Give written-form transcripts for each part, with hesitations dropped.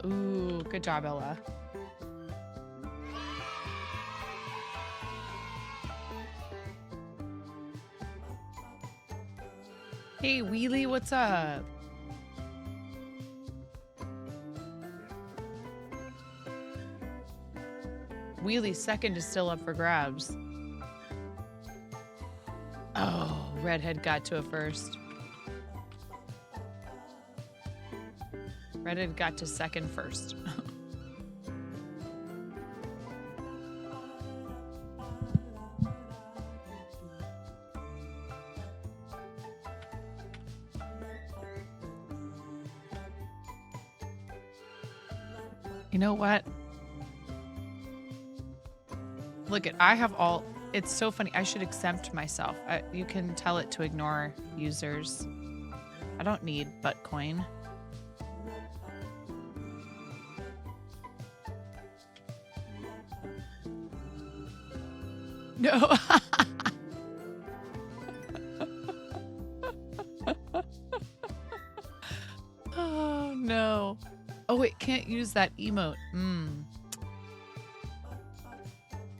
Ooh, good job, Ella. Hey, Wheelie, what's up? Wheelie's second is still up for grabs. Oh, Redhead got to it first. Redhead got to second first. You know what? Look at, I have all, it's so funny. I should exempt myself. You can tell it to ignore users. I don't need Buttcoin. No. Oh, no. Oh, it can't use that emote.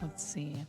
Let's see.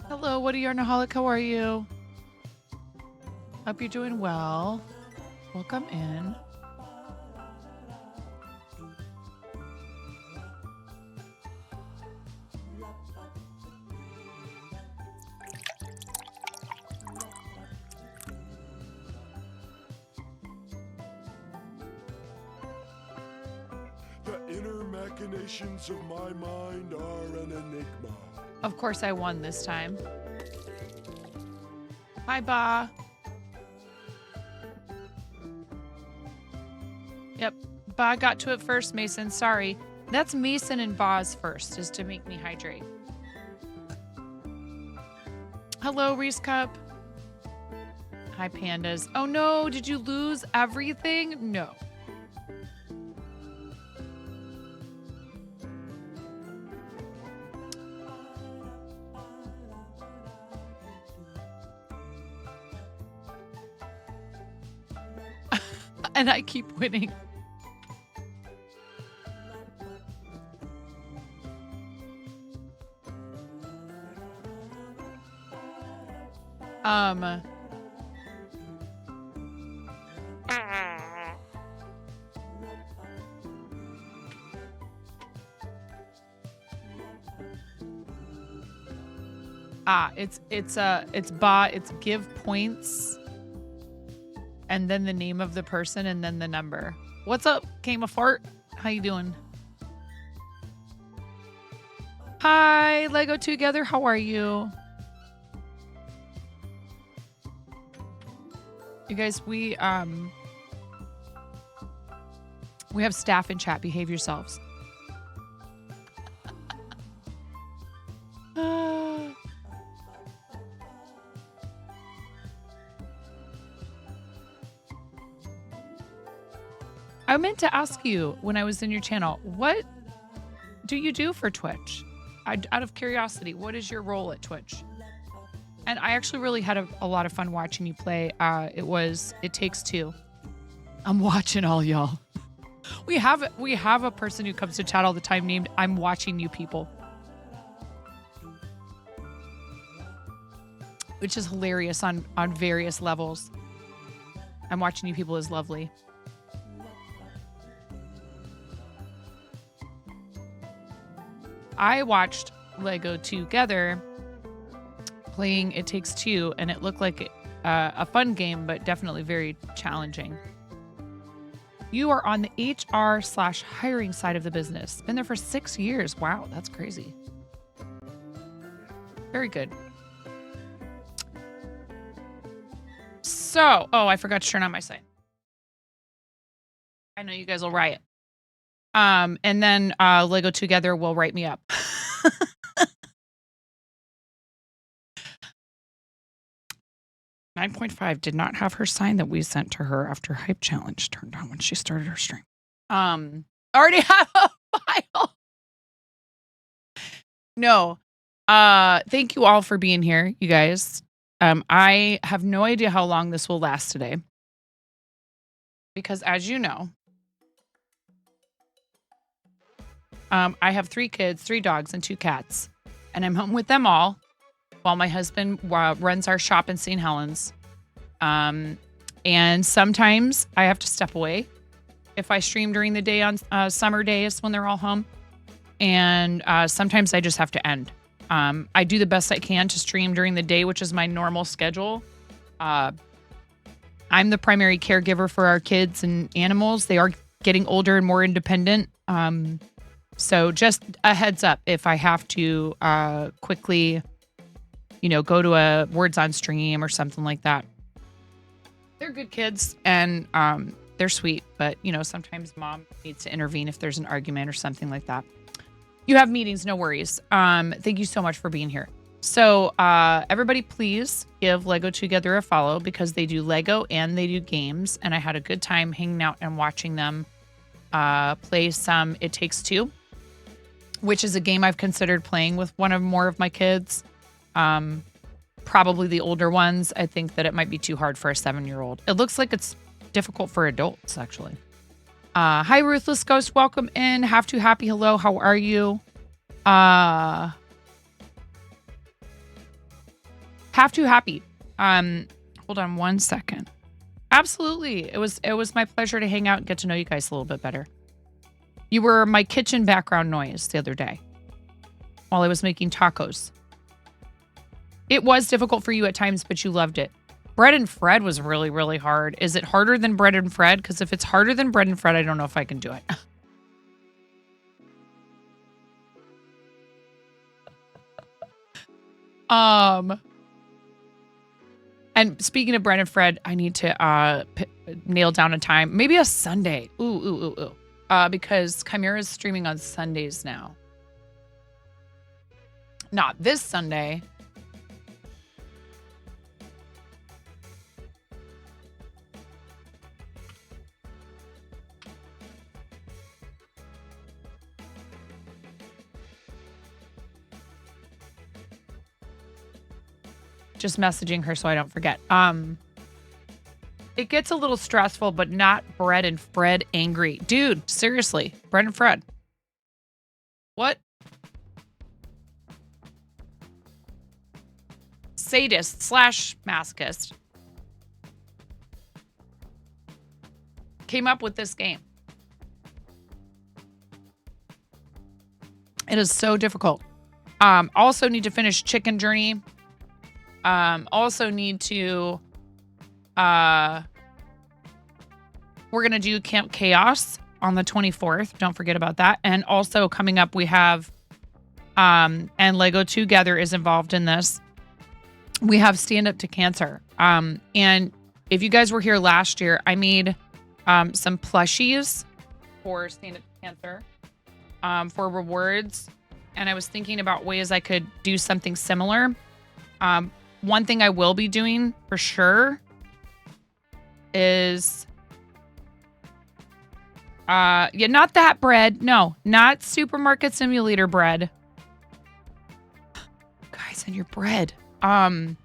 Hello, what are you, Yarnaholic? How are you? Hope you're doing well. Welcome in. The inner machinations of my mind are an enigma. Of course I won this time. Hi, Ba. Yep, Ba got to it first, Mason. Sorry. That's Mason and Ba's first, is to make me hydrate. Hello, Reese Cup. Hi, Pandas. Oh no, did you lose everything? No. And I keep winning. It's give points and then the name of the person and then the number. What's up, Came a Fart? How you doing? Hi, Lego Together. How are you? You guys, we have staff in chat. Behave yourselves. I meant to ask you when I was in your channel, what do you do for Twitch? Out of curiosity, what is your role at Twitch? And I actually really had a lot of fun watching you play. It Takes Two. I'm watching all y'all. We have a person who comes to chat all the time named I'm Watching You People. Which is hilarious on various levels. I'm Watching You People is lovely. I watched Lego Together playing It Takes Two, and it looked like a fun game, but definitely very challenging. You are on the HR/hiring side of the business. Been there for 6 years. Wow, that's crazy. Very good. So, oh, I forgot to turn on my sign. I know you guys will riot. And then Lego Together will write me up. 9.5 did not have her sign that we sent to her after Hype Challenge turned on when she started her stream. Already have a file. No. Thank you all for being here, you guys. I have no idea how long this will last today. Because as you know, I have 3 kids, 3 dogs, and 2 cats. And I'm home with them all while my husband runs our shop in St. Helens. And sometimes I have to step away if I stream during the day on summer days when they're all home. And sometimes I just have to end. I do the best I can to stream during the day, which is my normal schedule. I'm the primary caregiver for our kids and animals. They are getting older and more independent. So just a heads up if I have to quickly, go to a Words on Stream or something like that. They're good kids and they're sweet, but sometimes mom needs to intervene if there's an argument or something like that. You have meetings, no worries. Thank you so much for being here. So everybody please give Lego Together a follow because they do Lego and they do games. And I had a good time hanging out and watching them play some It Takes Two, which is a game I've considered playing with one or more of my kids. Probably the older ones. I think that it might be too hard for a 7-year-old. It looks like it's difficult for adults, actually. Hi, Ruthless Ghost. Welcome in. Have to happy. Hello. How are you? Have to happy. Hold on one second. Absolutely. It was my pleasure to hang out and get to know you guys a little bit better. You were my kitchen background noise the other day while I was making tacos. It was difficult for you at times, but you loved it. Bread and Fred was really, really hard. Is it harder than Bread and Fred? Because if it's harder than Bread and Fred, I don't know if I can do it. And speaking of Bread and Fred, I need to nail down a time. Maybe a Sunday. Ooh. Because Chimera's streaming on Sundays now. Not this Sunday. Just messaging her so I don't forget. It gets a little stressful, but not Bread and Fred angry. Dude, seriously. Bread and Fred. What? Sadist / masochist came up with this game. It is so difficult. Also need to finish Chicken Journey. Also need to, we're going to do Camp Chaos on the 24th. Don't forget about that. And also coming up, we have, and Lego Together is involved in this. We have Stand Up to Cancer. And if you guys were here last year, I made, some plushies for Stand Up to Cancer, for rewards. And I was thinking about ways I could do something similar. One thing I will be doing for sure is, not that bread. No, not Supermarket Simulator bread. Guys, and your bread. What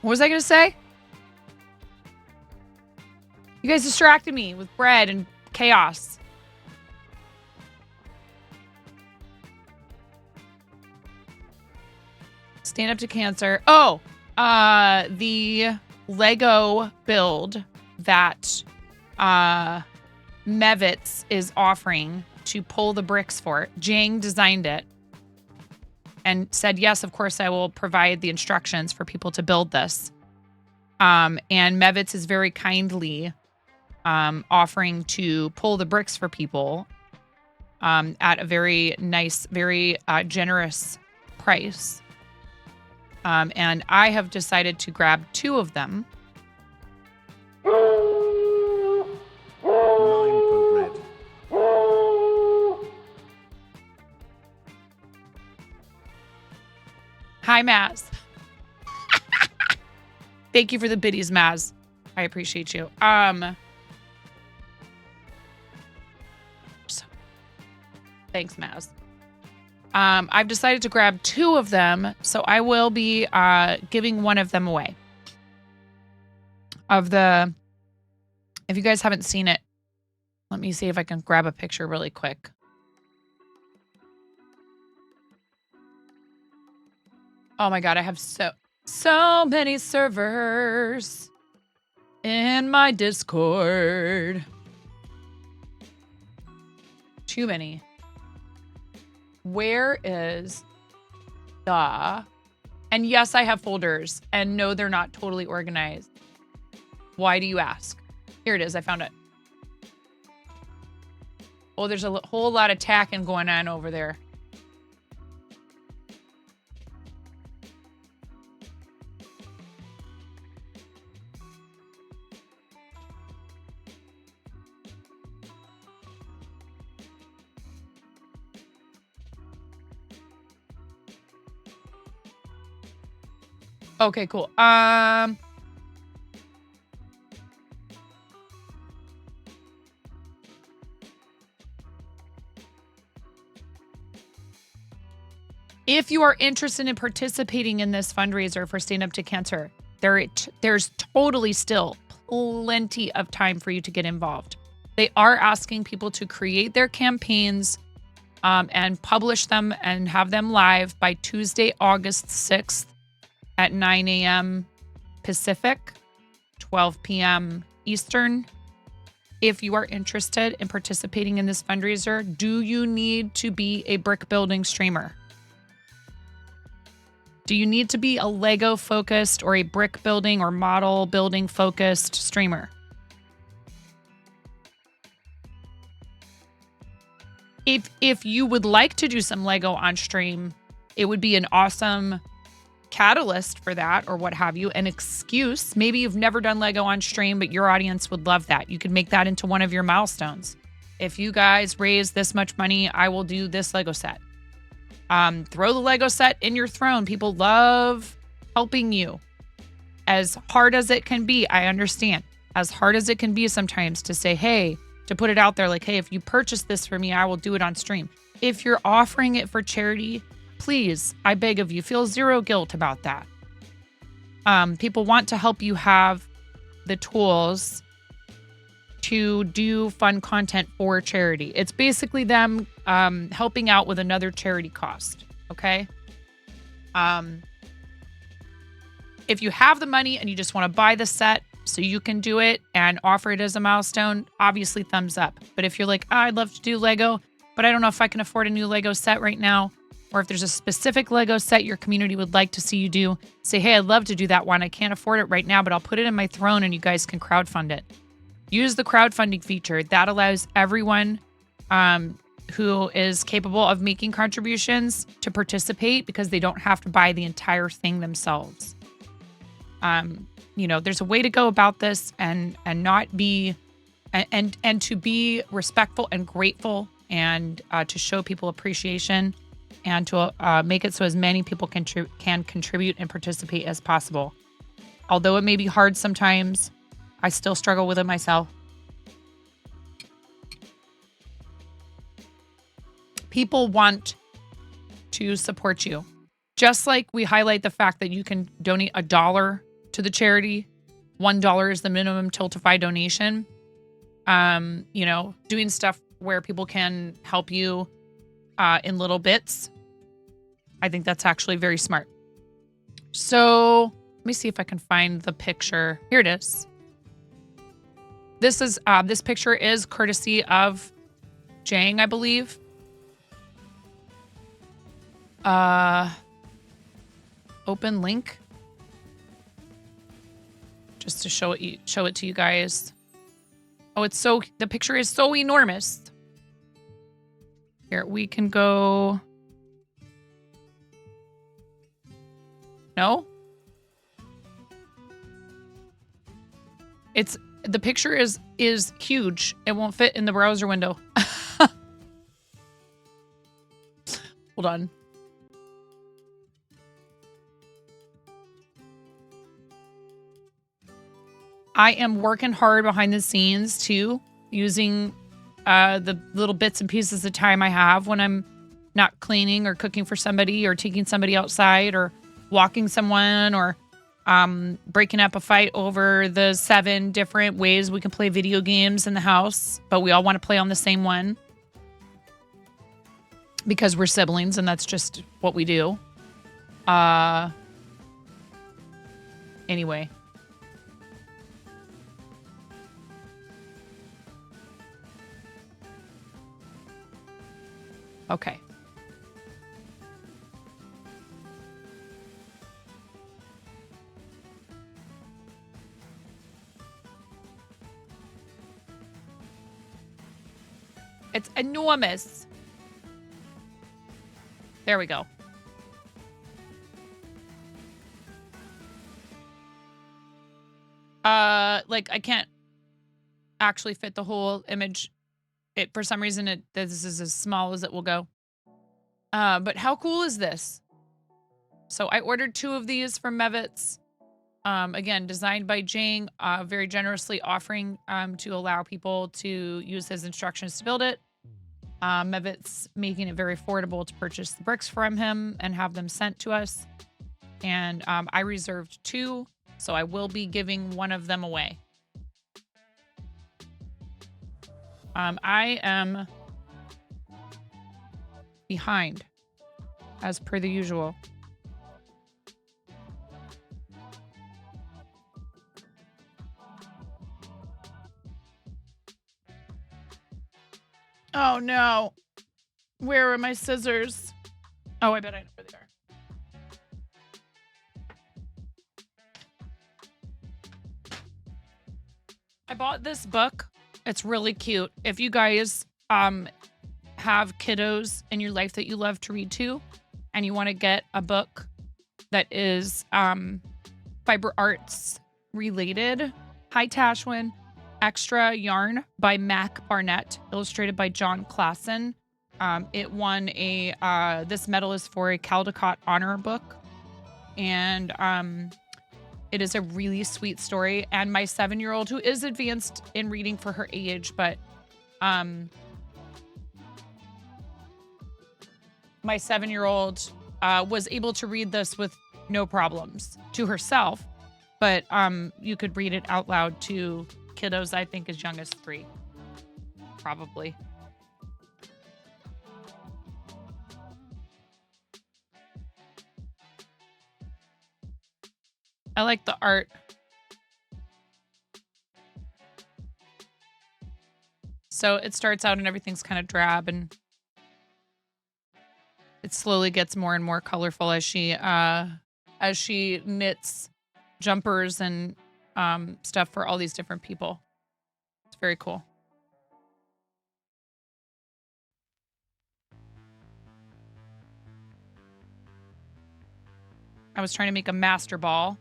was I going to say? You guys distracted me with bread and chaos. Stand Up to Cancer. Oh, the Lego build that Mevitz is offering to pull the bricks for. Jang designed it and said, yes, of course, I will provide the instructions for people to build this. And Mevitz is very kindly offering to pull the bricks for people at a very nice, very generous price. And I have decided to grab 2 of them. 9 per bread. Hi, Maz. Thank you for the biddies, Maz. I appreciate you. Thanks, Maz. I've decided to grab 2 of them, so I will be giving one of them away. If you guys haven't seen it, let me see if I can grab a picture really quick. Oh my God, I have so many servers in my Discord. Too many. Where is the... And yes, I have folders. And no, they're not totally organized. Why do you ask? Here it is. I found it. Oh, there's a whole lot of tacking going on over there. Okay, cool. If you are interested in participating in this fundraiser for Stand Up to Cancer, there's totally still plenty of time for you to get involved. They are asking people to create their campaigns and publish them and have them live by Tuesday, August 6th at 9 a.m. Pacific, 12 p.m. Eastern. If you are interested in participating in this fundraiser, do you need to be a brick building streamer? Do you need to be a Lego focused or a brick building or model building focused streamer? If you would like to do some Lego on stream, it would be an awesome catalyst for that or what have you, an excuse. Maybe you've never done Lego on stream, but your audience would love that. You could make that into one of your milestones. If you guys raise this much money, I will do this Lego set. Throw the Lego set in your throne. People love helping you. As hard as it can be, I understand. As hard as it can be sometimes to say, hey, to put it out there like, hey, if you purchase this for me, I will do it on stream. If you're offering it for charity, please, I beg of you, feel zero guilt about that. People want to help you have the tools to do fun content for charity. It's basically them helping out with another charity cost, okay? If you have the money and you just want to buy the set so you can do it and offer it as a milestone, obviously thumbs up. But if you're like, oh, I'd love to do Lego, but I don't know if I can afford a new Lego set right now, or if there's a specific Lego set your community would like to see you do, say, hey, I'd love to do that one. I can't afford it right now, but I'll put it in my throne and you guys can crowdfund it. Use the crowdfunding feature. That allows everyone who is capable of making contributions to participate because they don't have to buy the entire thing themselves. There's a way to go about this and not be and to be respectful and grateful and to show people appreciation and to make it so as many people can contribute and participate as possible. Although it may be hard sometimes, I still struggle with it myself. People want to support you. Just like we highlight the fact that you can donate $1 to the charity. $1 is the minimum Tiltify donation. Doing stuff where people can help you in little bits. I think that's actually very smart. So let me see if I can find the picture. Here it is. This picture is courtesy of Jang, I believe. Open link. Just to show it to you guys. Oh, the picture is so enormous. Here, we can go. No? The picture is huge. It won't fit in the browser window. Hold on. I am working hard behind the scenes too, using the little bits and pieces of time I have when I'm not cleaning or cooking for somebody or taking somebody outside or walking someone or breaking up a fight over the 7 different ways we can play video games in the house, but we all want to play on the same one because we're siblings and that's just what we do. Anyway. Okay. It's enormous. There we go. Like I can't actually fit the whole image. For some reason this is as small as it will go. But how cool is this? So I ordered 2 of these from Mevitz. Again, designed by Jing, very generously offering to allow people to use his instructions to build it. Mevitz making it very affordable to purchase the bricks from him and have them sent to us. And I reserved 2, so I will be giving one of them away. I am behind, as per the usual. Oh no. Where are my scissors? Oh, I bet I know where they are. I bought this book. It's really cute. If you guys have kiddos in your life that you love to read to and you want to get a book that is fiber arts related, Hi Tashwin, Extra Yarn by Mac Barnett, illustrated by John Klassen. It won this medal is for a Caldecott Honor book. And it is a really sweet story. And my 7-year-old, who is advanced in reading for her age, but my 7-year-old was able to read this with no problems to herself. But you could read it out loud to kiddos, I think, as young as 3. Probably. I like the art. So it starts out and everything's kind of drab and it slowly gets more and more colorful as she knits jumpers and stuff for all these different people. It's very cool. I was trying to make a master ball.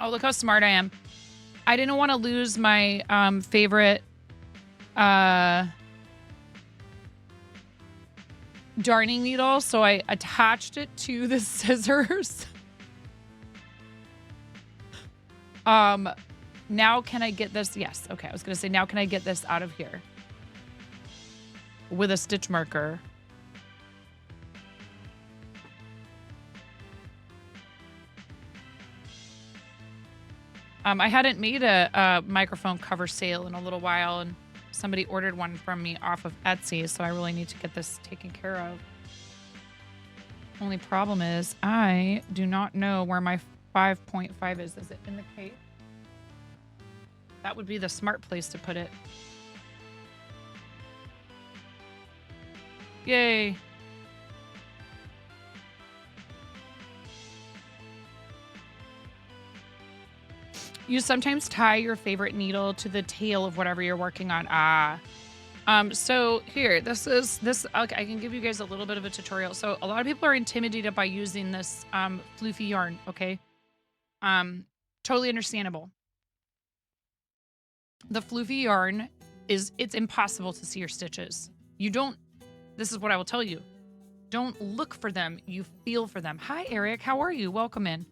Oh, look how smart I am. I didn't want to lose my favorite darning needle, so I attached it to the scissors. Now can I get this? Yes. Okay, I was going to say, now can I get this out of here with a stitch marker? I hadn't made a microphone cover sale in a little while, and somebody ordered one from me off of Etsy, so I really need to get this taken care of. Only problem is I do not know where my 5.5 is. Is it in the case? That would be the smart place to put it. Yay. You sometimes tie your favorite needle to the tail of whatever you're working on. So here, this. Okay, I can give you guys a little bit of a tutorial. So a lot of people are intimidated by using this floofy yarn. Okay, totally understandable. The floofy yarn it's impossible to see your stitches. You don't. This is what I will tell you. Don't look for them. You feel for them. Hi, Eric. How are you? Welcome in.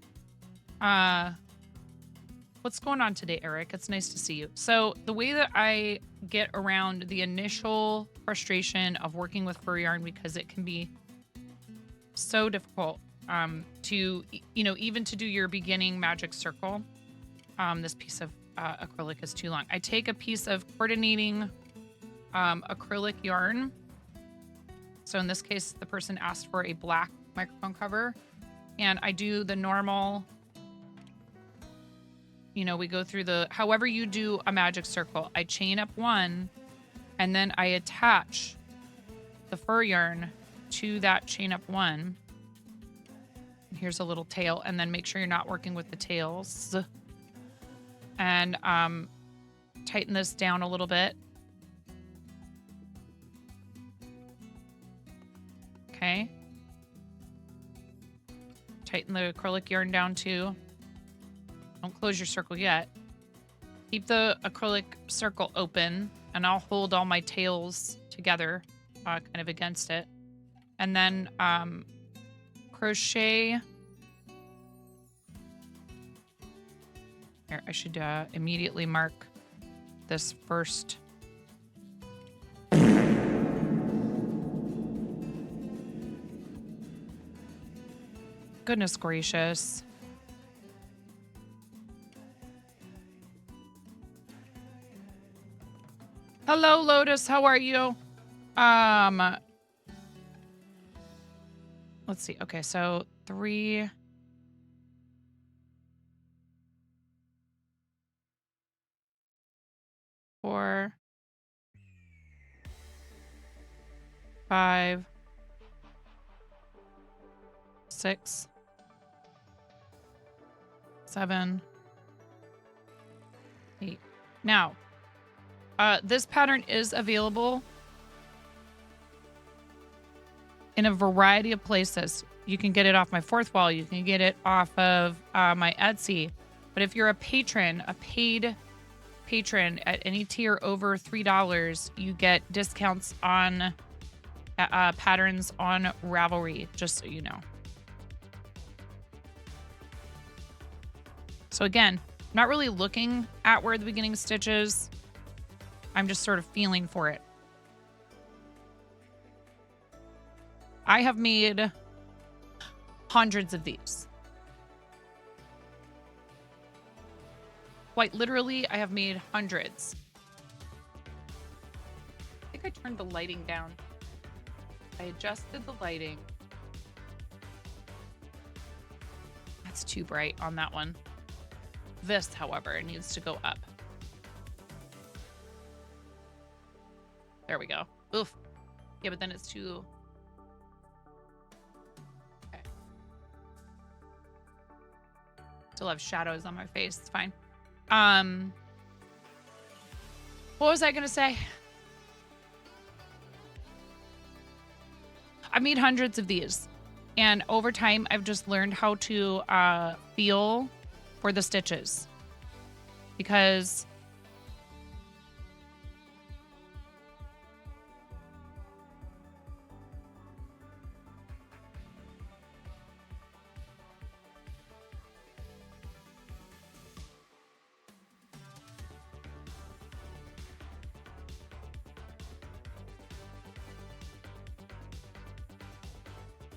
What's going on today, Eric? It's nice to see you. So the way that I get around the initial frustration of working with fur yarn, because it can be so difficult to, even to do your beginning magic circle, this piece of acrylic is too long. I take a piece of coordinating acrylic yarn. So in this case, the person asked for a black microphone cover, and I do the normal, we go through however you do a magic circle. I chain up one, and then I attach the fur yarn to that chain up one. Here's a little tail, and then make sure you're not working with the tails. And tighten this down a little bit. Okay. Tighten the acrylic yarn down too. Don't close your circle yet. Keep the acrylic circle open, and I'll hold all my tails together, kind of against it. And then crochet. Here, I should immediately mark this first. Goodness gracious. Hello, Lotus. How are you? Let's see. Okay, so 3. 4, 5, 6, 7, 8. Now, this pattern is available in a variety of places. You can get it off my fourth wall. You can get it off of my Etsy. But if you're a patron, a paid patron at any tier over $3, you get discounts on patterns on Ravelry, just so you know. So again, I'm not really looking at where the beginning stitch is. I'm just sort of feeling for it. I have made hundreds of these. Quite literally, I have made hundreds. I think I turned the lighting down. I adjusted the lighting. That's too bright on that one. This, however, needs to go up. There we go. Oof. Yeah, but then it's too... Okay. Still have shadows on my face. It's fine. What was I gonna say? I've made hundreds of these, and over time I've just learned how to feel for the stitches, because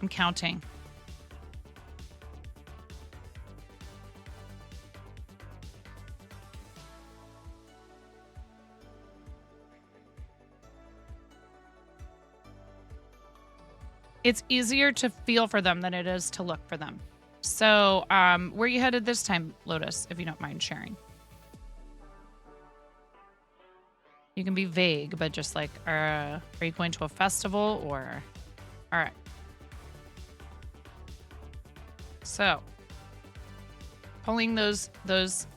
I'm counting. It's easier to feel for them than it is to look for them. So, where are you headed this time, Lotus, if you don't mind sharing? You can be vague, but just like, are you going to a festival or... All right. So, pulling those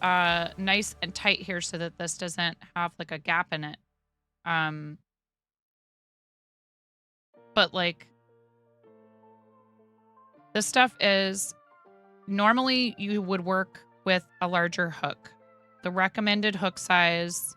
nice and tight here so that this doesn't have like a gap in it. But like this stuff is normally you would work with a larger hook. The recommended hook size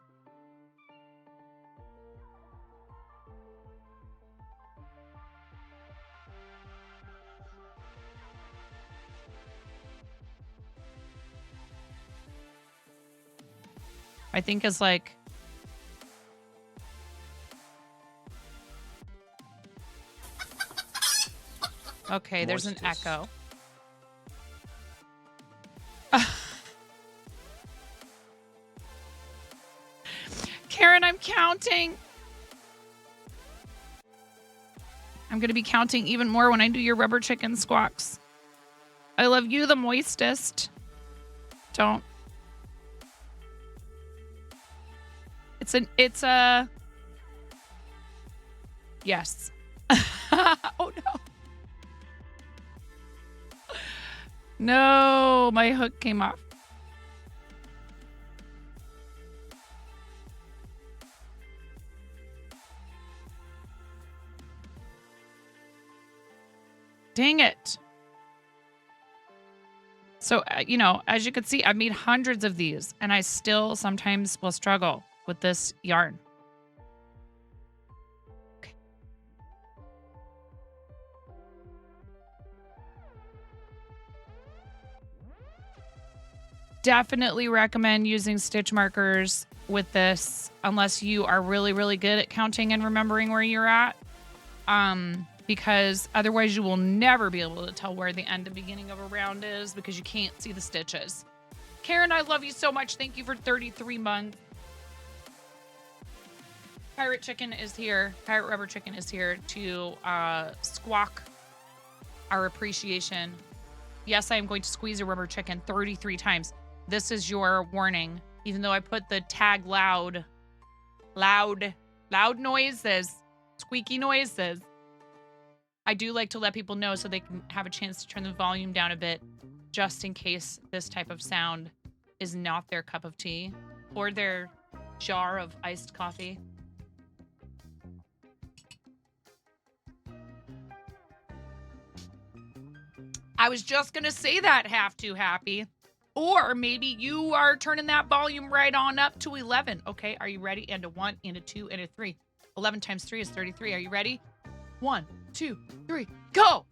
I think is like okay, there's an echo. Karen, I'm counting. I'm going to be counting even more when I do your rubber chicken squawks. I love you the moistest. Don't. It's a, yes. Oh no. No, my hook came off. Dang it. So, you know, as you can see, I've made hundreds of these and I still sometimes will struggle with this yarn. Okay. Definitely recommend using stitch markers with this unless you are really, really good at counting and remembering where you're at. Because otherwise you will never be able to tell where the end and beginning of a round is because you can't see the stitches. Karen, I love you so much. Thank you for 33 months. Pirate Chicken is here. Pirate Rubber Chicken is here to squawk our appreciation. Yes, I am going to squeeze a rubber chicken 33 times. This is your warning. Even though I put the tag loud noises, squeaky noises. I do like to let people know so they can have a chance to turn the volume down a bit just in case this type of sound is not their cup of tea or their jar of iced coffee. I was just going to say that, Half Too Happy. Or maybe you are turning that volume right on up to 11. Okay, are you ready? And a 1, and a 2, and a 3. 11 times 3 is 33. Are you ready? 1, 2, 3, go!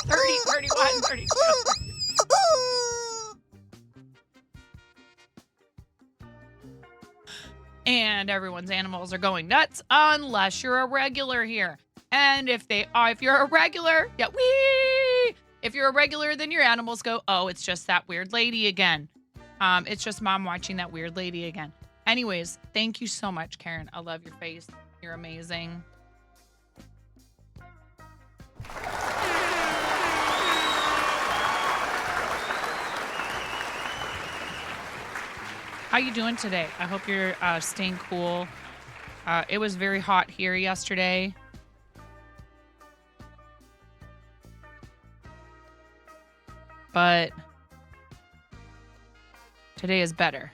30, 31, 32. And everyone's animals are going nuts unless you're a regular here. And if you're a regular, yeah, wee! If you're a regular, then your animals go, oh, it's just that weird lady again. It's just mom watching that weird lady again. Anyways, thank you so much, Karen. I love your face. You're amazing. How you doing today? I hope you're staying cool. It was very hot here yesterday. But today is better.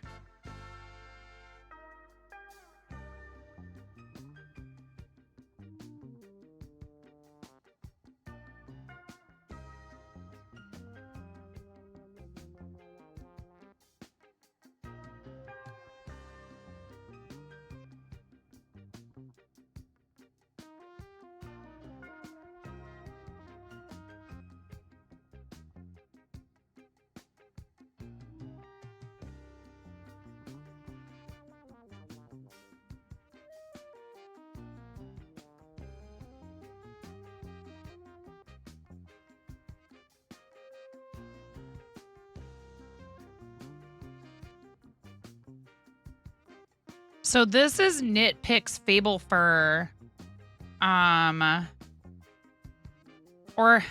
So this is Knitpick's Fable Fur. Or I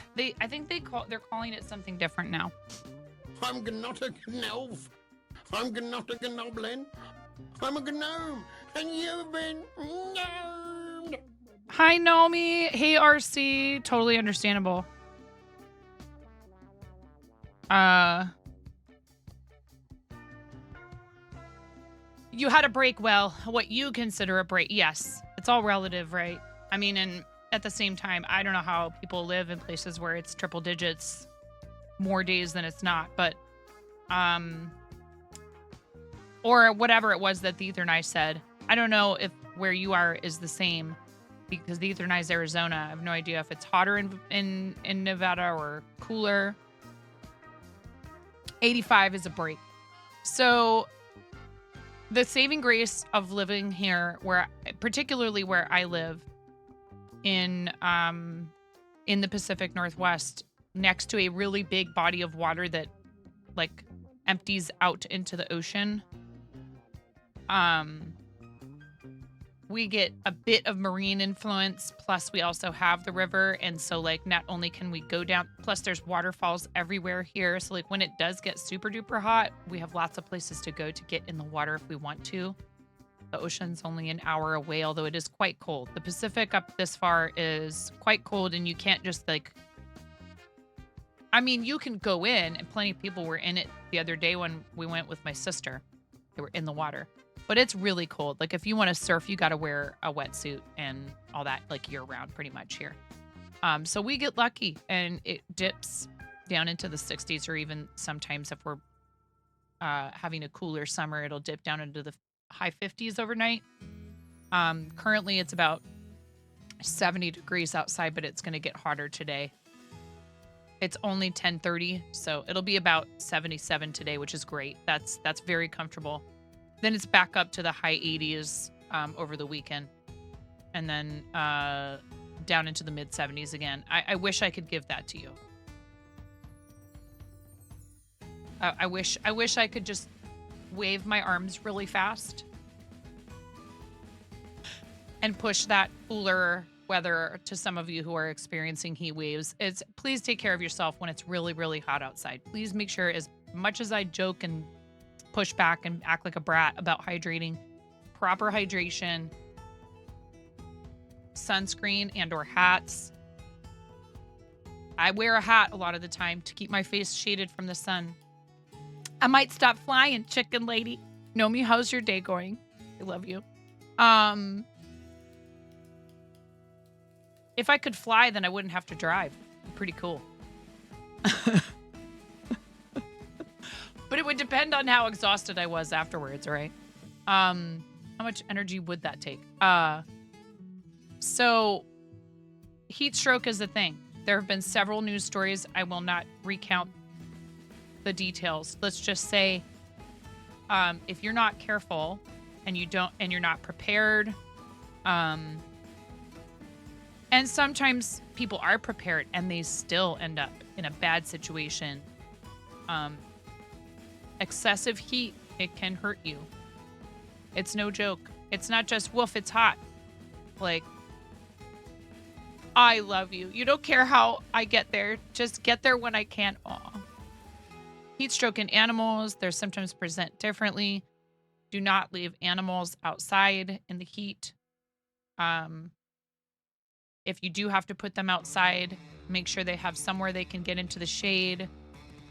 think they're calling it something different now. I'm not a gnolf. I'm not a gnoblin. I'm a gnome. You've been named. Hi, Naomi. Hey, RC. Totally understandable. You had a break. Well, what you consider a break. Yes. It's all relative, right? I mean, and at the same time, I don't know how people live in places where it's triple digits more days than it's not, but, or whatever it was that the Ether and I said. I don't know if where you are is the same, because the Ether and I's Arizona. I have no idea if it's hotter in Nevada or cooler. 85 is a break. So the saving grace of living here, particularly where I live in the Pacific Northwest, next to a really big body of water that like empties out into the ocean, we get a bit of marine influence, plus we also have the river, and so like not only can we go down, plus there's waterfalls everywhere here, so like when it does get super duper hot, we have lots of places to go to get in the water if we want to. The ocean's only an hour away, although it is quite cold. The Pacific up this far is quite cold, and you can't just like, I mean, you can go in, and plenty of people were in it the other day when we went with my sister. They were in the water. But it's really cold. Like if you want to surf, you got to wear a wetsuit and all that like year round pretty much here. So we get lucky, and it dips down into the 60s, or even sometimes if we're having a cooler summer, it'll dip down into the high 50s overnight. Currently it's about 70 degrees outside, but it's going to get hotter today. It's only 10:30, so it'll be about 77 today, which is great. That's very comfortable. Then it's back up to the high 80s over the weekend, and then down into the mid 70s again. I wish I could give that to you. I wish I could just wave my arms really fast and push that cooler weather to some of you who are experiencing heat waves. Please take care of yourself when it's really, really hot outside. Please make sure, as much as I joke and push back and act like a brat about hydrating, proper hydration, sunscreen and or hats. I wear a hat a lot of the time to keep my face shaded from the sun. I might stop flying, chicken lady. Nomi, how's your day going? I love you. If I could fly, then I wouldn't have to drive. Pretty cool. But it would depend on how exhausted I was afterwards, right? How much energy would that take? So heat stroke is a thing. There have been several news stories. I will not recount the details. Let's just say, if you're not careful and you're not prepared, and sometimes people are prepared and they still end up in a bad situation. Excessive heat, it can hurt you. It's no joke. It's not just, woof, it's hot. Like, I love you. You don't care how I get there. Just get there when I can. Aw. Heat stroke in animals, they're sometimes present differently. Do not leave animals outside in the heat. If you do have to put them outside, make sure they have somewhere they can get into the shade.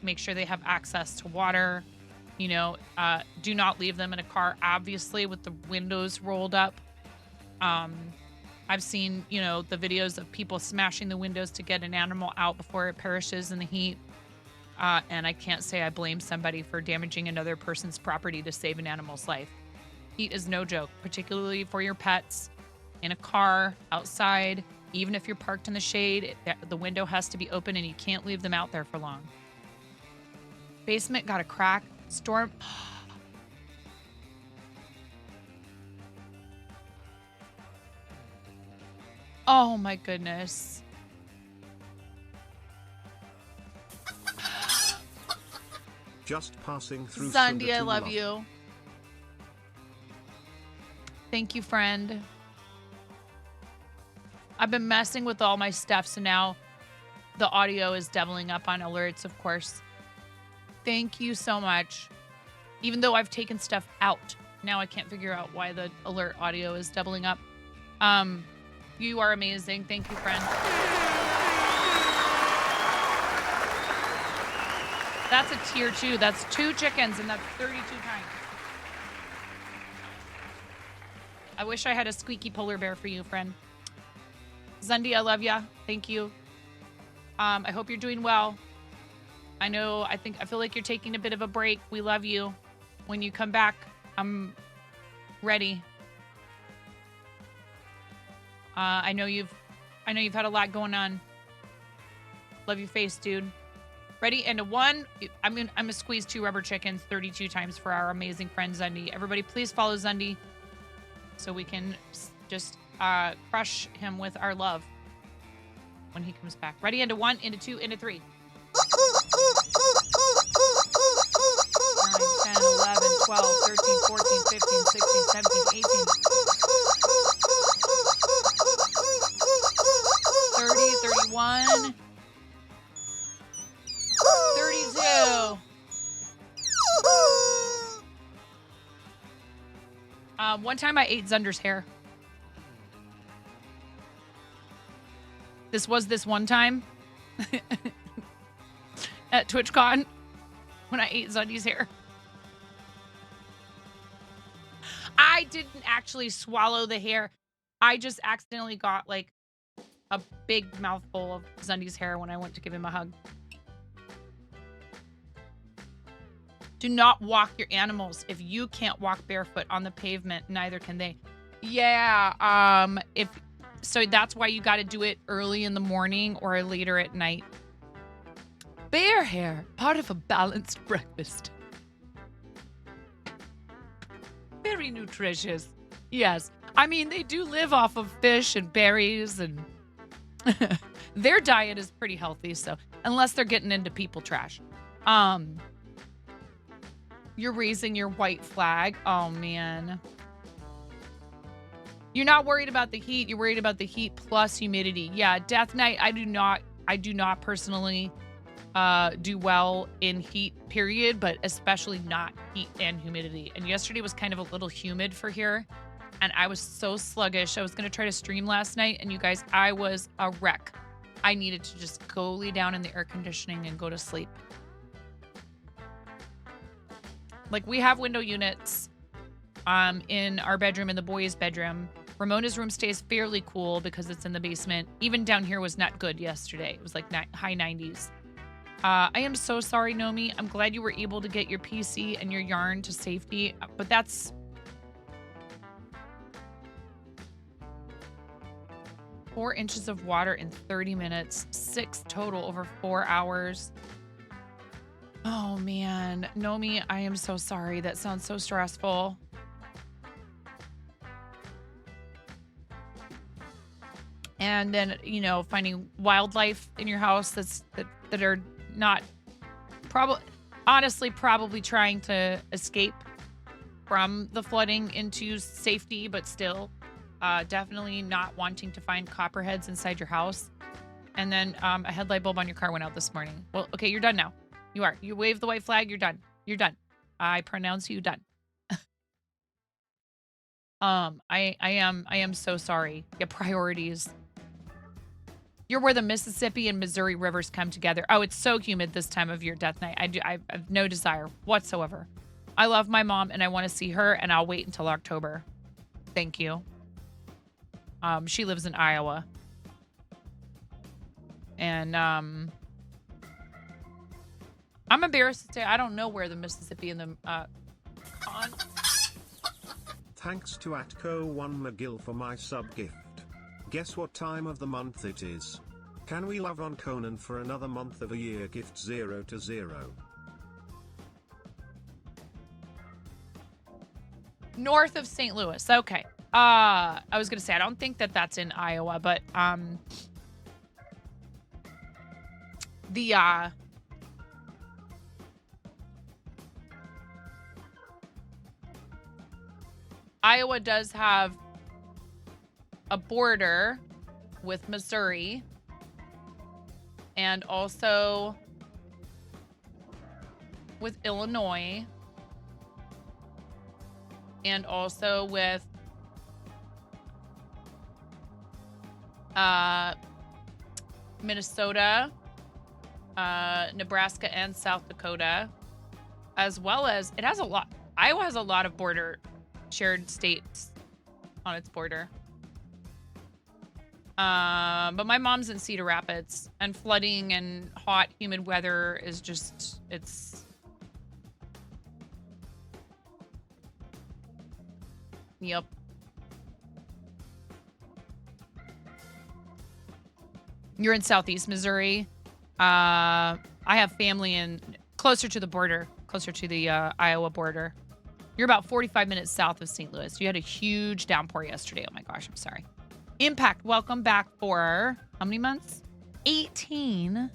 Make sure they have access to water. You know, do not leave them in a car, obviously, with the windows rolled up. I've seen, the videos of people smashing the windows to get an animal out before it perishes in the heat. And I can't say I blame somebody for damaging another person's property to save an animal's life. Heat is no joke, particularly for your pets, in a car, outside. Even if you're parked in the shade, the window has to be open and you can't leave them out there for long. Basement got a crack. Storm. Oh my goodness. Just passing through. Sandy, I love you. Thank you, friend. I've been messing with all my stuff, so now the audio is doubling up on alerts, of course. Thank you so much. Even though I've taken stuff out, Now I can't figure out why the alert audio is doubling up. You are amazing. Thank you, friend. That's a tier 2. That's 2 chickens, and that's 32 times. I wish I had a squeaky polar bear for you, friend. Zundi, I love ya. Thank you. I hope you're doing well. I feel like you're taking a bit of a break. We love you. When you come back, I'm ready. I know you've had a lot going on. Love your face, dude. Ready? And a 1. I'm gonna squeeze 2 rubber chickens 32 times for our amazing friend Zundi. Everybody, please follow Zundi so we can just crush him with our love when he comes back. Ready? Into 1, into 2, into 3. 9, 10, 11, 12, 13, 14, 15, 16, 17, 18, 30, 31, 32. One time I ate Zunder's hair. This one time at TwitchCon when I ate Zundy's hair. I didn't actually swallow the hair. I just accidentally got like a big mouthful of Zundy's hair when I went to give him a hug. Do not walk your animals. If you can't walk barefoot on the pavement, neither can they. Yeah, so that's why you got to do it early in the morning or later at night. Bear hair, part of a balanced breakfast. Very nutritious. Yes. I mean, they do live off of fish and berries, and their diet is pretty healthy, so unless they're getting into people trash. You're raising your white flag. Oh, man. You're not worried about the heat. You're worried about the heat plus humidity. Yeah, Death Knight, I do not personally do well in heat, period, but especially not heat and humidity. And yesterday was kind of a little humid for here, and I was so sluggish. I was going to try to stream last night, and you guys, I was a wreck. I needed to just go lay down in the air conditioning and go to sleep. Like, we have window units in our bedroom, in the boys' bedroom. Ramona's room stays fairly cool because it's in the basement. Even down here was not good yesterday. It was like high 90s. I am so sorry, Nomi. I'm glad you were able to get your PC and your yarn to safety, but that's... Four inches of water in 30 minutes, 6 total over 4 hours. Oh, man. Nomi, I am so sorry. That sounds so stressful. And then, you know, finding wildlife in your house that are not probably trying to escape from the flooding into safety, but still definitely not wanting to find copperheads inside your house. And then a headlight bulb on your car went out this morning. Well, okay, you're done now. You are. You waved the white flag. You're done. You're done. I pronounce you done. I am so sorry. Yeah, priorities. You're where the Mississippi and Missouri rivers come together. Oh, it's so humid this time of year, Death Knight. I have no desire whatsoever. I love my mom and I want to see her, and I'll wait until October. Thank you. She lives in Iowa. And I'm embarrassed to say I don't know where the Mississippi and the Thanks to Atco1 McGill for my sub gift. Guess what time of the month it is? Can we love on Conan for another month of a year? Gift 0 to 0. North of St. Louis. Okay. I was gonna say I don't think that's in Iowa, but the Iowa does have a border with Missouri and also with Illinois. and also with Minnesota, Nebraska, and South Dakota, as well as it has a lot. Iowa has a lot of border shared states on its border. But my mom's in Cedar Rapids, and flooding and hot, humid weather is just, it's, yep. You're in Southeast Missouri. I have family in closer to the border, closer to the Iowa border. You're about 45 minutes south of St. Louis. You had a huge downpour yesterday. Oh my gosh, I'm sorry. Impact, welcome back for how many months? 18.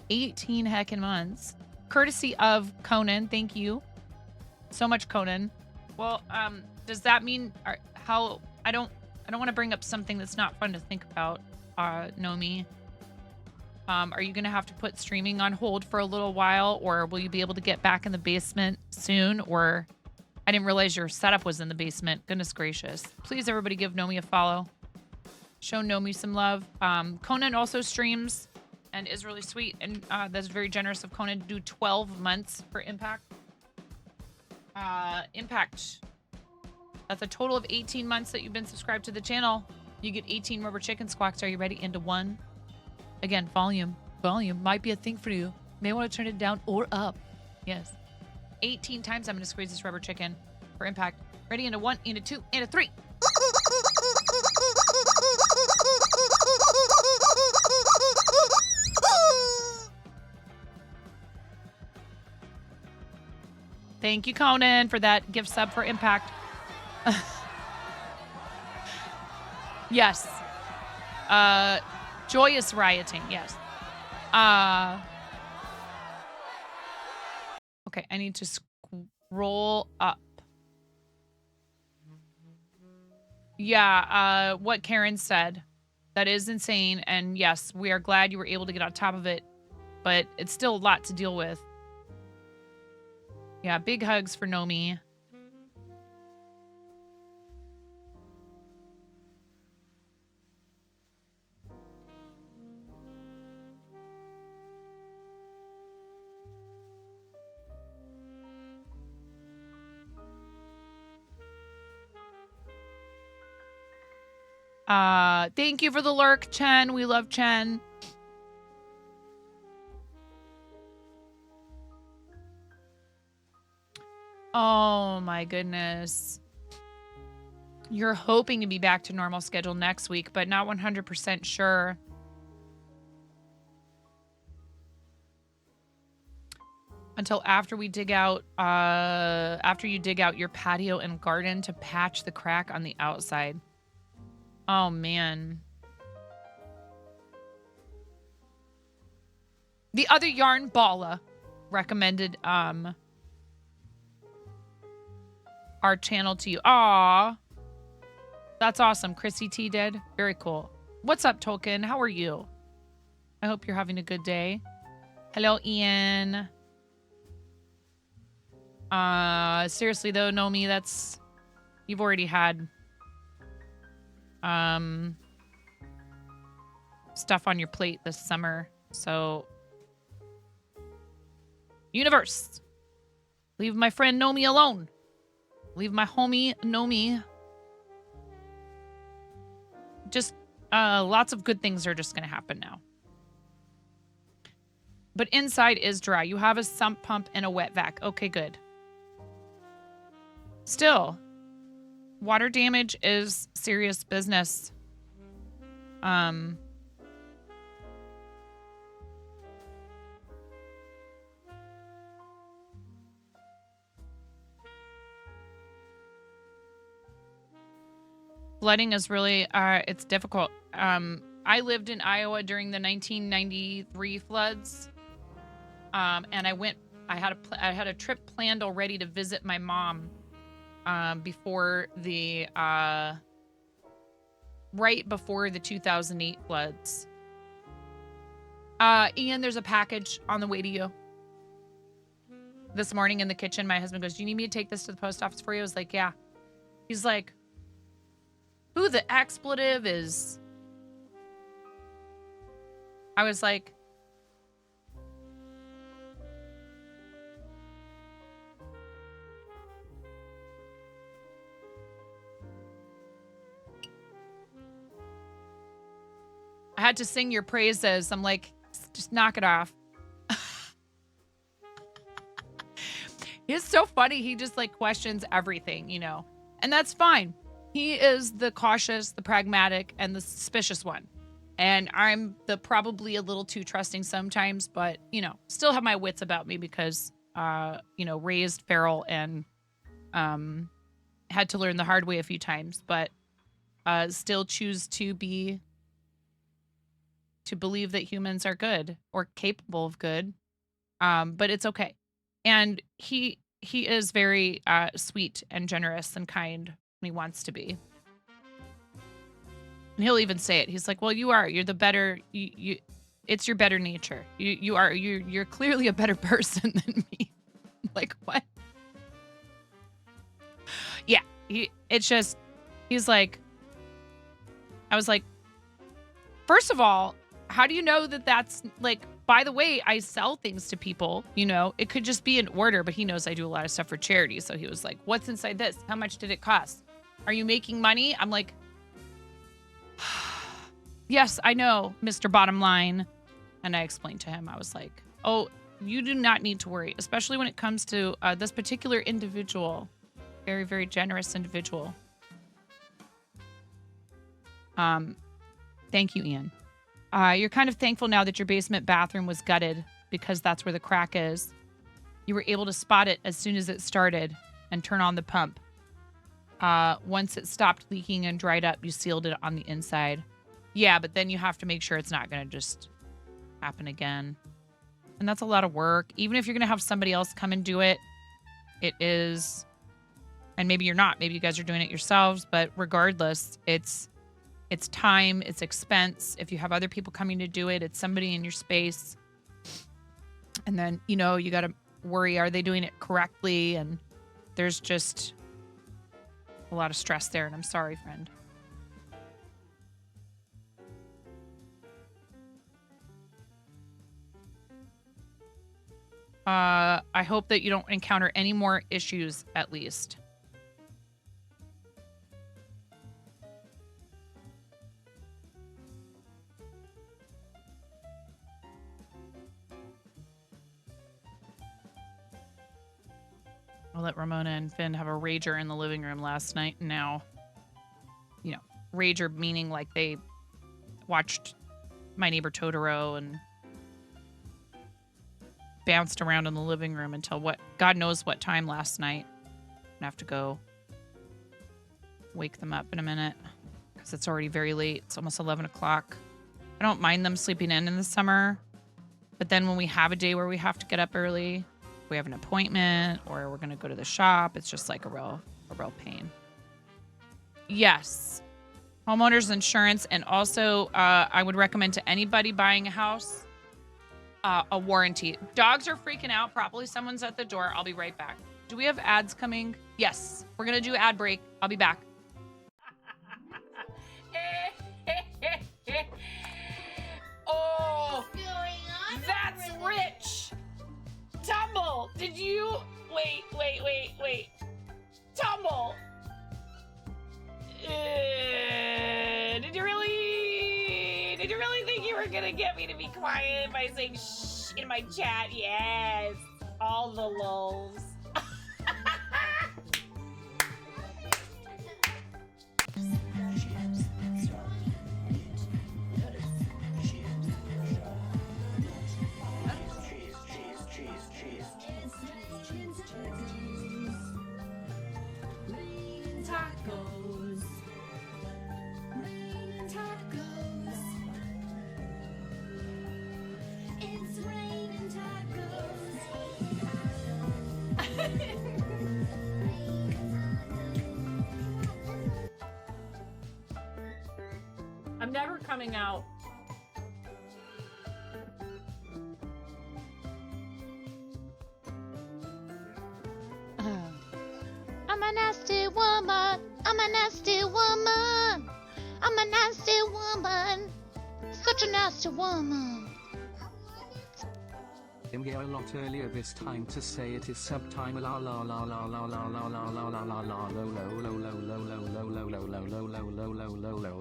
18 heckin' months. Courtesy of Conan. Thank you so much, Conan. Well, does that mean how I don't want to bring up something that's not fun to think about, Nomi. Are you going to have to put streaming on hold for a little while, or will you be able to get back in the basement soon? Or I didn't realize your setup was in the basement. Goodness gracious. Please, everybody, give Nomi a follow. Show Nomi some love. Conan also streams and is really sweet. And that's very generous of Conan to do 12 months for Impact. Impact. That's a total of 18 months that you've been subscribed to the channel. You get 18 rubber chicken squawks. Are you ready? Into one. Again, volume. Volume might be a thing for you. May want to turn it down or up. Yes. 18 times I'm going to squeeze this rubber chicken for Impact. Ready? Into one, into two, into three. Thank you, Conan, for that gift sub for Impact. Yes. Joyous rioting, yes. Okay, I need to scroll up. Yeah, what Karen said. That is insane. And yes, we are glad you were able to get on top of it. But it's still a lot to deal with. Yeah, big hugs for Nomi. Thank you for the lurk, Chen. We love Chen. Oh my goodness. You're hoping to be back to normal schedule next week, but not 100% sure. Until after we dig out, after you dig out your patio and garden to patch the crack on the outside. Oh, man. The other yarn, Bala, recommended our channel to you. Aw. That's awesome. Chrissy T did. Very cool. What's up, Tolkien? How are you? I hope you're having a good day. Hello, Ian. Seriously, though, Nomi, that's... You've already had... stuff on your plate this summer, so universe, leave my friend Nomi alone. Leave my homie Nomi. Just lots of good things are just gonna happen now. But inside is dry. You have a sump pump and a wet vac. Okay, good. Still, water damage is serious business. Flooding is really, it's difficult. I lived in Iowa during the 1993 floods. And I had a trip planned already to visit my mom, before the, right before the 2008 floods. Ian, there's a package on the way to you. this morning in the kitchen, my husband goes, "Do you need me to take this to the post office for you?" I was like, "Yeah." He's like, "Who the expletive is?" I was like, I had to sing your praises. I'm like, just knock it off. He's so funny. He just like questions everything, you know, and that's fine. He is the cautious, the pragmatic, and the suspicious one. And I'm the probably a little too trusting sometimes, but, you know, still have my wits about me because, you know, raised feral and had to learn the hard way a few times, but still choose to believe that humans are good or capable of good. But it's okay. And he is very sweet and generous and kind when he wants to be. And he'll even say it. He's like, "Well, you're the better you it's your better nature. You're clearly a better person than me." Like, what? Yeah, he's like, I was like, "First of all, how do you know that that's like, by the way, I sell things to people, you know, it could just be an order," but he knows I do a lot of stuff for charity. So he was like, "What's inside this? How much did it cost? Are you making money?" I'm like, "Yes, I know, Mr. Bottom Line." And I explained to him, I was like, "Oh, you do not need to worry, especially when it comes to this particular individual, very, very generous individual." Thank you, Ian. You're kind of thankful now that your basement bathroom was gutted because that's where the crack is. You were able to spot it as soon as it started and turn on the pump. Once it stopped leaking and dried up, you sealed it on the inside. Yeah, but then you have to make sure it's not going to just happen again. And that's a lot of work. Even if you're going to have somebody else come and do it, it is. And maybe you're not. Maybe you guys are doing it yourselves. But regardless, it's time, it's expense. If you have other people coming to do it, it's somebody in your space. And then, you know, you got to worry, are they doing it correctly? And there's just a lot of stress there. And I'm sorry, friend. I hope that you don't encounter any more issues, at least. I let Ramona and Finn have a rager in the living room last night. And now, you know, rager meaning like they watched My Neighbor Totoro and bounced around in the living room until God knows what time last night. I have to go wake them up in a minute because it's already very late. It's almost 11 o'clock. I don't mind them sleeping in the summer, but then when we have a day where we have to get up early, we have an appointment or we're going to go to the shop, it's just like a real pain. Yes. Homeowners insurance. And also, I would recommend to anybody buying a house, a warranty. Dogs are freaking out. Probably someone's at the door. I'll be right back. Do we have ads coming? Yes. We're going to do ad break. I'll be back. Oh, that's rich. Tumble. Did you? Wait. Tumble. Did you really think you were gonna get me to be quiet by saying shh in my chat? Yes. All the lulls. I'm never coming out. I'm a nasty woman. I'm a nasty woman. I'm a nasty woman. Such a nasty woman. I'm here a lot earlier this time to say it is subtime la la la la la la la la la la la la low low low low low low low low low low low low low low low.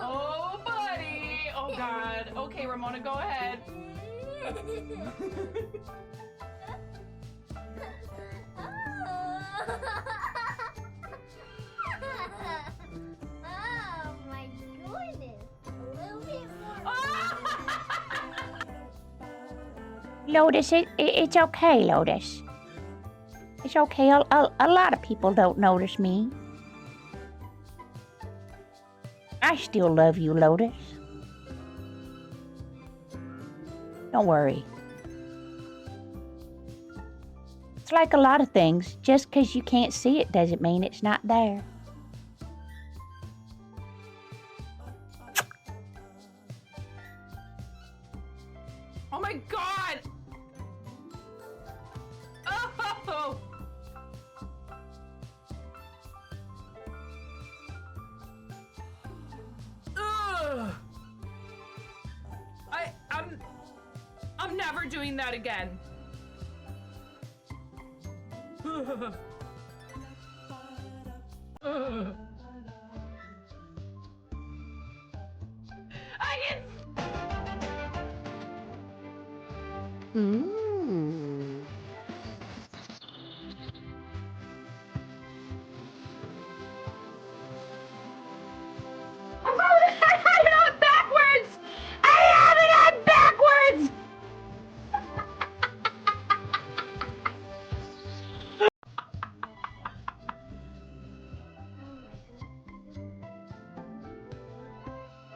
Oh, buddy. Oh, God. Okay, Ramona, go ahead. Oh my goodness. A little bit more. Lotus, it's okay, Lotus. It's okay. A lot of people don't notice me. I still love you, Lotus. Don't worry. It's like a lot of things. Just because you can't see it doesn't mean it's not there. Oh, my God. Oh. Ugh. I'm never doing that again. I can. I have it backwards! I have it on backwards!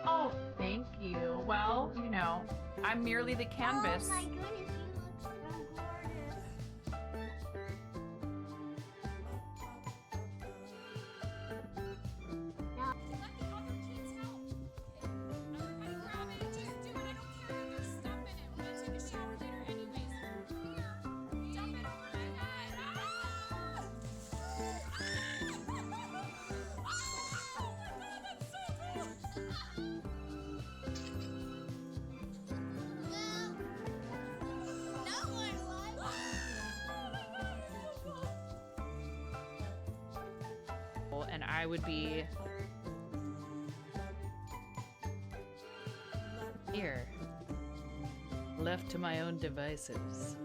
Oh, thank you. Well, you know, I'm merely the canvas. Oh my goodness, you look so gorgeous. And I would be here, left to my own devices.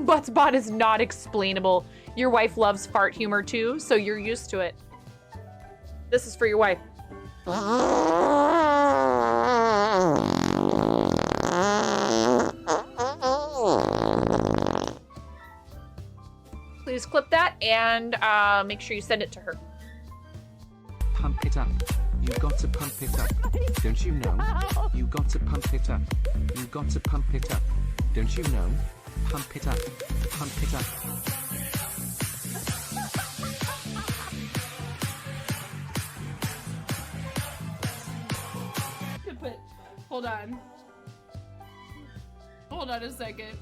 Buttspot is not explainable. Your wife loves fart humor too, so you're used to it. This is for your wife. Please clip that and make sure you send it to her. Pump it up. You got to pump it up. Don't you know? You got to pump it up. You got to pump it up. Don't you know? Pump it up. Pump it up. But hold on. Hold on a second.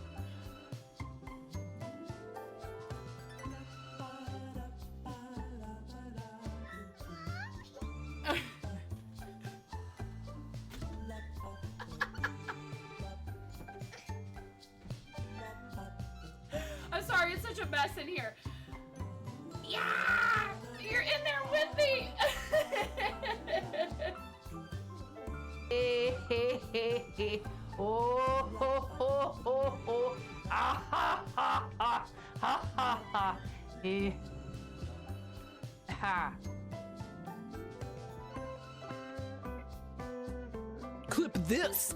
I'm sorry, it's such a mess in here. Yeah! You're in there with me! Oh, ho, ho, ho, ho. Ah, ha, ha, ha, ha, ha, ha. Ha. Clip this.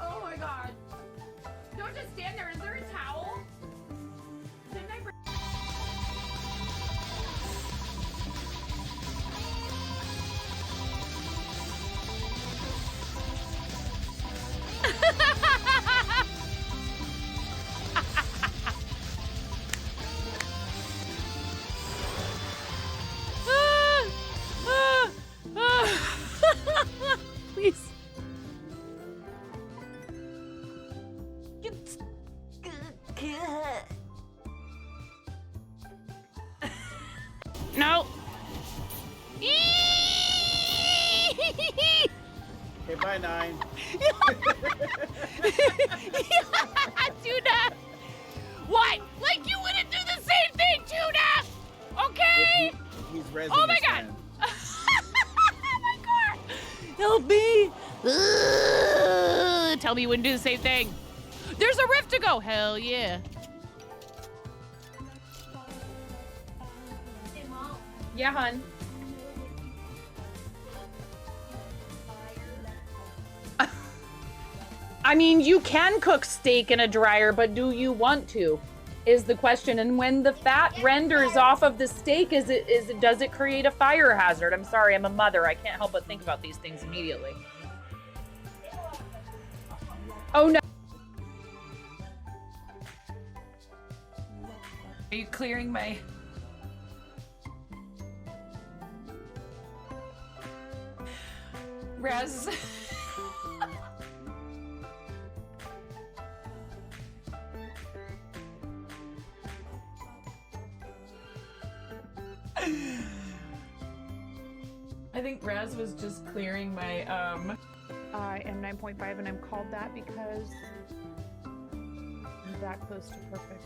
Oh my god. Don't just stand there. Is there a towel? Didn't I bring... Please. No. Okay, bye, 9. Tuna. What? Like you wouldn't do the same thing, Tuna. Okay. He's resin. Oh my god. Oh my god. Help me. Tell me you wouldn't do the same thing. There's a rift to go. Hell yeah. Yeah, hun. I mean, you can cook steak in a dryer, but do you want to? Is the question. And when the fat renders off of the steak, does it create a fire hazard? I'm sorry, I'm a mother. I can't help but think about these things immediately. Oh no. Are you clearing my... Raz? I think Raz was just clearing my I am 9.5 and I'm called that because I'm that close to perfect.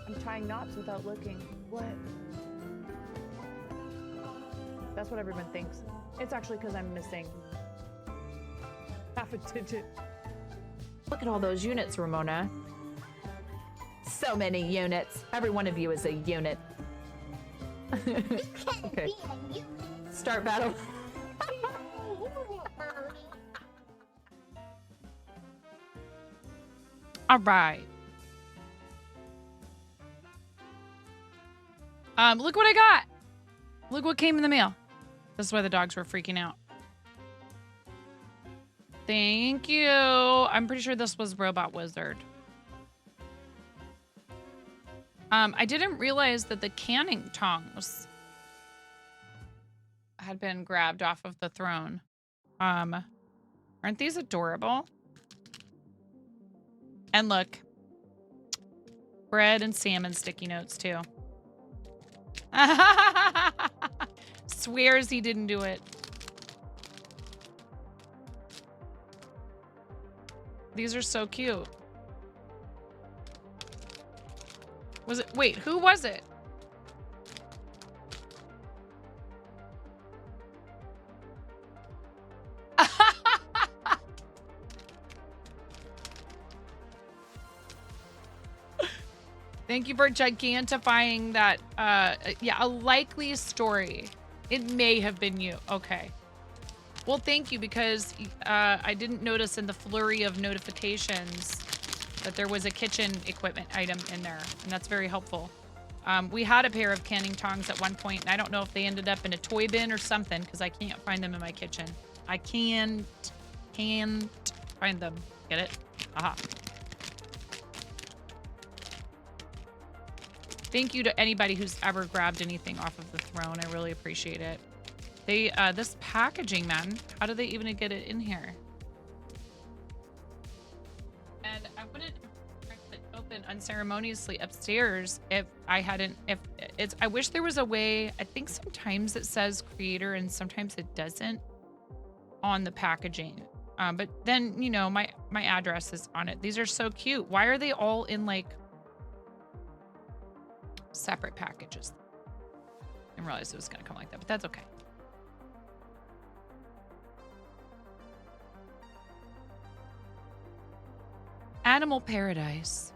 I'm tying knots without looking. What? That's what everyone thinks. It's actually because I'm missing half a digit. Look at all those units, Ramona. So many units. Every one of you is a unit. Okay. Start battle. All right. Look what I got. Look what came in the mail. This is why the dogs were freaking out. Thank you. I'm pretty sure this was Robot Wizard. I didn't realize that the canning tongs had been grabbed off of the throne. Aren't these adorable? And look, bread and salmon sticky notes too. Swears he didn't do it. These are so cute. Was it? Wait, who was it? Thank you for gigantifying that. Yeah, a likely story. It may have been you. Okay. Well, thank you, because I didn't notice in the flurry of notifications that there was a kitchen equipment item in there, and that's very helpful. We had a pair of canning tongs at one point, and I don't know if they ended up in a toy bin or something, because I can't find them in my kitchen. I can't find them. Get it? Aha. Thank you to anybody who's ever grabbed anything off of the throne. I really appreciate it. They, this packaging, man, how do they even get it in here? And I wouldn't open unceremoniously upstairs if I hadn't, if it's, I wish there was a way. I think sometimes it says creator and sometimes it doesn't on the packaging. But then, you know, my address is on it. These are so cute. Why are they all in like separate packages? I didn't realize it was going to come like that, but that's okay. Animal Paradise.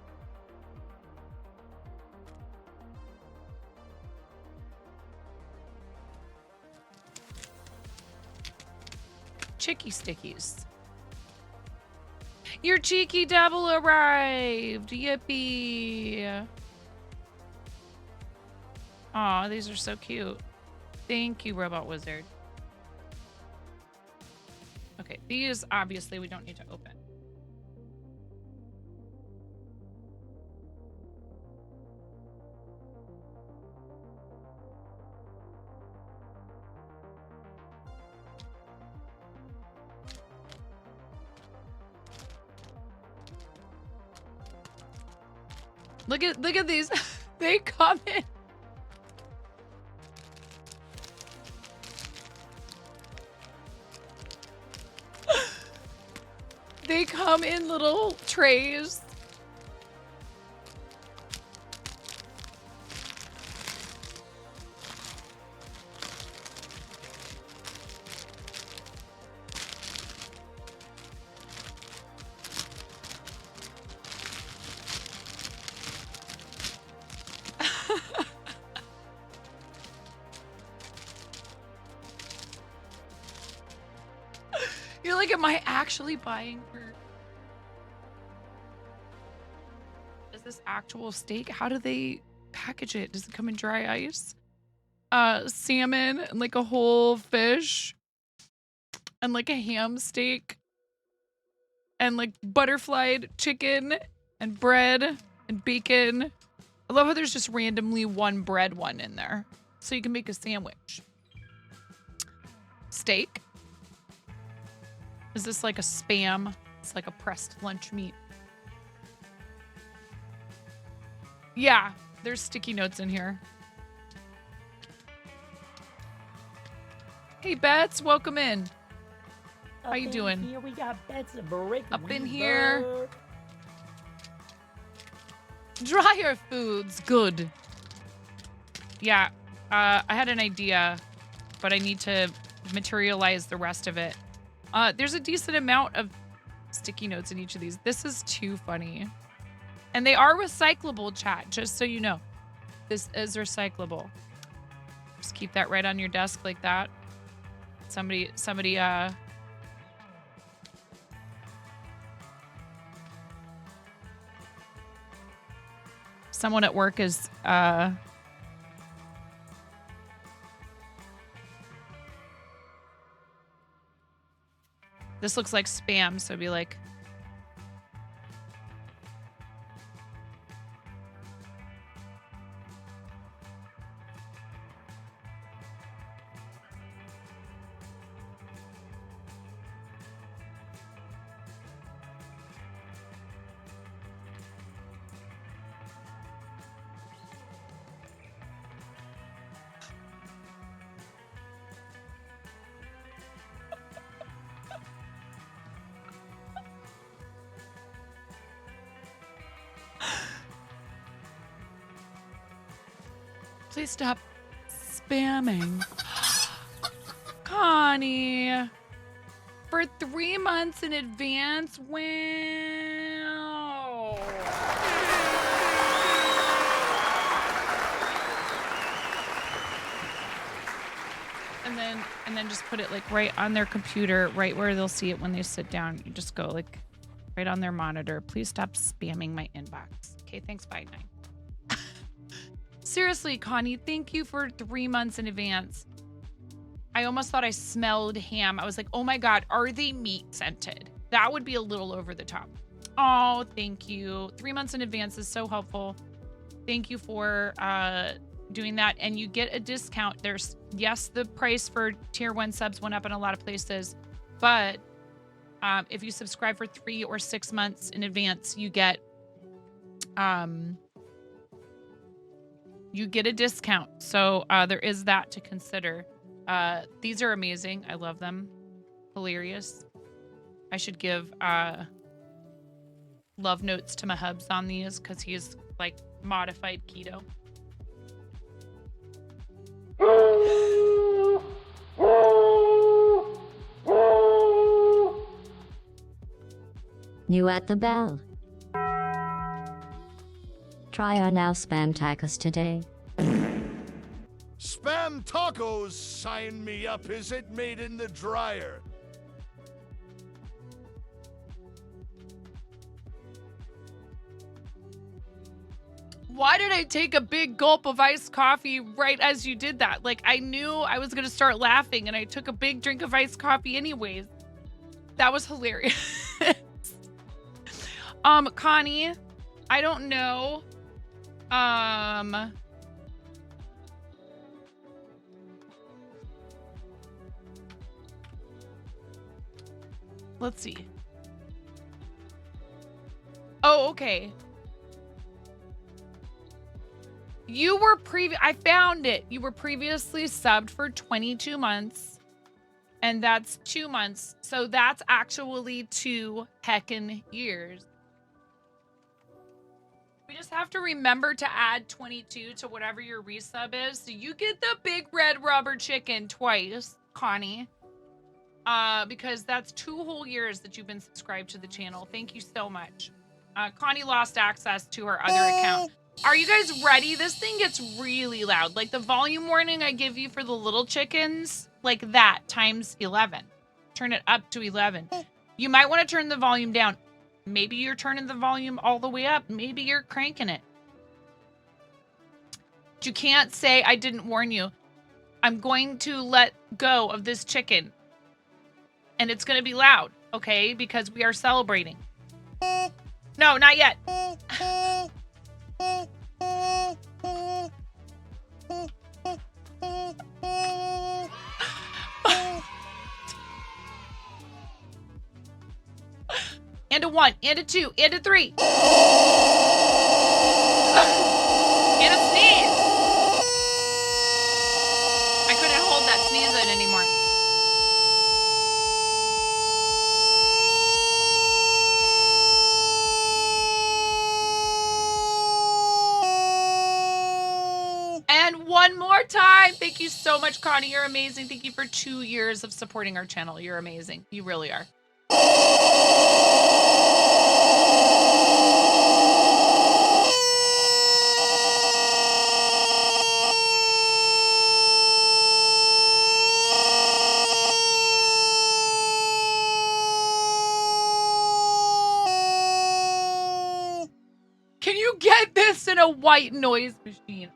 Chicky Stickies. Your cheeky double arrived. Yippee. Aw, these are so cute. Thank you, Robot Wizard. Okay, these obviously we don't need to open. Look at these. They come in. They come in little trays. You're like, am I actually buying her? Is this actual steak? How do they package it? Does it come in dry ice? Salmon and like a whole fish and like a ham steak and like butterflied chicken and bread and bacon. I love how there's just randomly one bread one in there. So you can make a sandwich. Steak. Is this like a Spam? It's like a pressed lunch meat. Yeah, there's sticky notes in here. Hey, Bets, welcome in. How you doing? Here we got Bets and Brick. Up in here. Dryer foods, good. Yeah, I had an idea, but I need to materialize the rest of it. There's a decent amount of sticky notes in each of these. This is too funny. And they are recyclable, chat, just so you know. This is recyclable. Just keep that right on your desk like that. Somebody, someone at work is, this looks like Spam, so it'd be like, please stop spamming. Connie. For 3 months in advance? Wow. And then just put it like right on their computer, right where they'll see it when they sit down. You just go like right on their monitor. Please stop spamming my inbox. Okay, thanks, bye, 9. Seriously, Connie, thank you for 3 months in advance. I almost thought I smelled ham. I was like, oh my God, are they meat scented? That would be a little over the top. Oh, thank you. 3 months in advance is so helpful. Thank you for doing that. And you get a discount. There's, yes, the price for tier 1 subs went up in a lot of places, but if you subscribe for 3 or 6 months in advance, you get you get a discount. So there is that to consider. These are amazing. I love them. Hilarious. I should give love notes to my hubs on these because he's like modified keto. You at the bell. Try our now spam tacos today. Spam tacos, sign me up. Is it made in the dryer? Why did I take a big gulp of iced coffee right as you did that? Like, I knew I was going to start laughing and I took a big drink of iced coffee anyways. That was hilarious. Connie, I don't know. Let's see. Oh, okay. You were I found it. You were previously subbed for 22 months. And that's 2 months. So that's actually 2 heckin' years. We just have to remember to add 22 to whatever your resub is. So you get the big red rubber chicken twice, Connie. Because that's 2 whole years that you've been subscribed to the channel. Thank you so much. Connie lost access to her other account. Are you guys ready? This thing gets really loud. Like the volume warning I give you for the little chickens, like that times 11. Turn it up to 11. You might want to turn the volume down. Maybe you're turning the volume all the way up. Maybe you're cranking it. But you can't say I didn't warn you. I'm going to let go of this chicken. And it's going to be loud, okay? Because we are celebrating. No, not yet. And a 1, and a 2, and a 3. And a sneeze. I couldn't hold that sneeze in anymore. And one more time. Thank you so much, Connie. You're amazing. Thank you for 2 years of supporting our channel. You're amazing. You really are. Can you get this in a white noise machine?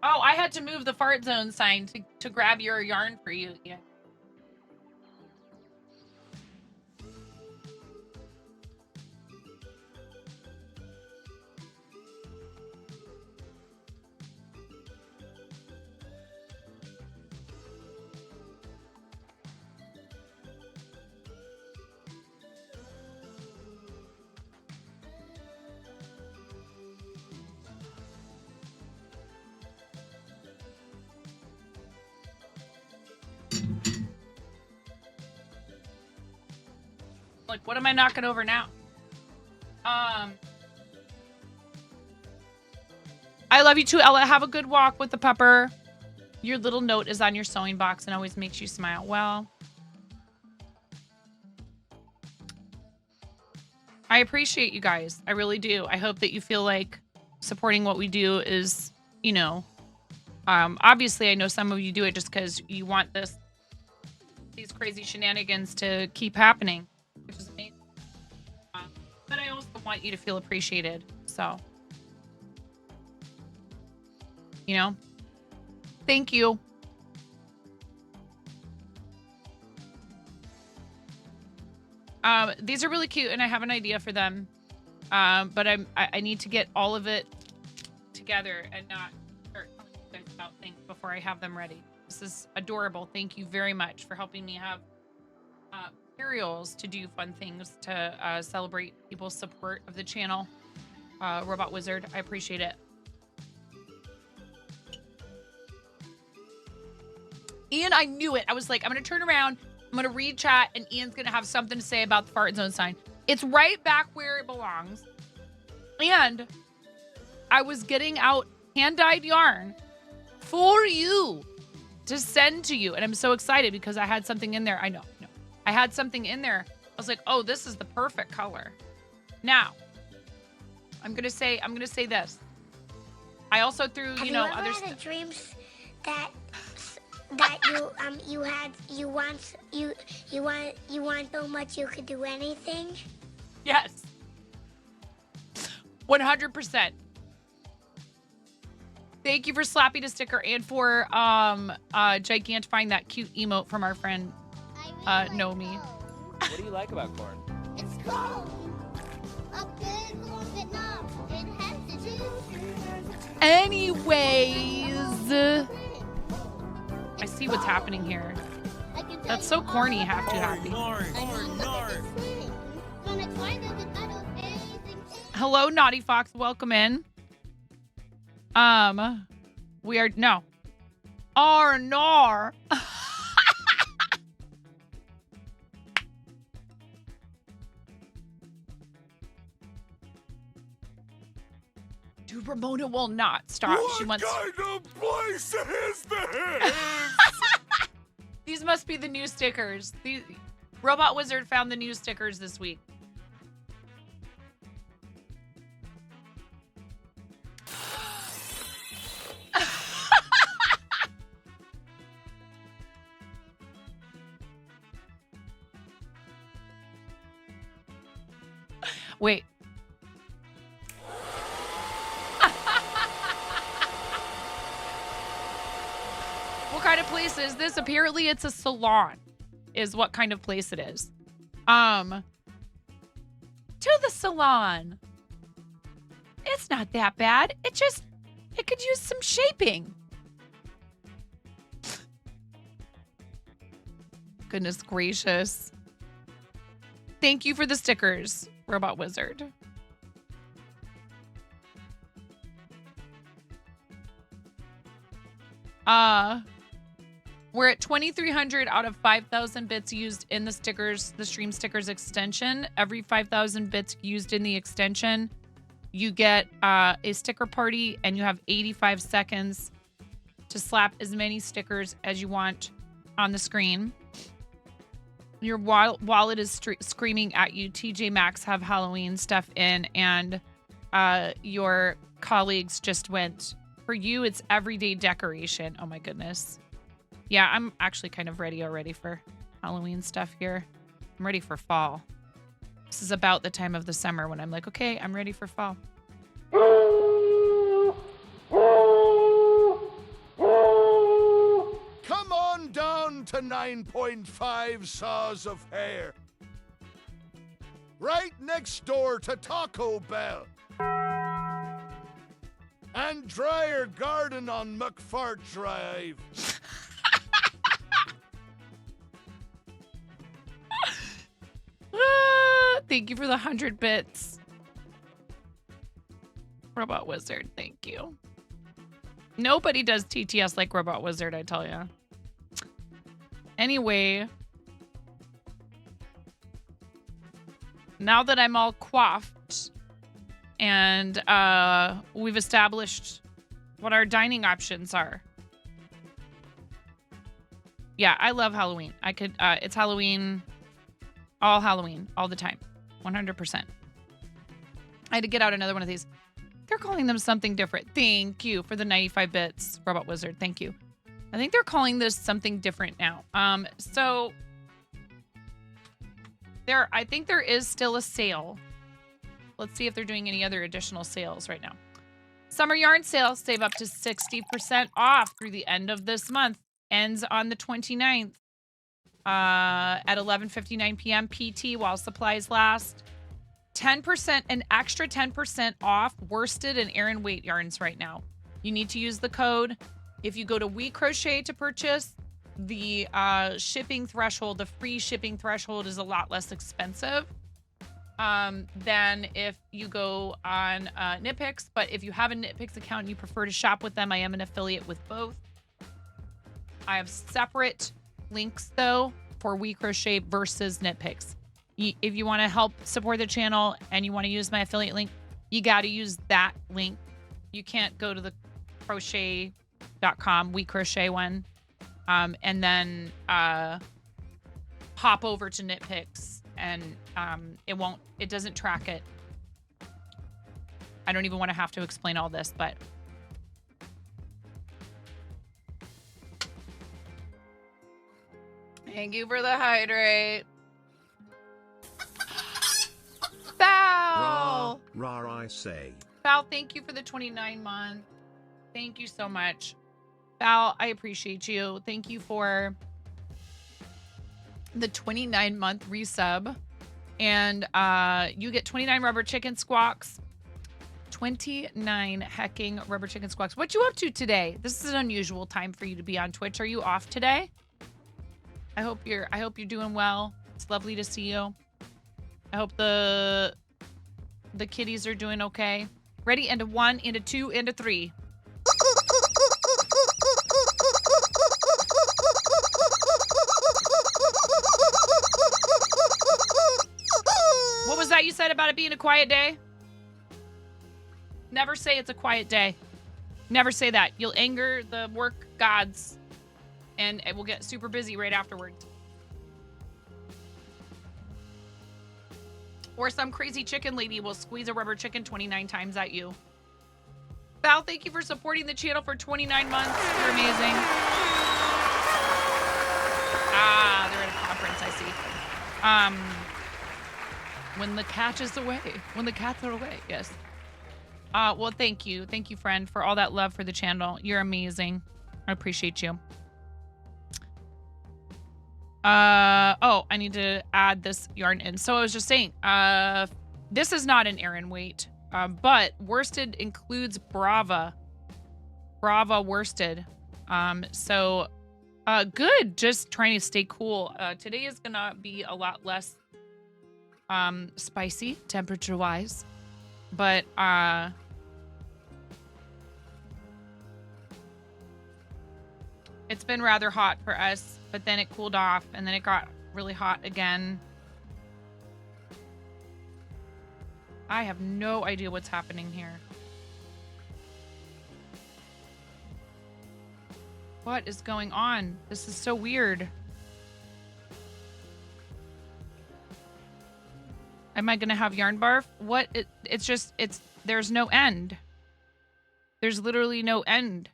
Oh, I had to move the fart zone sign to grab your yarn for you. Yeah. Like, what am I knocking over now? I love you too, Ella. Have a good walk with the pupper. Your little note is on your sewing box and always makes you smile. Well, I appreciate you guys. I really do. I hope that you feel like supporting what we do is, you know, obviously I know some of you do it just because you want these crazy shenanigans to keep happening, which is amazing. But I also want you to feel appreciated. So, you know, thank you. These are really cute and I have an idea for them. But I need to get all of it together and not start telling you guys about things before I have them ready. This is adorable. Thank you very much for helping me have materials to do fun things to celebrate people's support of the channel. Robot Wizard, I appreciate it. Ian, I knew it. I was like, I'm going to turn around. I'm going to read chat, and Ian's going to have something to say about the fart zone sign. It's right back where it belongs. And I was getting out hand-dyed yarn for you to send to you. And I'm so excited because I had something in there. I know. I had something in there. I was like, oh, this is the perfect color. Now, I'm going to say this. I also threw, Have you know, you ever other had stuff. dreams that you want so much you could do anything? Yes. 100%. Thank you for slapping a sticker and for gigantifying that cute emote from our friend Nomi. What do you like about corn? It's cold. A big corn Vietnam. It has to do. Anyways, I see what's happening here. That's so corny, have to happy. Hello, Naughty Fox. Welcome in. We are no. Arnar. Dude, Ramona will not stop. She wants. What kind of place is this? These must be the new stickers. The Robot Wizard found the new stickers this week. Wait. What kind of place is this? Apparently it's a salon is what kind of place it is. To the salon. It's not that bad. It could use some shaping. Goodness gracious. Thank you for the stickers, Robot Wizard. We're at 2,300 out of 5,000 bits used in the stickers, the stream stickers extension. Every 5,000 bits used in the extension, you get a sticker party, and you have 85 seconds to slap as many stickers as you want on the screen. Your wallet is screaming at you. TJ Maxx have Halloween stuff in, and your colleagues just went, for you, it's everyday decoration. Oh my goodness. Yeah, I'm actually kind of ready already for Halloween stuff here. I'm ready for fall. This is about the time of the summer when I'm like, okay, I'm ready for fall. Come on down to 9.5 saws of hair. Right next door to Taco Bell. And Dryer Garden on McFart Drive. Thank you for the 100 bits. Robot Wizard, thank you. Nobody does TTS like Robot Wizard, I tell you. Anyway, now that I'm all coiffed and we've established what our dining options are. Yeah, I love Halloween. It's Halloween, all the time, 100%. I had to get out another one of these. They're calling them something different. Thank you for the 95 bits, Robot Wizard. Thank you. I think they're calling this something different now. So I think there is still a sale. Let's see if they're doing any other additional sales right now. Summer yarn sale, save up to 60% off through the end of this month. Ends on the 29th at 11:59 p.m. PT while supplies last. 10%, an extra 10% off worsted and Aran weight yarns right now. You need to use the code. If you go to We Crochet to purchase, the shipping threshold, the free shipping threshold is a lot less expensive than if you go on Knitpicks. But if you have a Knitpicks account and you prefer to shop with them, I am an affiliate with both. I have separate links though for We Crochet versus Knitpicks. If you want to help support the channel and you want to use my affiliate link, you got to use that link. You can't go to the crochet.com, We Crochet one, and then hop over to Knitpicks, and it doesn't track it. I don't even want to have to explain all this, but thank you for the hydrate. Val! Rar, I say. Val, thank you for the 29 month. Thank you so much. Val, I appreciate you. Thank you for the 29-month resub. And you get 29 rubber chicken squawks. 29 hecking rubber chicken squawks. What you up to today? This is an unusual time for you to be on Twitch. Are you off today? I hope you're doing well. It's lovely to see you. I hope the kitties are doing okay. Ready? And a 1, and a 2, and a 3. What was that you said about it being a quiet day? Never say it's a quiet day. Never say that. You'll anger the work gods, and it will get super busy right afterwards. Or some crazy chicken lady will squeeze a rubber chicken 29 times at you. Val, thank you for supporting the channel for 29 months. You're amazing. Ah, they're at a conference, I see. When the cat is away. When the cats are away, yes. Well, thank you. Thank you, friend, for all that love for the channel. You're amazing. I appreciate you. Oh, I need to add this yarn in. So I was just saying, this is not an Aran weight, but worsted includes Brava worsted. So good. Just trying to stay cool. Today is gonna be a lot less spicy temperature wise, but it's been rather hot for us, but then it cooled off and then it got really hot again. I have no idea what's happening here. What is going on? This is so weird. Am I gonna have yarn barf? What? There's no end. There's literally no end.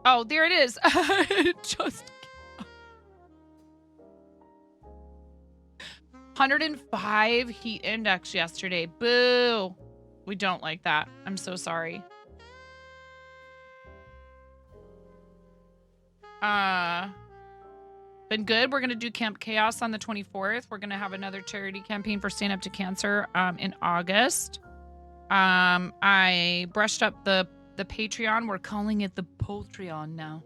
Oh, there it is. Just 105 heat index yesterday. Boo. We don't like that. I'm so sorry. Been good. We're gonna do Camp Chaos on the 24th. We're gonna have another charity campaign for Stand Up to Cancer in August. I brushed up the Patreon. We're calling it the Poltreon now.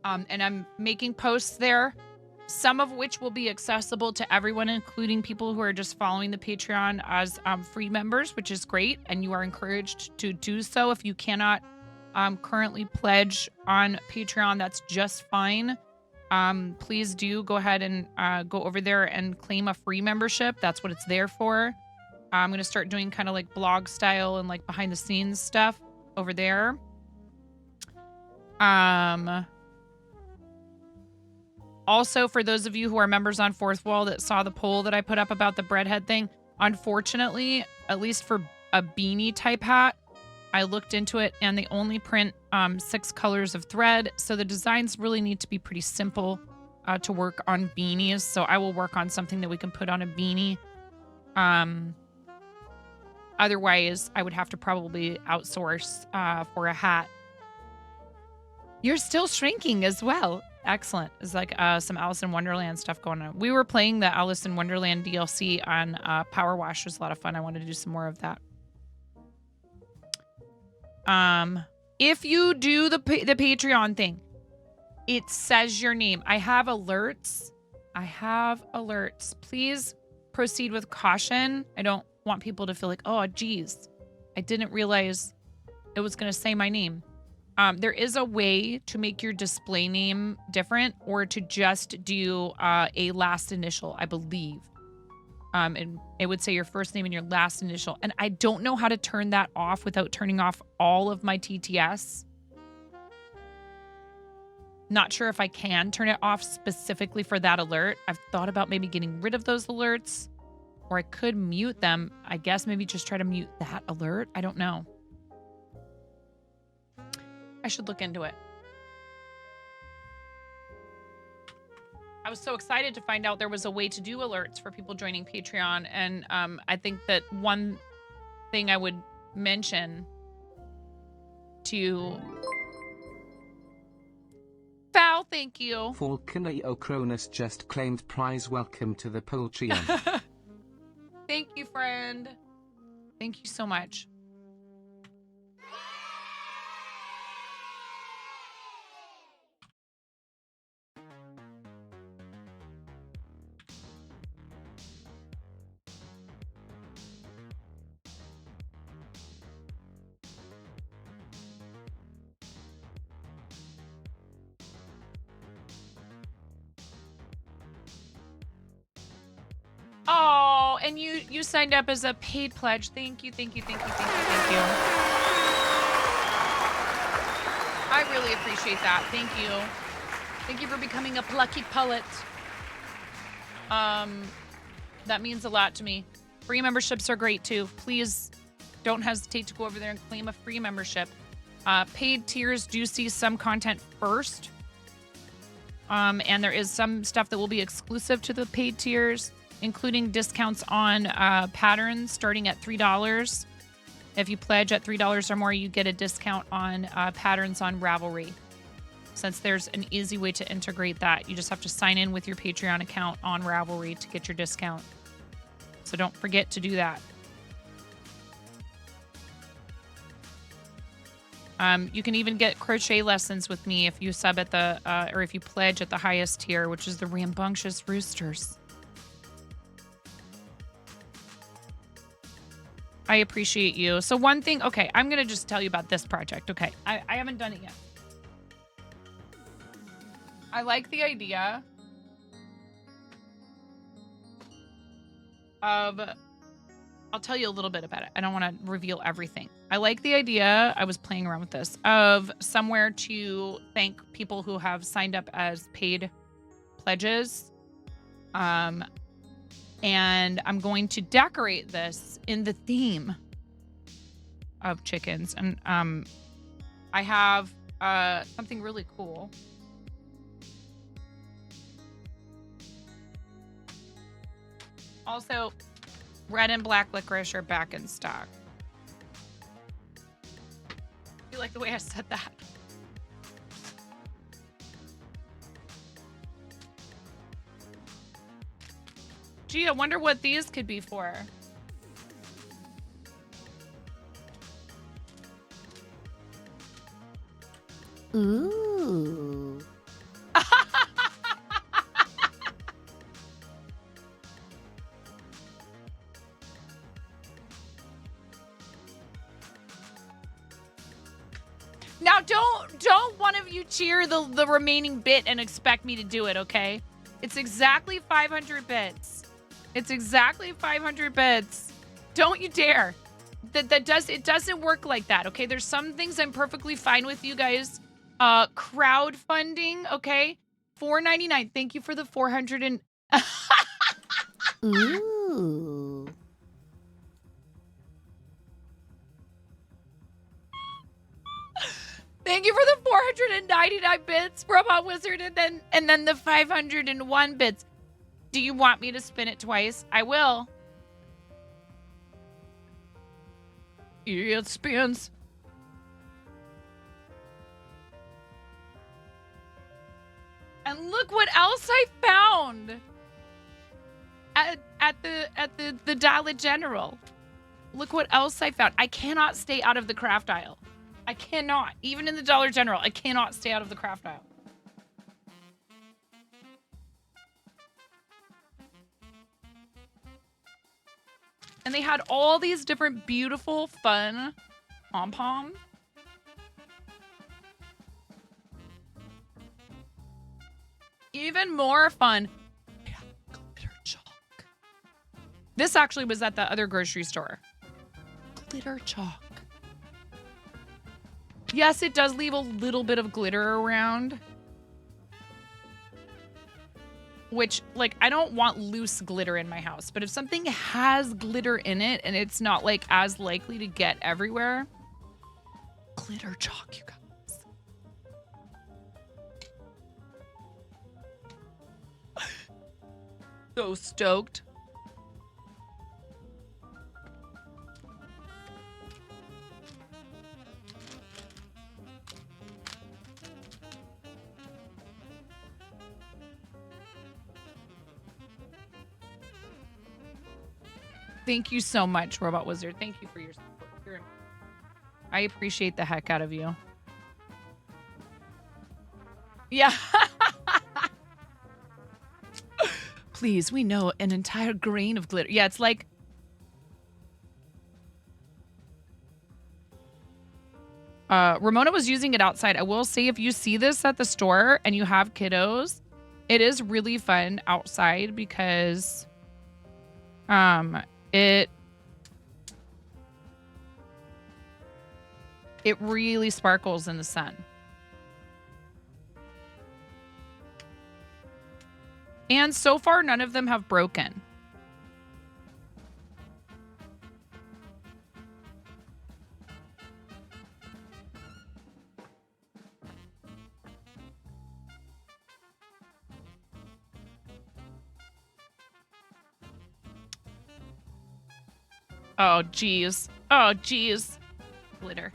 And I'm making posts there, some of which will be accessible to everyone, including people who are just following the Patreon as free members, which is great. And you are encouraged to do so. If you cannot currently pledge on Patreon, that's just fine. Please do go ahead and go over there and claim a free membership. That's what it's there for. I'm going to start doing kind of like blog style and like behind the scenes stuff over there. Also, for those of you who are members on Fourth Wall that saw the poll that I put up about the breadhead thing, unfortunately, at least for a beanie type hat, I looked into it and they only print 6 colors of thread. So the designs really need to be pretty simple to work on beanies. So I will work on something that we can put on a beanie. Otherwise, I would have to probably outsource for a hat. You're still shrinking as well. Excellent. It's like some Alice in Wonderland stuff going on. We were playing the Alice in Wonderland DLC on Power Wash. It was a lot of fun. I wanted to do some more of that. If you do the Patreon thing, it says your name. I have alerts. Please proceed with caution. I don't want people to feel like, oh, geez, I didn't realize it was going to say my name. There is a way to make your display name different or to just do a last initial, I believe. And it would say your first name and your last initial. And I don't know how to turn that off without turning off all of my TTS. Not sure if I can turn it off specifically for that alert. I've thought about maybe getting rid of those alerts, or I could mute them. I guess maybe just try to mute that alert. I don't know. I should look into it. I was so excited to find out there was a way to do alerts for people joining Patreon. And I think that one thing I would mention to... Val, thank you. Falconer O'Cronus just claimed prize. Welcome to the Patreon. Thank you, friend. Thank you so much. Oh, and you signed up as a paid pledge. Thank you. I really appreciate that. Thank you. Thank you for becoming a plucky pullet. That means a lot to me. Free memberships are great too. Please don't hesitate to go over there and claim a free membership. Paid tiers do see some content first. And there is some stuff that will be exclusive to the paid tiers, including discounts on patterns starting at $3. If you pledge at $3 or more, you get a discount on patterns on Ravelry. Since there's an easy way to integrate that, you just have to sign in with your Patreon account on Ravelry to get your discount. So don't forget to do that. You can even get crochet lessons with me if you sub at the, or if you pledge at the highest tier, which is the Rambunctious Roosters. I appreciate you. So one thing, okay, I'm going to just tell you about this project. Okay, I haven't done it yet. I like the idea of, I'll tell you a little bit about it. I don't want to reveal everything. I like the idea, I was playing around with this, of somewhere to thank people who have signed up as paid pledges. And I'm going to decorate this in the theme of chickens. And I have something really cool. Also, red and black licorice are back in stock. You like the way I said that? Gee, I wonder what these could be for. Ooh. Now, don't one of you cheer the remaining bit and expect me to do it, okay? It's exactly 500 bits. It's exactly 500 bits. Don't you dare. It doesn't work like that, okay? There's some things I'm perfectly fine with, you guys. Crowdfunding, okay? $4.99. Thank you for the 400 and Ooh. Thank you for the 499 bits, Robot Wizard, and then the 501 bits. Do you want me to spin it twice? I will. It spins. else I found at the Dollar General. Look what else I found. I cannot stay out of the craft aisle. I cannot. Even in the Dollar General, I cannot stay out of the craft aisle. And they had all these different beautiful, fun pom-poms. Even more fun. They have glitter chalk. This actually was at the other grocery store. Glitter chalk. Yes, it does leave a little bit of glitter around. Which, like, I don't want loose glitter in my house. But if something has glitter in it and it's not, like, as likely to get everywhere. Glitter chalk, you guys. So stoked. Thank you so much, Robot Wizard. Thank you for your support. I appreciate the heck out of you. Yeah. Please, we know an entire grain of glitter. Yeah, it's like... Ramona was using it outside. I will say if you see this at the store and you have kiddos, it is really fun outside because it really sparkles in the sun. And so far, none of them have broken. Oh, geez. Oh, geez. Glitter.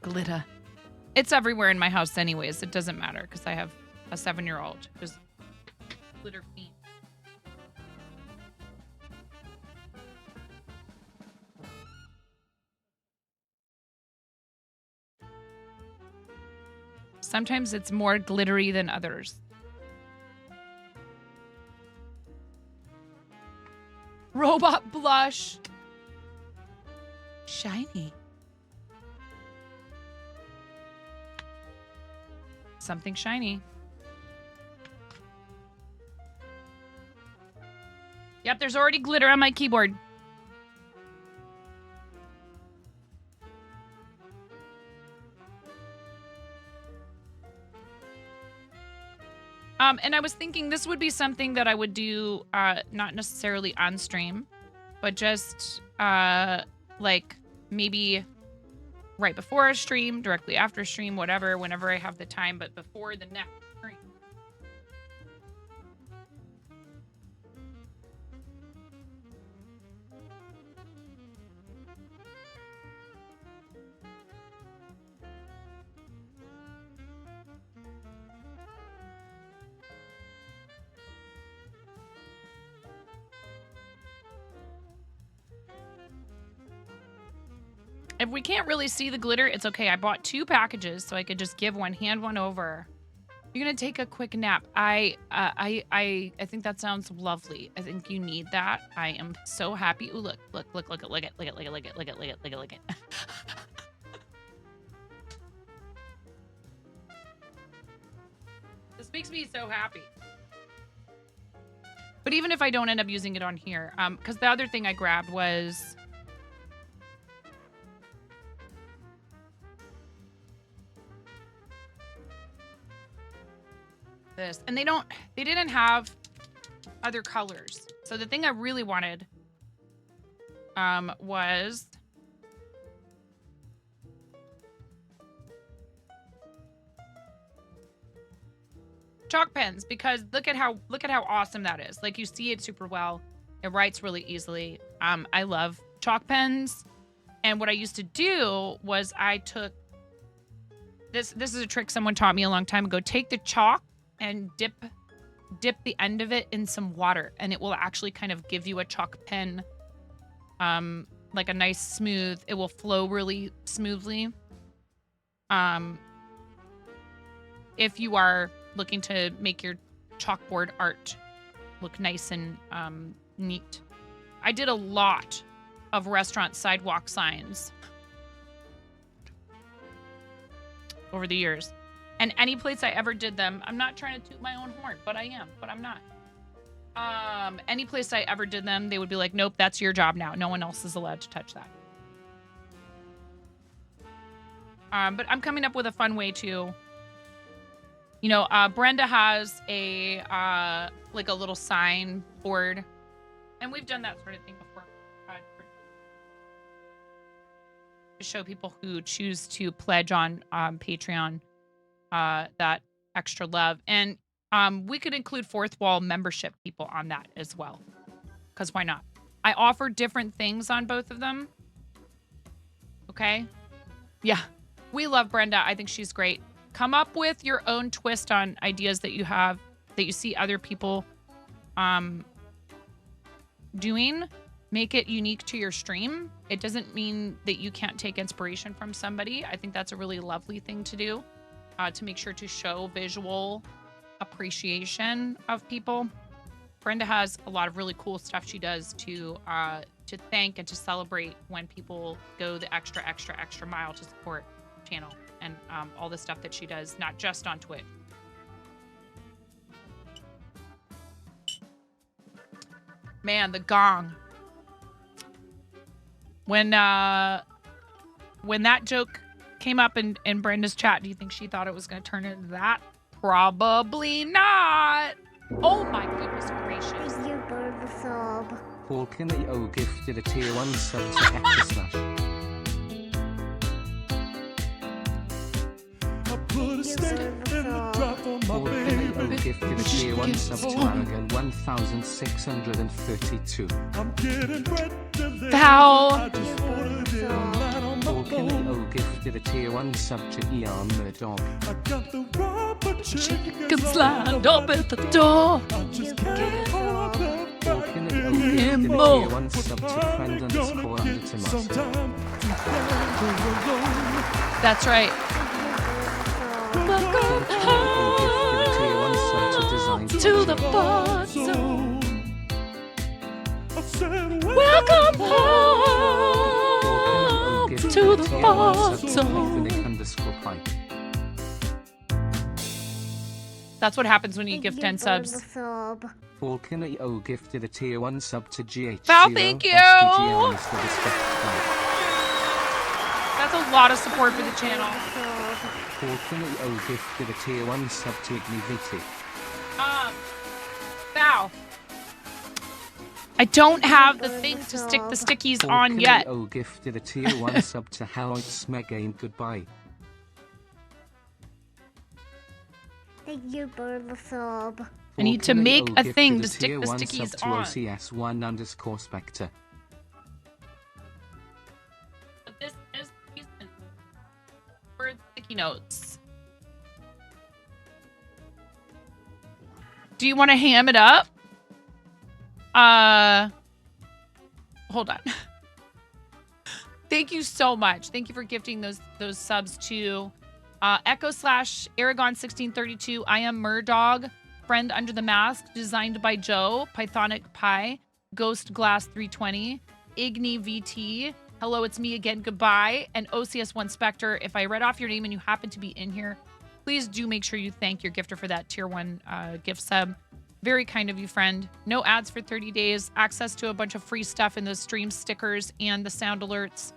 Glitter. It's everywhere in my house anyways. It doesn't matter because I have a 7-year-old who's glitter fiend. Sometimes it's more glittery than others. Robot blush. Shiny. Something shiny. Yep, there's already glitter on my keyboard. And I was thinking this would be something that I would do, not necessarily on stream, but just like maybe right before a stream, directly after a stream, whatever, whenever I have the time, but before the next stream. If we can't really see the glitter, it's okay. I bought 2 packages so I could just give one, hand one over. You're gonna take a quick nap. I think that sounds lovely. I think you need that. I am so happy. Ooh, look it, look it, look it, look it, look it, look it, look it, look it, look it. This makes me so happy. But even if I don't end up using it on here, because the other thing I grabbed was this, and they didn't have other colors. So the thing I really wanted was chalk pens, because look at how awesome that is. Like, you see it super well. It writes really easily. I love chalk pens. And what I used to do was I took This is a trick someone taught me a long time ago. Take the chalk and dip the end of it in some water, and it will actually kind of give you a chalk pen, like a nice smooth. It will flow really smoothly. If you are looking to make your chalkboard art look nice and neat. I did a lot of restaurant sidewalk signs over the years. And any place I ever did them, I'm not trying to toot my own horn, but I am, but I'm not. Any place I ever did them, they would be like, nope, that's your job now. No one else is allowed to touch that. But I'm coming up with a fun way to, you know, Brenda has a, like a little sign board, and we've done that sort of thing before. To show people who choose to pledge on Patreon that extra love. And we could include Fourth Wall membership people on that as well, because why not? I offer different things on both of them. Okay? Yeah. We love Brenda. I think she's great. Come up with your own twist on ideas that you have, that you see other people doing. Make it unique to your stream. It doesn't mean that you can't take inspiration from somebody. I think that's a really lovely thing to do, to make sure to show visual appreciation of people. Brenda has a lot of really cool stuff she does to thank and to celebrate when people go the extra mile to support the channel and all the stuff that she does, not just on Twitch. Man, the gong. When that joke came up in Brenda's chat, do you think she thought it was going to turn into that? Probably not. Oh my goodness gracious. Thank you, Bulbasaur. Volcano gifted a tier 1 sub to Slash. Volcano gifted a tier 1 sub to Aragon 1632. Foul. Volcano gifted a tier 1 sub to Eon Murdoch. Chickens lined up at the door. Volcano gifted a tier 1 sub to friend underscore under Tomas. That's right. Welcome home to the fun zone. Welcome home to the fun zone. That's what happens when you give 10 subs. Volcano gifted a tier 1 sub to GH. Val, thank you. That's a lot of support for the channel. Volcano gifted a tier 1 sub to Igniviti. Val, I don't have the thing to stick the stickies on yet. Volcano gifted a tier 1 sub to Howard Smegane. Goodbye. Thank you, Bulbasaur. I need to make a thing to stick the stickies on. OCS1 underscore Spectre. This is for sticky notes. Do you want to ham it up? Hold on. Thank you so much. Thank you for gifting those subs to Echo / Aragon 1632. I am Murdog. Friend Under the Mask, designed by Joe, Pythonic Pie, Ghost Glass 320, Igni VT, Hello, It's Me Again, Goodbye, and OCS1 Spectre. If I read off your name and you happen to be in here, please do make sure you thank your gifter for that tier 1 gift sub. Very kind of you, friend. No ads for 30 days, access to a bunch of free stuff in those stream stickers and the sound alerts,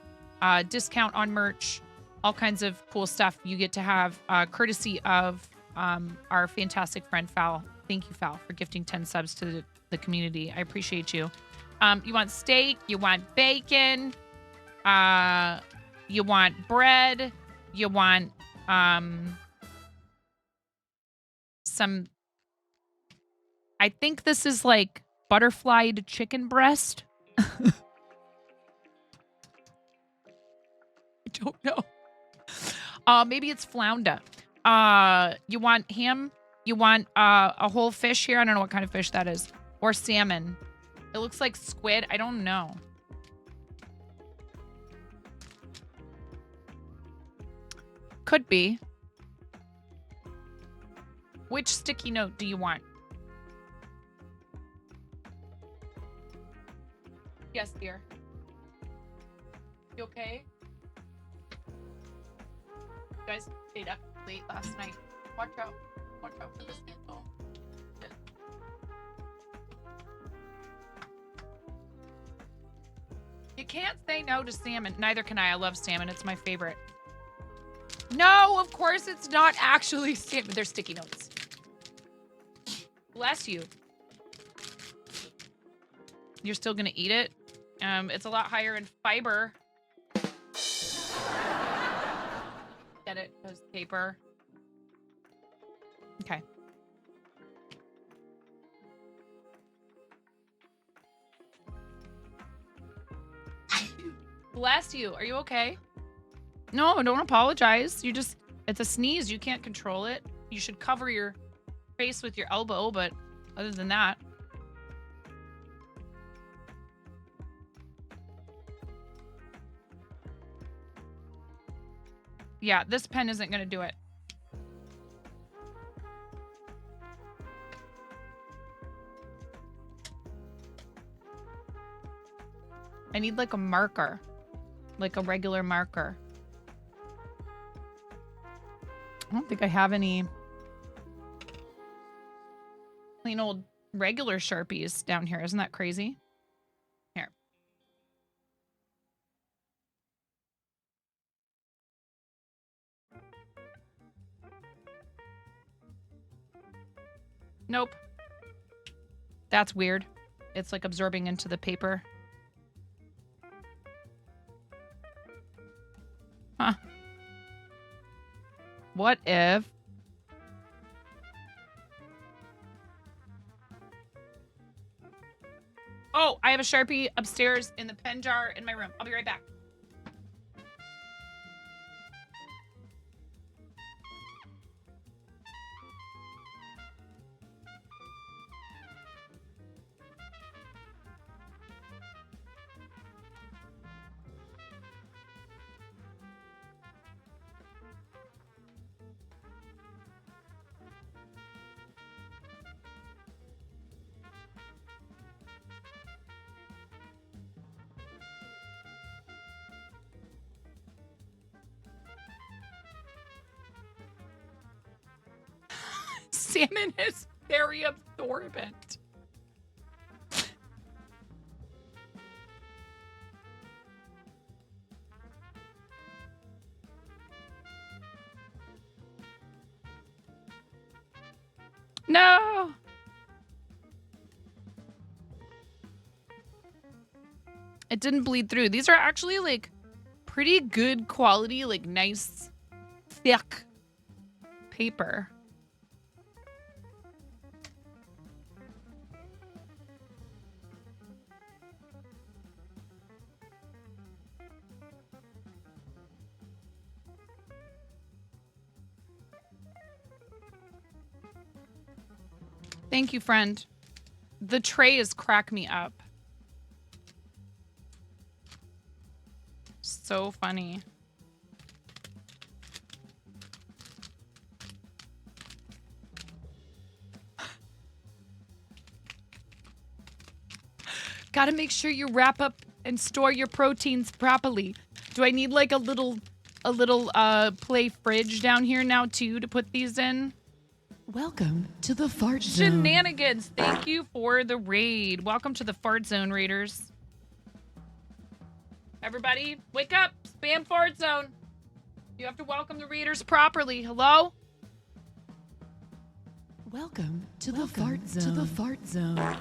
discount on merch, all kinds of cool stuff you get to have, courtesy of our fantastic friend Fowl. Thank you, Fowl, for gifting 10 subs to the community. I appreciate you. You want steak, you want bacon, you want bread, you want some, I think this is like butterflied chicken breast. I don't know. Maybe it's flounder. You want ham? You want a whole fish here? I don't know what kind of fish that is. Or salmon. It looks like squid. I don't know. Could be. Which sticky note do you want? Yes, dear. You okay? You guys stayed up late last night. Watch out. Watch out for this candle. You can't say no to salmon. Neither can I. I love salmon. It's my favorite. No, of course it's not actually salmon. They're sticky notes. Bless you. You're still gonna eat it? It's a lot higher in fiber. Get it? Because paper. Okay. Bless you. Are you okay? No, don't apologize. You just, it's a sneeze. You can't control it. You should cover your face with your elbow, but other than that. Yeah, this pen isn't going to do it. I need like a marker, like a regular marker. I don't think I have any plain old regular Sharpies down here. Isn't that crazy? Here. Nope. That's weird. It's like absorbing into the paper. Huh. What if... Oh, I have a Sharpie upstairs in the pen jar in my room. I'll be right back. Salmon is very absorbent. No. It didn't bleed through. These are actually like pretty good quality, like nice, thick paper. Thank you, friend. The trays crack me up. So funny. Gotta make sure you wrap up and store your proteins properly. Do I need like a little play fridge down here now too to put these in? Welcome to the Fart Zone. Shenanigans, thank you for the raid. Welcome to the Fart Zone, Raiders. Everybody, wake up. Spam Fart Zone. You have to welcome the Raiders properly. Hello? Welcome to the Fart Zone. To the Fart Zone.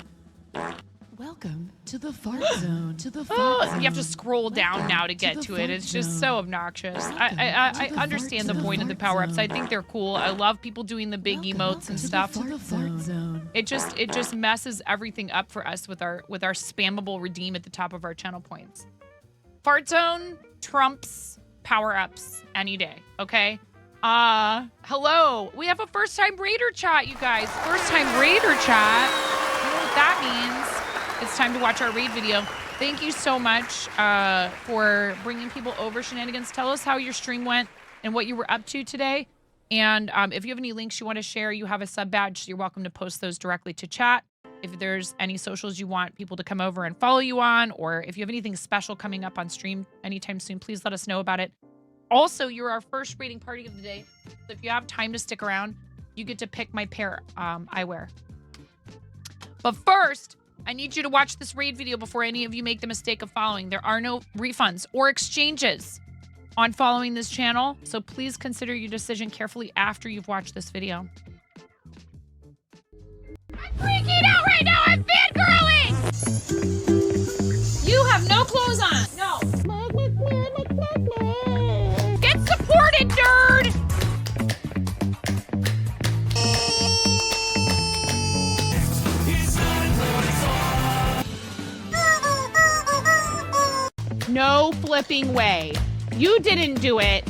Welcome to the Fart Zone. To the Fart Zone. You have to scroll down now to get to it. It's just so obnoxious. I understand the point of the power-ups. I think they're cool. I love people doing the big emotes and stuff. It just messes everything up for us with our spammable redeem at the top of our channel points. Fart Zone trumps power-ups any day, okay? Hello. We have a first-time raider chat, you guys. First-time raider chat. You know what that means. It's time to watch our raid video. Thank you so much for bringing people over, Shenanigans. Tell us how your stream went and what you were up to today. And if you have any links you want to share, you have a sub badge, so you're welcome to post those directly to chat. If there's any socials you want people to come over and follow you on, or if you have anything special coming up on stream anytime soon, please let us know about it. Also, you're our first raiding party of the day. So if you have time to stick around, you get to pick my pair I wear. But first, I need you to watch this raid video before any of you make the mistake of following. There are no refunds or exchanges on following this channel, so please consider your decision carefully after you've watched this video. I'm freaking out right now. I'm fangirling. You have no clothes on. No. Get supported, nerd. No flipping way. You didn't do it.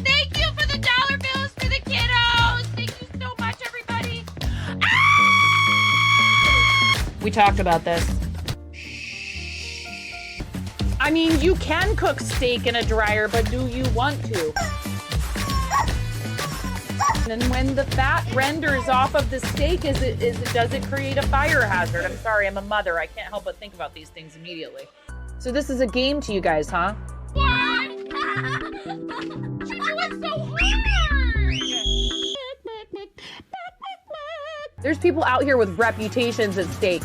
Thank you for the dollar bills for the kiddos. Thank you so much, everybody. We talked about this. I mean, you can cook steak in a dryer, but do you want to? And when the fat renders off of the steak, does it create a fire hazard? I'm sorry, I'm a mother. I can't help but think about these things immediately. So this is a game to you guys, huh? What? She doing so hard. There's people out here with reputations at stake.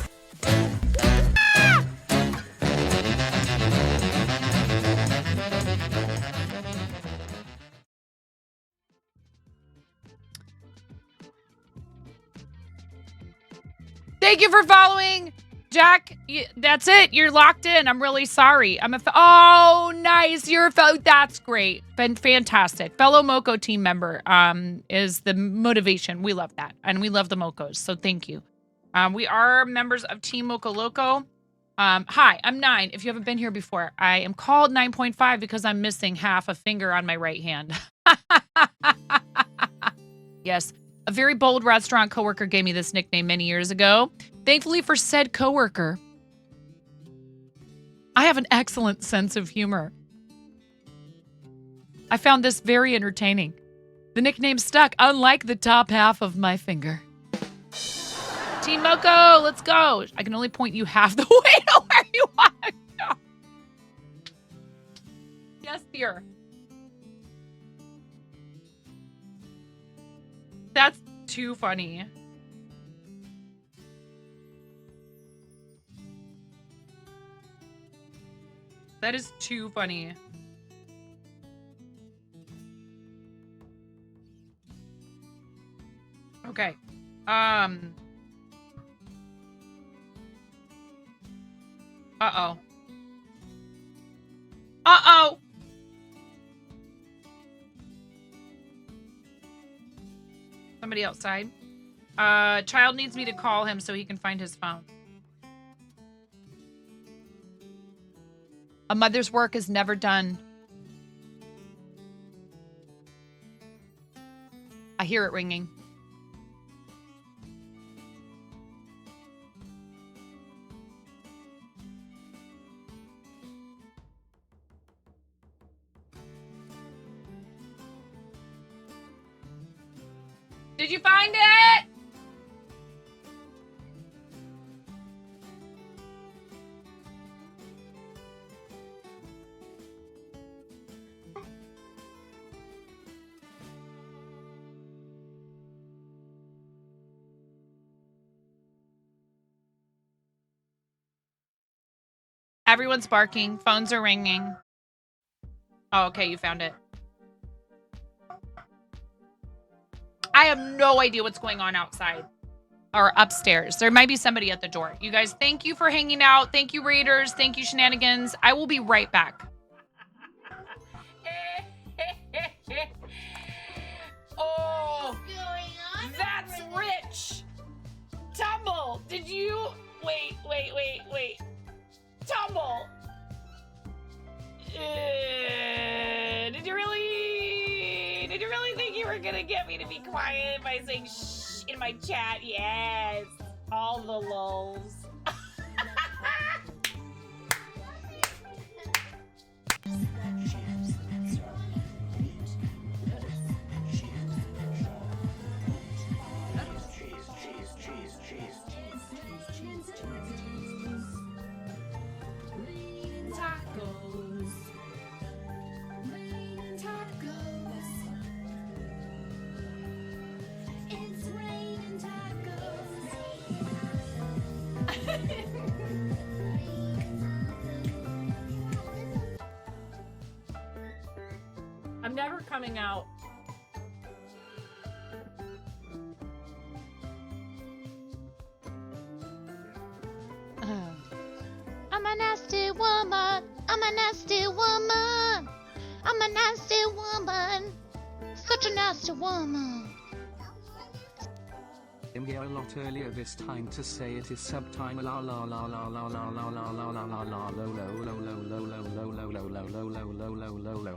Thank you for following, Jack. That's it. You're locked in. I'm really sorry. Oh, nice. You're a fellow. That's great. Been fantastic. Fellow Moco team member is the motivation. We love that. And we love the Mocos. So thank you. We are members of Team Moco Loco. Hi, I'm 9. If you haven't been here before, I am called 9.5 because I'm missing half a finger on my right hand. Yes. A very bold restaurant coworker gave me this nickname many years ago. Thankfully for said coworker, I have an excellent sense of humor. I found this very entertaining. The nickname stuck, unlike the top half of my finger. Team Moco, let's go. I can only point you half the way to where you want to go. Yes, dear. That's too funny. That is too funny. Okay. Uh-oh. Uh-oh. Somebody outside. Child needs me to call him so he can find his phone. A mother's work is never done. I hear it ringing. Did you find it? Everyone's barking. Phones are ringing. Oh, okay, you found it. I have no idea what's going on outside or upstairs. There might be somebody at the door. You guys, thank you for hanging out. Thank you, Raiders. Thank you, Shenanigans. I will be right back. Oh, that's rich. Tumble, did you? Wait. Tumble. were gonna get me to be quiet by saying shh in my chat. Yes. All the lulls. I'm never coming out. I'm a nasty woman. I'm a nasty woman. I'm a nasty woman. Such a nasty woman. I'm here a lot earlier this time to say it is subtime la la la la la la la la la la la la lo lo lo lo lo lo lo lo lo lo lo lo lo lo lo lo.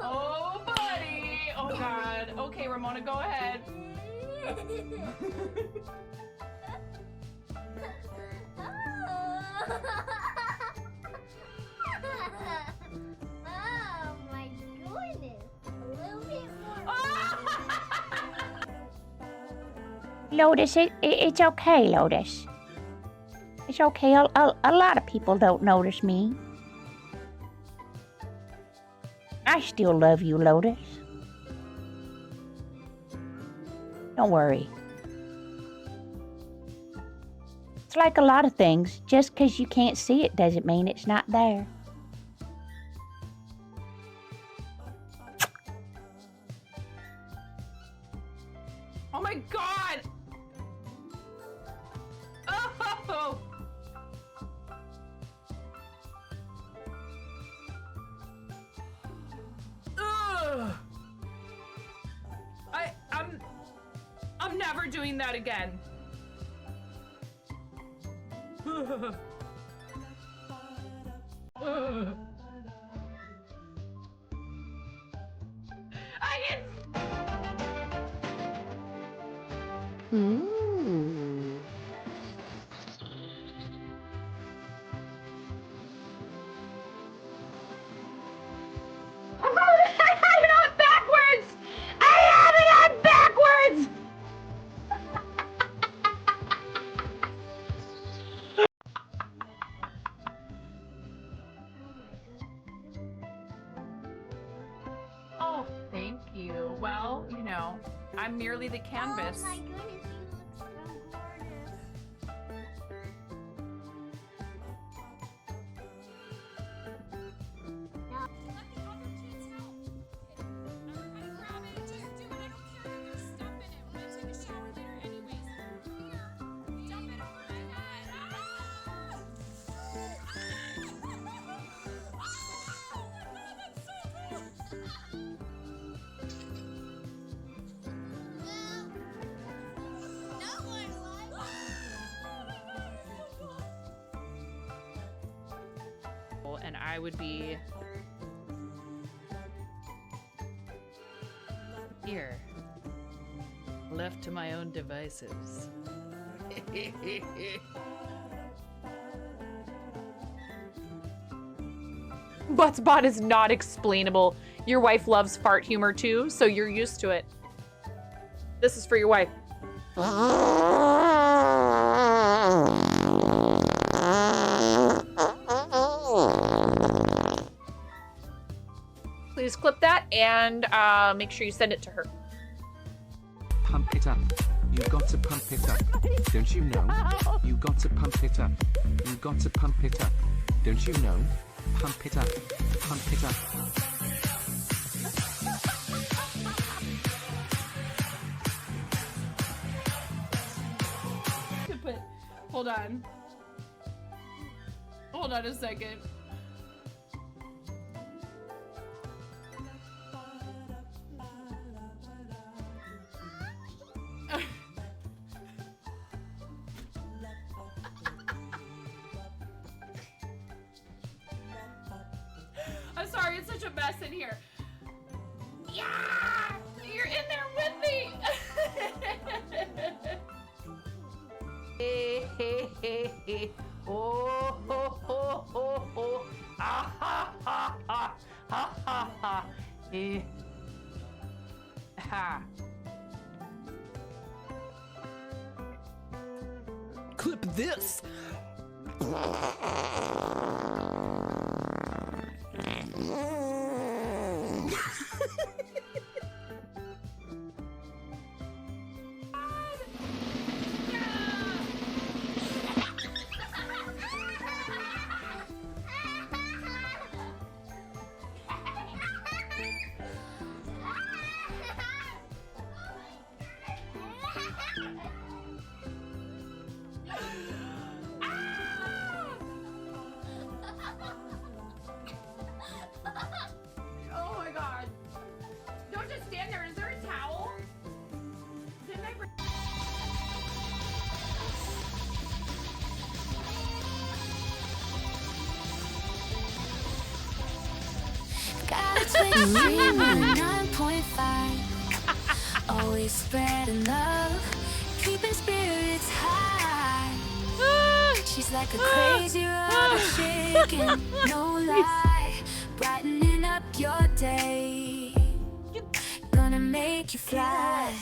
Oh, buddy. Oh, God. Okay, Ramona, go ahead. Oh my goodness. A little bit more. Lotus, it's okay, Lotus. It's okay. A lot of people don't notice me. I still love you, Lotus. Don't worry. It's like a lot of things. Just because you can't see it doesn't mean it's not there. Oh, my God. Oh. Ugh. I'm never doing that again. Oh, thank you. Well, you know, I'm merely the canvas. Oh my goodness, you look so gorgeous. And I would be here, left to my own devices. Buttsbot is not explainable. Your wife loves fart humor too, so you're used to it. This is for your wife. Please clip that and make sure you send it to her. Pump it up. You got to pump it up. Don't you know? You got to pump it up. You got to pump it up. Don't you know? Pump it up. Pump it up. Hold on. Hold on a second. I'm sorry, it's such a mess in here. Yeah! You're in there with me! Oh, ho, ho, ho, ho. Ah, ha, ha, ha, ha, ha, ha. Ha. Clip this. Oh my god. Don't just stand there. Is there a towel? Didn't I bring... Always spreading love, keeping spirits high. She's like a crazy rubber chicken, no lie, brightening up your day. Gonna make you fly.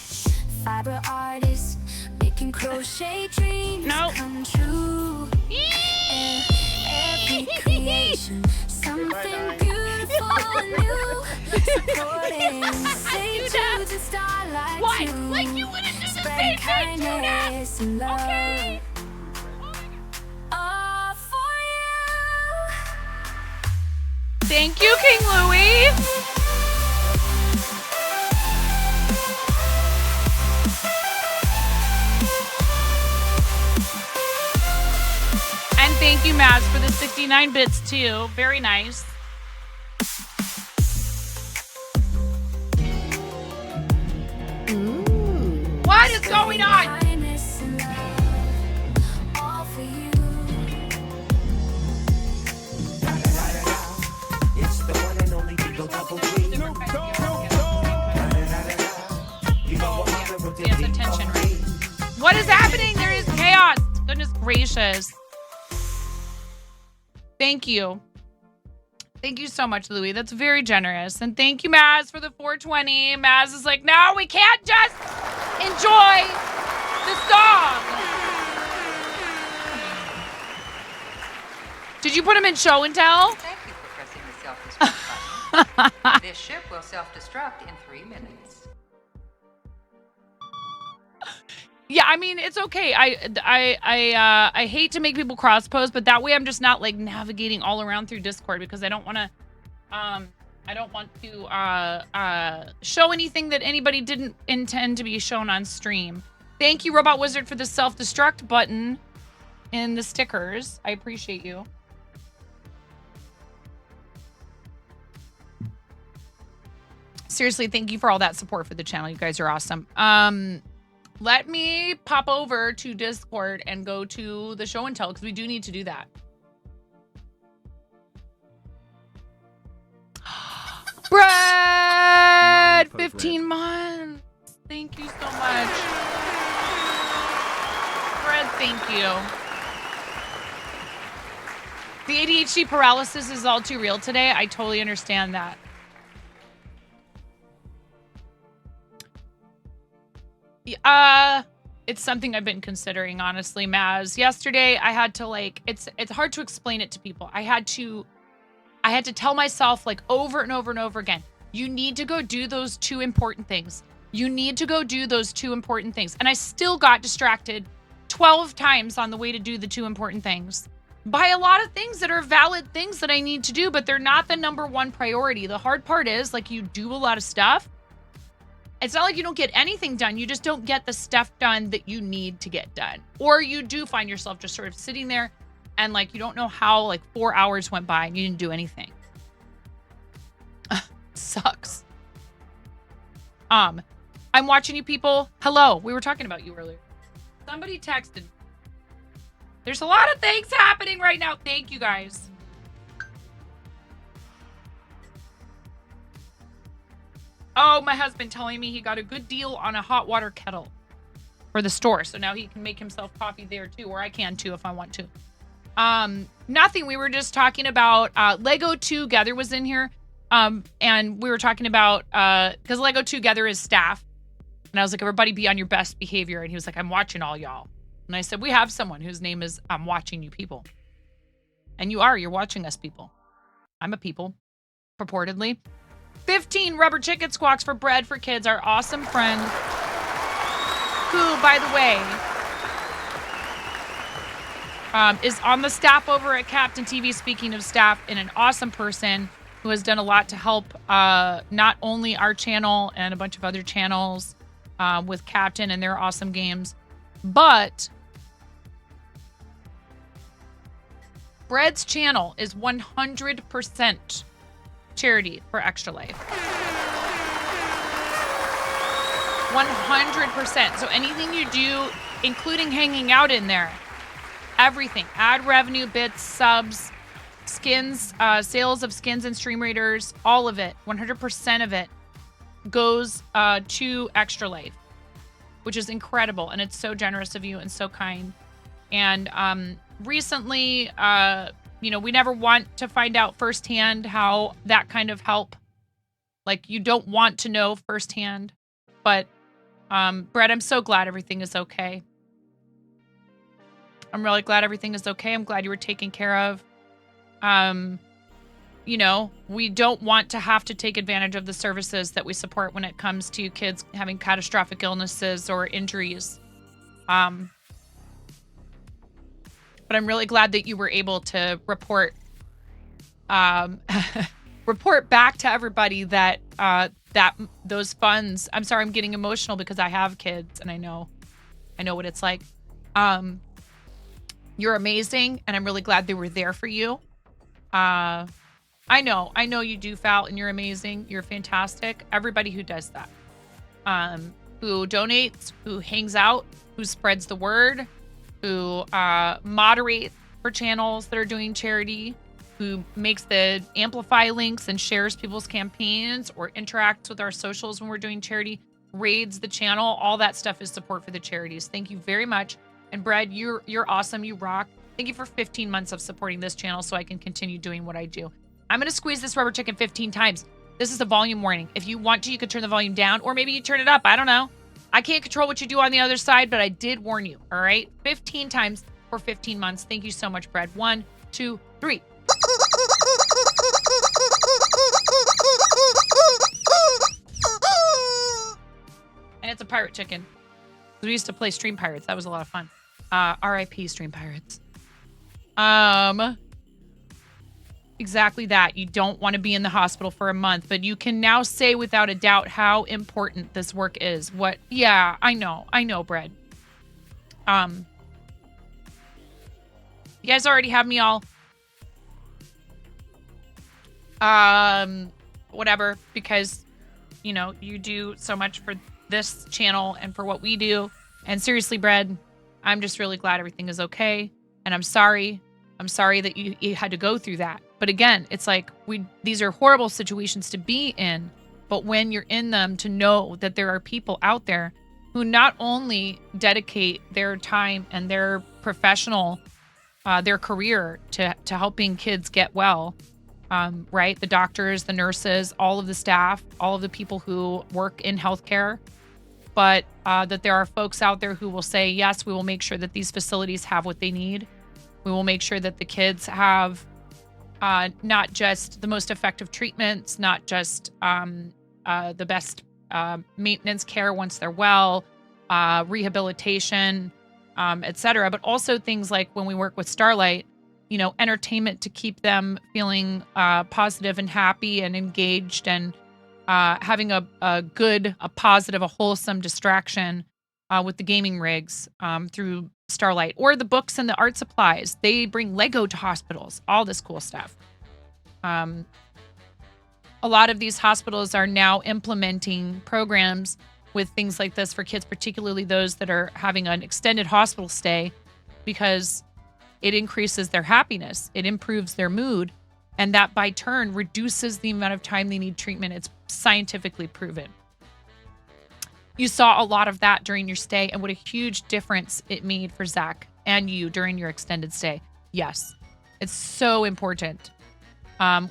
Fiber artist, making crochet dreams come true. Every creation, something beautiful and new. Supporting St. Jude's and Starlight. What? Like you wouldn't do the same thing, kindness and love. Okay. All for you. Thank you, King Louie. And thank you, Maz, for the 69 bits too. Very nice. What is going on? Kindness and love, all for you. It's the one and only Eagle Double G. Yes, attention, right? What is happening? There is chaos. Goodness gracious. Thank you. Thank you so much, Louie. That's very generous. And thank you, Maz, for the 420. Maz is like, no, we can't just enjoy the song. Did you put him in show and tell? Thank you for pressing the self-destruct button. This ship will self-destruct in 3 minutes. Yeah, I mean, it's okay. I hate to make people cross post, but that way I'm just not like navigating all around through Discord because I don't want to show anything that anybody didn't intend to be shown on stream. Thank you, Robot Wizard, for the self-destruct button and the stickers. I appreciate you. Seriously, thank you for all that support for the channel. You guys are awesome. Let me pop over to Discord and go to the show and tell because we do need to do that. Brad, 15 months. Thank you so much. Brad, thank you. The ADHD paralysis is all too real today. I totally understand that. It's something I've been considering, honestly, Maz. Yesterday, I had to it's hard to explain it to people. I had to tell myself over and over and over again, you need to go do those 2 important things. You need to go do those 2 important things. And I still got distracted 12 times on the way to do the 2 important things by a lot of things that are valid things that I need to do, but they're not the #1 priority. The hard part is you do a lot of stuff It's not like you don't get anything done. You just don't get the stuff done that you need to get done. Or you do find yourself just sort of sitting there and like you don't know how like 4 hours went by and you didn't do anything. Sucks. I'm watching you people. Hello. We were talking about you earlier. Somebody texted. There's a lot of things happening right now. Thank you guys. Oh, my husband telling me he got a good deal on a hot water kettle for the store. So now he can make himself coffee there too, or I can too if I want to. Nothing. We were just talking about Lego Together was in here. And we were talking about because Lego Together is staff. And I was like, everybody be on your best behavior. And he was like, I'm watching all y'all. And I said, we have someone whose name is I'm watching you people. And you're watching us people. I'm a people, purportedly. 15 rubber chicken squawks for bread for kids, our awesome friend, who, by the way, is on the staff over at Captain TV, speaking of staff, and an awesome person who has done a lot to help not only our channel and a bunch of other channels with Captain and their awesome games, but Bread's channel is 100% charity for Extra Life. 100%. So anything you do, including hanging out in there, everything, ad revenue, bits, subs, skins, sales of skins and stream raiders, all of it, 100% of it goes to Extra Life, which is incredible. And it's so generous of you and so kind. And recently, we never want to find out firsthand how that kind of help. Like, you don't want to know firsthand. But, Brett, I'm so glad everything is okay. I'm really glad everything is okay. I'm glad you were taken care of. We don't want to have to take advantage of the services that we support when it comes to kids having catastrophic illnesses or injuries. But I'm really glad that you were able to report back to everybody that those funds. I'm sorry, I'm getting emotional because I have kids and I know what it's like. You're amazing, and I'm really glad they were there for you. I know you do, Fal, and you're amazing. You're fantastic. Everybody who does that, who donates, who hangs out, who spreads the word, who moderates for channels that are doing charity, who makes the amplify links and shares people's campaigns or interacts with our socials when we're doing charity, raids the channel. All that stuff is support for the charities. Thank you very much. And Brad, you're awesome. You rock. Thank you for 15 months of supporting this channel so I can continue doing what I do. I'm going to squeeze this rubber chicken 15 times. This is a volume warning. If you want to, you could turn the volume down, or maybe you turn it up. I don't know. I can't control what you do on the other side, but I did warn you. All right. 15 times for 15 months. Thank you so much, Brad. 1, 2, 3. And it's a pirate chicken. We used to play Stream Pirates. That was a lot of fun. RIP Stream Pirates. Exactly that. You don't want to be in the hospital for a month, but you can now say without a doubt how important this work is. Yeah, I know, Brad. You guys already have me all, whatever, because, you do so much for this channel and for what we do. And seriously, Brad, I'm just really glad everything is okay. And I'm sorry. I'm sorry that you had to go through that. But again, it's like these are horrible situations to be in. But when you're in them, to know that there are people out there who not only dedicate their time and their professional, their career to helping kids get well, right? The doctors, the nurses, all of the staff, all of the people who work in healthcare, but that there are folks out there who will say, yes, we will make sure that these facilities have what they need. We will make sure that the kids have not just the most effective treatments, not just the best maintenance care once they're well, rehabilitation, etc., but also things like when we work with Starlight, entertainment to keep them feeling positive and happy and engaged and having a good, a positive, a wholesome distraction with the gaming rigs through Starlight, or the books and the art supplies. They bring Lego to hospitals, all this cool stuff. A lot of these hospitals are now implementing programs with things like this for kids, particularly those that are having an extended hospital stay, because it increases their happiness, it improves their mood, and that by turn reduces the amount of time they need treatment. It's scientifically proven. You saw a lot of that during your stay, and what a huge difference it made for Zach and you during your extended stay. Yes, it's so important.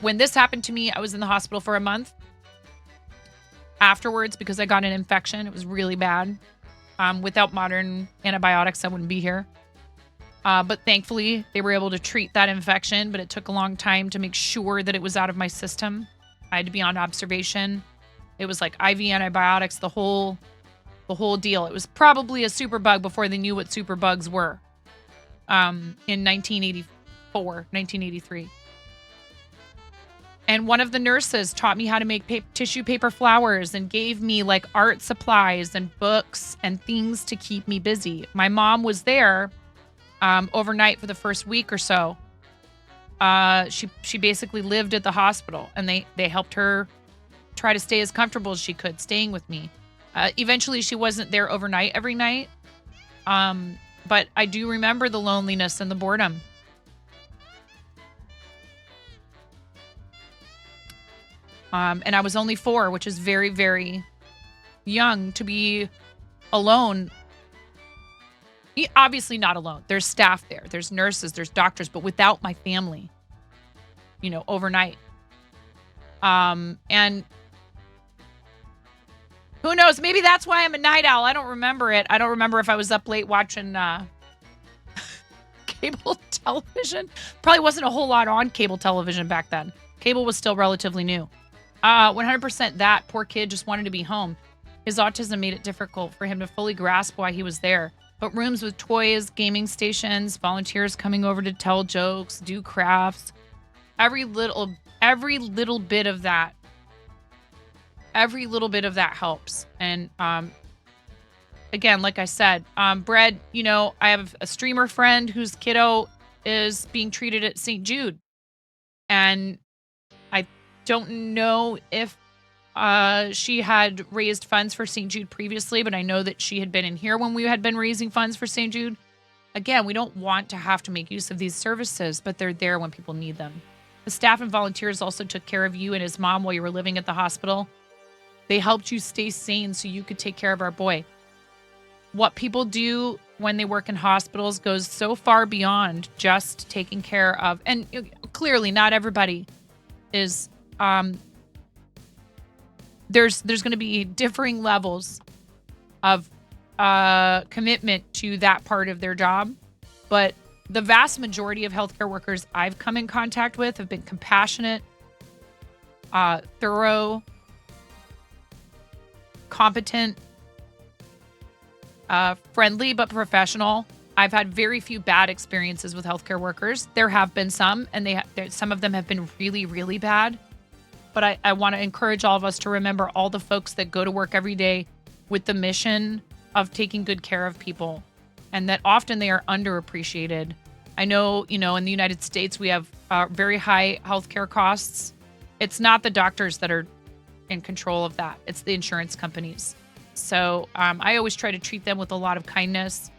When this happened to me, I was in the hospital for a month afterwards because I got an infection. It was really bad. Without modern antibiotics, I wouldn't be here. But thankfully, they were able to treat that infection, but it took a long time to make sure that it was out of my system. I had to be on observation. It was like IV antibiotics, the whole deal. It was probably a super bug before they knew what super bugs were in 1983. And one of the nurses taught me how to make tissue paper flowers and gave me like art supplies and books and things to keep me busy. My mom was there overnight for the first week or so. She basically lived at the hospital, and they helped her try to stay as comfortable as she could, staying with me. Eventually, she wasn't there overnight every night, but I do remember the loneliness and the boredom. And I was only 4, which is very, very young to be alone. Obviously not alone. There's staff there. There's nurses. There's doctors. But without my family, overnight. And who knows? Maybe that's why I'm a night owl. I don't remember it. I don't remember if I was up late watching cable television. Probably wasn't a whole lot on cable television back then. Cable was still relatively new. 100% that poor kid just wanted to be home. His autism made it difficult for him to fully grasp why he was there. But rooms with toys, gaming stations, volunteers coming over to tell jokes, do crafts, every little bit of that helps. And again, like I said, Bread, I have a streamer friend whose kiddo is being treated at St. Jude. And I don't know if she had raised funds for St. Jude previously, but I know that she had been in here when we had been raising funds for St. Jude. Again, we don't want to have to make use of these services, but they're there when people need them. The staff and volunteers also took care of you and his mom while you were living at the hospital. They helped you stay sane so you could take care of our boy. What people do when they work in hospitals goes so far beyond just taking care of, and clearly not everybody is, there's going to be differing levels of commitment to that part of their job. But the vast majority of healthcare workers I've come in contact with have been compassionate, thorough, competent, friendly, but professional. I've had very few bad experiences with healthcare workers. There have been some, and some of them have been really, really bad. But I want to encourage all of us to remember all the folks that go to work every day with the mission of taking good care of people, and that often they are underappreciated. I know, in the United States, we have very high healthcare costs. It's not the doctors that are in control of that. It's the insurance companies. So I always try to treat them with a lot of kindness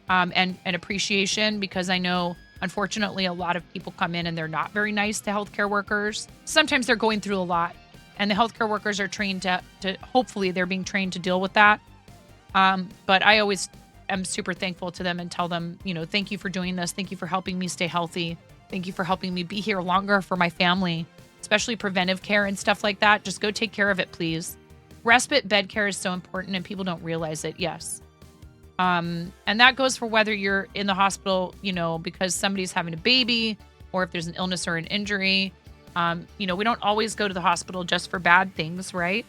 and appreciation, because I know, unfortunately, a lot of people come in and they're not very nice to healthcare workers. Sometimes they're going through a lot, and the healthcare workers are trained to hopefully they're being trained to deal with that. But I always am super thankful to them and tell them, thank you for doing this. Thank you for helping me stay healthy. Thank you for helping me be here longer for my family, especially preventive care and stuff like that. Just go take care of it, please. Respite bed care is so important, and people don't realize it. Yes. And that goes for whether you're in the hospital, because somebody's having a baby, or if there's an illness or an injury. We don't always go to the hospital just for bad things, right?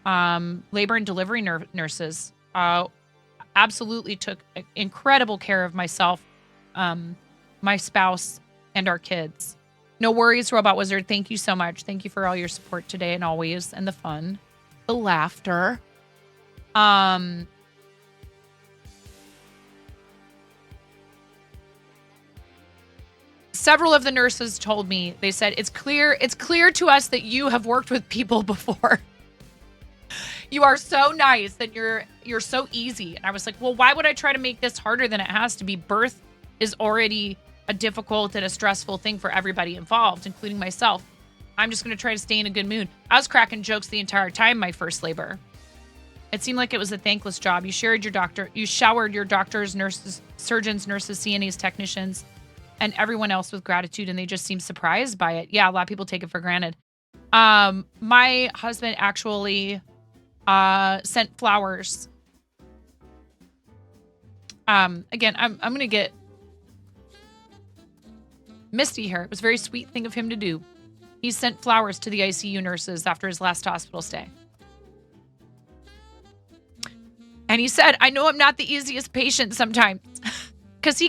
Labor and delivery nurses absolutely took incredible care of myself, my spouse, and our kids. No worries, Robot Wizard. Thank you so much. Thank you for all your support today and always, and the fun. the laughter. Several of the nurses told me, they said, it's clear to us that you have worked with people before. You are so nice that you're so easy. And I was like, well, why would I try to make this harder than it has to be? Birth is already a difficult and a stressful thing for everybody involved, including myself. I'm just going to try to stay in a good mood. I was cracking jokes the entire time my first labor. It seemed like it was a thankless job. You showered your doctors, nurses, surgeons, nurses, CNAs, technicians, and everyone else with gratitude, and they just seemed surprised by it. Yeah, a lot of people take it for granted. My husband actually sent flowers. Again, I'm going to get misty here. It was a very sweet thing of him to do. He sent flowers to the ICU nurses after his last hospital stay. And he said, I know I'm not the easiest patient sometimes. Because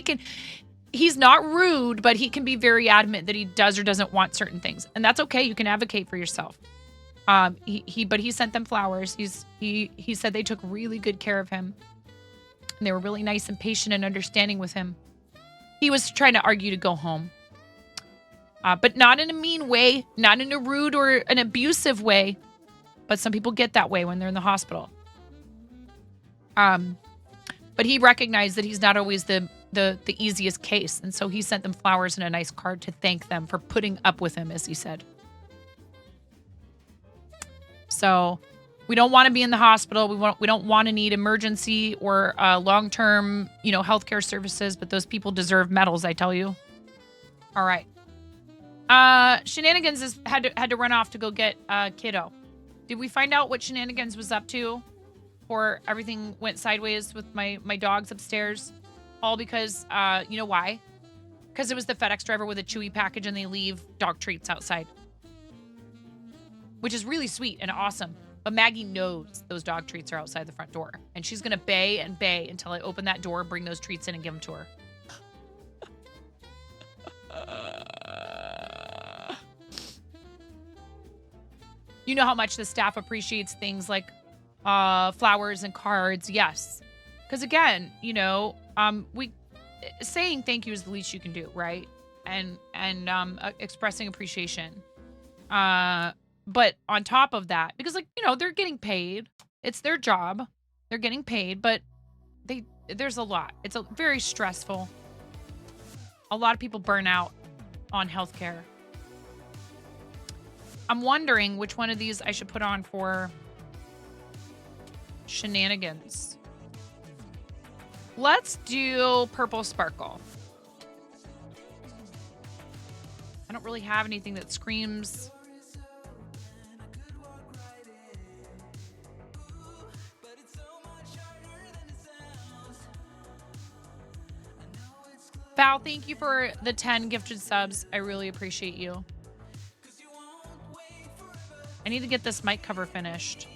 he's not rude, but he can be very adamant that he does or doesn't want certain things. And that's okay. You can advocate for yourself. But he sent them flowers. He said they took really good care of him. And they were really nice and patient and understanding with him. He was trying to argue to go home. But not in a mean way, not in a rude or an abusive way. But some people get that way when they're in the hospital. But he recognized that he's not always the easiest case. And so he sent them flowers and a nice card to thank them for putting up with him, as he said. So we don't want to be in the hospital. We don't want to need emergency or long-term, healthcare services, but those people deserve medals, I tell you. All right. Shenanigans had to run off to go get kiddo. Did we find out what Shenanigans was up to? Or everything went sideways with my dogs upstairs? All because, you know why? Because it was the FedEx driver with a Chewy package and they leave dog treats outside. Which is really sweet and awesome. But Maggie knows those dog treats are outside the front door. And she's going to bay and bay until I open that door, bring those treats in and give them to her. You know how much the staff appreciates things like flowers and cards. Yes. Because again, saying thank you is the least you can do, right? And expressing appreciation. But on top of that, because they're getting paid. It's their job. They're getting paid, but there's a lot. It's very stressful. A lot of people burn out on healthcare. I'm wondering which one of these I should put on for Shenanigans. Let's do Purple Sparkle. I don't really have anything that screams. Val, thank you for the 10 gifted subs. I really appreciate you. I need to get this mic cover finished.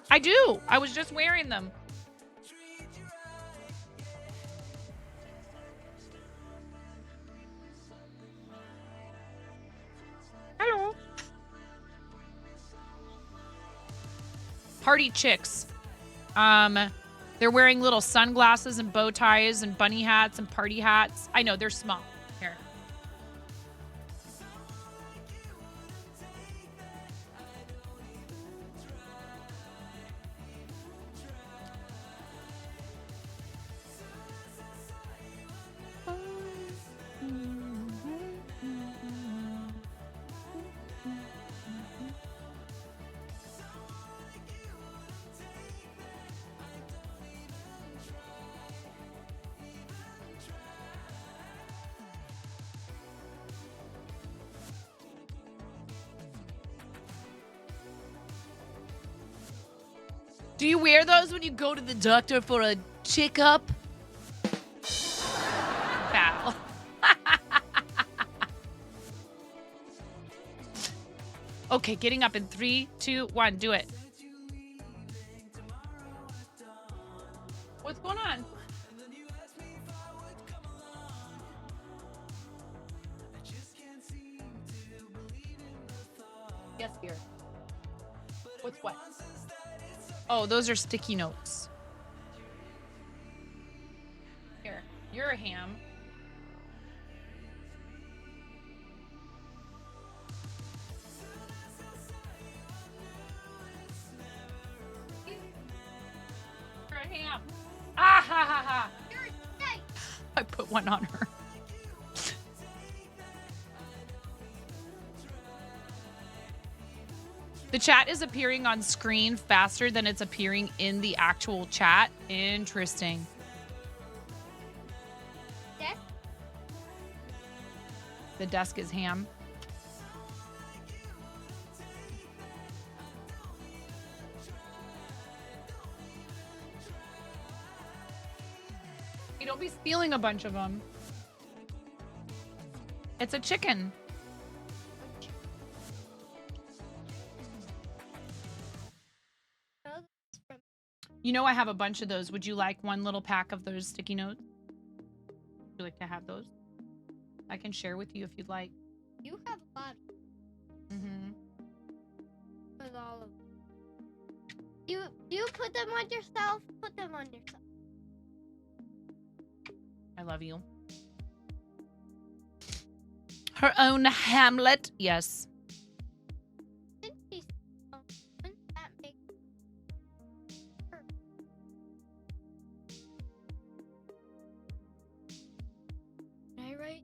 I do. I was just wearing them. Hello. Party chicks. They're wearing little sunglasses and bow ties and bunny hats and party hats. I know, they're small. Here. Do you wear those when you go to the doctor for a checkup? Val. Okay, getting up in 3, 2, 1. Do it. What's going on? Yes, dear. What's what? Oh, those are sticky notes. Here, you're a ham. You're a ham. Ah ha ha ha. I put one on her. The chat is appearing on screen faster than it's appearing in the actual chat. Interesting. Desk? The desk is ham. You don't be stealing a bunch of them. It's a chicken. You know I have a bunch of those. Would you like one little pack of those sticky notes? Would you like to have those? I can share with you if you'd like. You have a lot. Mm-hmm. With all of them. You put them on yourself. Put them on yourself. I love you. Her own Hamlet. Yes. Wouldn't that make her? Can I write?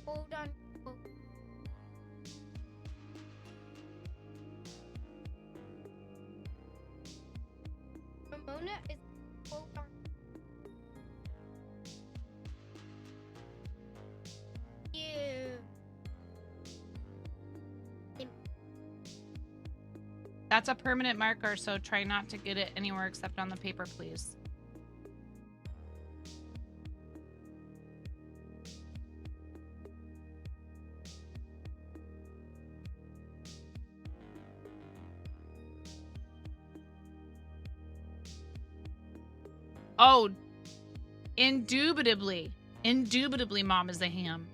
Hold on. Oh. Ramona is hold on. You. That's a permanent marker, so try not to get it anywhere except on the paper, please. Oh, indubitably. Indubitably, Mom is a ham.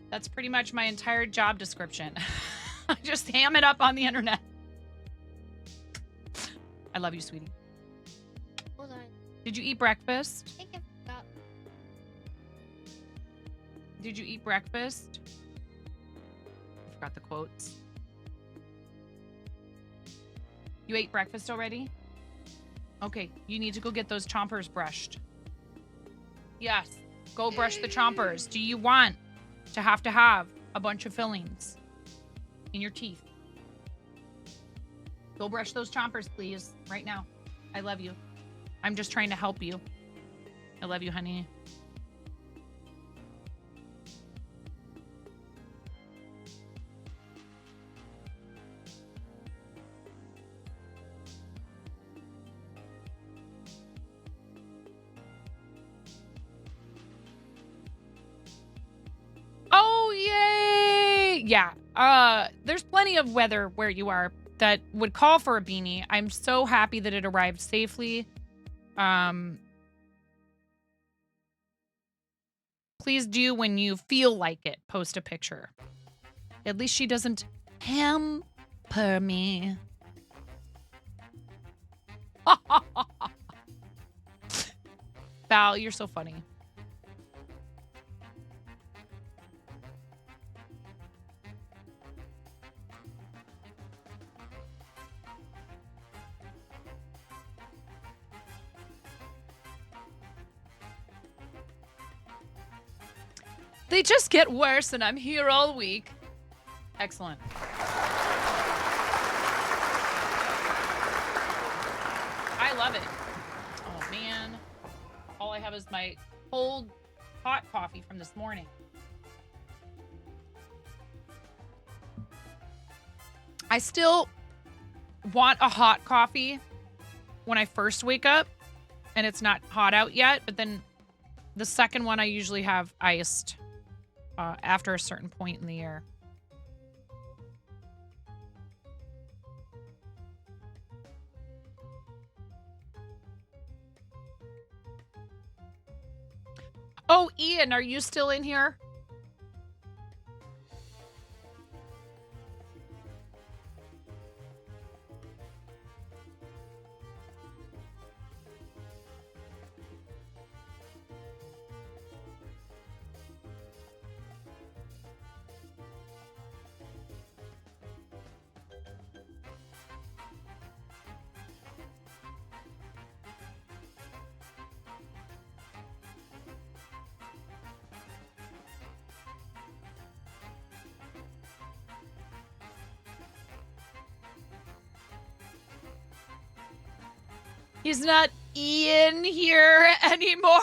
That's pretty much my entire job description. I just ham it up on the internet. I love you, sweetie. Hold on. Did you eat breakfast? I think I forgot. Did you eat breakfast? I forgot the quotes. You ate breakfast already? Okay, you need to go get those chompers brushed. Yes, go brush the chompers. Do you want to have a bunch of fillings in your teeth? Go brush those chompers, please, right now. I love you. I'm just trying to help you. I love you, honey. Oh, yay! Yeah. There's plenty of weather where you are that would call for a beanie. I'm so happy that it arrived safely. Please do, when you feel like it, post a picture. At least she doesn't hamper me. Val, you're so funny. They just get worse and I'm here all week. Excellent. I love it. Oh man. All I have is my cold hot coffee from this morning. I still want a hot coffee when I first wake up and it's not hot out yet, but then the second one I usually have iced after a certain point in the year. Oh, Ian, are you still in here? He's not Ian here anymore.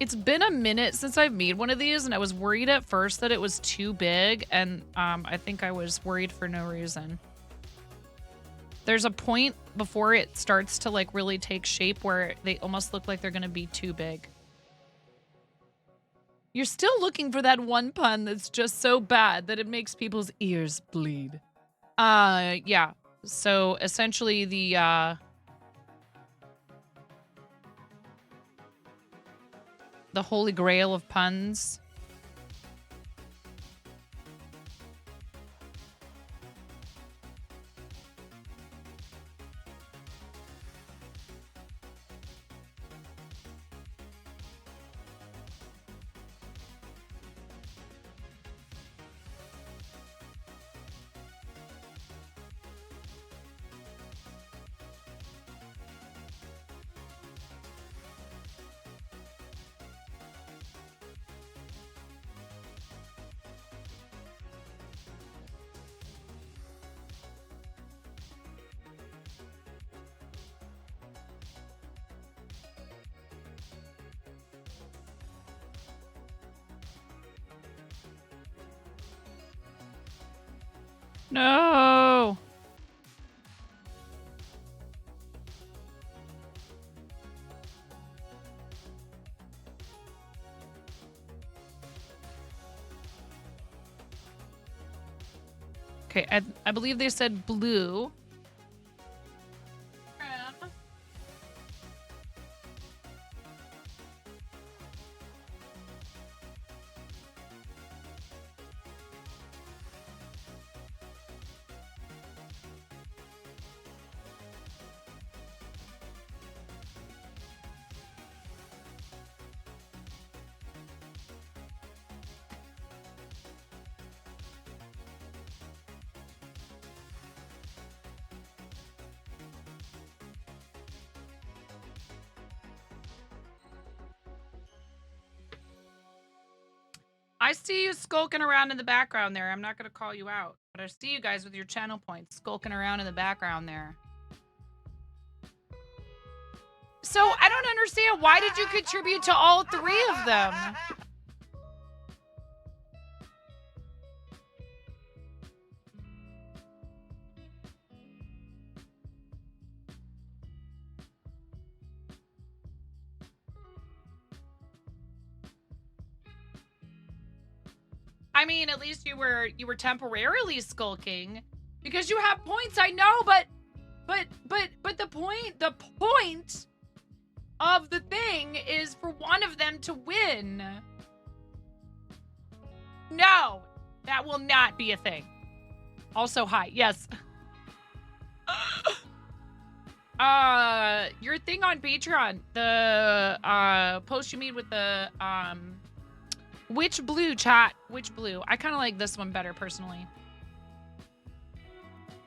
It's been a minute since I've made one of these, and I was worried at first that it was too big, and I think I was worried for no reason. There's a point before it starts to like really take shape where they almost look like they're gonna be too big. You're still looking for that one pun that's just so bad that it makes people's ears bleed. Yeah. So essentially the holy grail of puns. No. Okay, I believe they said blue. I see you skulking around in the background there. I'm not going to call you out, but I see you guys with your channel points skulking around in the background there. So I don't understand. Why did you contribute to all three of them? I mean, at least you were temporarily skulking because you have points. I know, but the point of the thing is for one of them to win. No, that will not be a thing. Also, hi. Yes. Your thing on Patreon, the post you made with the which blue chat? Which blue? I kind of like this one better personally.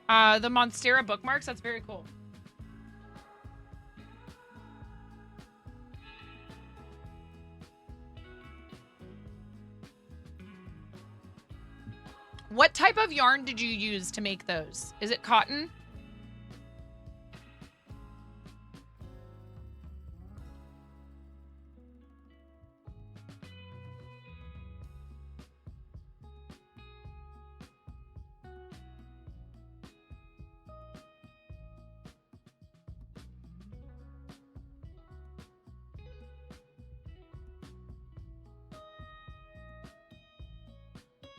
The Monstera bookmarks, that's very cool. What type of yarn did you use to make those? Is it cotton?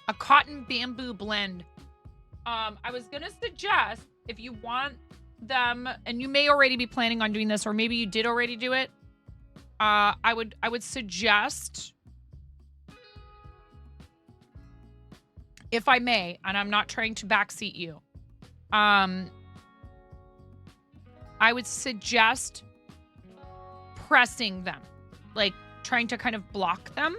A cotton bamboo blend. I was gonna suggest if you want them, and you may already be planning on doing this, or maybe you did already do it. I would suggest, if I may, and I'm not trying to backseat you, I would suggest pressing them, like trying to kind of block them.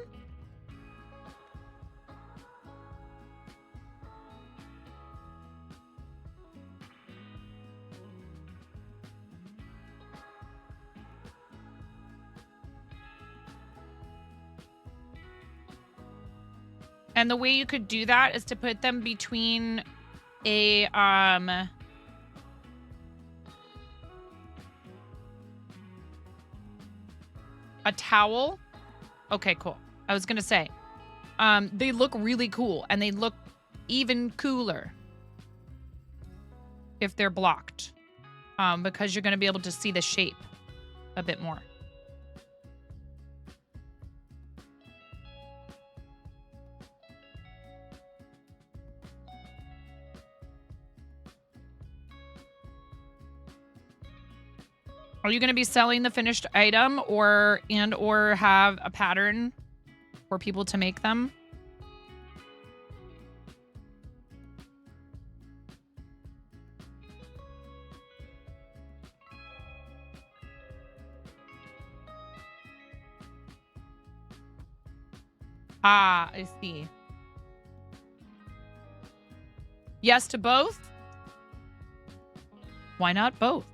And the way you could do that is to put them between a towel. Okay, cool. I was gonna say, they look really cool, and they look even cooler if they're blocked, because you're gonna be able to see the shape a bit more. Are you going to be selling the finished item or have a pattern for people to make them? Ah, I see. Yes to both? Why not both?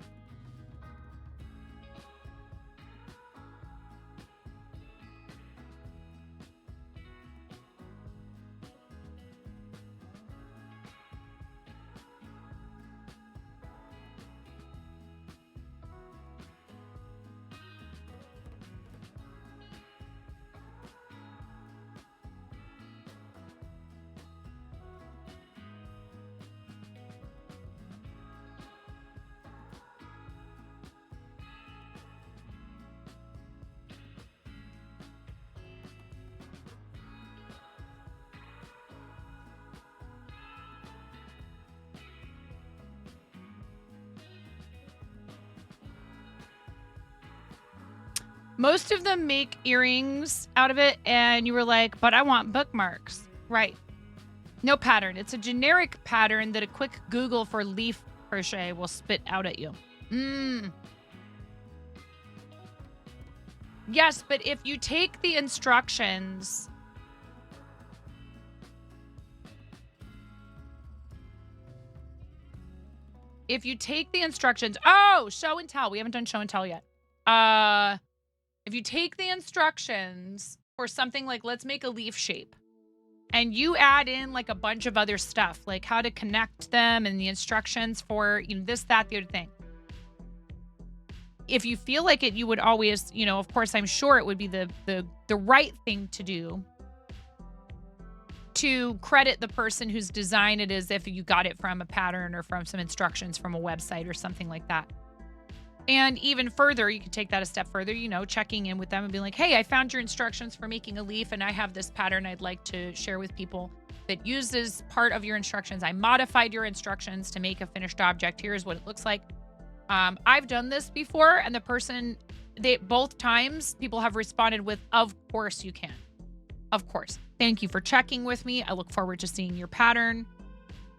Most of them make earrings out of it, and you were like, but I want bookmarks. Right. No pattern. It's a generic pattern that a quick Google for leaf crochet will spit out at you. Yes, but if you take the instructions... If you take the instructions... Oh, show and tell. We haven't done show and tell yet. If you take the instructions for something like, let's make a leaf shape, and you add in like a bunch of other stuff, like how to connect them and the instructions for, this, that, the other thing. If you feel like it, you would always, of course, I'm sure it would be the right thing to do to credit the person whose design it is if you got it from a pattern or from some instructions from a website or something like that. And even further, you could take that a step further, checking in with them and being like, hey, I found your instructions for making a leaf, and I have this pattern I'd like to share with people that uses part of your instructions. I modified your instructions to make a finished object. Here's what it looks like. I've done this before, and both times people have responded with, of course you can. Of course. Thank you for checking with me. I look forward to seeing your pattern.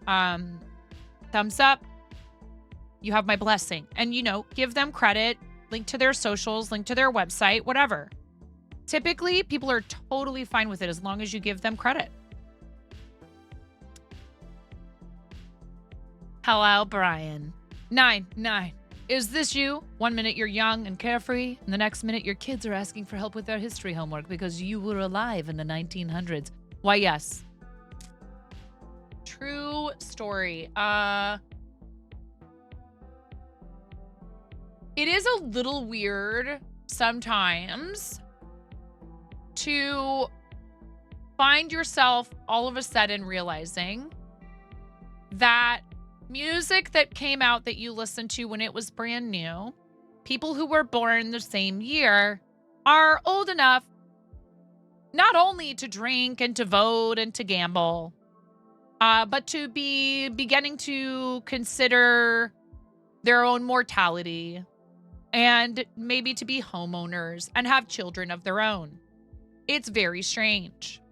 Thumbs up. You have my blessing. And, give them credit, link to their socials, link to their website, whatever. Typically, people are totally fine with it as long as you give them credit. Hello, Brian. 9. Is this you? 1 minute you're young and carefree, and the next minute your kids are asking for help with their history homework because you were alive in the 1900s. Why, yes. true story. It is a little weird sometimes to find yourself all of a sudden realizing that music that came out that you listened to when it was brand new, people who were born the same year are old enough not only to drink and to vote and to gamble, but to be beginning to consider their own mortality and maybe to be homeowners and have children of their own. It's very strange.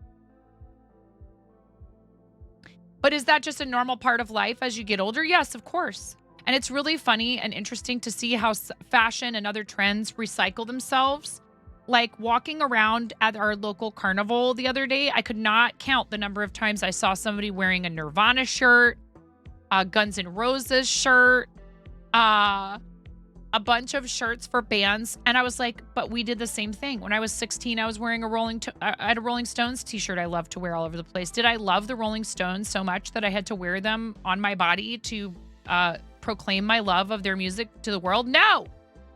But is that just a normal part of life as you get older? Yes, of course. And it's really funny and interesting to see how fashion and other trends recycle themselves. Like walking around at our local carnival the other day, I could not count the number of times I saw somebody wearing a Nirvana shirt, a Guns N' Roses shirt, a bunch of shirts for bands. And I was like, but we did the same thing. When I was 16, I was wearing I had a Rolling Stones t-shirt I loved to wear all over the place. Did I love the Rolling Stones so much that I had to wear them on my body to proclaim my love of their music to the world? No,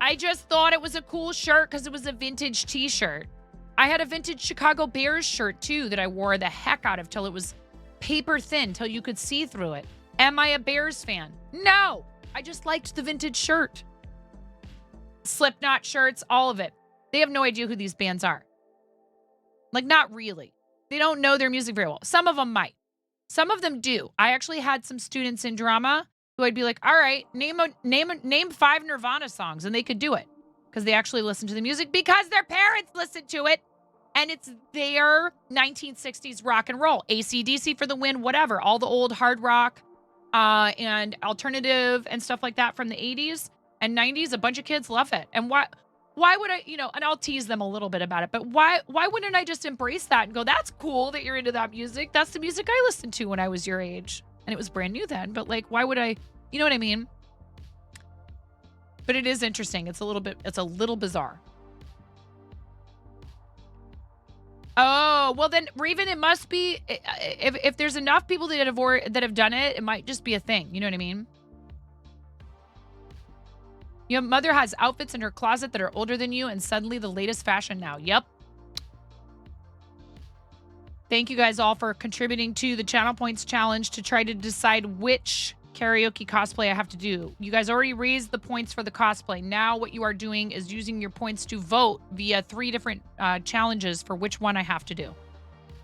I just thought it was a cool shirt because it was a vintage t-shirt. I had a vintage Chicago Bears shirt too that I wore the heck out of till it was paper thin, till you could see through it. Am I a Bears fan? No, I just liked the vintage shirt. Slipknot shirts, all of it. They have no idea who these bands are. Like, not really. They don't know their music very well. Some of them might. Some of them do. I actually had some students in drama who I'd be like, all right, name 5 Nirvana songs, and they could do it because they actually listen to the music because their parents listened to it, and it's their 1960s rock and roll. AC/DC for the win, whatever. All the old hard rock and alternative and stuff like that from the 80s and 90s. A bunch of kids love it. And why would I, and I'll tease them a little bit about it, but why wouldn't I just embrace that and go, that's cool that you're into that music. That's the music I listened to when I was your age. And it was brand new then, but like, why would I, you know what I mean? But it is interesting. It's a little bizarre. Oh, well then, Raven, it must be, if there's enough people that have done it, it might just be a thing. You know what I mean? Your mother has outfits in her closet that are older than you and suddenly the latest fashion now. Yep. Thank you guys all for contributing to the Channel Points Challenge to try to decide which karaoke cosplay I have to do. You guys already raised the points for the cosplay. Now what you are doing is using your points to vote via 3 different challenges for which one I have to do.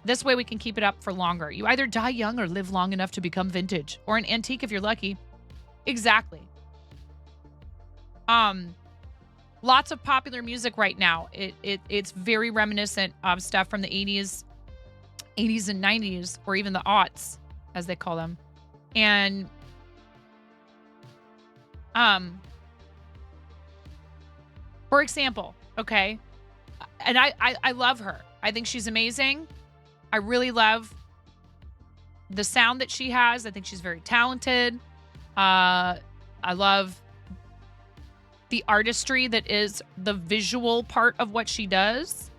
This way we can keep it up for longer. You either die young or live long enough to become vintage. Or an antique if you're lucky. Exactly. Lots of popular music right now. It's very reminiscent of stuff from the 80s and 90s, or even the aughts, as they call them. And for example, okay, and I love her. I think she's amazing. I really love the sound that she has. I think she's very talented. I love the artistry that is the visual part of what she does.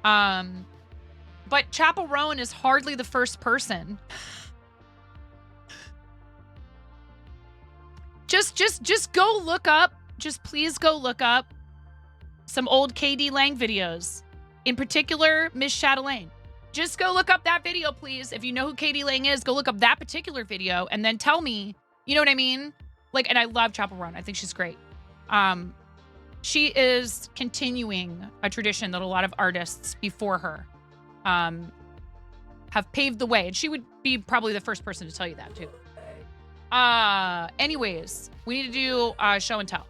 But Chappell Rowan is hardly the first person. Just go look up. Just please go look up some old KD Lang videos. In particular, Miss Chatelaine. Just go look up that video, please. If you know who KD Lang is, go look up that particular video and then tell me, you know what I mean? Like, and I love Chappell Rowan. I think she's great. She is continuing a tradition that a lot of artists before her have paved the way. And she would be probably the first person to tell you that too. Anyways, we need to do show and tell.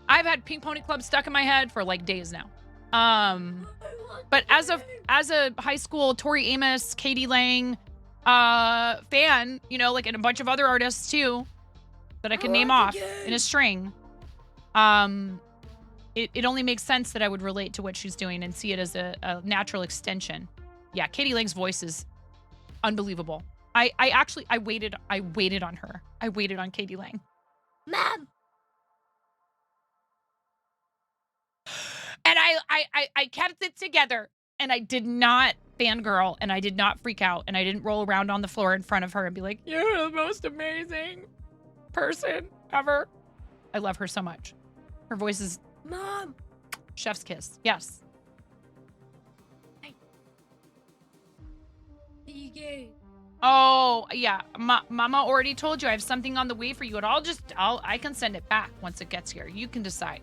I've had Pink Pony Club stuck in my head for like days now. But as a high school Tori Amos, KD Lang fan, like, and a bunch of other artists too that I can name off in a string, it only makes sense that I would relate to what she's doing and see it as a natural extension. Yeah, KD Lang's voice is unbelievable. I waited on her. I waited on KD Lang. Mom. And I kept it together. And I did not fangirl, and I did not freak out, and I didn't roll around on the floor in front of her and be like, you're the most amazing person ever. I love her so much. Her voice is, Mom, chef's kiss. Yes. Oh, yeah. Mama already told you I have something on the way for you, and I can send it back once it gets here. You can decide.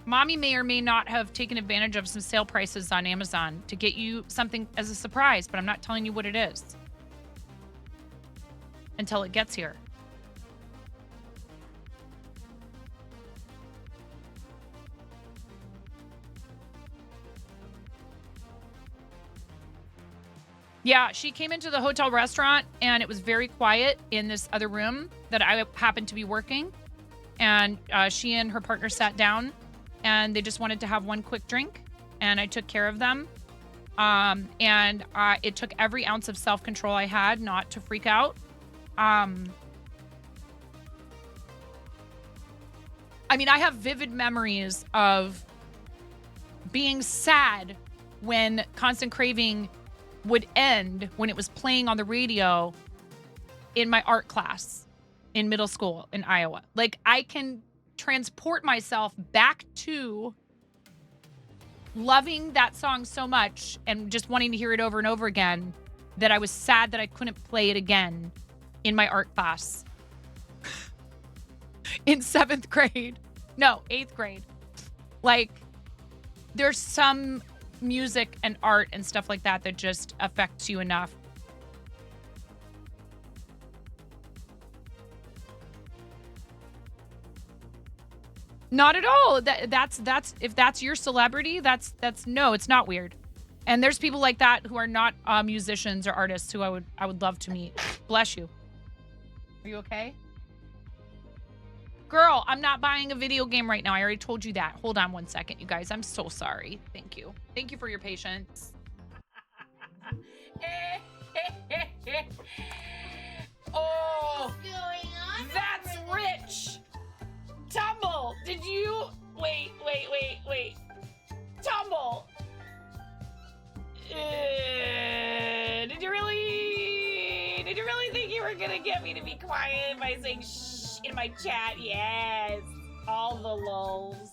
Mommy may or may not have taken advantage of some sale prices on Amazon to get you something as a surprise, but I'm not telling you what it is until it gets here. Yeah, she came into the hotel restaurant and it was very quiet in this other room that I happened to be working. And she and her partner sat down and they just wanted to have one quick drink. And I took care of them. It took every ounce of self-control I had not to freak out. I mean, I have vivid memories of being sad when Constant Craving would end when it was playing on the radio in my art class in middle school in Iowa. Like, I can transport myself back to loving that song so much and just wanting to hear it over and over again that I was sad that I couldn't play it again in my art class in 7th grade. No, 8th grade. Like, there's some music and art and stuff like that that just affects you enough. Not at all. That's if that's your celebrity, that's no, it's not weird. And there's people like that who are not musicians or artists who I would love to meet. Bless you. Are you okay? Girl, I'm not buying a video game right now. I already told you that. Hold on one second, you guys. I'm so sorry. Thank you. Thank you for your patience. Oh, that's rich. Tumble, did you... Wait. Tumble. Did you really think you were gonna get me to be quiet by saying shh in my chat? Yes. All the lulls.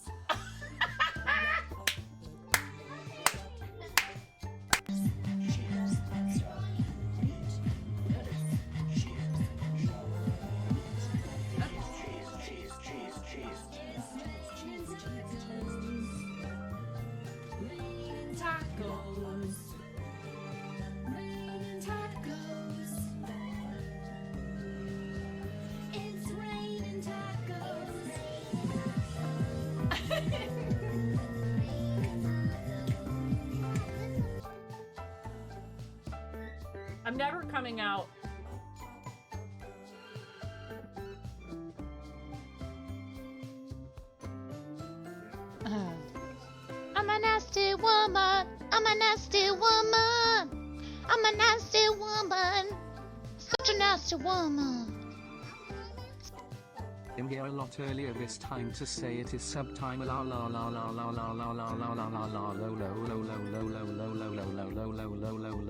I'm never coming out. I'm a nasty woman. I'm a nasty woman. I'm a nasty woman. Such a nasty woman. I'm here a lot earlier this time to say it is subtime la la la la la la la la la la la la low low low low low low low low low low low low low low.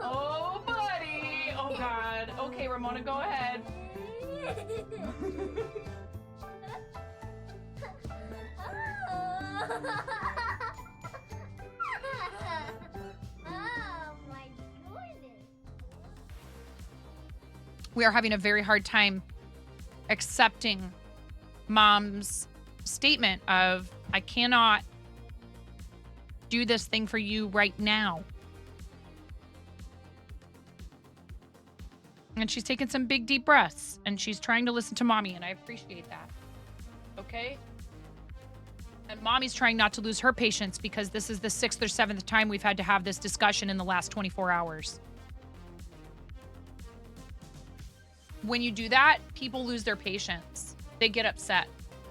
Oh, buddy. Oh, God. Okay, Ramona, go ahead. Oh my goodness. We are having a very hard time accepting Mom's statement of, I cannot do this thing for you right now. And she's taking some big deep breaths and she's trying to listen to Mommy, and I appreciate that. Okay? And mommy's trying not to lose her patience because this is the 6th or 7th time we've had to have this discussion in the last 24 hours. When you do that, people lose their patience. They get upset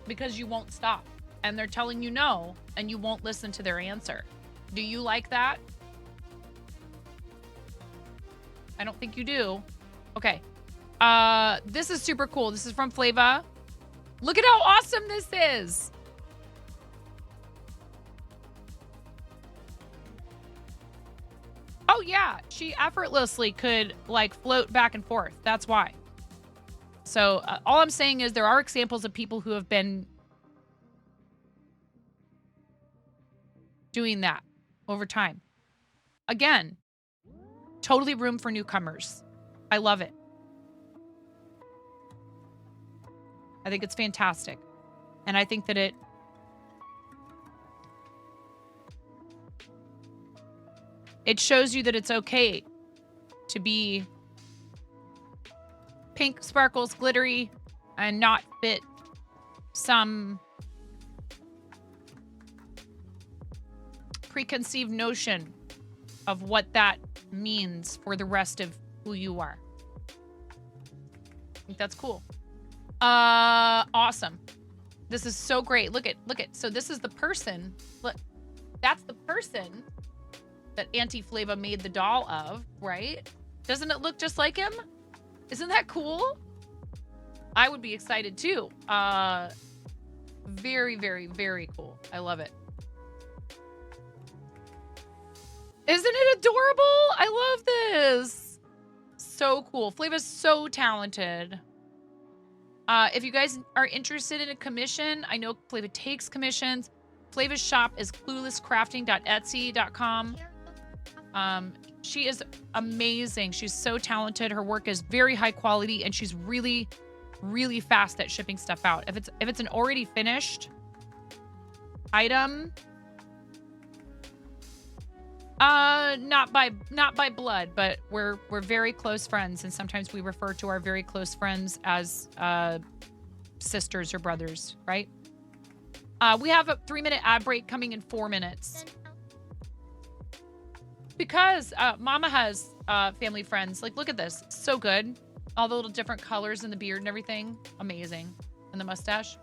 because you won't stop. And they're telling you no, and you won't listen to their answer. Do you like that? I don't think you do. Okay. This is super cool. This is from Flava. Look at how awesome this is. Oh yeah, she effortlessly could like float back and forth. That's why. So all I'm saying is there are examples of people who have been doing that over time. Again, totally room for newcomers. I love it. I think it's fantastic. And I think that it shows you that it's okay to be pink, sparkles, glittery, and not fit some preconceived notion of what that means for the rest of who you are. I think that's cool. Awesome. This is so great. Look at. So this is the person. Look, that's the person that Auntie Flava made the doll of, right? Doesn't it look just like him? Isn't that cool? I would be excited too. Very, very, very cool. I love it. Isn't it adorable? I love this. So cool. Flava's so talented. If you guys are interested in a commission, I know Flava takes commissions. Flava's shop is cluelesscrafting.etsy.com. She is amazing. She's so talented. Her work is very high quality, and she's really, really fast at shipping stuff out. If it's an already finished item, not by blood, but we're very close friends, and sometimes we refer to our very close friends as sisters or brothers, right? We have a 3-minute ad break coming in 4 minutes. Because Mama has family friends. Like, look at this. So good. All the little different colors in the beard and everything. Amazing. And the mustache.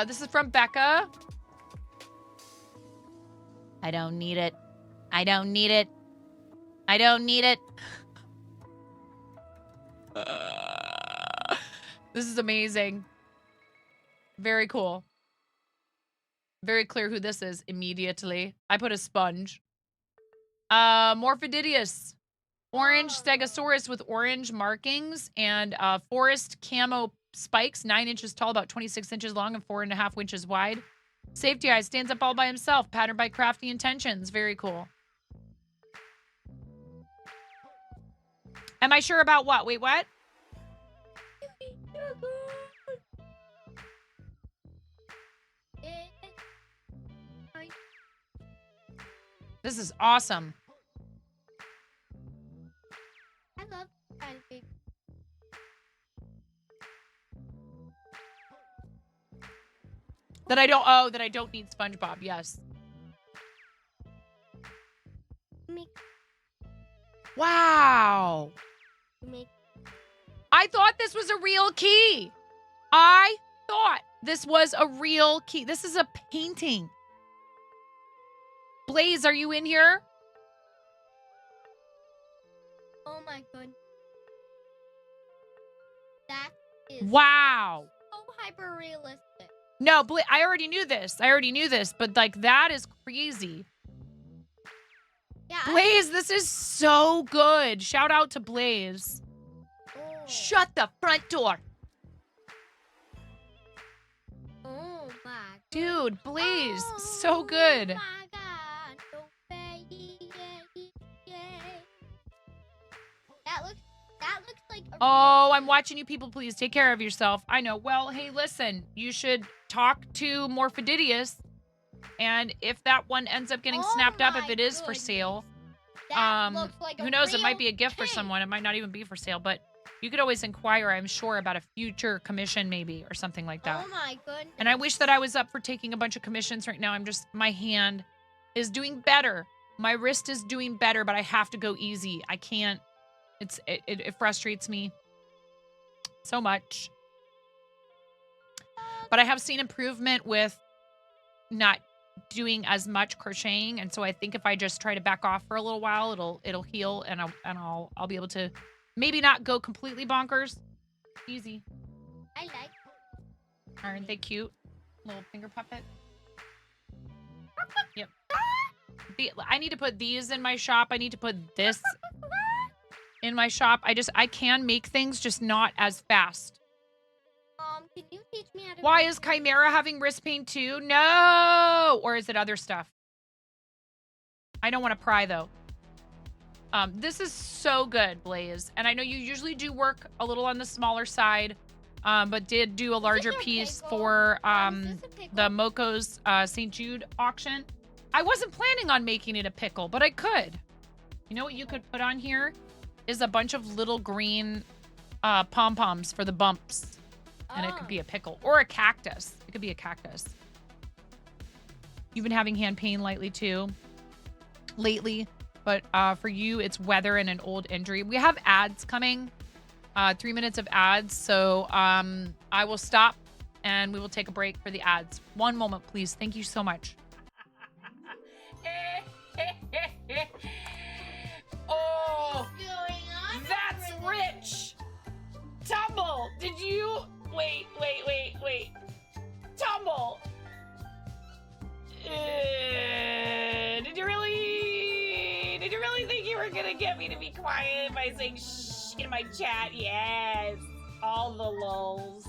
This is from Becca. I don't need it. I don't need it. I don't need it. This is amazing. Very cool. Very clear who this is immediately. I put a sponge. Morphididius. Orange Stegosaurus with orange markings and forest camo spikes, 9 inches tall, about 26 inches long and 4.5 inches wide. Safety eye, stands up all by himself, patterned by crafty intentions. Very cool. Am I sure about what? Wait, what? This is awesome. I love baby. That I don't need SpongeBob. Yes. Wow. I thought this was a real key. I thought this was a real key. This is a painting. Blaze, are you in here? Oh my goodness. That is wow. So hyper realistic. No, I already knew this. But like that is crazy. Yeah. Blaze, this is so good. Shout out to Blaze. Oh. Shut the front door. Oh my God. Dude, Blaze, so good. Oh my God. Oh, baby. That looks like Oh, I'm watching you people. Please take care of yourself. I know. Well, hey, listen, you should talk to Morphididius. And if that one ends up getting snapped up, if it is for sale, that looks like who knows? It might be a gift for someone. It might not even be for sale, but You could always inquire, I'm sure, about a future commission maybe or something like that. Oh my goodness. And I wish that I was up for taking a bunch of commissions right now. My hand is doing better. My wrist is doing better, but I have to go easy. I can't. It frustrates me so much. But I have seen improvement with not doing as much crocheting, and so I think if I just try to back off for a little while, it'll heal, and I'll be able to maybe not go completely bonkers. Easy. I like. Aren't they cute? Little finger puppet. Yep. I need to put these in my shop. I need to put this in my shop. I can make things, just not as fast. Can you teach me how to? Why is Chimera having wrist pain too? No! Or is it other stuff? I don't want to pry though. This is so good, Blaze. And I know you usually do work a little on the smaller side, but did do a larger piece for the Moco's St. Jude auction. I wasn't planning on making it a pickle, but I could. You know what you could put on here is a bunch of little green pom-poms for the bumps. And it could be a pickle or a cactus. It could be a cactus. You've been having hand pain lately, but for you, it's weather and an old injury. We have ads coming, 3 minutes of ads. So I will stop and we will take a break for the ads. One moment, please. Thank you so much. Oh, that's rich. Tumble, did you... Wait. Tumble. Did you really think you were gonna get me to be quiet by saying shh in my chat? Yes. All the lulz.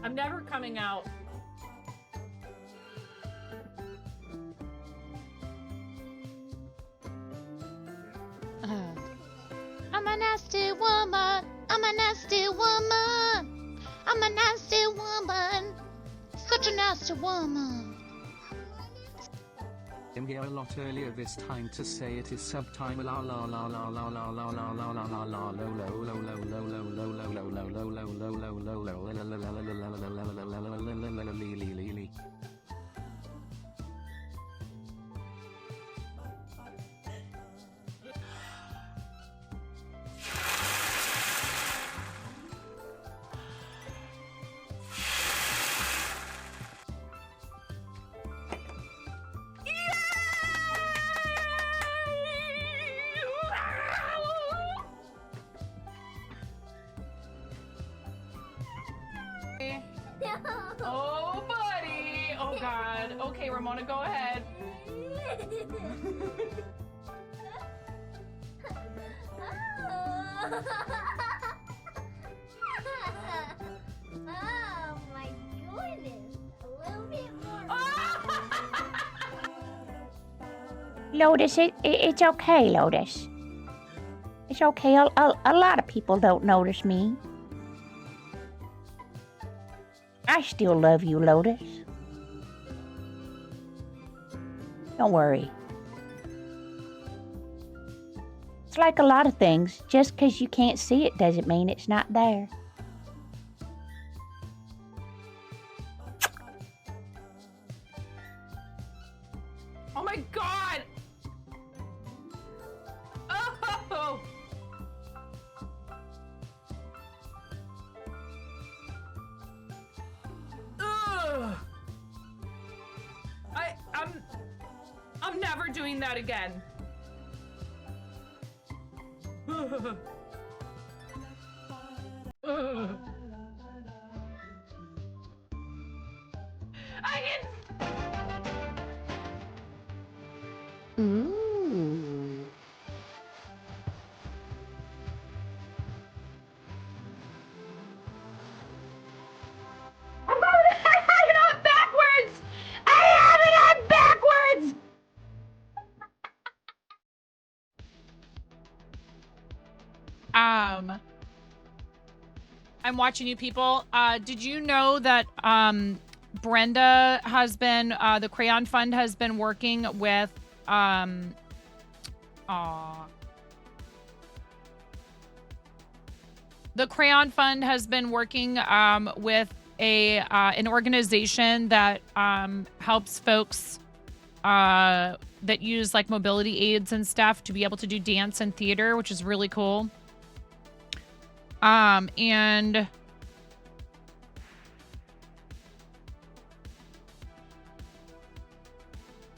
I'm never coming out. I'm a nasty woman. I'm a nasty woman. I'm a nasty woman. Such a nasty woman. I'm here a lot earlier this time to say it is subtime la la la la la la la la la la la la lo lo lo lo lo lo lo lo lo lo lo lo lo lo. Oh, buddy. Oh, God. Okay, Ramona, go ahead. Oh my goodness. A little bit more. Lotus, it's okay, Lotus. It's okay. A lot of people don't notice me. I still love you, Lotus. Don't worry. It's like a lot of things. Just because you can't see it doesn't mean it's not there. Oh, my God. Oh. Ugh. I'm never doing that again. Ooh. I'm it on backwards! I have it on backwards! I'm watching you people. Did you know that Brenda has been, the Crayon Fund has been working with, the Crayon Fund has been working with an organization that helps folks that use like mobility aids and stuff to be able to do dance and theater, which is really cool. And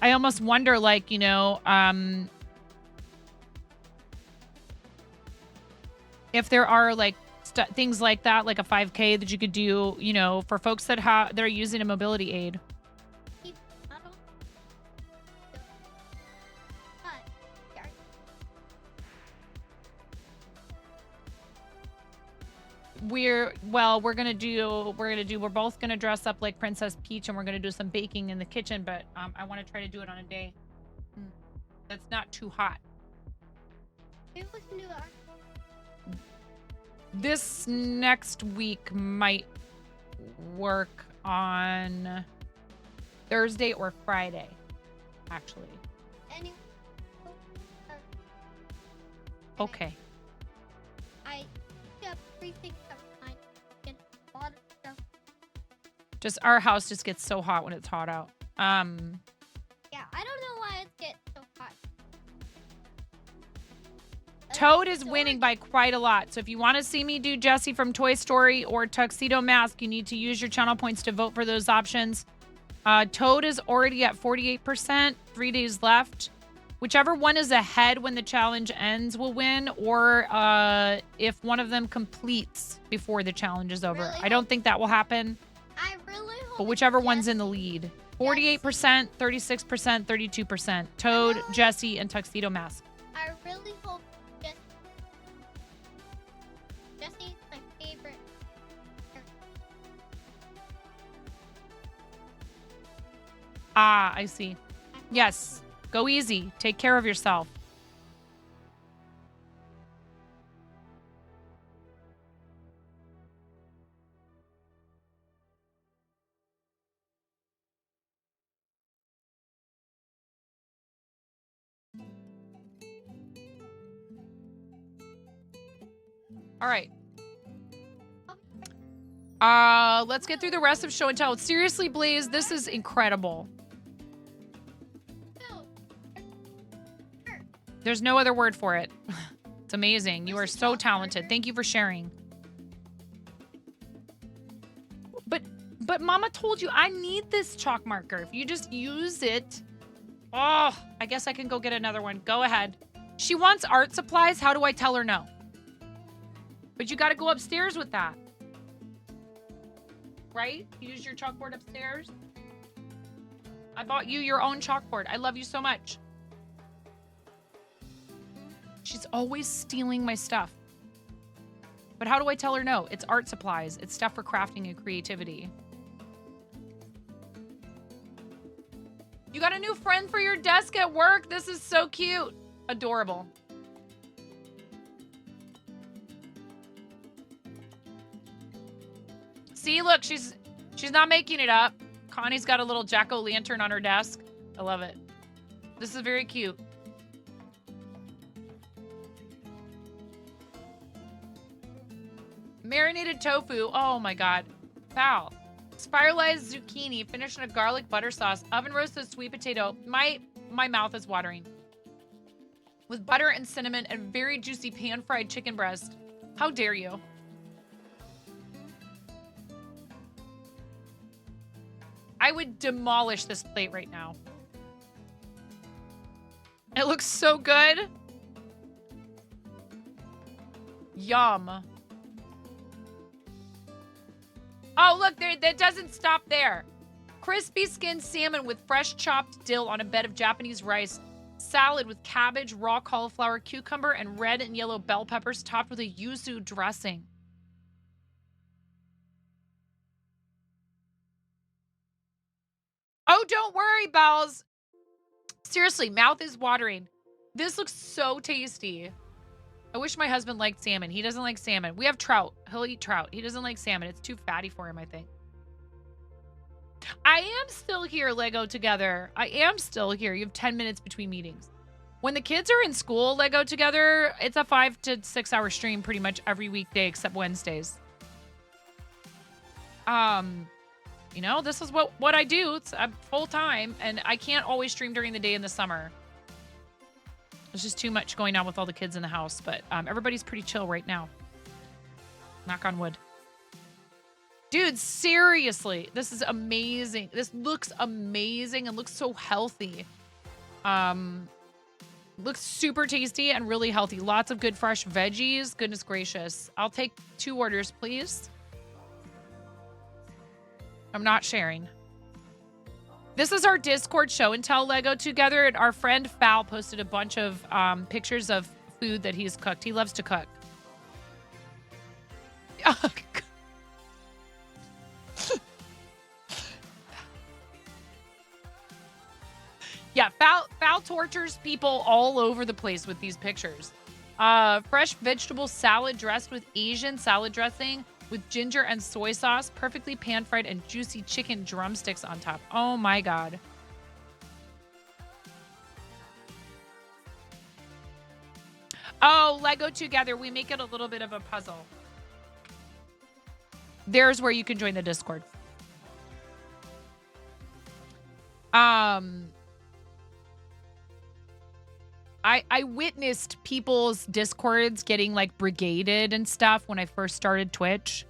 I almost wonder, like, you know, if there are like things like that, like a 5K that you could do, you know, for folks that are using a mobility aid. We're both gonna dress up like Princess Peach, and we're gonna do some baking in the kitchen, but I want to try to do it on a day that's not too hot. This next week might work on Thursday or Friday, actually. Okay. I have 3 things that are fine. And a lot of stuff. Just our house just gets so hot when it's hot out. Yeah, I don't know why it gets so hot. Toad is winning by quite a lot. So if you want to see me do Jessie from Toy Story or Tuxedo Mask, you need to use your channel points to vote for those options. Toad is already at 48%, 3 days left. Whichever one is ahead when the challenge ends will win, or if one of them completes before the challenge is over. Really I don't think that will happen, I really hope but whichever one's in the lead. 48%, 36%, 32%. Toad, Jessie, and Tuxedo Mask. I really hope Jessie's my favorite. Ah, I see. Yes. Go easy. Take care of yourself. All right. Let's get through the rest of show and tell. Seriously, Blaze, this is incredible. There's no other word for it. It's amazing. You are so talented. Thank you for sharing. But Mama told you I need this chalk marker. If you just use it. Oh, I guess I can go get another one. Go ahead. She wants art supplies. How do I tell her no? But you got to go upstairs with that. Right? Use your chalkboard upstairs. I bought you your own chalkboard. I love you so much. She's always stealing my stuff. But how do I tell her no? It's art supplies. It's stuff for crafting and creativity. You got a new friend for your desk at work? This is so cute. Adorable. See, look, she's not making it up. Connie's got a little jack-o'-lantern on her desk. I love it. This is very cute. Marinated tofu. Oh my god. Foul. Spiralized zucchini finished in a garlic butter sauce. Oven roasted sweet potato. My mouth is watering. With butter and cinnamon and very juicy pan-fried chicken breast. How dare you? I would demolish this plate right now. It looks so good. Yum. Oh, look, that doesn't stop there. Crispy skinned salmon with fresh chopped dill on a bed of Japanese rice. salad with cabbage, raw cauliflower, cucumber, and red and yellow bell peppers topped with a yuzu dressing. Oh, don't worry, Bells. Seriously, mouth is watering. This looks so tasty. I wish my husband liked salmon. He doesn't like salmon. We have trout. He'll eat trout. He doesn't like salmon. It's too fatty for him, I think. I am still here, Lego Together. I am still here. You have 10 minutes between meetings. When the kids are in school, Lego Together, it's a 5 to 6 hour stream pretty much every weekday except Wednesdays. You know, this is what I do. It's full time, and I can't always stream during the day in the summer. There's just too much going on with all the kids in the house, but everybody's pretty chill right now. Knock on wood. Dude, seriously, this is amazing. This looks amazing and looks so healthy. Looks super tasty and really healthy. Lots of good fresh veggies. Goodness gracious. I'll take 2 orders, please. I'm not sharing. This is our Discord show and tell Lego Together. And our friend Fal posted a bunch of pictures of food that he's cooked. He loves to cook. Yeah, Fal tortures people all over the place with these pictures. Fresh vegetable salad dressed with Asian salad dressing with ginger and soy sauce, perfectly pan-fried and juicy chicken drumsticks on top. Oh my God. Oh, Lego Together. We make it a little bit of a puzzle. There's where you can join the Discord. I witnessed people's Discords getting like brigaded and stuff when I first started Twitch.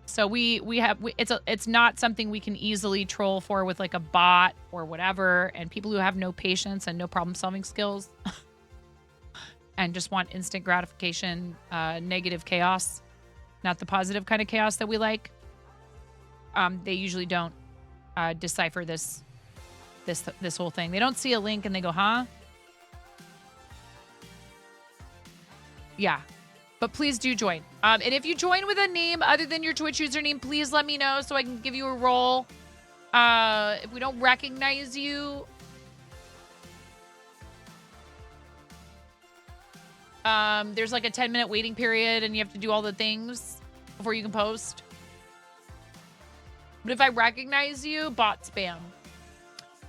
So it's not something we can easily troll for with like a bot or whatever, and people who have no patience and no problem solving skills and just want instant gratification, negative chaos, not the positive kind of chaos that we like. They usually don't decipher this whole thing. They don't see a link and they go, huh? Yeah. But please do join. And if you join with a name other than your Twitch username, please let me know so I can give you a role. If we don't recognize you, there's like a 10-minute waiting period and you have to do all the things before you can post. But if I recognize you, bot spam.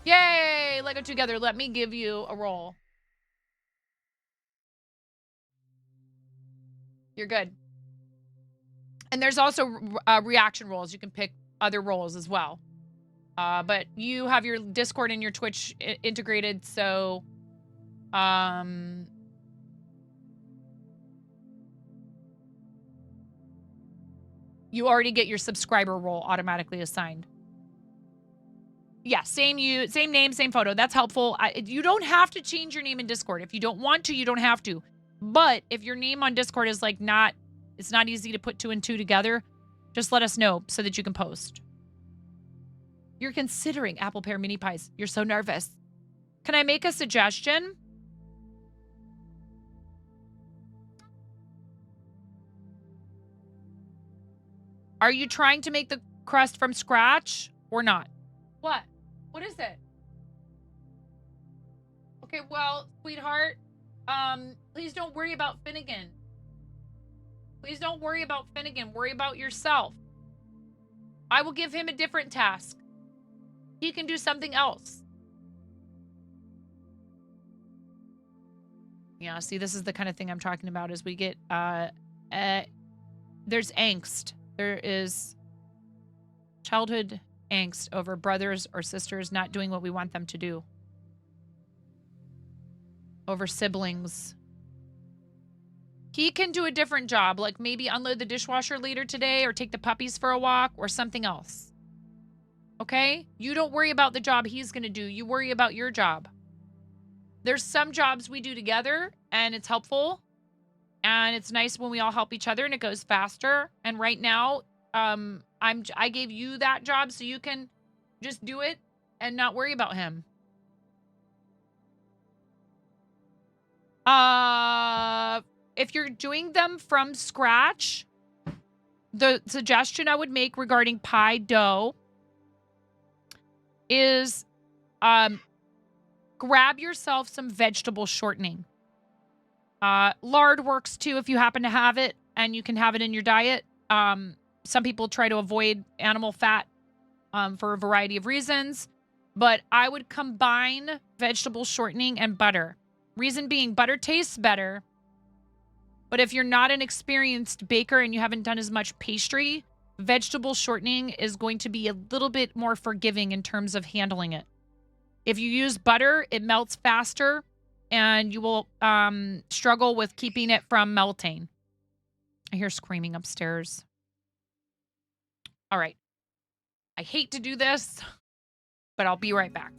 Yay! Lego Together, let me give you a role. You're good. And there's also reaction roles. You can pick other roles as well. But you have your Discord and your Twitch integrated, so you already get your subscriber role automatically assigned. Yeah, same name, same photo. That's helpful. You don't have to change your name in Discord. If you don't want to, you don't have to. But if your name on Discord is like it's not easy to put 2 and 2 together, just let us know so that you can post. You're considering apple pear mini pies. You're so nervous. Can I make a suggestion? Are you trying to make the crust from scratch or not? What? What is it? Okay, well, sweetheart, please don't worry about Finnegan. Please don't worry about Finnegan. Worry about yourself. I will give him a different task. He can do something else. Yeah, see, this is the kind of thing I'm talking about as we get, there's angst. There is childhood angst over brothers or sisters not doing what we want them to do. Over siblings. He can do a different job, like maybe unload the dishwasher later today or take the puppies for a walk or something else. Okay? You don't worry about the job he's going to do. You worry about your job. There's some jobs we do together and it's helpful and it's nice when we all help each other and it goes faster. And right now, I gave you that job so you can just do it and not worry about him. If you're doing them from scratch, the suggestion I would make regarding pie dough is grab yourself some vegetable shortening. Lard works too if you happen to have it and you can have it in your diet. Some people try to avoid animal fat for a variety of reasons, but I would combine vegetable shortening and butter. Reason being, butter tastes better, but if you're not an experienced baker and you haven't done as much pastry, vegetable shortening is going to be a little bit more forgiving in terms of handling it. If you use butter, it melts faster and you will struggle with keeping it from melting. I hear screaming upstairs. All right. I hate to do this, but I'll be right back.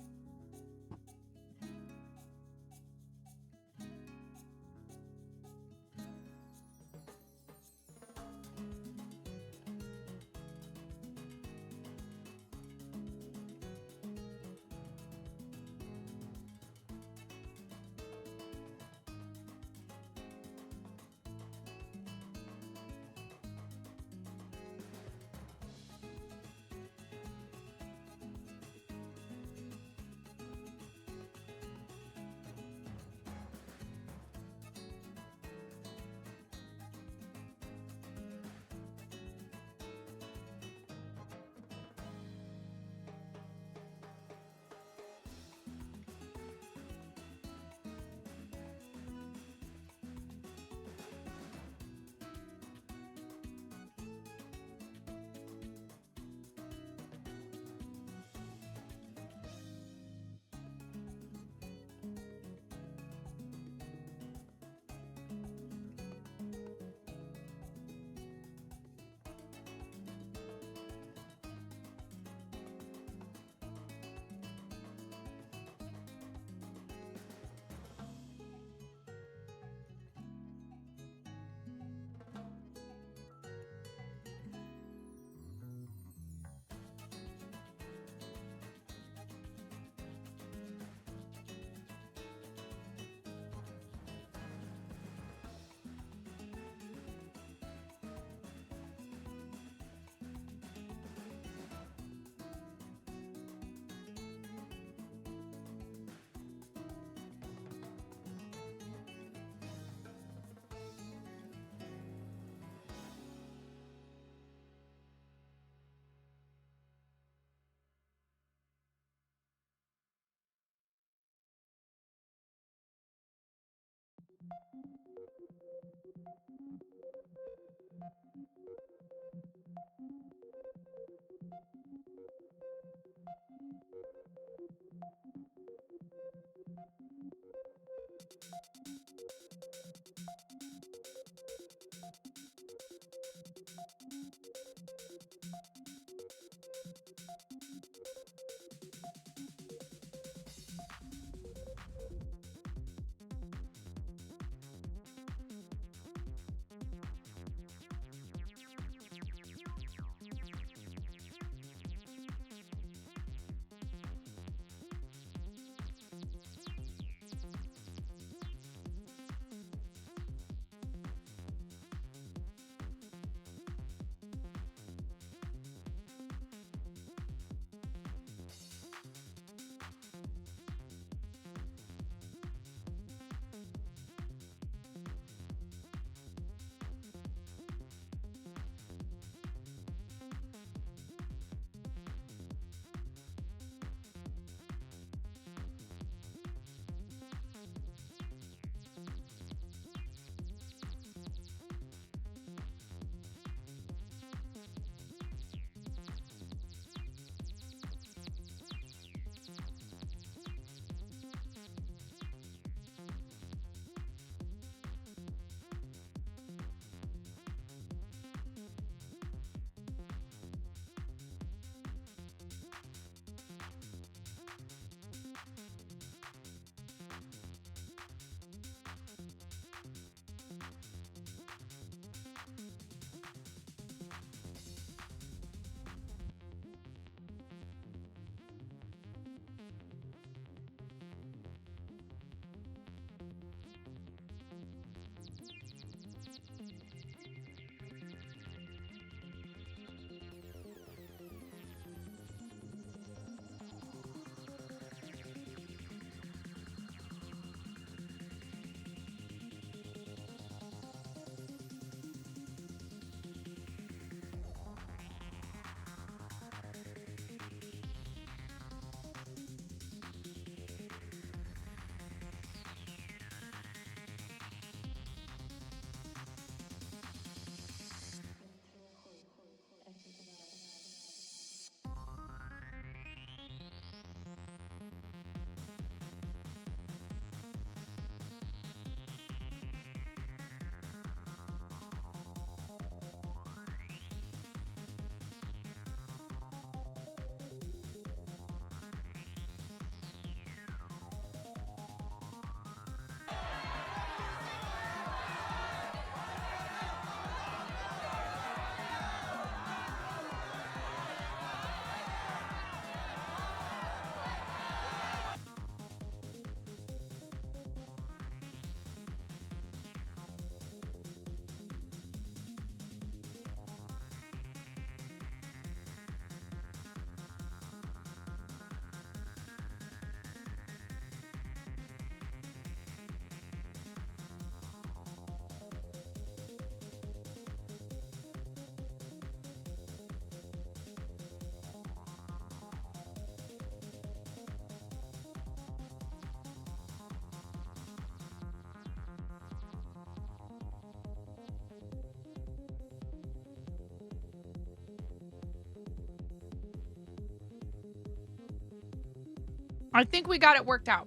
I think we got it worked out.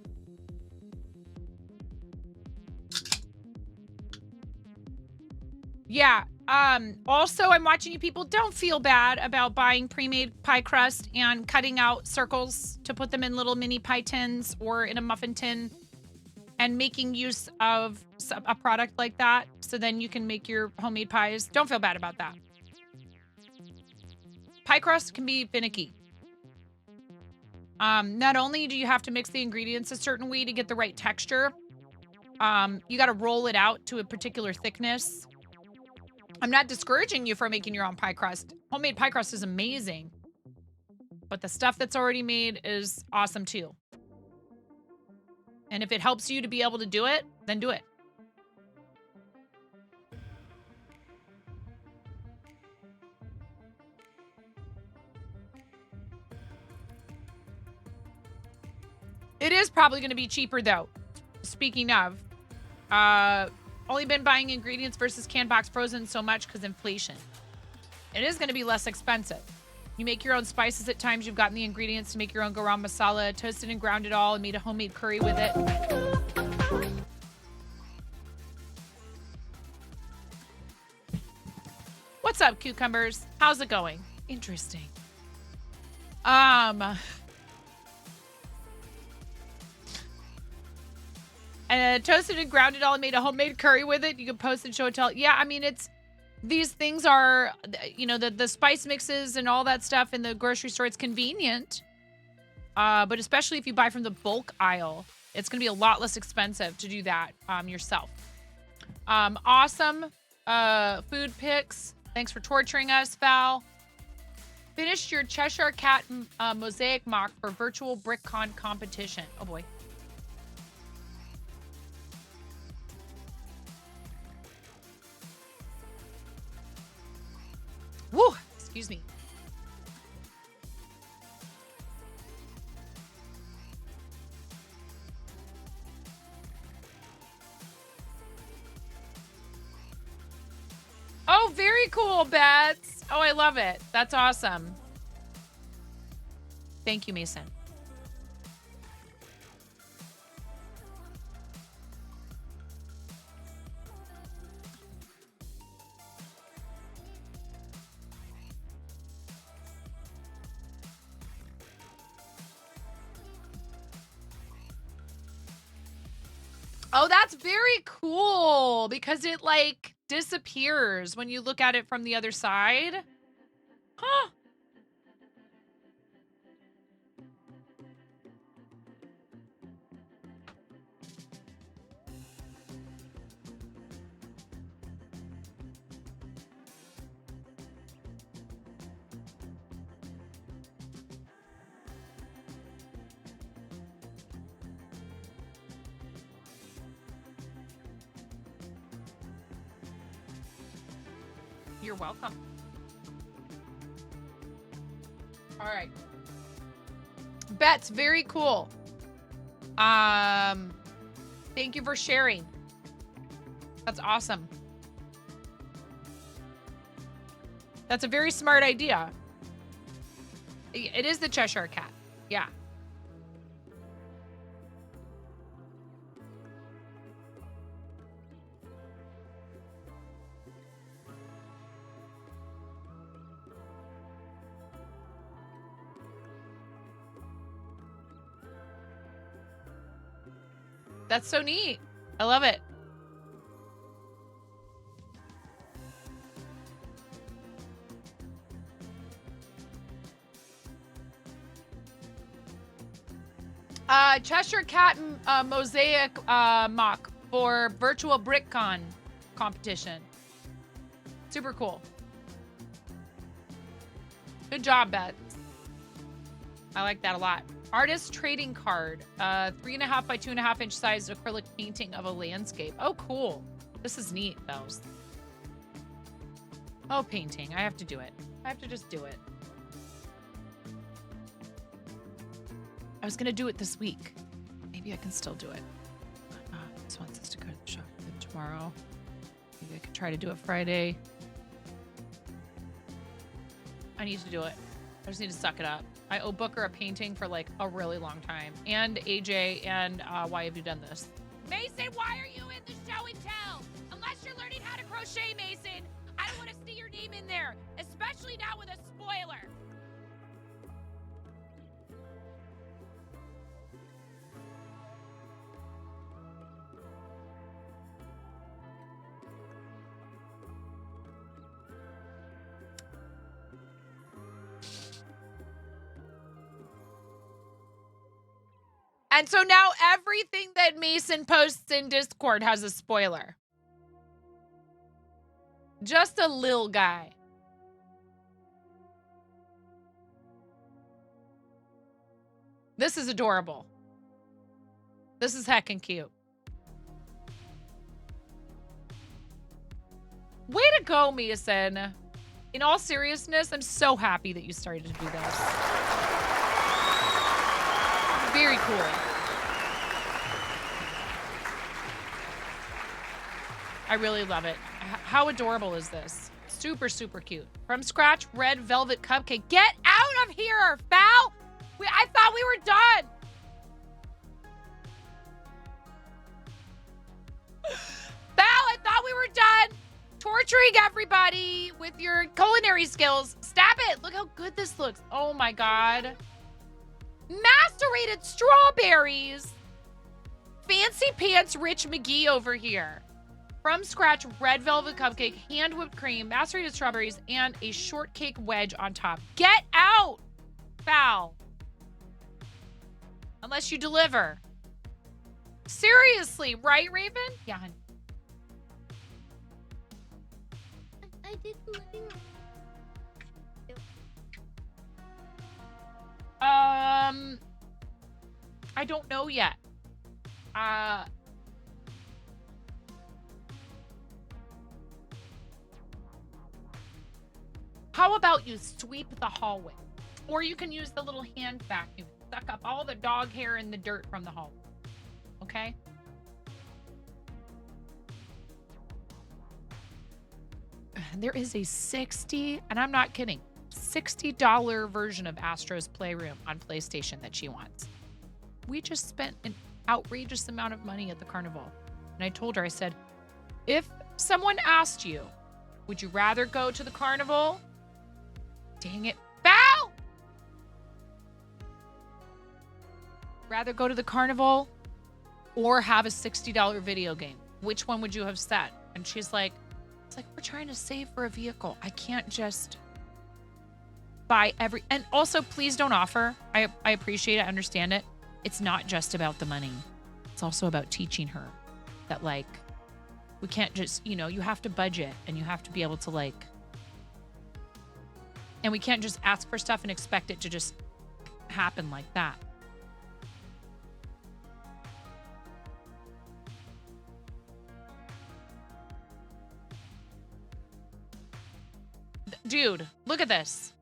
Yeah. Also, I'm watching you people. Don't feel bad about buying pre-made pie crust and cutting out circles to put them in little mini pie tins or in a muffin tin and making use of a product like that so then you can make your homemade pies. Don't feel bad about that. Pie crust can be finicky. Not only do you have to mix the ingredients a certain way to get the right texture, you got to roll it out to a particular thickness. I'm not discouraging you from making your own pie crust. Homemade pie crust is amazing. But the stuff that's already made is awesome too. And if it helps you to be able to do it, then do it. It is probably going to be cheaper though. Speaking of, only been buying ingredients versus canned box frozen so much because inflation. It is going to be less expensive. You make your own spices at times. You've gotten the ingredients to make your own garam masala, toasted and ground it all, and made a homemade curry with it. What's up, cucumbers? How's it going? Interesting. Toasted and ground it all and made a homemade curry with it. You can post and show it to. Yeah, I mean, it's these things are, you know, the spice mixes and all that stuff in the grocery store. It's convenient, but especially if you buy from the bulk aisle, it's going to be a lot less expensive to do that yourself. Awesome food pics. Thanks for torturing us, Val. Finished your Cheshire Cat mosaic mock for virtual BrickCon competition. Oh boy. Woo! Excuse me. Oh, very cool, Bets. Oh, I love it. That's awesome. Thank you, Mason. Oh, that's very cool because it like disappears when you look at it from the other side. Huh. You're welcome. All right. Bets, very cool. Thank you for sharing. That's awesome. That's a very smart idea. It is the Cheshire Cat. Yeah. That's so neat. I love it. Cheshire Cat mosaic mock for virtual BrickCon competition. Super cool. Good job, Beth. I like that a lot. Artist trading card, 3.5 by 2.5 inch size acrylic painting of a landscape. Oh, cool. This is neat, Bells. Oh, painting. I have to do it. I have to just do it. I was going to do it this week. Maybe I can still do it. This wants us to go to the shop tomorrow. Maybe I could try to do it Friday. I need to do it. I just need to suck it up. I owe Booker a painting for like a really long time. And AJ, and why have you done this? Mason, why are you in the show and tell? Unless you're learning how to crochet, Mason, I don't want to see your name in there, especially not with a spoiler. And so now everything that Mason posts in Discord has a spoiler. Just a little guy. This is adorable. This is heckin' cute. Way to go, Mason. In all seriousness, I'm so happy that you started to do this. Very cool. I really love it. How adorable is this? Super, super cute. From scratch, red velvet cupcake. Get out of here, Foul! I thought we were done. Foul, I thought we were done. Torturing everybody with your culinary skills. Stop it. Look how good this looks. Oh my God. Macerated strawberries. Fancy pants Rich McGee over here. From scratch red velvet cupcake, hand whipped cream, macerated strawberries, and a shortcake wedge on top. Get out, Foul. Unless you deliver. Seriously, right, Raven? Yeah, honey. I did deliver. I don't know yet. How about you sweep the hallway? Or you can use the little hand vacuum. Suck up all the dog hair and the dirt from the hallway. Okay? There is a $60, and I'm not kidding, $60 version of Astro's Playroom on PlayStation that she wants. We just spent an outrageous amount of money at the carnival. And I told her, I said, if someone asked you, would you rather go to the carnival? Dang it. Foul! Rather go to the carnival or have a $60 video game? Which one would you have said? And she's like, it's like, we're trying to save for a vehicle. I can't just buy every... And also, please don't offer. I appreciate it. I understand it. It's not just about the money. It's also about teaching her that, like, we can't just, you know, you have to budget and you have to be able to, like... And we can't just ask for stuff and expect it to just happen like that. Dude, look at this.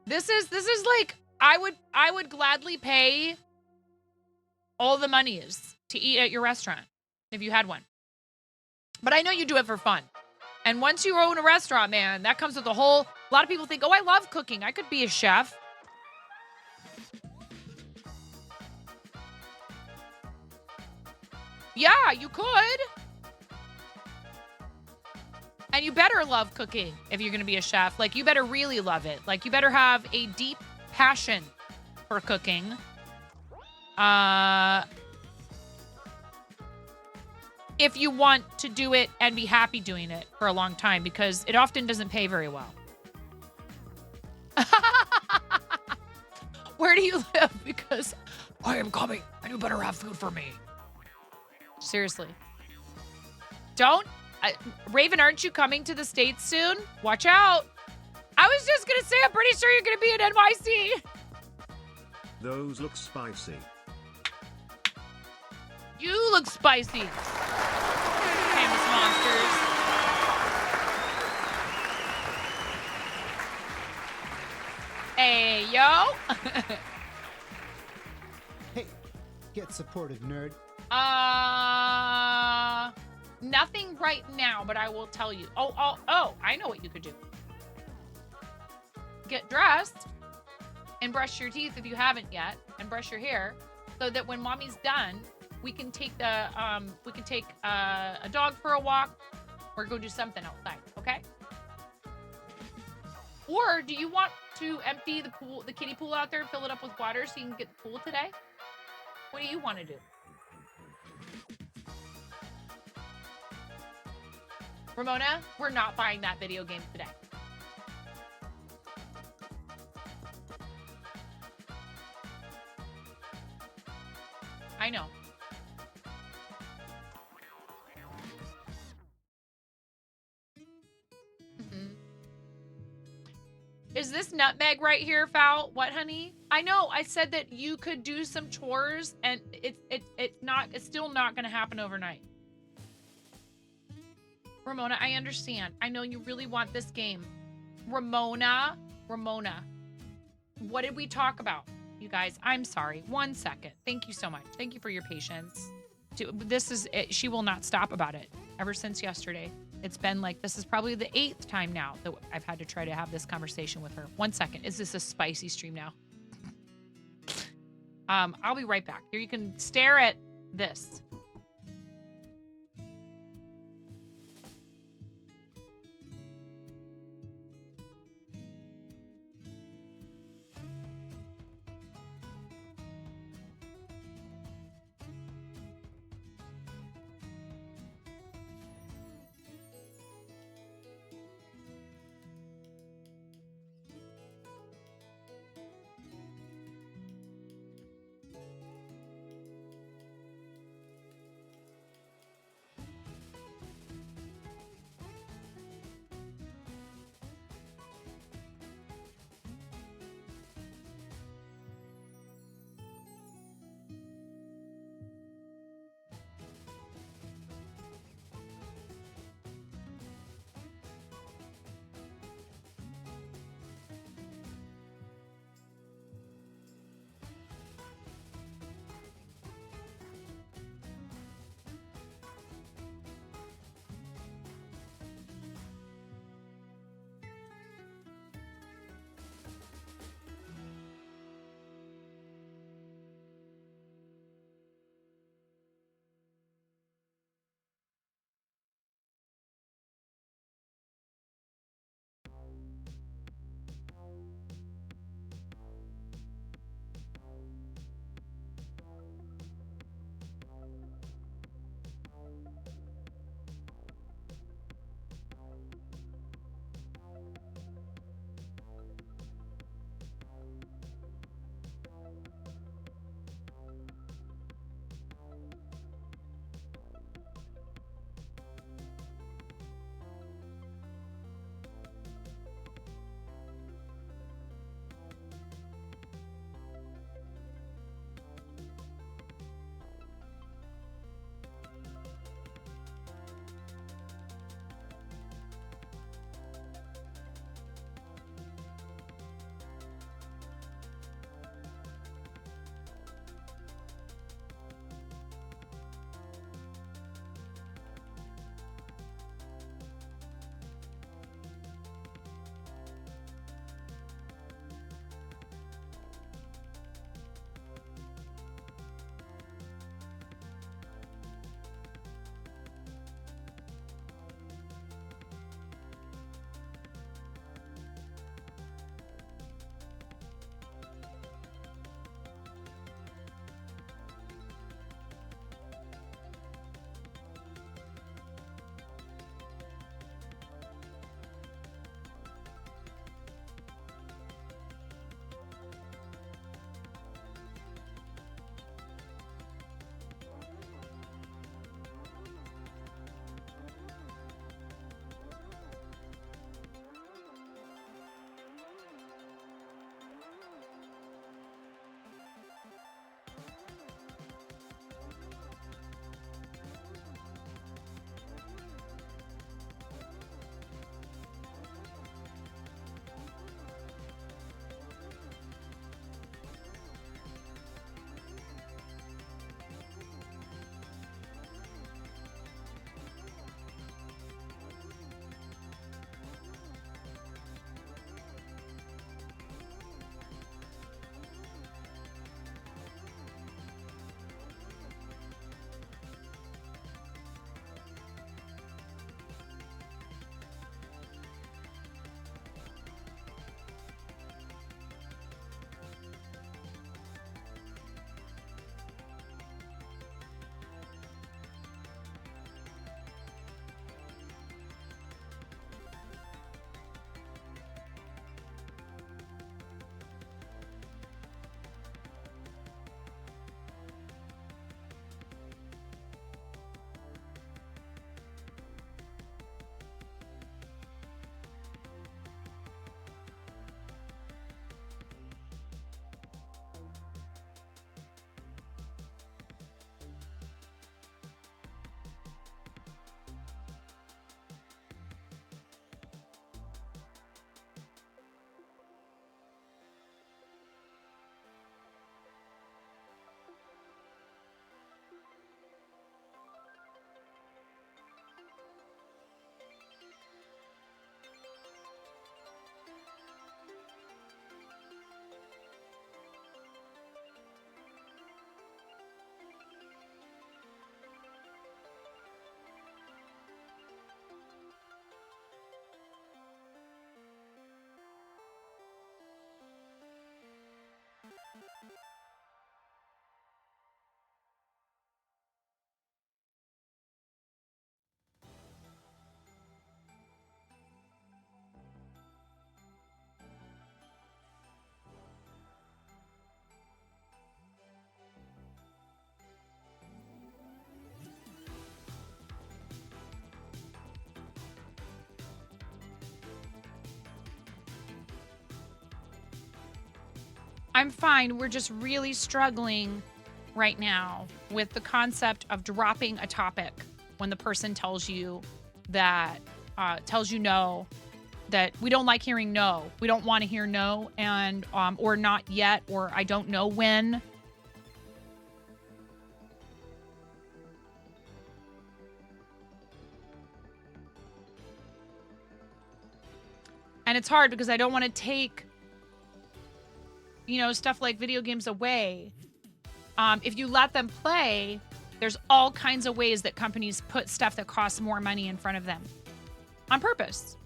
This is like, I would gladly pay all the monies to eat at your restaurant if you had one. But I know you do it for fun. And once you own a restaurant, man, that comes with a lot of people think, oh, I love cooking. I could be a chef. Yeah, you could. And you better love cooking if you're going to be a chef. Like, you better really love it. Like, you better have a deep passion for cooking. If you want to do it and be happy doing it for a long time, because it often doesn't pay very well. Where do you live? Because I am coming and you better have food for me. Seriously. Raven, aren't you coming to the States soon? Watch out. I was just going to say, I'm pretty sure you're going to be in NYC. Those look spicy. You look spicy. Famous monsters. Hey, yo. Hey, get supportive, nerd. Nothing right now, but I will tell you. Oh, I know what you could do. get dressed and brush your teeth if you haven't yet, and brush your hair, so that when mommy's done, we can take a dog for a walk or go do something outside, okay? Or do you want to empty the kiddie pool out there, fill it up with water so you can get the pool today? What do you want to do? Ramona, we're not buying that video game today. I know. Is this nutmeg right here, Foul? What, honey? I know. I said that you could do some chores, and it's still not going to happen overnight. Ramona, I understand. I know you really want this game. Ramona, what did we talk about? You guys, I'm sorry. 1 second. Thank you so much. Thank you for your patience. This is it. She will not stop about it ever since yesterday. It's been like, this is probably the 8th time now that I've had to try to have this conversation with her. 1 second. Is this a spicy stream now? I'll be right back. Here you can stare at this. I'm fine. We're just really struggling right now with the concept of dropping a topic when the person tells you that, tells you no, that we don't like hearing no. We don't want to hear no, and, or not yet, or I don't know when. And it's hard because I don't want to take, stuff like video games away. If you let them play, there's all kinds of ways that companies put stuff that costs more money in front of them on purpose.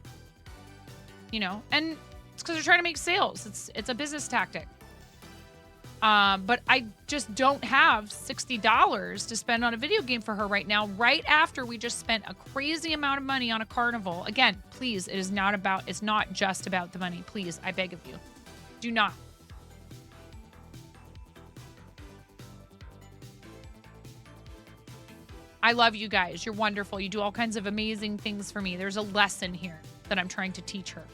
And it's because they're trying to make sales. It's a business tactic. But I just don't have $60 to spend on a video game for her right now, right after we just spent a crazy amount of money on a carnival. Again, please, it's not just about the money. Please, I beg of you. Do not. I love you guys. You're wonderful. You do all kinds of amazing things for me. There's a lesson here that I'm trying to teach her.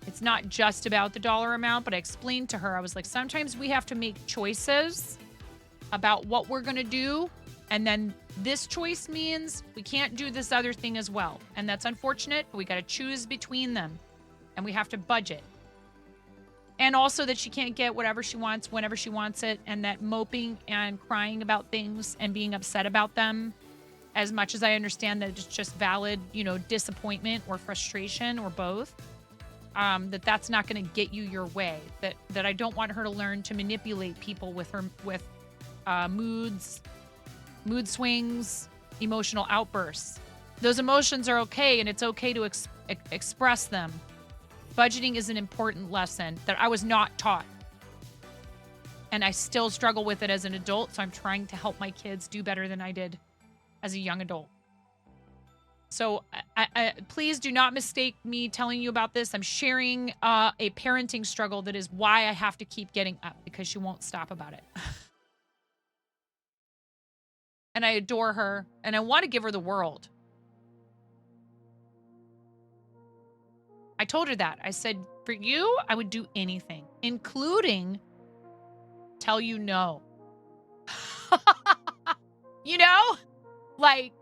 It's not just about the dollar amount, but I explained to her, I was like, sometimes we have to make choices about what we're going to do. And then this choice means we can't do this other thing as well. And that's unfortunate, but we got to choose between them. And we have to budget. And also that she can't get whatever she wants whenever she wants it. And that moping and crying about things and being upset about them, as much as I understand that it's just valid, disappointment or frustration or both, that's not going to get you your way. That I don't want her to learn to manipulate people with moods, mood swings, emotional outbursts. Those emotions are okay, and it's okay to express them. Budgeting is an important lesson that I was not taught. And I still struggle with it as an adult, so I'm trying to help my kids do better than I did as a young adult. So please do not mistake me telling you about this. I'm sharing a parenting struggle that is why I have to keep getting up, because she won't stop about it. And I adore her, and I want to give her the world. I told her that. I said, for you, I would do anything, including tell you no. Like,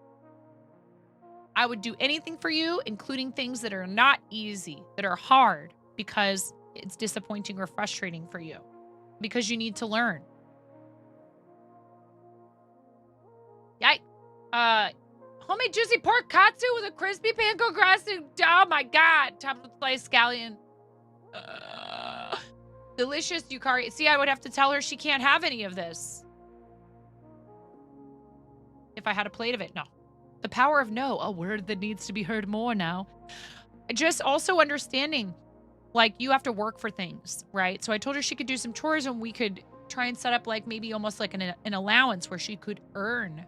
I would do anything for you, including things that are not easy, that are hard, because it's disappointing or frustrating for you, because you need to learn. Yikes. Homemade juicy pork katsu with a crispy panko crusted. Oh my God. Topped with sliced scallion. Delicious Yukari. See, I would have to tell her she can't have any of this. If I had a plate of it. No. The power of no. A word that needs to be heard more now. Just also understanding, like, you have to work for things, right? So I told her she could do some chores, and we could try and set up like maybe almost like an allowance where she could earn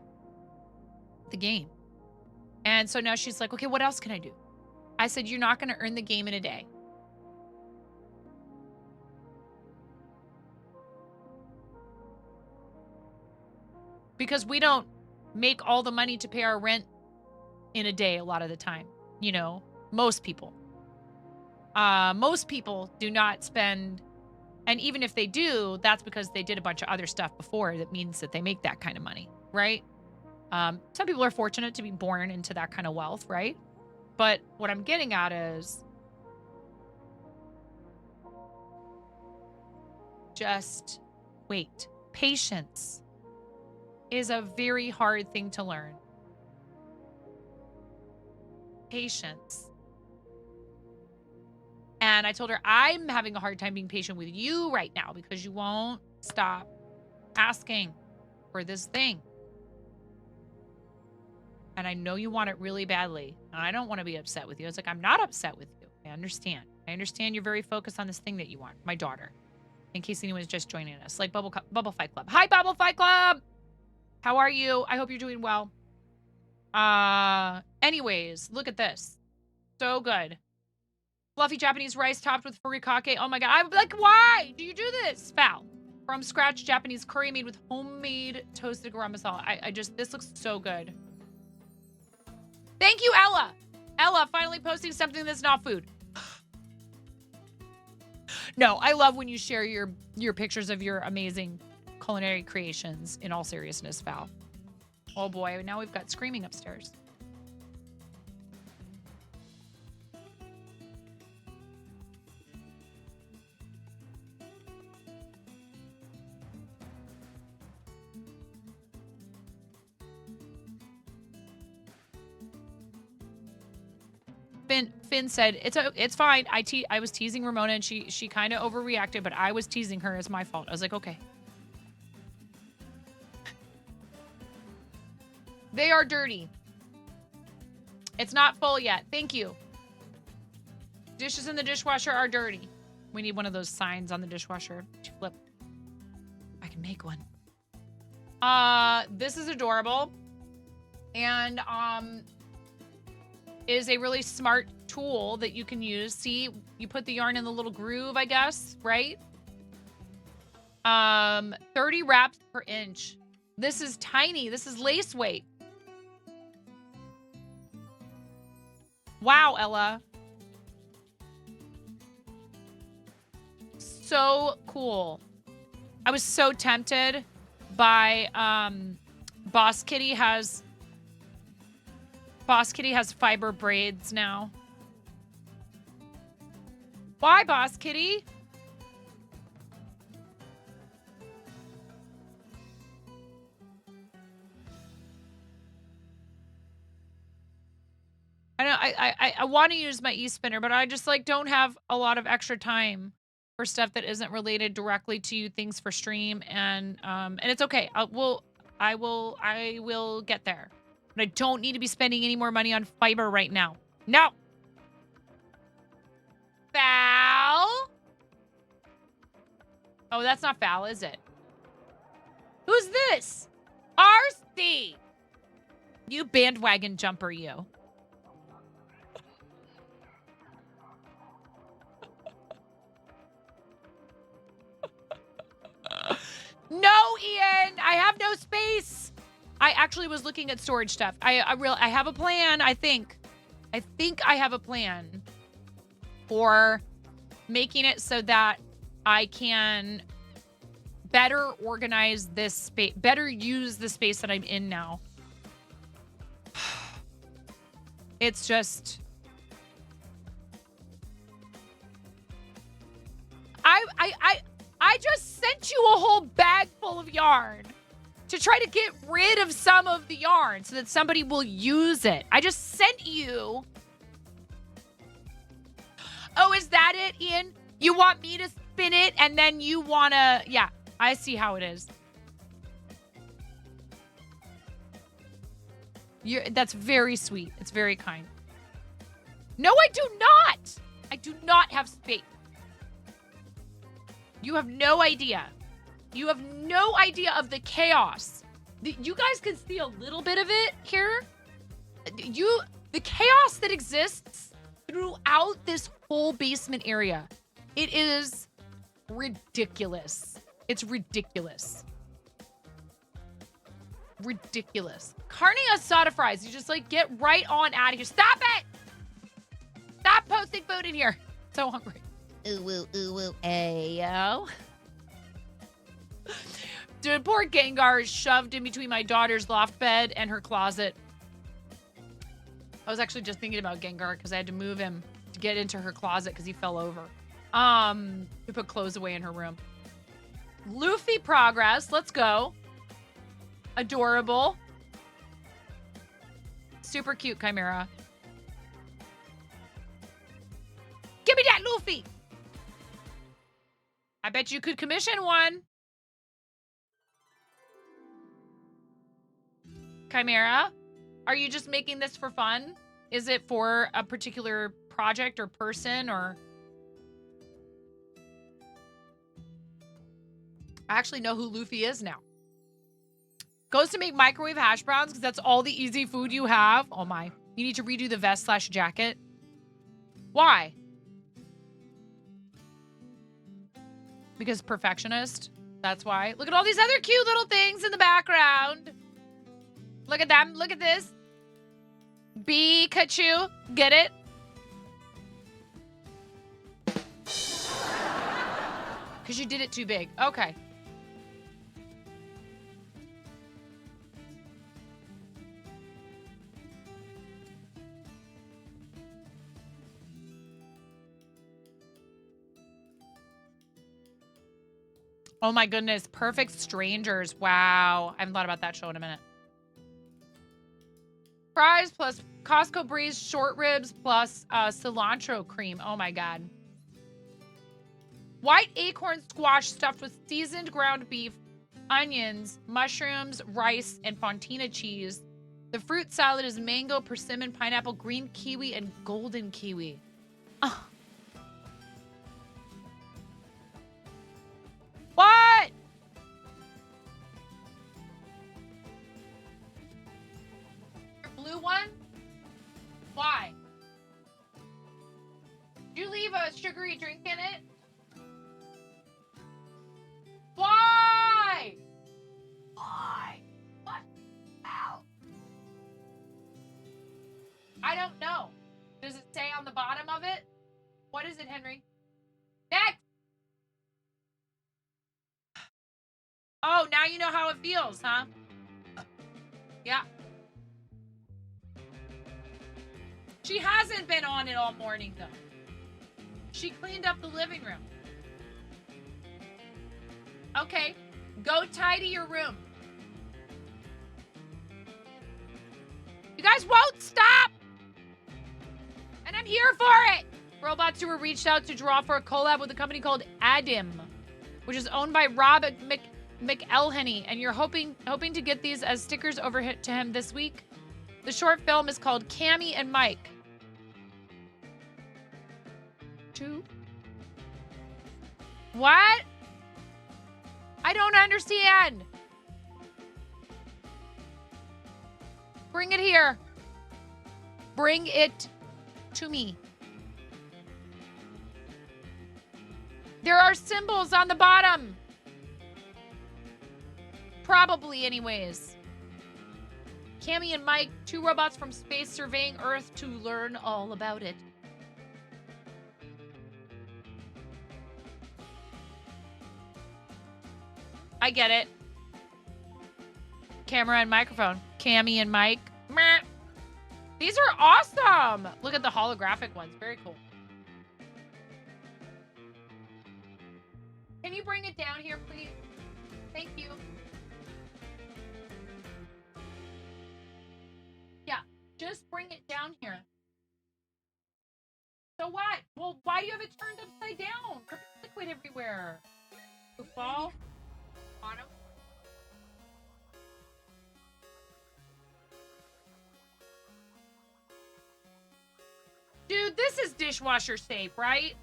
the game. And so now she's like, okay, what else can I do? I said, you're not going to earn the game in a day. Because we don't make all the money to pay our rent in a day a lot of the time. Most people. Most people do not spend, and even if they do, that's because they did a bunch of other stuff before that means that they make that kind of money, right? Some people are fortunate to be born into that kind of wealth, right? But what I'm getting at is just wait. Patience is a very hard thing to learn. Patience. And I told her, I'm having a hard time being patient with you right now because you won't stop asking for this thing. And I know you want it really badly. And I don't want to be upset with you. It's like, I'm not upset with you. I understand. I understand you're very focused on this thing that you want. My daughter. In case anyone's just joining us. Like Bubble Fight Club. Hi, Bubble Fight Club! How are you? I hope you're doing well. Anyways, look at this. So good. Fluffy Japanese rice topped with furikake. Oh my God. I'm like, why do you do this? Foul. From scratch Japanese curry made with homemade toasted garam masala. This looks so good. Thank you, Ella. Ella finally posting something that's not food. No, I love when you share your pictures of your amazing culinary creations, in all seriousness, Val. Oh boy, now we've got screaming upstairs. Finn said, it's fine. I was teasing Ramona and she kind of overreacted, but I was teasing her. It's my fault. I was like, okay. They are dirty. It's not full yet. Thank you. Dishes in the dishwasher are dirty. We need one of those signs on the dishwasher to flip. I can make one. This is adorable. And, is a really smart tool that you can use. See, you put the yarn in the little groove, I guess, right? 30 wraps per inch. This is tiny. This is lace weight. Wow, Ella. So cool. I was so tempted by Boss Kitty has fiber braids now. Why, Boss Kitty? I know I want to use my e-spinner, but I just like don't have a lot of extra time for stuff that isn't related directly to things for stream, and it's okay. I will get there. But I don't need to be spending any more money on fiber right now. No. Foul. Oh, that's not foul, is it? Who's this? RC. You bandwagon jumper, you. No, Ian. I have no space. I actually was looking at storage stuff. I have a plan, I think. I have a plan for making it so that I can better organize this space, better use the space that I'm in now. It's just... I just sent you a whole bag full of yarn to try to get rid of some of the yarn so that somebody will use it. I just sent you. Oh, is that it, Ian? You want me to spin it and then you want to... Yeah, I see how it is. That's very sweet. It's very kind. No, I do not. I do not have space. You have no idea. You have no idea of the chaos. You guys can see a little bit of it here. The chaos that exists throughout this whole basement area. It is ridiculous. It's ridiculous. Ridiculous. Carne asada fries. You just like get right on out of here. Stop it! Stop posting food in here. So hungry. Ooh, ooh, ooh, ooh. Ayo. Dude, poor Gengar is shoved in between my daughter's loft bed and her closet. I was actually just thinking about Gengar because I had to move him to get into her closet because he fell over. We put clothes away in her room. Luffy progress. Let's go. Adorable. Super cute Chimera. Give me that Luffy. I bet you could commission one. Chimera, are you just making this for fun? Is it for a particular project or person or... I actually know who Luffy is now. Goes to make microwave hash browns because that's all the easy food you have. Oh my. You need to redo the vest/jacket. Why? Because perfectionist. That's why. Look at all these other cute little things in the background. Look at them. Look at this. Pikachu. Get it? Because you did it too big. Okay. Oh my goodness. Perfect Strangers. Wow. I haven't thought about that show in a minute. Fries plus Costco Breeze short ribs plus cilantro cream. Oh my God. White acorn squash stuffed with seasoned ground beef, onions, mushrooms, rice, and fontina cheese. The fruit salad is mango, persimmon, pineapple, green kiwi, and golden kiwi. Oh. What? Your blue one? Why? Did you leave a sugary drink in it? Why? Why? What? Ow. I don't know. Does it say on the bottom of it? What is it, Henry? Next! Oh, now you know how it feels, huh? Yeah. She hasn't been on it all morning, though. She cleaned up the living room. Okay, go tidy your room. You guys won't stop! And I'm here for it! Robots who were reached out to draw for a collab with a company called Adim, which is owned by Rob McElhenney, and you're hoping to get these as stickers over to him this week. The short film is called Cammy and Mike. 2. What? I don't understand. Bring it here. Bring it to me. There are symbols on the bottom. Probably, anyways. Cammy and Mike, 2 robots from space surveying Earth to learn all about it. I get it. Camera and microphone. Cammy and Mike. Meh. These are awesome. Look at the holographic ones. Very cool. Can you bring it down here, please? Thank you. Yeah, just bring it down here. So what? Well, why do you have it turned upside down? There's liquid everywhere. You fall on them. Dude, this is dishwasher safe, right?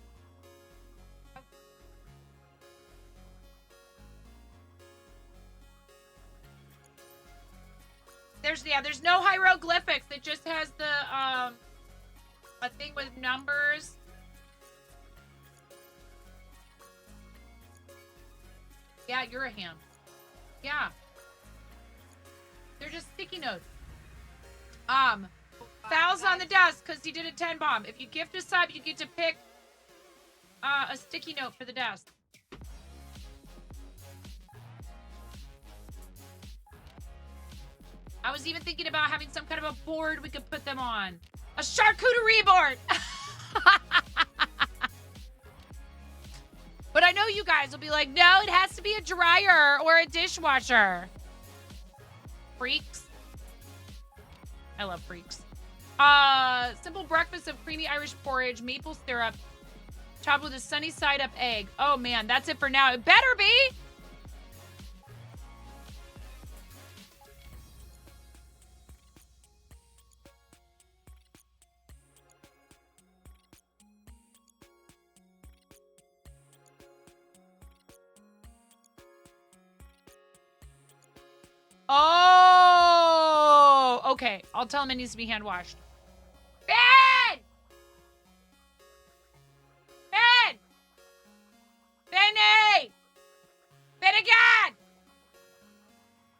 There's no hieroglyphics. It just has the a thing with numbers. Yeah, you're a ham. Yeah. They're just sticky notes. Fouls on the desk because he did a 10 bomb. If you gift a sub, you get to pick a sticky note for the desk. I was even thinking about having some kind of a board we could put them on. A charcuterie board! But I know you guys will be like, no, it has to be a dryer or a dishwasher. Freaks. I love freaks. Simple breakfast of creamy Irish porridge, maple syrup, topped with a sunny side up egg. Oh man, that's it for now. It better be! Oh, okay. I'll tell him it needs to be hand washed. Ben! Ben! Benny! Finnegan!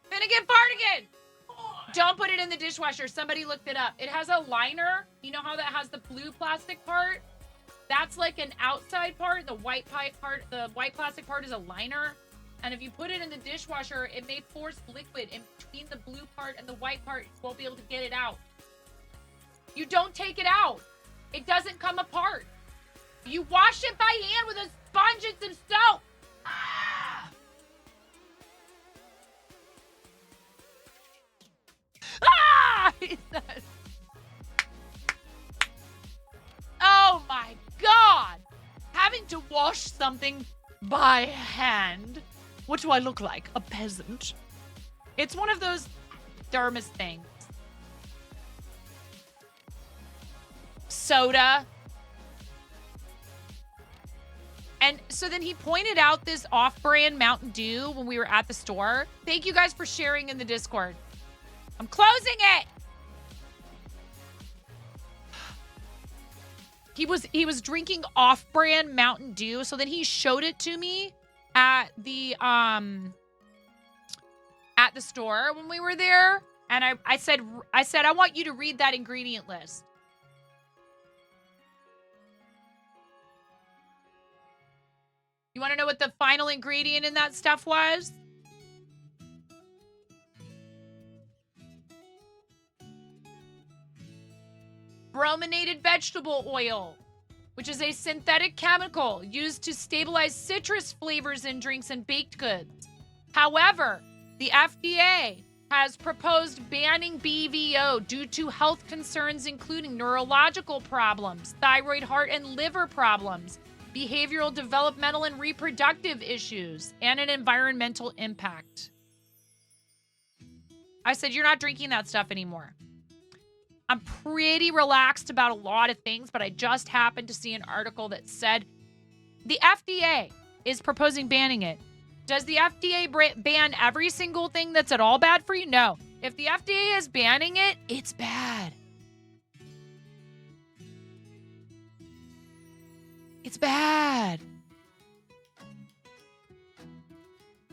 Finnegan Fartigan! Don't put it in the dishwasher. Somebody looked it up. It has a liner. You know how that has the blue plastic part? That's like an outside part. The white plastic part is a liner. And if you put it in the dishwasher, it may force liquid in between the blue part and the white part. You won't be able to get it out. You don't take it out. It doesn't come apart. You wash it by hand with a sponge and some soap. Ah! Ah! He says. Oh my God. Having to wash something by hand. What do I look like? A peasant? It's one of those dermis things. Soda. And so then he pointed out this off-brand Mountain Dew when we were at the store. Thank you guys for sharing in the Discord. I'm closing it. He was drinking off-brand Mountain Dew. So then he showed it to me at the store when we were there. And I said, I want you to read that ingredient list. You want to know what the final ingredient in that stuff was? Brominated vegetable oil, which is a synthetic chemical used to stabilize citrus flavors in drinks and baked goods. However, the FDA has proposed banning BVO due to health concerns including neurological problems, thyroid, heart, and liver problems, behavioral, developmental, and reproductive issues, and an environmental impact. I said, you're not drinking that stuff anymore. I'm pretty relaxed about a lot of things, but I just happened to see an article that said the FDA is proposing banning it. Does the FDA ban every single thing that's at all bad for you? No. If the FDA is banning it, it's bad. It's bad.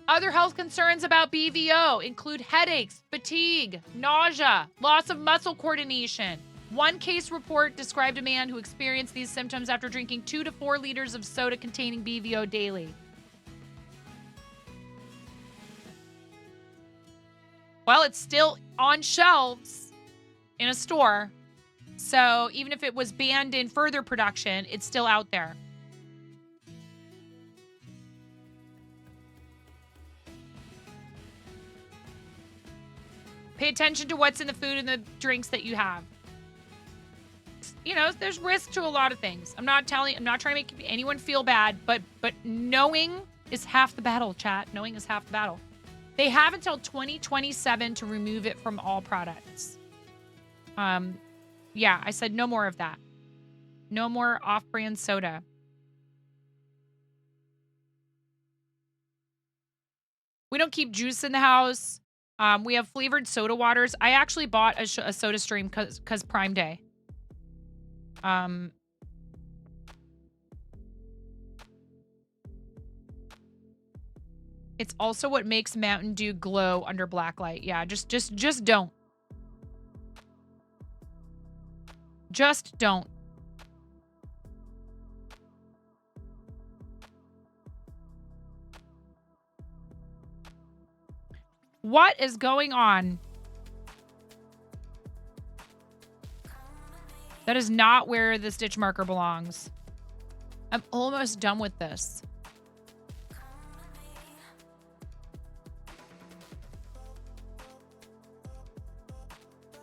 Other health concerns about BVO include headaches, fatigue, nausea, loss of muscle coordination. One case report described a man who experienced these symptoms after drinking 2 to 4 liters of soda containing BVO daily. Well, it's still on shelves in a store. So even if it was banned in further production, it's still out there. Pay attention to what's in the food and the drinks that you have. You know, there's risk to a lot of things. I'm not trying to make anyone feel bad, but knowing is half the battle, chat. Knowing is half the battle. They have until 2027 to remove it from all products. Yeah, I said no more of that. No more off-brand soda. We don't keep juice in the house. We have flavored soda waters. I actually bought a soda stream because Prime Day. It's also what makes Mountain Dew glow under black light. Yeah, just don't. Just don't. What is going on? That is not where the stitch marker belongs. I'm almost done with this.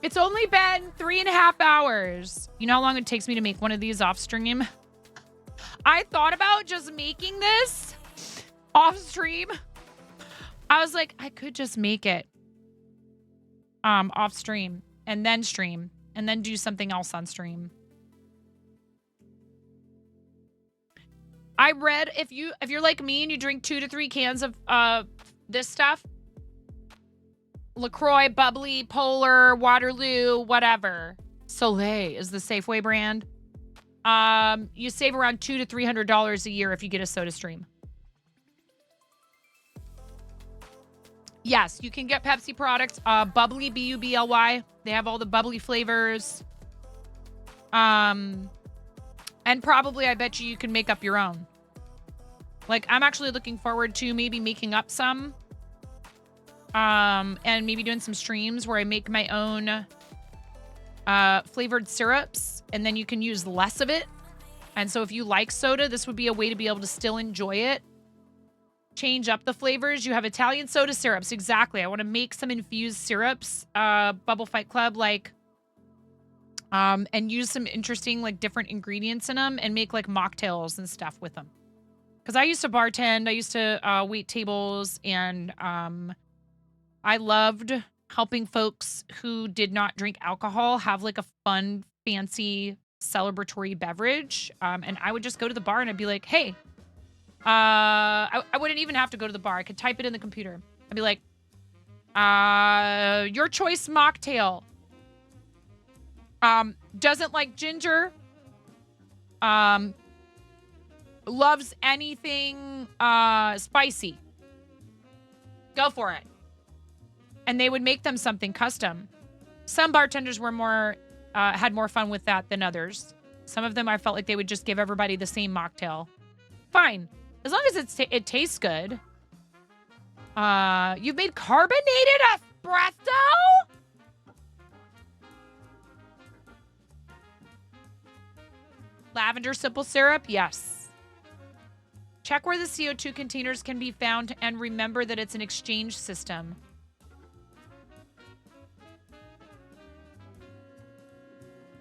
It's only been 3.5 hours. You know how long it takes me to make one of these off stream? I thought about just making this off stream. I was like, I could just make it off stream and then do something else on stream. I read if you're like me and you drink 2 to 3 cans of this stuff, LaCroix, Bubbly, Polar, Waterloo, whatever. Soleil is the Safeway brand. You save around $200 to $300 a year if you get a soda stream. Yes, you can get Pepsi products. Bubbly, B-U-B-L-Y. They have all the bubbly flavors. And probably, I bet you can make up your own. Like, I'm actually looking forward to maybe making up some. And maybe doing some streams where I make my own flavored syrups. And then you can use less of it. And so if you like soda, this would be a way to be able to still enjoy it. Change up the flavors. You have Italian soda syrups. Exactly. I want to make some infused syrups. Bubble Fight Club, like... and use some interesting, like, different ingredients in them and make, like, mocktails and stuff with them. Because I used to bartend. I used to wait tables. And I loved helping folks who did not drink alcohol have, like, a fun, fancy, celebratory beverage. And I would just go to the bar and I'd be like, hey, I wouldn't even have to go to the bar. I could type it in the computer. I'd be like, your choice mocktail. Doesn't like ginger. Loves anything spicy. Go for it. And they would make them something custom. Some bartenders were more had more fun with that than others. Some of them I felt like they would just give everybody the same mocktail. Fine. As long as it tastes good. You've made carbonated espresso? Lavender simple syrup? Yes. Check where the CO2 containers can be found and remember that it's an exchange system.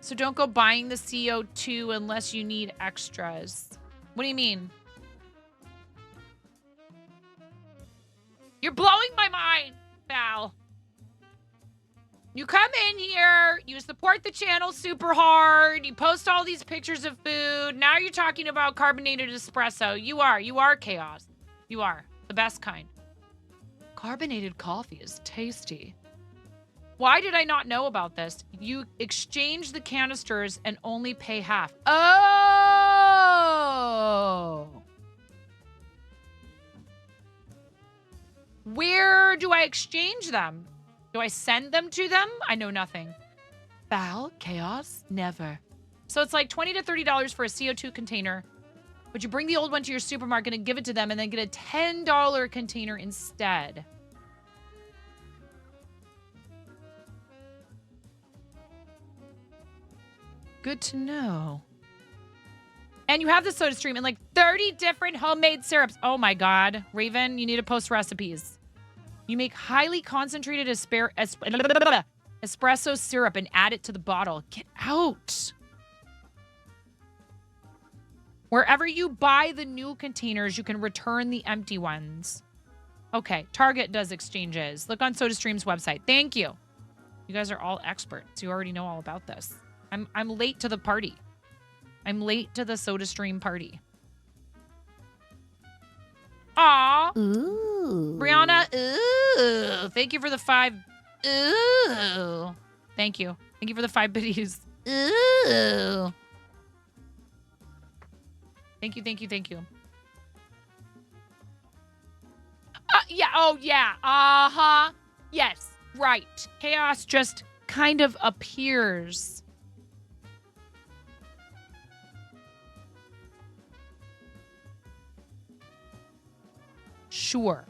So don't go buying the CO2 unless you need extras. What do you mean? You're blowing my mind, Val. You come in here, you support the channel super hard, you post all these pictures of food. Now you're talking about carbonated espresso. You are chaos. You are the best kind. Carbonated coffee is tasty. Why did I not know about this? You exchange the canisters and only pay half. Oh. Where do I exchange them? Do I send them to them? I know nothing. Val, chaos, never. So it's like $20 to $30 for a CO2 container, but you bring the old one to your supermarket and give it to them and then get a $10 container instead. Good to know. And you have the soda stream and like 30 different homemade syrups. Oh my God. Raven, you need to post recipes. You make highly concentrated espresso syrup and add it to the bottle. Get out. Wherever you buy the new containers, you can return the empty ones. Okay, Target does exchanges. Look on SodaStream's website. Thank you. You guys are all experts. You already know all about this. I'm late to the party. I'm late to the SodaStream party. Aw. Ooh. Brianna, ooh. Thank you for the 5. Ooh. Thank you. Thank you for the 5 biddies. Ooh. Thank you, thank you, thank you. Yeah, oh yeah. Uh-huh. Yes, right. Chaos just kind of appears. Sure.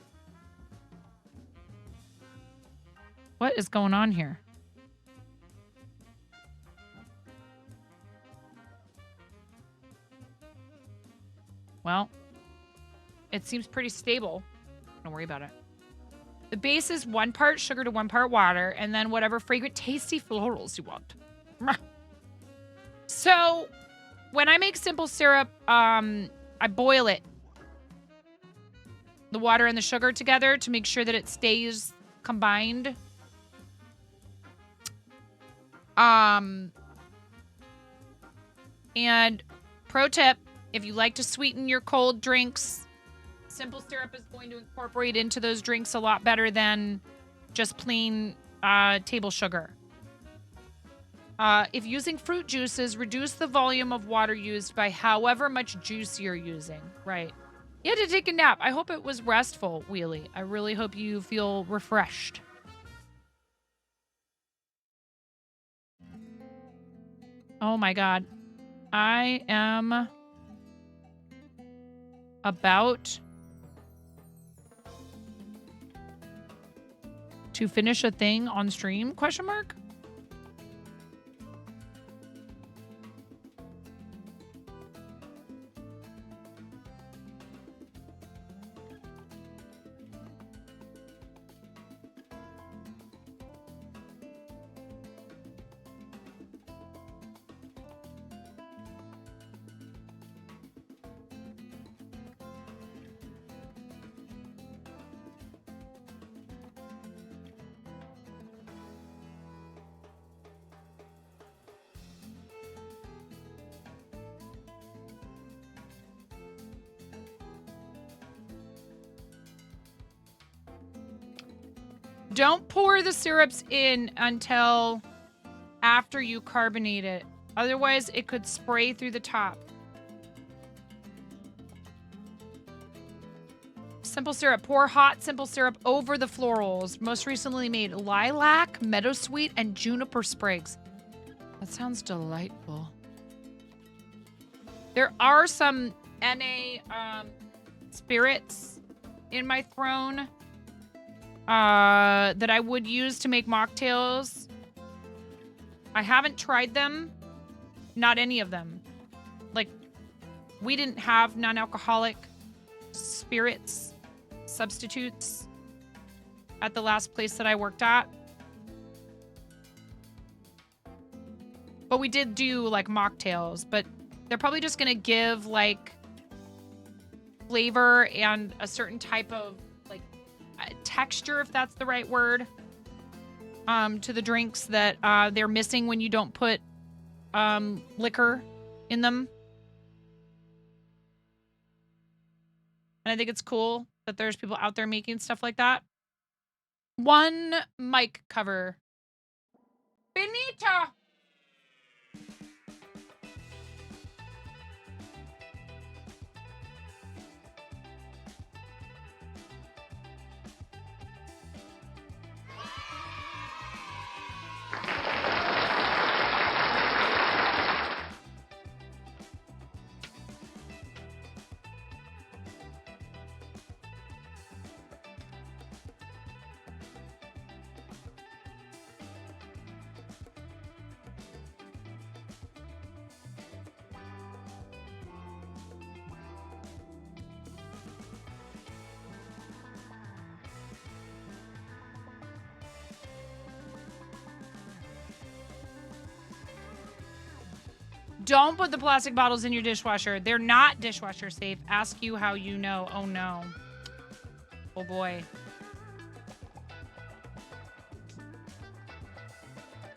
What is going on here? Well, it seems pretty stable. Don't worry about it. The base is 1 part sugar to 1 part water, and then whatever fragrant, tasty florals you want. So, when I make simple syrup, I boil it. The water and the sugar together to make sure that it stays combined. And pro tip, if you like to sweeten your cold drinks, simple syrup is going to incorporate into those drinks a lot better than just plain table sugar. If using fruit juices, reduce the volume of water used by however much juice you're using. Right. You had to take a nap. I hope it was restful, Wheelie. I really hope you feel refreshed. Oh my God. I am about to finish a thing on stream, question mark? Don't pour the syrups in until after you carbonate it. Otherwise, it could spray through the top. Simple syrup. Pour hot simple syrup over the florals. Most recently made lilac, meadowsweet, and juniper sprigs. That sounds delightful. There are some NA spirits in my throne that I would use to make mocktails. I haven't tried them. Not any of them. Like, we didn't have non-alcoholic spirits substitutes at the last place that I worked at. But we did do, like, mocktails. But they're probably just going to give, like, flavor and a certain type of, like, texture, if that's the right word, to the drinks that they're missing when you don't put liquor in them. And I think it's cool that there's people out there making stuff like that. One mic cover. Benita! Don't put the plastic bottles in your dishwasher. They're not dishwasher safe. Ask you how you know. Oh, no. Oh, boy.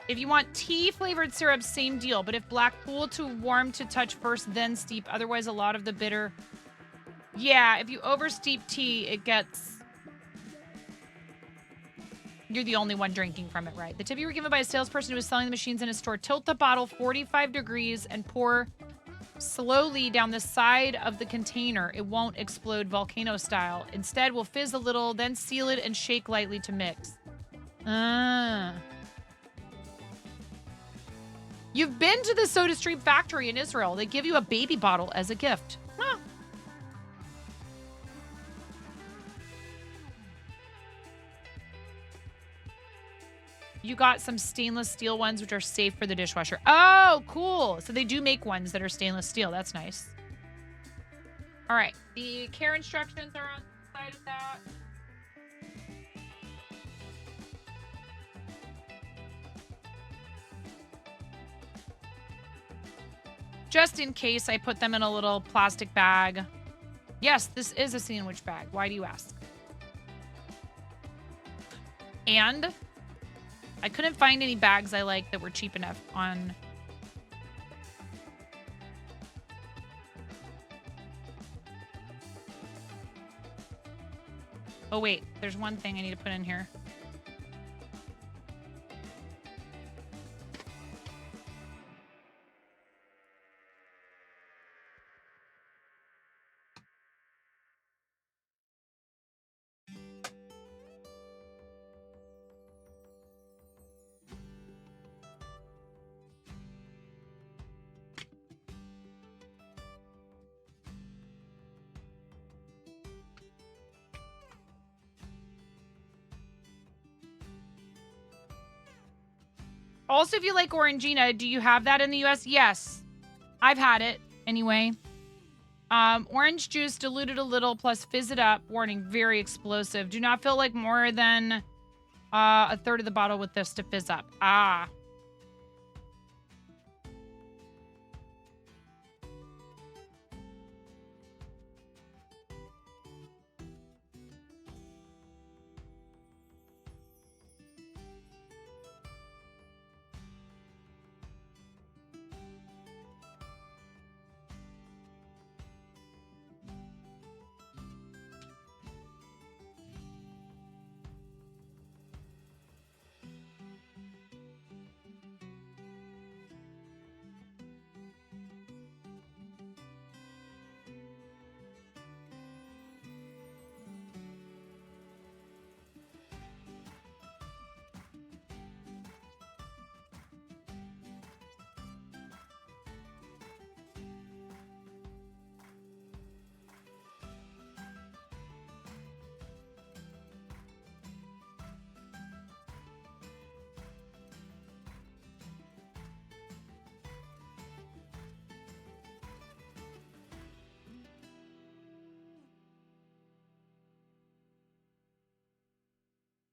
If you want tea-flavored syrup, same deal. But if black, cool to warm to touch first, then steep. Otherwise, a lot of the bitter... Yeah, if you oversteep tea, it gets... You're the only one drinking from it, right? The tip you were given by a salesperson who was selling the machines in a store. Tilt the bottle 45 degrees and pour slowly down the side of the container. It won't explode volcano style. Instead, we'll fizz a little, then seal it and shake lightly to mix. You've been to the SodaStream factory in Israel. They give you a baby bottle as a gift. Huh. You got some stainless steel ones, which are safe for the dishwasher. Oh, cool. So they do make ones that are stainless steel. That's nice. All right. The care instructions are on the side of that. Just in case, I put them in a little plastic bag. Yes, this is a sandwich bag. Why do you ask? And I couldn't find any bags I like that were cheap enough on... Oh, wait. There's one thing I need to put in here. Also, if you like Orangina, do you have that in the US? Yes. I've had it anyway. Orange juice diluted a little plus fizz it up. Warning, very explosive. Do not fill like more than a third of the bottle with this to fizz up. Ah.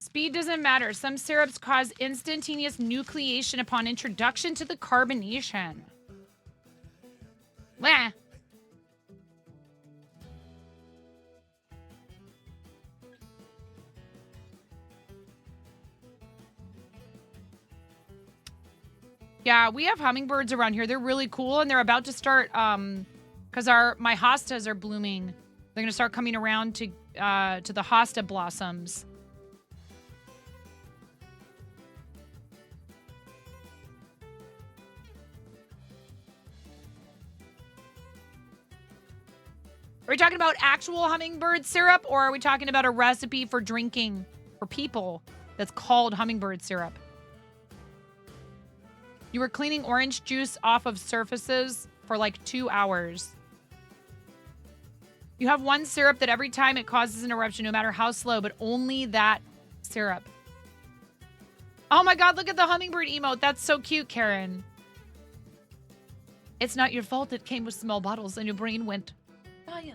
Speed doesn't matter. Some syrups cause instantaneous nucleation upon introduction to the carbonation. Wah. Yeah, we have hummingbirds around here. They're really cool, and they're about to start because my hostas are blooming. They're gonna start coming around to the hosta blossoms. Are we talking about actual hummingbird syrup, or are we talking about a recipe for drinking for people that's called hummingbird syrup? You were cleaning orange juice off of surfaces for like 2 hours. You have one syrup that every time it causes an eruption, no matter how slow, but only that syrup. Oh my God, look at the hummingbird emote. That's so cute, Karen. It's not your fault it came with small bottles and your brain went, Ryan.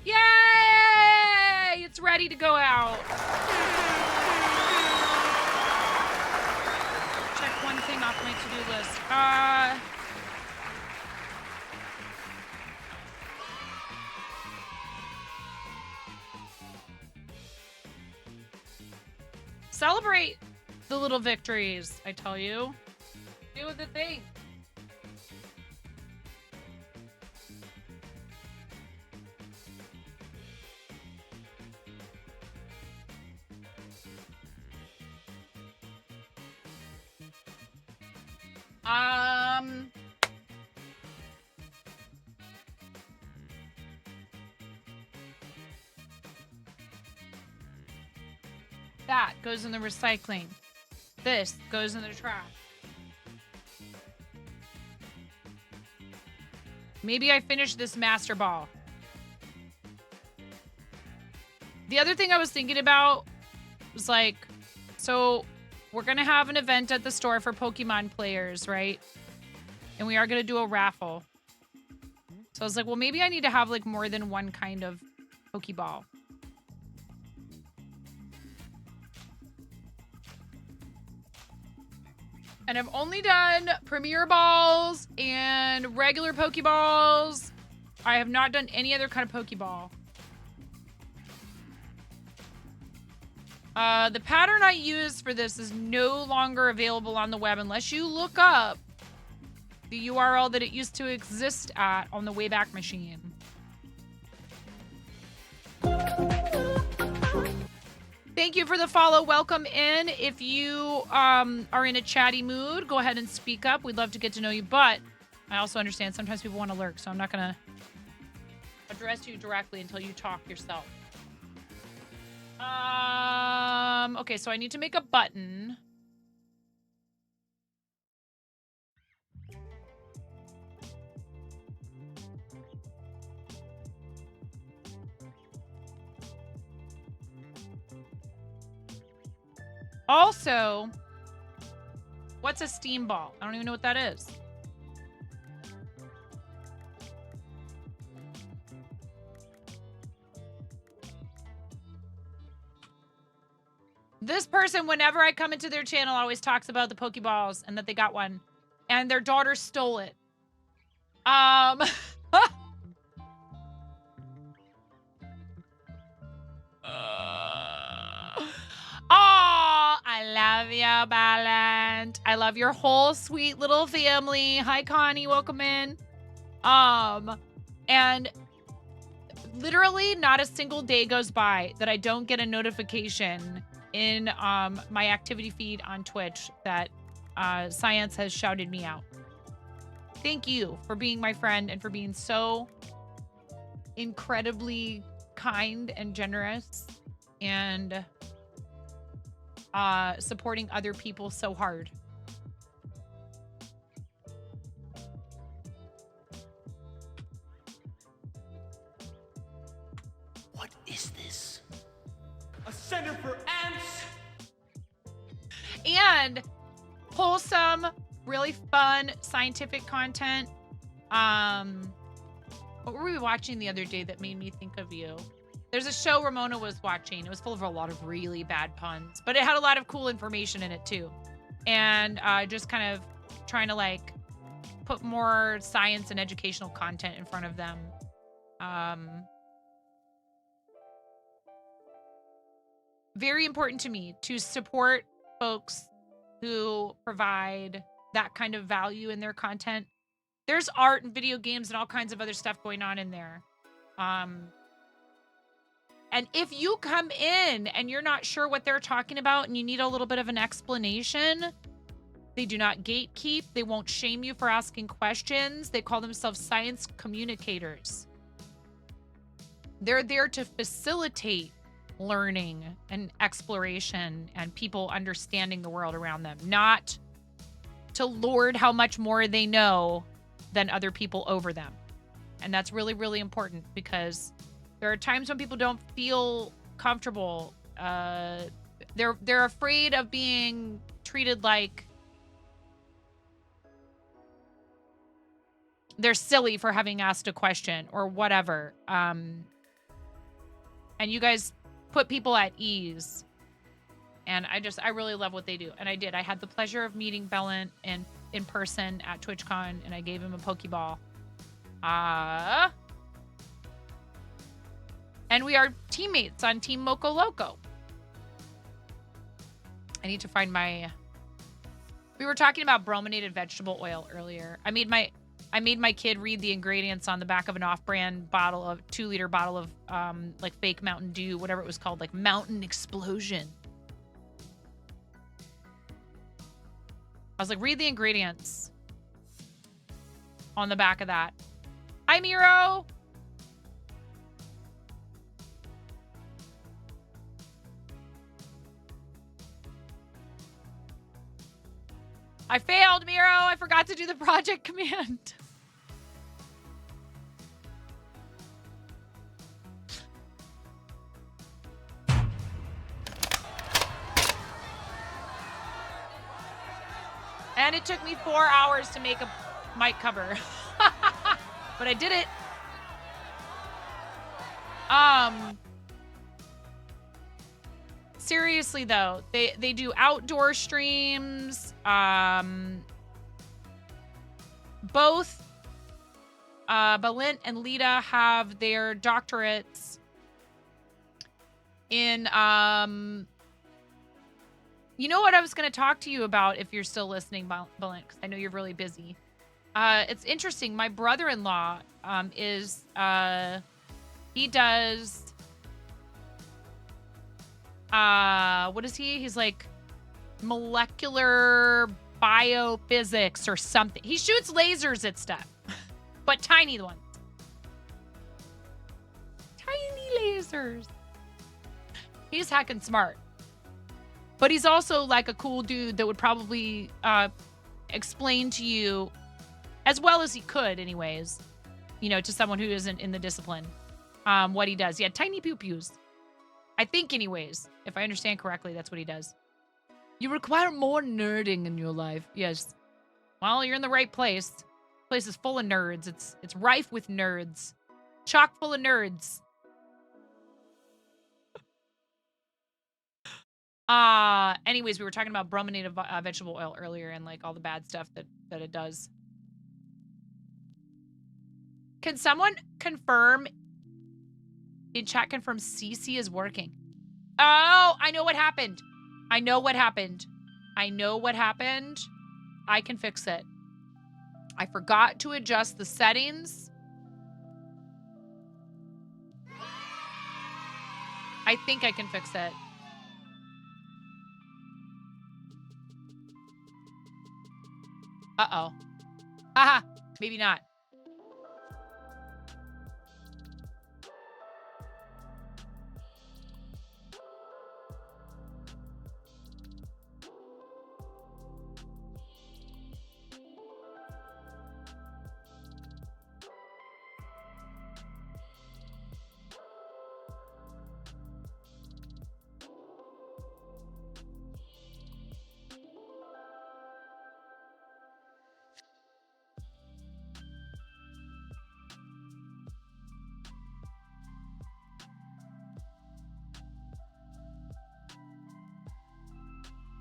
Yay! It's ready to go out. Check one thing off my to-do list. Celebrate the little victories, I tell you. Do the thing. That goes in the recycling. This goes in the trash. Maybe I finish this master ball. The other thing I was thinking about was like, so we're going to have an event at the store for Pokemon players, right? And we are going to do a raffle. So I was like, well, maybe I need to have like more than one kind of Pokeball. And I've only done Premier Balls and regular Pokeballs. I have not done any other kind of Pokeball. The pattern I use for this is no longer available on the web unless you look up the URL that it used to exist at on the Wayback Machine. Thank you for the follow. Welcome in. If you are in a chatty mood, go ahead and speak up. We'd love to get to know you, but I also understand sometimes people want to lurk, so I'm not going to address you directly until you talk yourself. Okay, so I need to make a button. Also, what's a steam ball? I don't even know what that is. This person, whenever I come into their channel, always talks about the Pokeballs and that they got one. And their daughter stole it. Oh, I love you, Ballant. I love your whole sweet little family. Hi, Connie. Welcome in. And literally not a single day goes by that I don't get a notification in my activity feed on Twitch that Science has shouted me out. Thank you for being my friend and for being so incredibly kind and generous and supporting other people so hard. What is this? A center for ants? And wholesome, really fun scientific content. What were we watching the other day that made me think of you? There's a show Ramona was watching. It was full of a lot of really bad puns, but it had a lot of cool information in it too. And just kind of trying to like put more science and educational content in front of them. Very important to me to support folks who provide that kind of value in their content. There's art and video games and all kinds of other stuff going on in there. And if you come in and you're not sure what they're talking about and you need a little bit of an explanation, they do not gatekeep. They won't shame you for asking questions. They call themselves science communicators. They're there to facilitate learning and exploration and people understanding the world around them, not to lord how much more they know than other people over them. And that's really, really important because there are times when people don't feel comfortable. They're afraid of being treated like they're silly for having asked a question or whatever. And you guys put people at ease. And I really love what they do. And I did. I had the pleasure of meeting Bellant in person at TwitchCon, and I gave him a Pokeball. And we are teammates on Team Moco Loco. I need to find my... We were talking about brominated vegetable oil earlier. I made my kid read the ingredients on the back of an off-brand bottle of 2-liter bottle of like fake Mountain Dew, whatever it was called, like Mountain Explosion. I was like, read the ingredients on the back of that. Hi, Miro. I failed, Miro. I forgot to do the project command. And it took me 4 hours to make a mic cover. But I did it. seriously though, they do outdoor streams. Both Balint and Lita have their doctorates in you know what I was going to talk to you about if you're still listening, Balint, because I know you're really busy. It's interesting. My brother-in-law he does what is he? He's like molecular biophysics or something. He shoots lasers at stuff, but tiny ones. Tiny lasers. He's heckin' smart. But he's also like a cool dude that would probably explain to you, as well as he could anyways, you know, to someone who isn't in the discipline, what he does. Yeah, tiny pew-pews. I think anyways, if I understand correctly, that's what he does. You require more nerding in your life. Yes. Well, you're in the right place. This place is full of nerds. It's rife with nerds. Chock full of nerds. Anyways, we were talking about brominated vegetable oil earlier and like all the bad stuff that it does. Can someone confirm in chat confirm CC is working? Oh, I know what happened. I know what happened. I know what happened. I can fix it. I forgot to adjust the settings. I think I can fix it. Uh-oh. Haha, maybe not.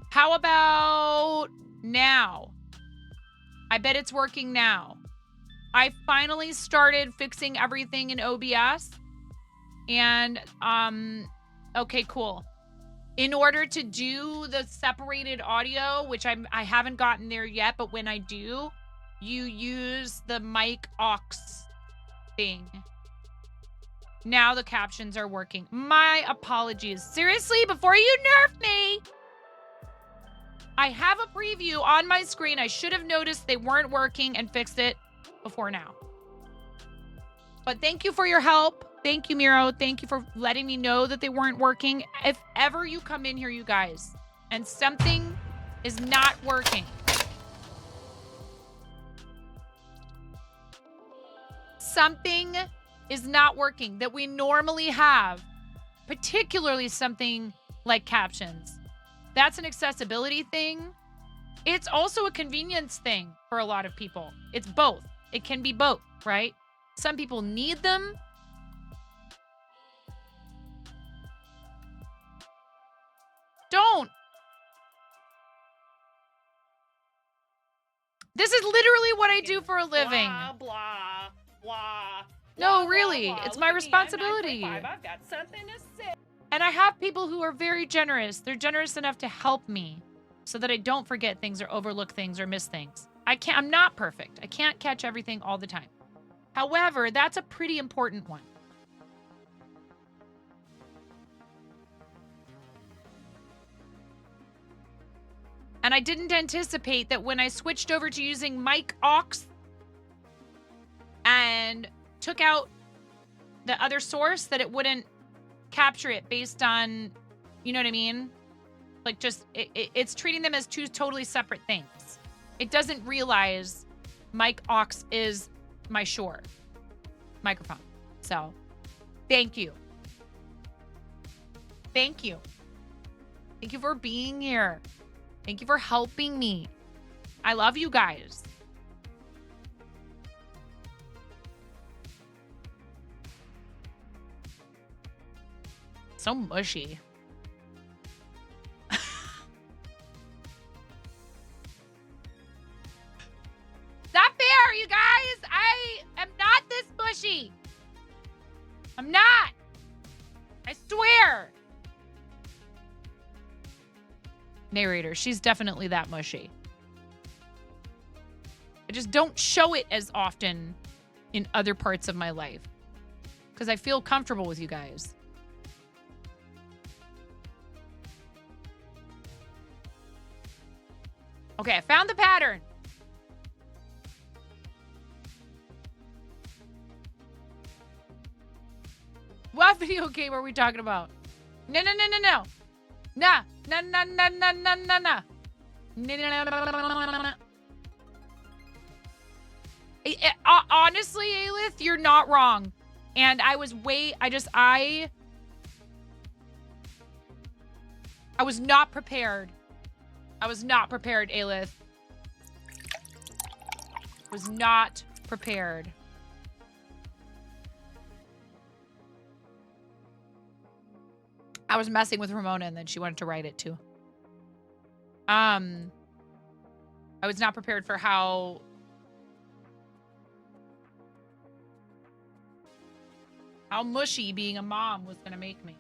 How about now? I bet it's working now. I finally started fixing everything in OBS. And, okay, cool. In order to do the separated audio, which I haven't gotten there yet, but when I do, you use the mic aux thing. Now the captions are working. My apologies. Seriously, before you nerf me, I have a preview on my screen. I should have noticed they weren't working and fixed it before now. But thank you for your help. Thank you, Miro. Thank you for letting me know that they weren't working. If ever you come in here, you guys, and something is not working, something is not working that we normally have, particularly something like captions. That's an accessibility thing. It's also a convenience thing for a lot of people. It's both. It can be both, right? Some people need them. Don't. This is literally what I do for a living. Blah, blah, blah. No, really. Blah, blah. It's my responsibility. I've got something to say. And I have people who are very generous. They're generous enough to help me so that I don't forget things or overlook things or miss things. I'm not perfect. I can't catch everything all the time. However, that's a pretty important one. And I didn't anticipate that when I switched over to using mic aux and took out the other source that it wouldn't capture it based on, you know what I mean? Like just, it's treating them as two totally separate things. It doesn't realize mic aux is my Shure microphone. So thank you. Thank you. Thank you for being here. Thank you for helping me. I love you guys. So mushy. I'm not. I swear. Narrator, she's definitely that mushy. I just don't show it as often in other parts of my life because I feel comfortable with you guys. Okay, I found the pattern. What video game are we talking about? No. Nah. Nah. Honestly, Alith, you're not wrong. And I was not prepared. I was not prepared, Alith. Was not prepared. I was messing with Ramona and then she wanted to write it too. I was not prepared for how mushy being a mom was going to make me.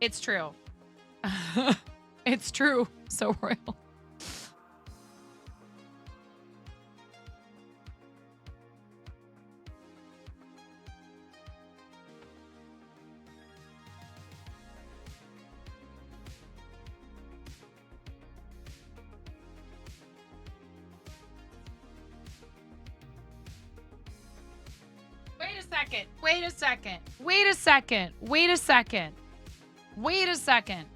It's true. It's true. So royal. Wait a second.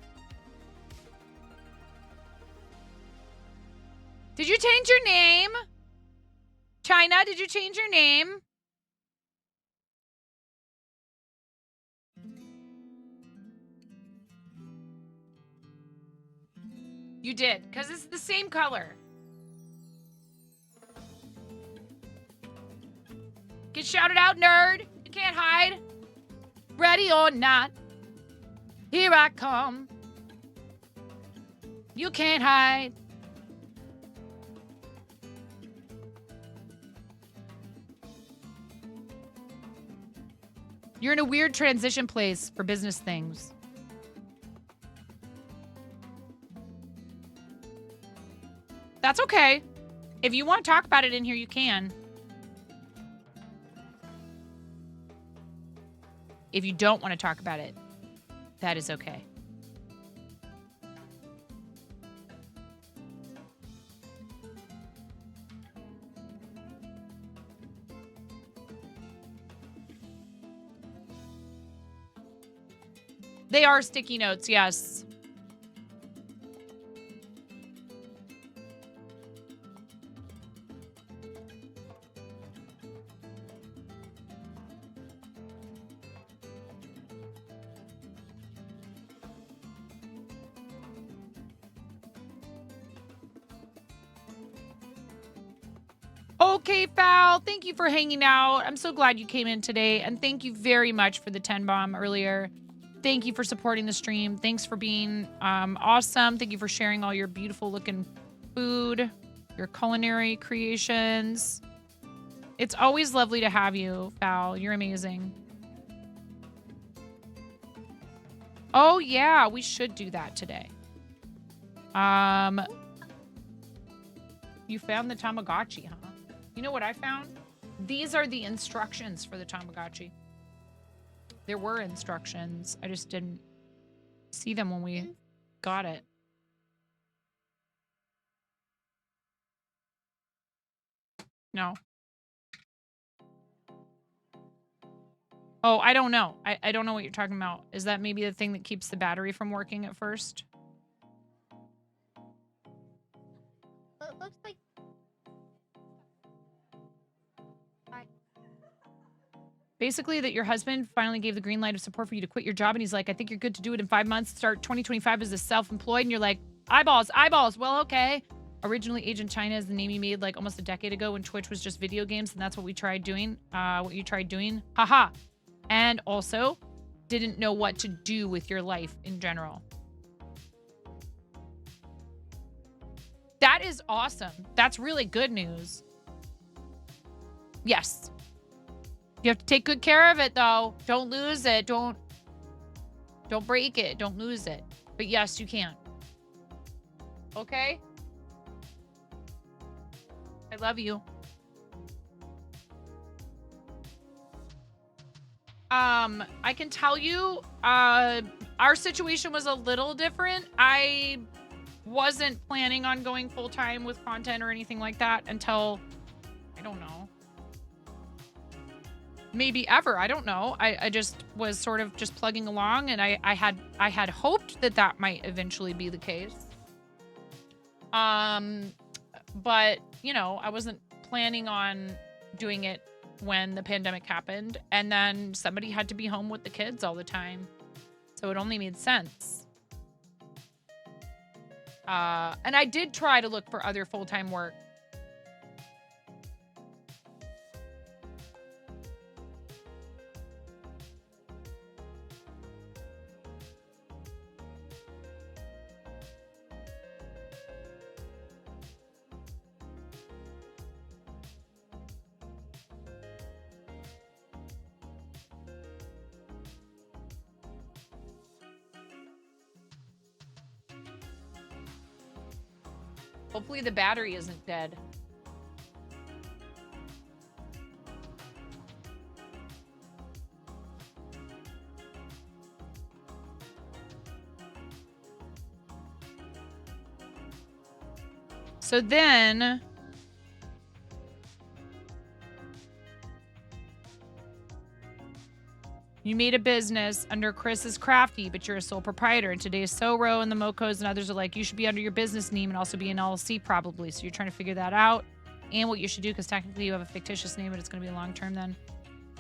Did you change your name? China, did you change your name? You did, because it's the same color. Get shouted out, nerd. You can't hide. Ready or not, here I come. You can't hide. You're in a weird transition place for business things. That's okay. If you want to talk about it in here, you can. If you don't want to talk about it, that is okay. They are sticky notes, yes. Okay, Foul, thank you for hanging out. I'm so glad you came in today. And thank you very much for the 10 bomb earlier. Thank you for supporting the stream. Thanks for being awesome. Thank you for sharing all your beautiful looking food, your culinary creations. It's always lovely to have you, Foul. You're amazing. Oh, yeah, we should do that today. You found the Tamagotchi, huh? You know what I found? These are the instructions for the Tamagotchi. There were instructions. I just didn't see them when we got it. No. Oh, I don't know. I don't know what you're talking about. Is that maybe the thing that keeps the battery from working at first? It looks like... Basically, that your husband finally gave the green light of support for you to quit your job. And he's like, I think you're good to do it in 5 months. Start 2025 as a self-employed. And you're like, eyeballs. Well, okay. Originally, Agent China is the name you made like almost a decade ago when Twitch was just video games. And that's what we tried doing. What you tried doing. Haha. And also, didn't know what to do with your life in general. That is awesome. That's really good news. Yes. You have to take good care of it though. Don't lose it. Don't break it. Don't lose it. But yes, you can. Okay? I love you. I can tell you, our situation was a little different. I wasn't planning on going full-time with content or anything like that until, I don't know, maybe ever. I don't know. I just was sort of just plugging along, and I had hoped that might eventually be the case. But, you know, I wasn't planning on doing it when the pandemic happened, and then somebody had to be home with the kids all the time. So it only made sense. And I did try to look for other full-time work. Hopefully the battery isn't dead. So then you made a business under Chris's Crafty, but you're a sole proprietor. And today's Soro and the Mocos and others are like, you should be under your business name and also be an LLC probably. So you're trying to figure that out and what you should do, because technically you have a fictitious name, but it's going to be long-term then.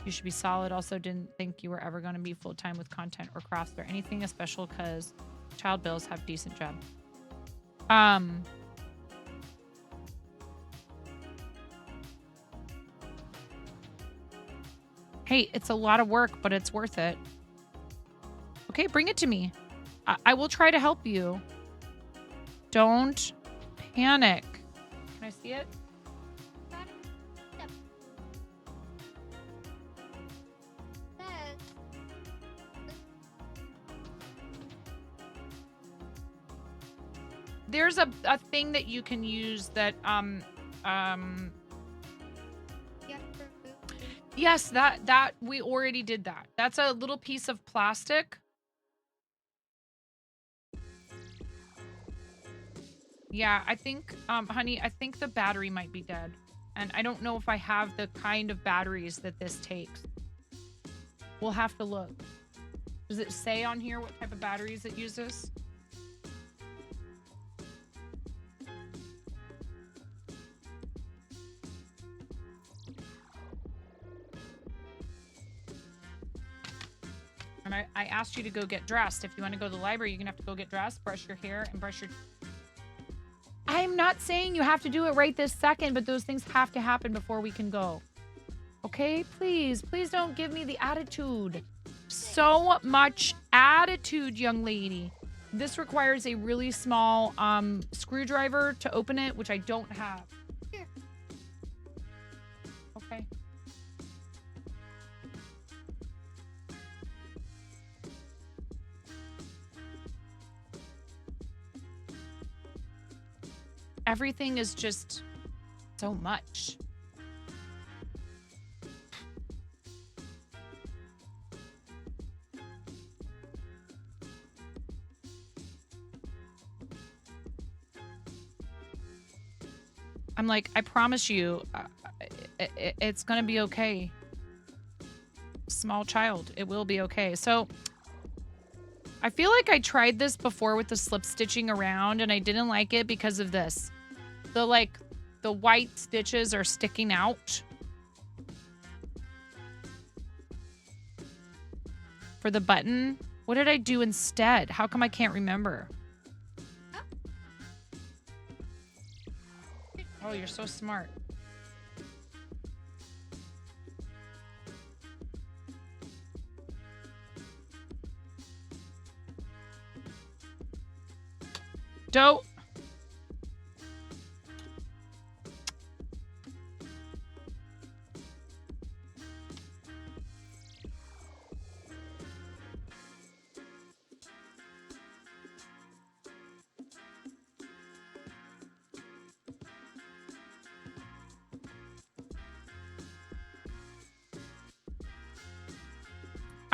You should be solid. Also didn't think you were ever going to be full-time with content or crafts or anything special because child bills have decent job. Hey, it's a lot of work, but it's worth it. Okay, bring it to me. I will try to help you. Don't panic. Can I see it? There's a thing that you can use that yes, that we already did that. That's a little piece of plastic. Yeah, I think, honey, I think the battery might be dead. And I don't know if I have the kind of batteries that this takes. We'll have to look. Does it say on here what type of batteries it uses? And I asked you to go get dressed. If you want to go to the library, you're going to have to go get dressed, brush your hair, and brush your... I'm not saying you have to do it right this second, but those things have to happen before we can go. Okay? Please don't give me the attitude. So much attitude, young lady. This requires a really small screwdriver to open it, which I don't have. Here. Okay. Everything is just so much. I'm like, I promise you, it's gonna be okay. Small child, it will be okay. So I feel like I tried this before with the slip stitching around and I didn't like it because of this. The white stitches are sticking out. For the button. What did I do instead? How come I can't remember? Oh, you're so smart. Dope.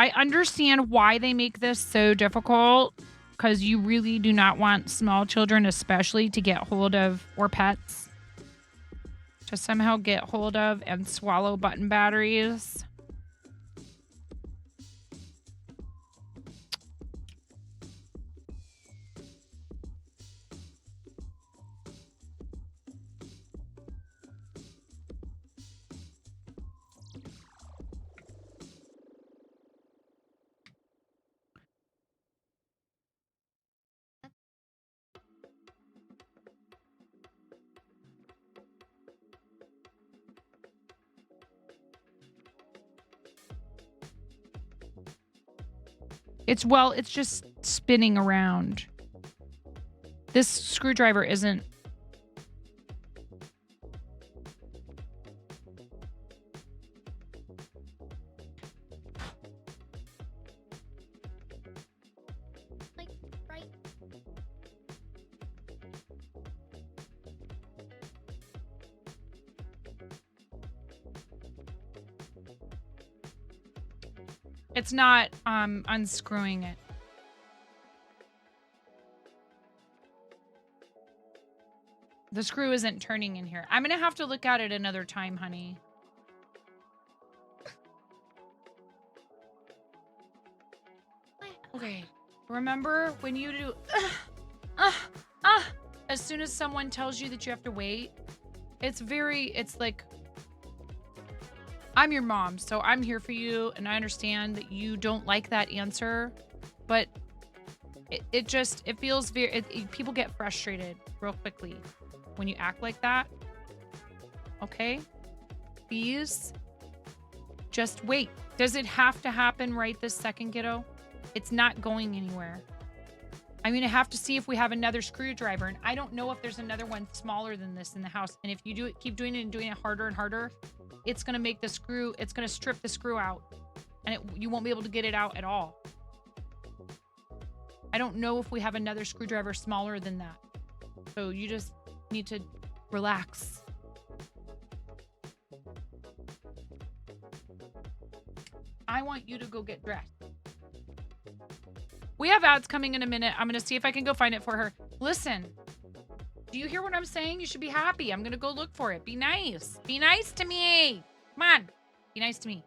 I understand why they make this so difficult, because you really do not want small children, especially, to get hold of, or pets, to somehow get hold of and swallow button batteries. It's just spinning around. This screwdriver isn't. Like, right. It's not unscrewing it. The screw isn't turning in here. I'm gonna have to look at it another time, honey. Okay. Remember when you do as soon as someone tells you that you have to wait, it's like, I'm your mom, so I'm here for you, and I understand that you don't like that answer, but it feels very, people get frustrated real quickly when you act like that. Okay? Please just wait. Does it have to happen right this second, kiddo? It's not going anywhere. I'm gonna have to see if we have another screwdriver, and I don't know if there's another one smaller than this in the house. And if you do it, keep doing it and doing it harder and harder, it's gonna make the screw, it's gonna strip the screw out, and you won't be able to get it out at all. I don't know if we have another screwdriver smaller than that. So you just need to relax. I want you to go get dressed. We have ads coming in a minute. I'm going to see if I can go find it for her. Listen, do you hear what I'm saying? You should be happy. I'm going to go look for it. Be nice. Be nice to me. Come on. Be nice to me.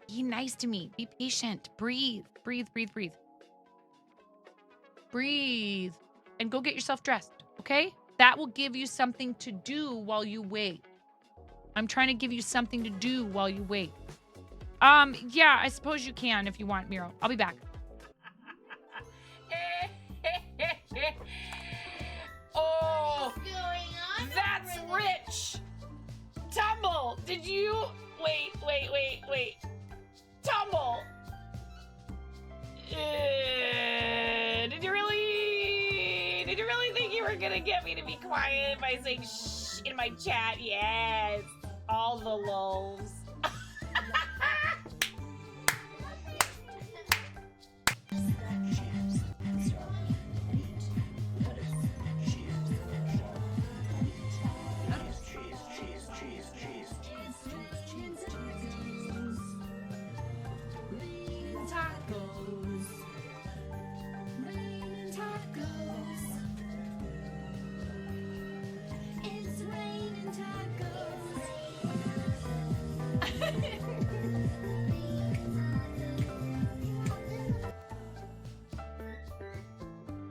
Be nice to me. Be patient. Breathe. Breathe, breathe, breathe. Breathe. And go get yourself dressed, okay? That will give you something to do while you wait. I'm trying to give you something to do while you wait. Yeah, I suppose you can if you want, Miro. I'll be back. Oh, that's rich. Tumble, did you? Wait. Tumble. Did you really think you were gonna get me to be quiet by saying shh in my chat? Yes, all the lulz.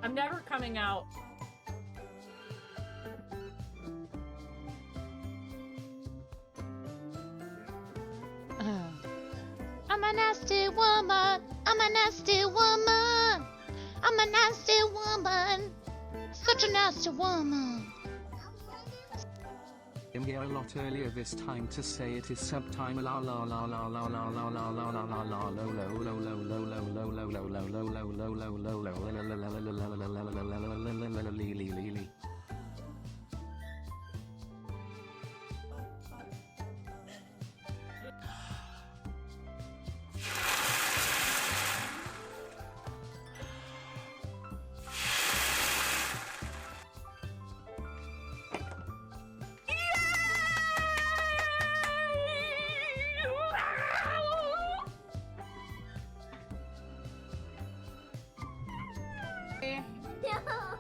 I'm never coming out. I'm a nasty woman. I'm a nasty woman. I'm a nasty woman. Such a nasty woman. I'm here a lot earlier this time to say it is subtime la la la la la la la la la la la la la lo lo lo lo lo lo lo lo lo lo lo lo lo lo lo lo. buddy.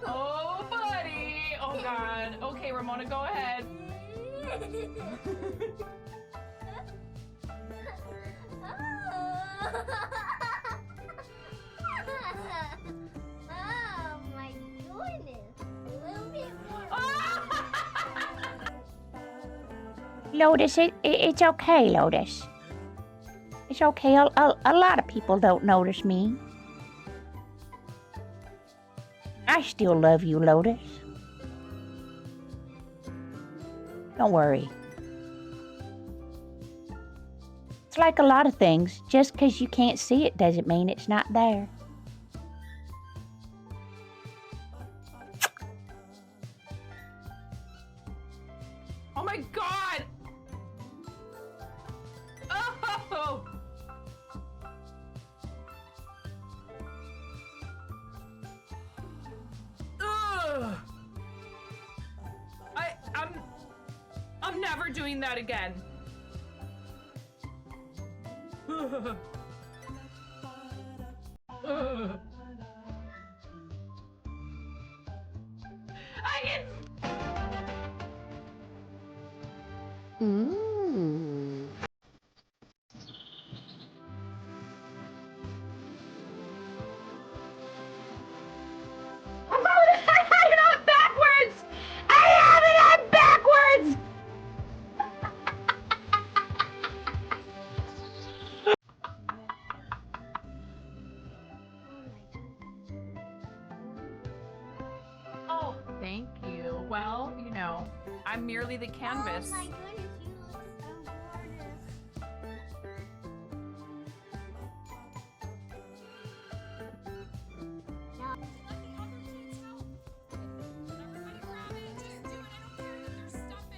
Oh, buddy. Oh, God. Okay, Ramona, go ahead. Oh my goodness. A little bit more. Lotus, it's okay, Lotus. It's okay. A lot of people don't notice me. I still love you, Lotus. Don't worry. It's like a lot of things. Just because you can't see it doesn't mean it's not there. Oh, my God. Oh. Ugh. I'm never doing that again. I can. I had it on backwards! I had it on backwards! Oh, thank you. Well, you know, I'm merely the canvas. Oh my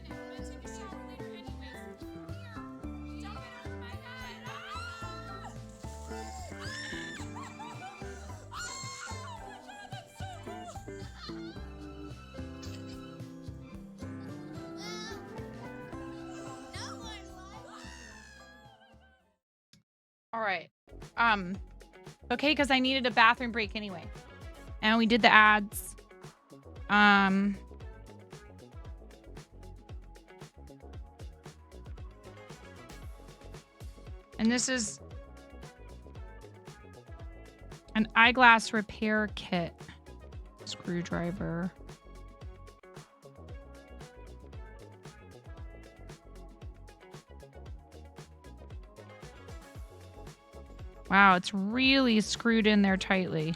goodness, you look so gorgeous. All right. Okay, because I needed a bathroom break anyway. And we did the ads. And this is an eyeglass repair kit. Screwdriver. Wow, it's really screwed in there tightly.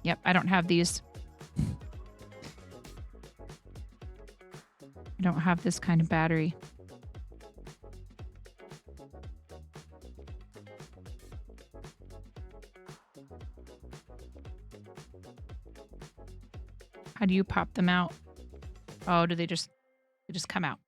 Yep, I don't have these. I don't have this kind of battery. How do you pop them out? Oh, do they just come out?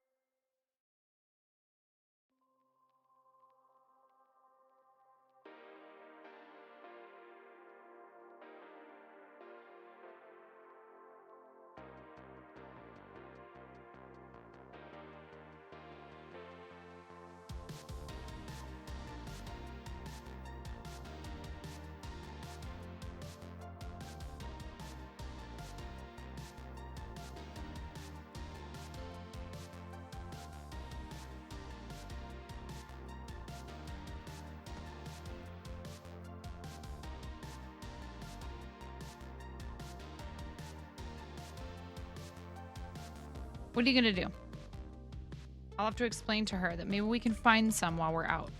What are you going to do? I'll have to explain to her that maybe we can find some while we're out.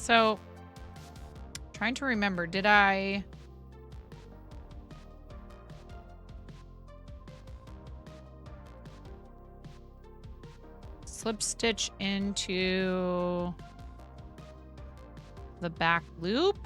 So, trying to remember, did I... slip stitch into the back loop?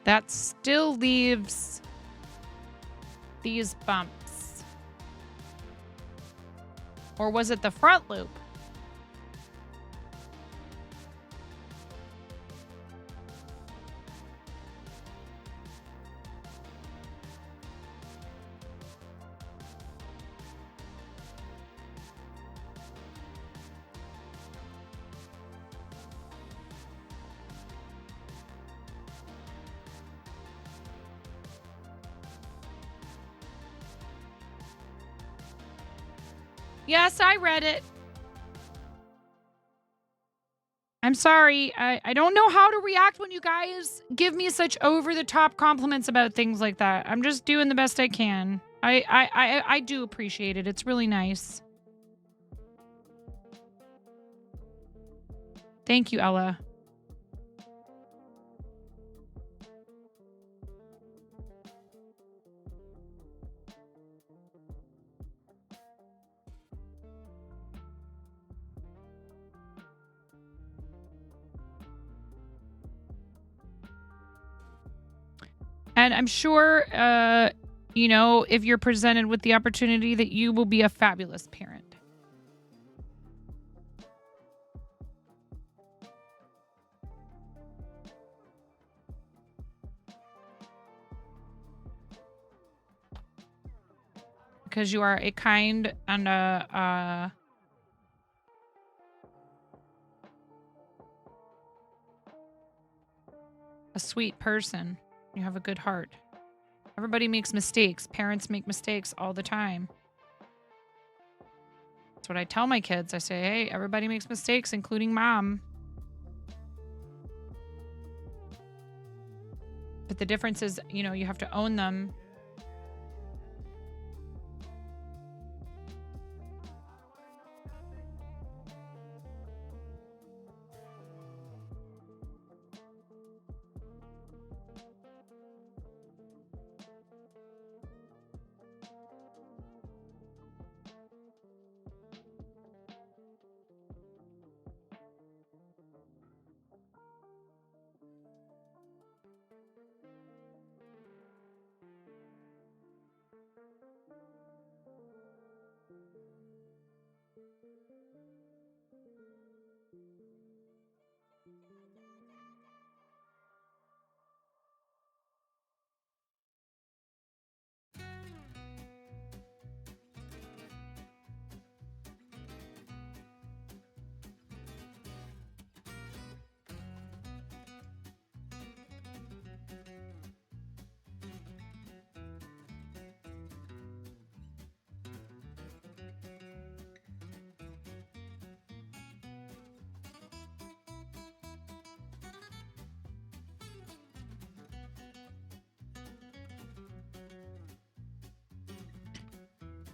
That still leaves these bumps. Or was it the front loop? Yes, I read it. I'm sorry. I don't know how to react when you guys give me such over-the-top compliments about things like that. I'm just doing the best I can. I do appreciate it. It's really nice. Thank you, Ella. And I'm sure, you know, if you're presented with the opportunity, that you will be a fabulous parent. Because you are a kind and a sweet person. You have a good heart. Everybody makes mistakes. Parents make mistakes all the time. That's what I tell my kids. I say, hey, everybody makes mistakes, including mom. But the difference is, you know, you have to own them.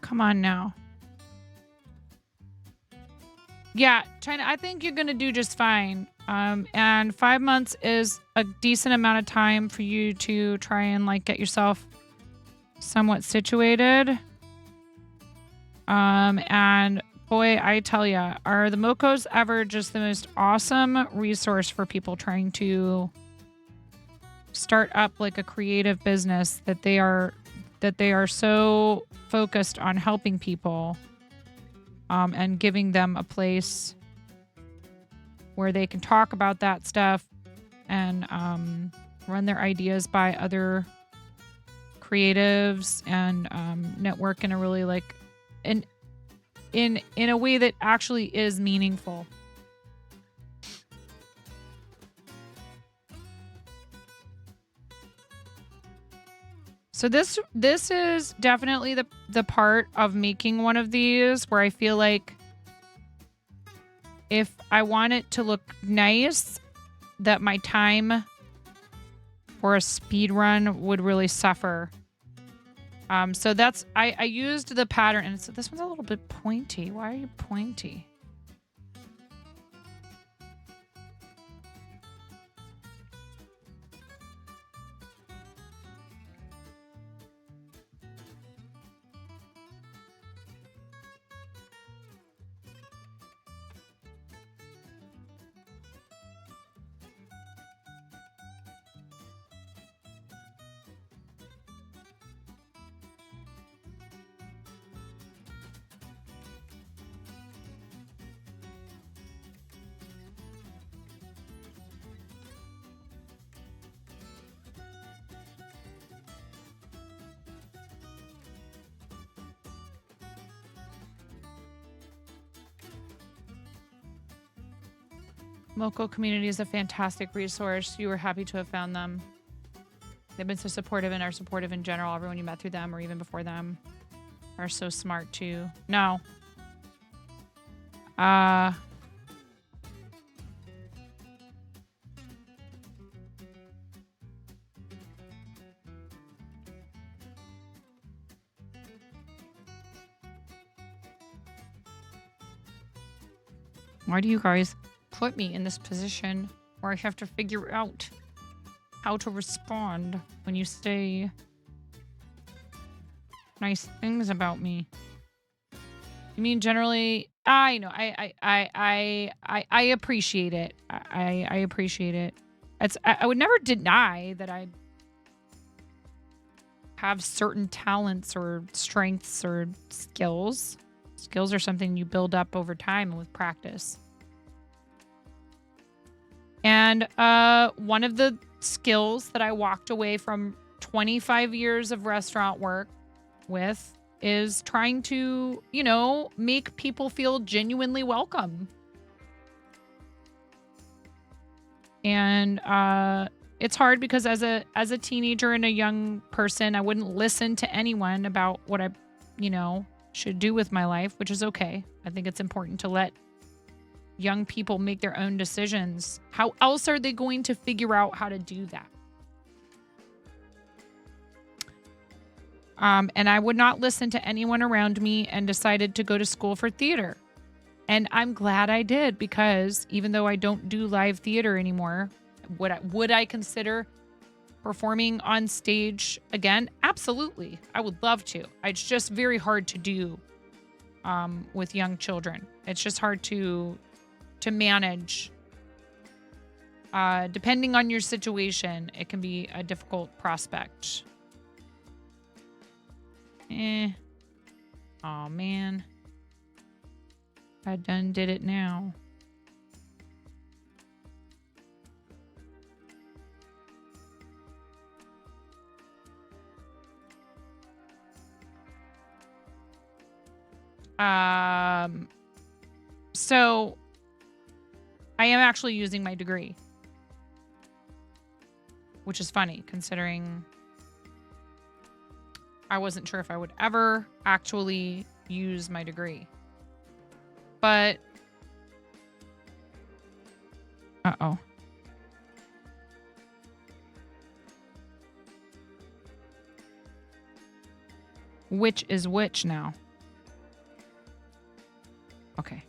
Come on now. Yeah, China, I think you're going to do just fine. And 5 months is a decent amount of time for you to try and like get yourself somewhat situated. And boy, I tell ya, are the Mocos ever just the most awesome resource for people trying to start up like a creative business that they are so focused on helping people and giving them a place where they can talk about that stuff and run their ideas by other creatives and network in a really like in a way that actually is meaningful. So this is definitely the part of making one of these where I feel like if I want it to look nice, that my time for a speed run would really suffer. So that's I used the pattern, and this one's a little bit pointy. Why are you pointy? Local community is a fantastic resource. You were happy to have found them. They've been so supportive and are supportive in general. Everyone you met through them or even before them are so smart too. No. Why do you guys put me in this position where I have to figure out how to respond when you say nice things about me? You mean generally? I know. I appreciate it. I appreciate it. I would never deny that I have certain talents or strengths or skills. Skills are something you build up over time and with practice. And one of the skills that I walked away from 25 years of restaurant work with is trying to, you know, make people feel genuinely welcome. And it's hard because as a teenager and a young person, I wouldn't listen to anyone about what I, you know, should do with my life, which is okay. I think it's important to let young people make their own decisions. How else are they going to figure out how to do that? And I would not listen to anyone around me and decided to go to school for theater. And I'm glad I did, because even though I don't do live theater anymore, would I consider performing on stage again? Absolutely. I would love to. It's just very hard to do with young children. It's just hard to manage. Depending on your situation, it can be a difficult prospect. Oh man. I done did it now. So I am actually using my degree, which is funny considering I wasn't sure if I would ever actually use my degree. But uh-oh. Which is which now? Okay.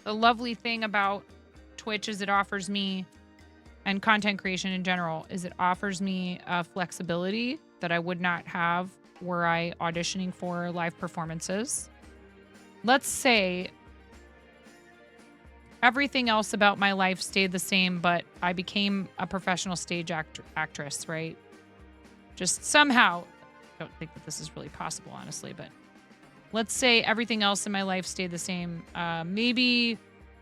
The lovely thing about Twitch is it offers me, and content creation in general, is it offers me a flexibility that I would not have were I auditioning for live performances. Let's say everything else about my life stayed the same, but I became a professional stage actress, right? Just somehow, I don't think that this is really possible, honestly, but let's say everything else in my life stayed the same. Maybe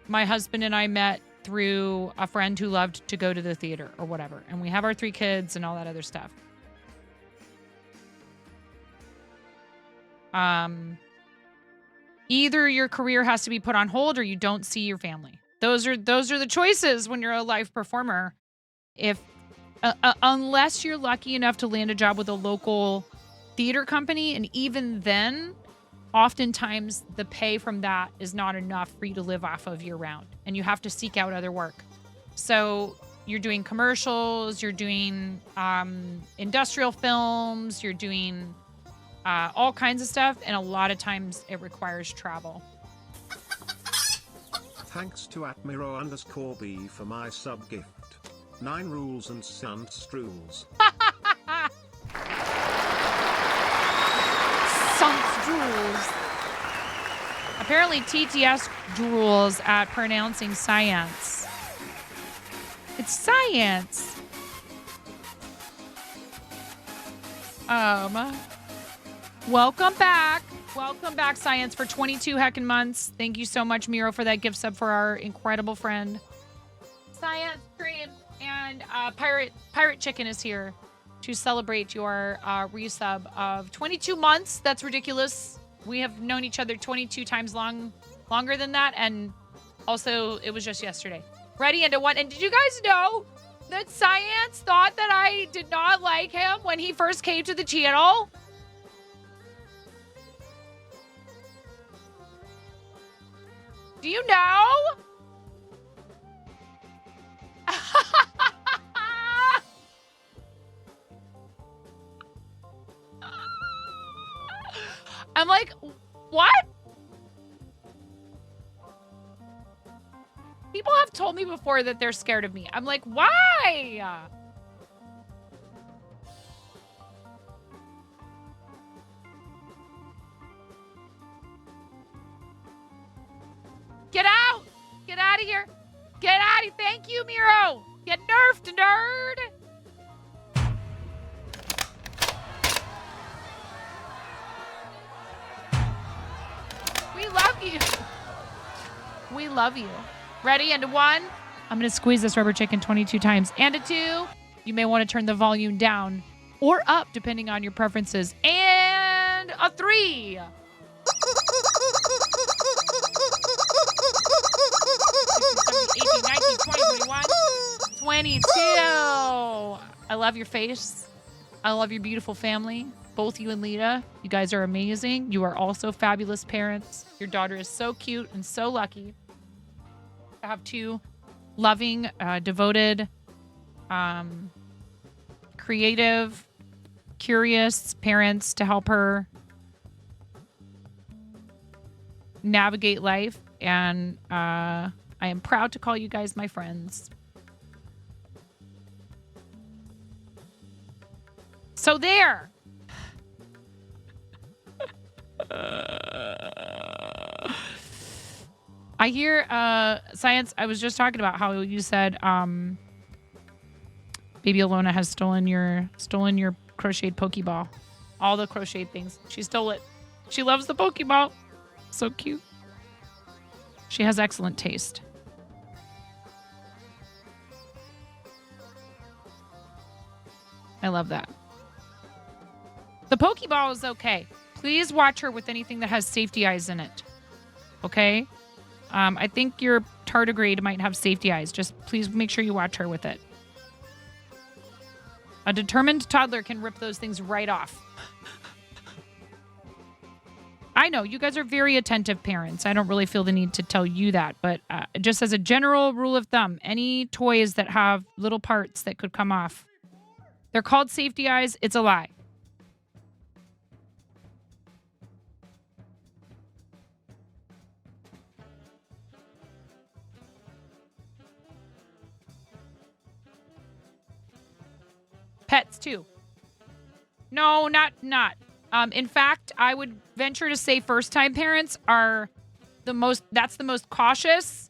my husband and I met through a friend who loved to go to the theater or whatever, and we have our 3 kids and all that other stuff. Either your career has to be put on hold or you don't see your family. Those are the choices when you're a live performer. If unless you're lucky enough to land a job with a local theater company, and even then, oftentimes the pay from that is not enough for you to live off of year round, and you have to seek out other work. So you're doing commercials, you're doing industrial films, you're doing all kinds of stuff, and a lot of times it requires travel. Thanks to @Miro_B for my sub gift. 9 rules and Sandstrules. Drools. Apparently TTS drools at pronouncing science. It's science. Welcome back. Welcome back, Science, for 22 heckin' months. Thank you so much, Miro, for that gift sub for our incredible friend. Science Dream and Pirate Chicken is here to celebrate your resub of 22 months. That's ridiculous. We have known each other 22 times longer than that, and also it was just yesterday. Ready into one. And did you guys know that Science thought that I did not like him when he first came to the channel? Do you know? I'm like, what? People have told me before that they're scared of me. I'm like, why? Get out! Get out of here! Get out of here! Thank you, Miro! Get nerfed, nerd! We love you. We love you. Ready? And a 1. I'm going to squeeze this rubber chicken 22 times. And a 2. You may want to turn the volume down or up, depending on your preferences. And a 3. 18, 19, 20, 21, 22. I love your face. I love your beautiful family. Both you and Lita. You guys are amazing. You are also fabulous parents. Your daughter is so cute and so lucky to have 2 loving, devoted, creative, curious parents to help her navigate life. And I am proud to call you guys my friends. So there. I hear Science. I was just talking about how you said Baby Alona has stolen your crocheted Pokeball. All the crocheted things. She stole it. She loves the Pokeball. So cute. She has excellent taste. I love that. The Pokeball is okay. Please watch her with anything that has safety eyes in it. Okay? I think your tardigrade might have safety eyes. Just please make sure you watch her with it. A determined toddler can rip those things right off. I know, you guys are very attentive parents. I don't really feel the need to tell you that. But just as a general rule of thumb, any toys that have little parts that could come off, they're called safety eyes. It's a lie. Pets too. No, not. In fact, I would venture to say first-time parents are that's the most cautious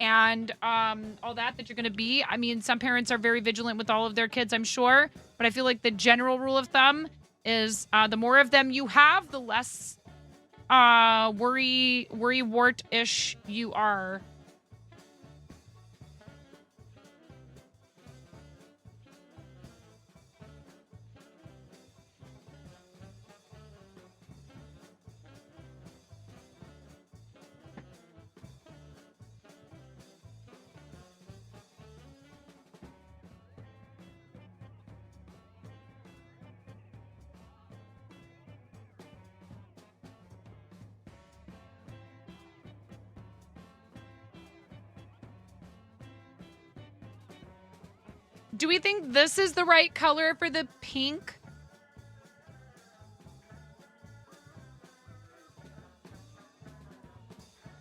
and all that you're going to be. I mean, some parents are very vigilant with all of their kids, I'm sure. But I feel like the general rule of thumb is the more of them you have, the less worrywart-ish you are. Do we think this is the right color for the pink?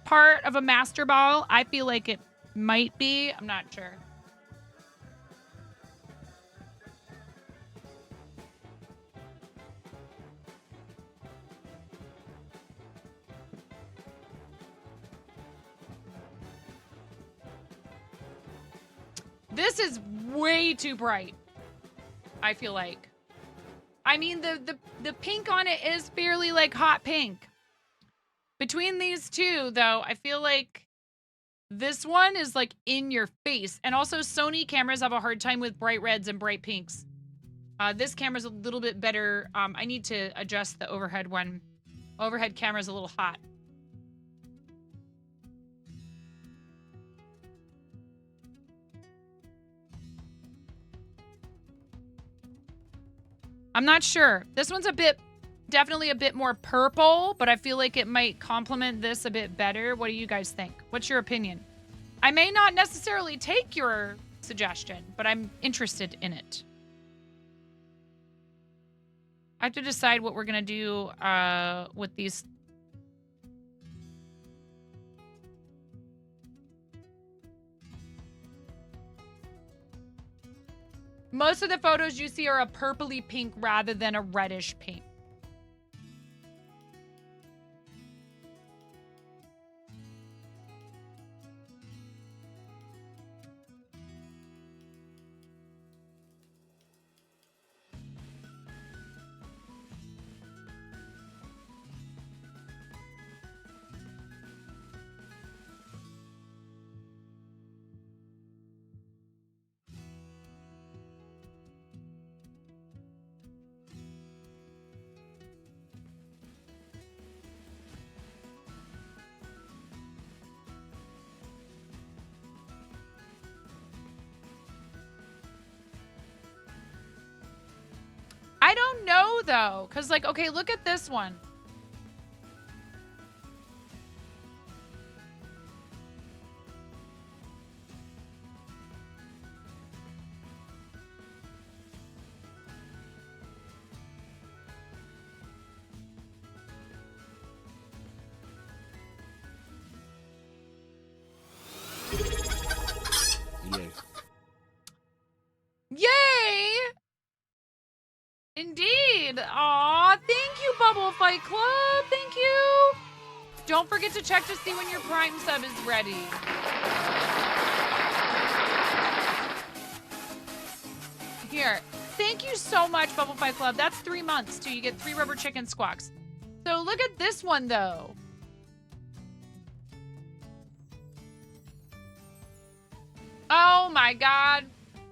Part of a master ball? I feel like it might be. I'm not sure. This is way too bright, I feel like. I mean, the pink on it is fairly like hot pink. Between these two, though, I feel like this one is like in your face. And also Sony cameras have a hard time with bright reds and bright pinks. This camera's a little bit better. I need to adjust the overhead one. Overhead camera's a little hot. I'm not sure. This one's definitely a bit more purple, but I feel like it might complement this a bit better. What do you guys think? What's your opinion? I may not necessarily take your suggestion, but I'm interested in it. I have to decide what we're going to do with these. Most of the photos you see are a purpley pink rather than a reddish pink. I don't know, though. Because, like, okay, look at this one. Yay. Yay! Indeed. Aw, thank you, Bubble Fight Club. Thank you. Don't forget to check to see when your Prime sub is ready. Here. Thank you so much, Bubble Fight Club. That's 3 months, too. You get 3 rubber chicken squawks. So look at this one, though. Oh, my God.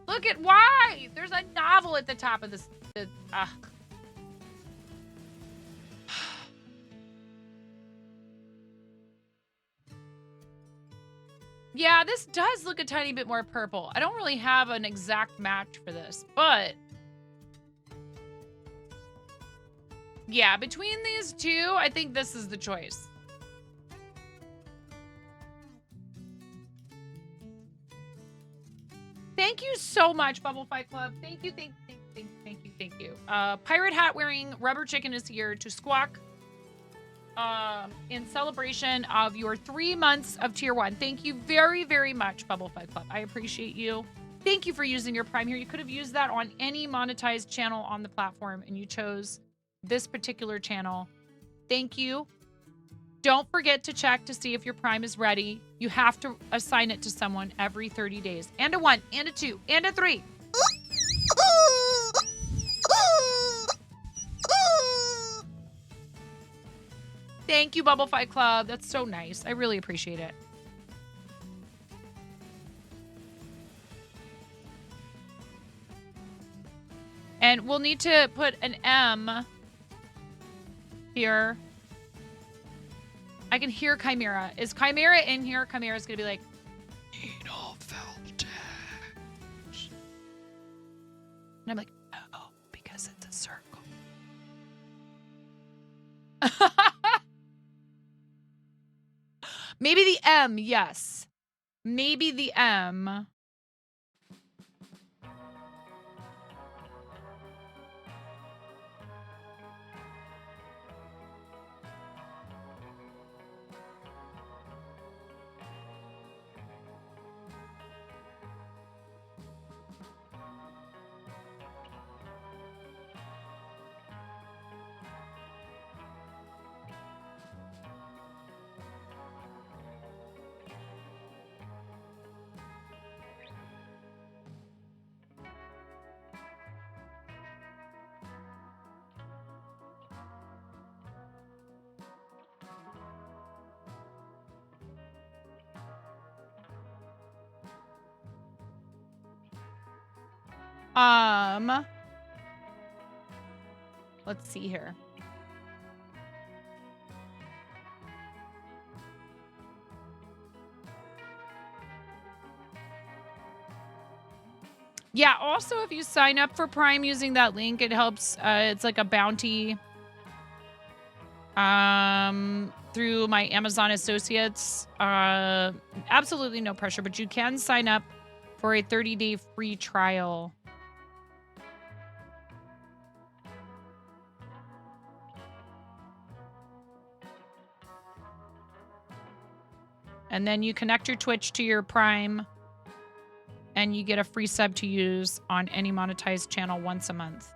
Look at why. There's a novel at the top of this. Yeah, this does look a tiny bit more purple. I don't really have an exact match for this, but yeah, between these two, I think this is the choice. Thank you so much, Bubble Fight Club. Thank you, thank you. Pirate hat wearing rubber chicken is here to squawk in celebration of your 3 months of tier 1. Thank you very, very much, Bubble Fight Club. I appreciate you. Thank you for using your Prime here. You could have used that on any monetized channel on the platform, and you chose this particular channel. Thank you. Don't forget to check to see if your Prime is ready. You have to assign it to someone every 30 days. And a 1, and a 2, and a 3. Thank you, Bubble Fight Club. That's so nice. I really appreciate it. And we'll need to put an M here. I can hear Chimera. Is Chimera in here? Chimera's going to be like, need all voltage. And I'm like, no, because it's a circle. Maybe the M, yes. Maybe the M. Let's see here. Yeah, also if you sign up for Prime using that link, it helps. It's like a bounty through my Amazon associates. Absolutely no pressure, but you can sign up for a 30-day free trial. And then you connect your Twitch to your Prime, and you get a free sub to use on any monetized channel once a month.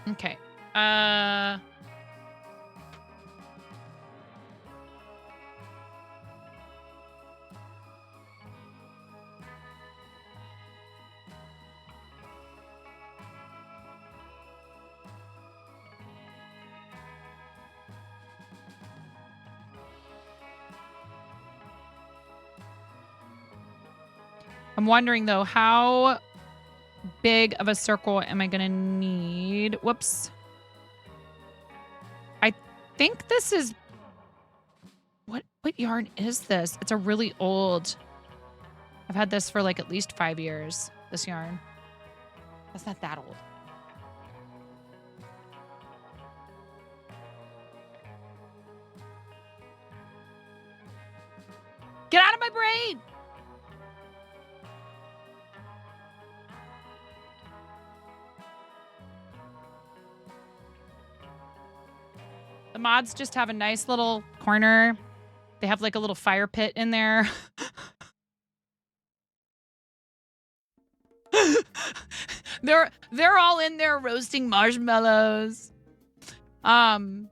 Okay. I'm wondering, though, how big of a circle am I going to need? Whoops. I think this is... What yarn is this? It's a really old... I've had this for like at least 5 years, this yarn. That's not that old. Get out of my brain! The mods just have a nice little corner. They have like a little fire pit in there. They're all in there roasting marshmallows. Yes,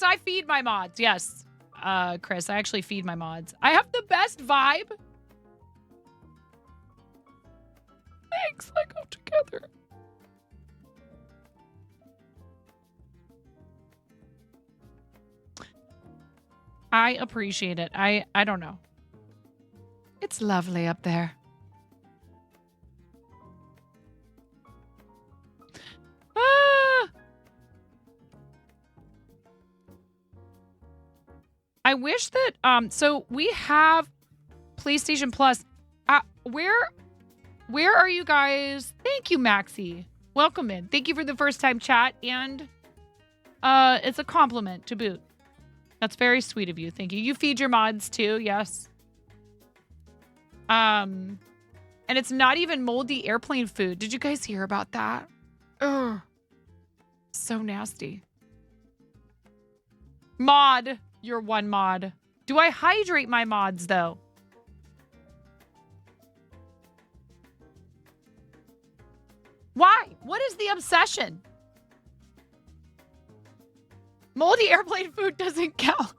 I feed my mods. Yes. Chris, I actually feed my mods. I have the best vibe. Thanks, I go together. I appreciate it. I don't know. It's lovely up there. Ah! I wish that so we have PlayStation Plus. Where are you guys? Thank you, Maxie. Welcome in. Thank you for the first time chat, and it's a compliment to boot. That's very sweet of you. Thank you. You feed your mods too, yes. And it's not even moldy airplane food. Did you guys hear about that? Ugh. So nasty. Mod. You're one mod. Do I hydrate my mods though? Why? What is the obsession? Moldy airplane food doesn't count.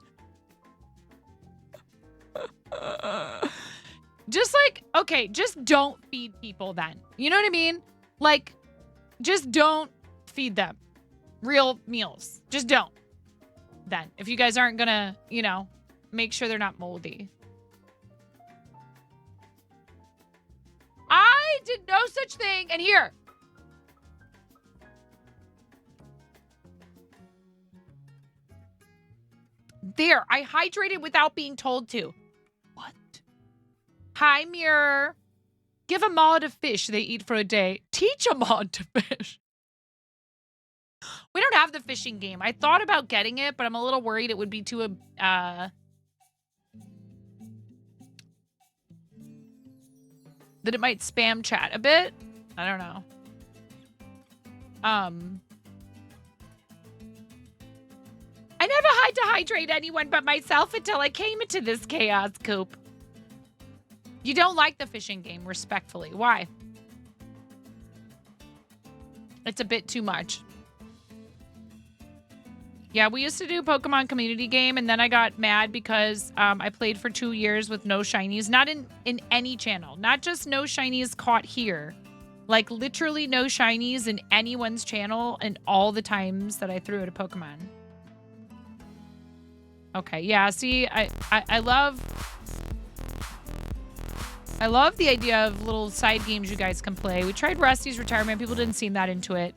Just like, okay, just don't feed people then. You know what I mean? Like, just don't feed them real meals. Just don't. Then, if you guys aren't gonna, you know, make sure they're not moldy. I did no such thing. And here. There, I hydrated without being told to. What? Hi, Mirror. Give a mod a fish they eat for a day. Teach a mod to fish. We don't have the fishing game. I thought about getting it, but I'm a little worried it would be too, that it might spam chat a bit. I don't know. I never had to hydrate anyone but myself until I came into this chaos coop. You don't like the fishing game, respectfully. Why? It's a bit too much. Yeah, we used to do Pokemon community game, and then I got mad because I played for 2 years with no shinies. Not in any channel. Not just no shinies caught here. Like literally no shinies in anyone's channel and all the times that I threw at a Pokemon. Okay, yeah, see, I love the idea of little side games you guys can play. We tried Rusty's Retirement. People didn't seem that into it.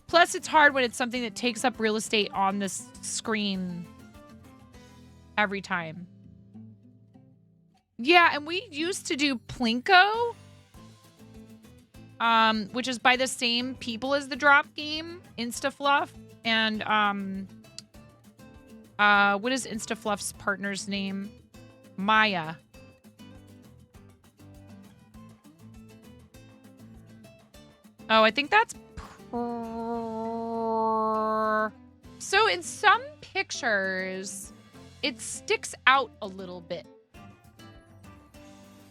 Plus, it's hard when it's something that takes up real estate on this screen every time. Yeah, and we used to do Plinko, which is by the same people as the drop game, Instafluff. And what is Instafluff's partner's name? Maya. Oh, I think that's... So in some pictures, it sticks out a little bit.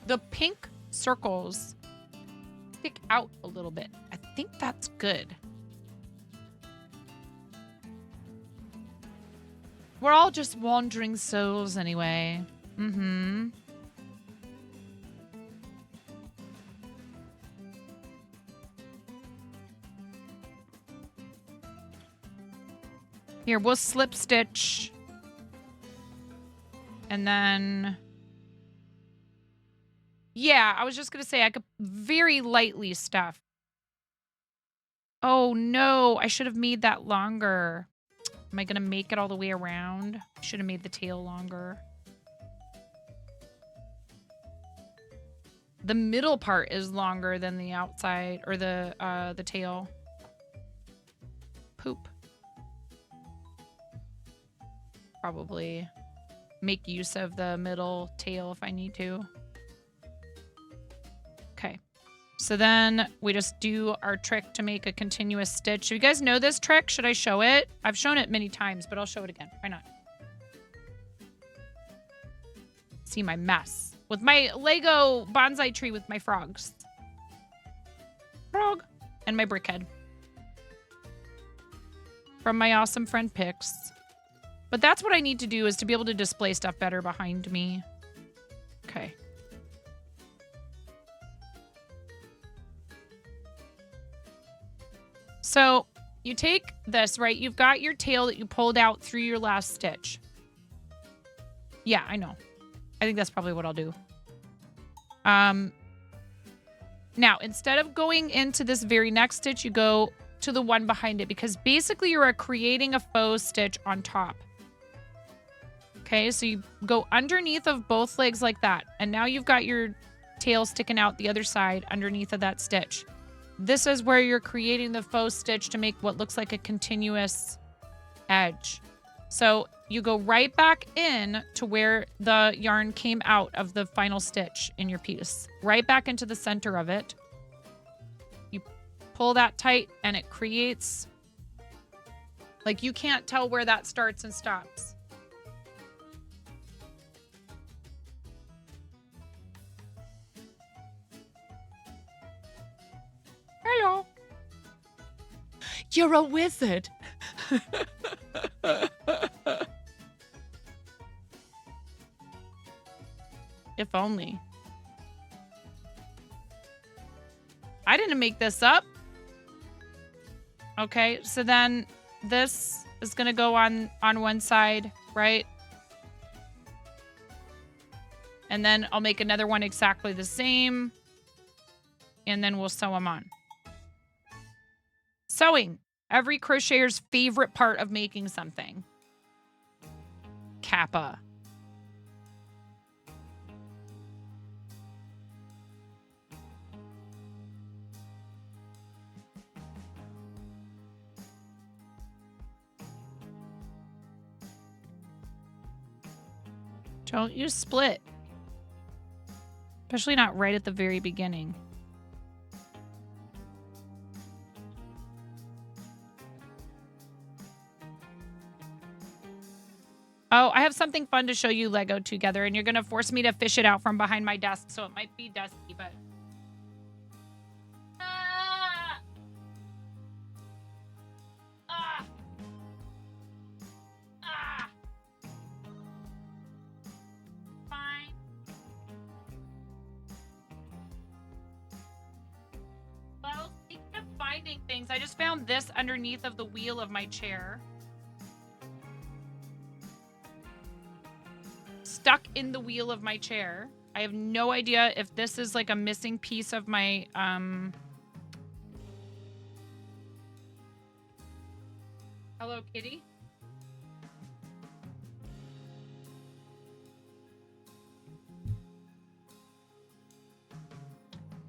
The pink circles stick out a little bit. I think that's good. We're all just wandering souls anyway. Mm-hmm. Here, we'll slip stitch. And then... Yeah, I was just going to say I could very lightly stuff. Oh, no. I should have made that longer. Am I going to make it all the way around? I should have made the tail longer. The middle part is longer than the outside or the tail. Poop. Probably make use of the middle tail if I need to. Okay. So then we just do our trick to make a continuous stitch. Do you guys know this trick? Should I show it? I've shown it many times, but I'll show it again. Why not? See my mess. With my Lego bonsai tree with my frogs. Frog. And my brickhead. From my awesome friend Pix. But that's what I need to do is to be able to display stuff better behind me. Okay. So you take this, right? You've got your tail that you pulled out through your last stitch. Yeah, I know. I think that's probably what I'll do. Now, instead of going into this very next stitch, you go to the one behind it because basically you're creating a faux stitch on top. Okay, so you go underneath of both legs like that. And now you've got your tail sticking out the other side underneath of that stitch. This is where you're creating the faux stitch to make what looks like a continuous edge. So you go right back in to where the yarn came out of the final stitch in your piece. Right back into the center of it. You pull that tight and it creates... Like you can't tell where that starts and stops. Hello. You're a wizard. If only. I didn't make this up. Okay, so then this is going to go on one side, right? And then I'll make another one exactly the same. And then we'll sew them on. Sewing. Every crocheter's favorite part of making something. Kappa. Don't use split. Especially not right at the very beginning. Oh, I have something fun to show you Lego together, and you're going to force me to fish it out from behind my desk, so it might be dusty, but... Fine. finding things. I just found this underneath of the wheel of my chair. Stuck in the wheel of my chair. I have no idea if this is like a missing piece of my, Hello, kitty.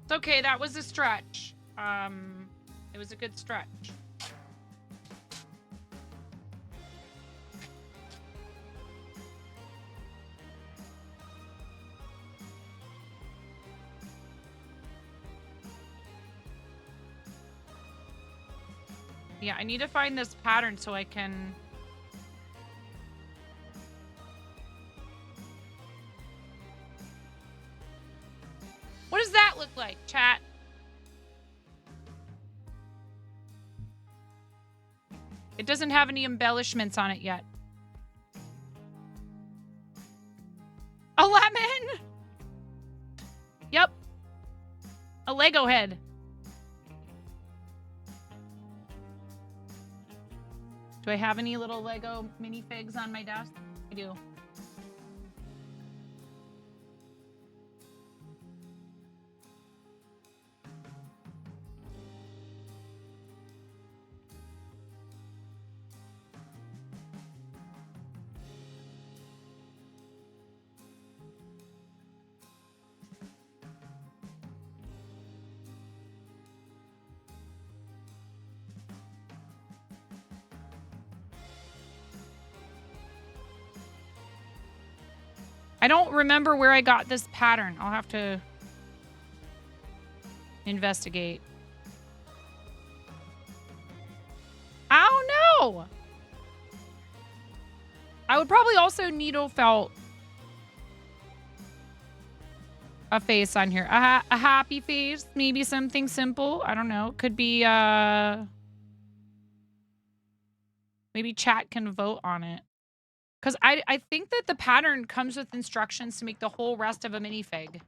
It's okay, that was a stretch. It was a good stretch. Yeah, I need to find this pattern so I can... What does that look like, chat? It doesn't have any embellishments on it yet. A lemon? Yep. A Lego head. Do I have any little Lego minifigs on my desk? I do. I don't remember where I got this pattern. I'll have to investigate. I don't know. I would probably also needle felt a face on here. A happy face. Maybe something simple. I don't know. Could be, maybe chat can vote on it. Because I think that the pattern comes with instructions to make the whole rest of a minifig.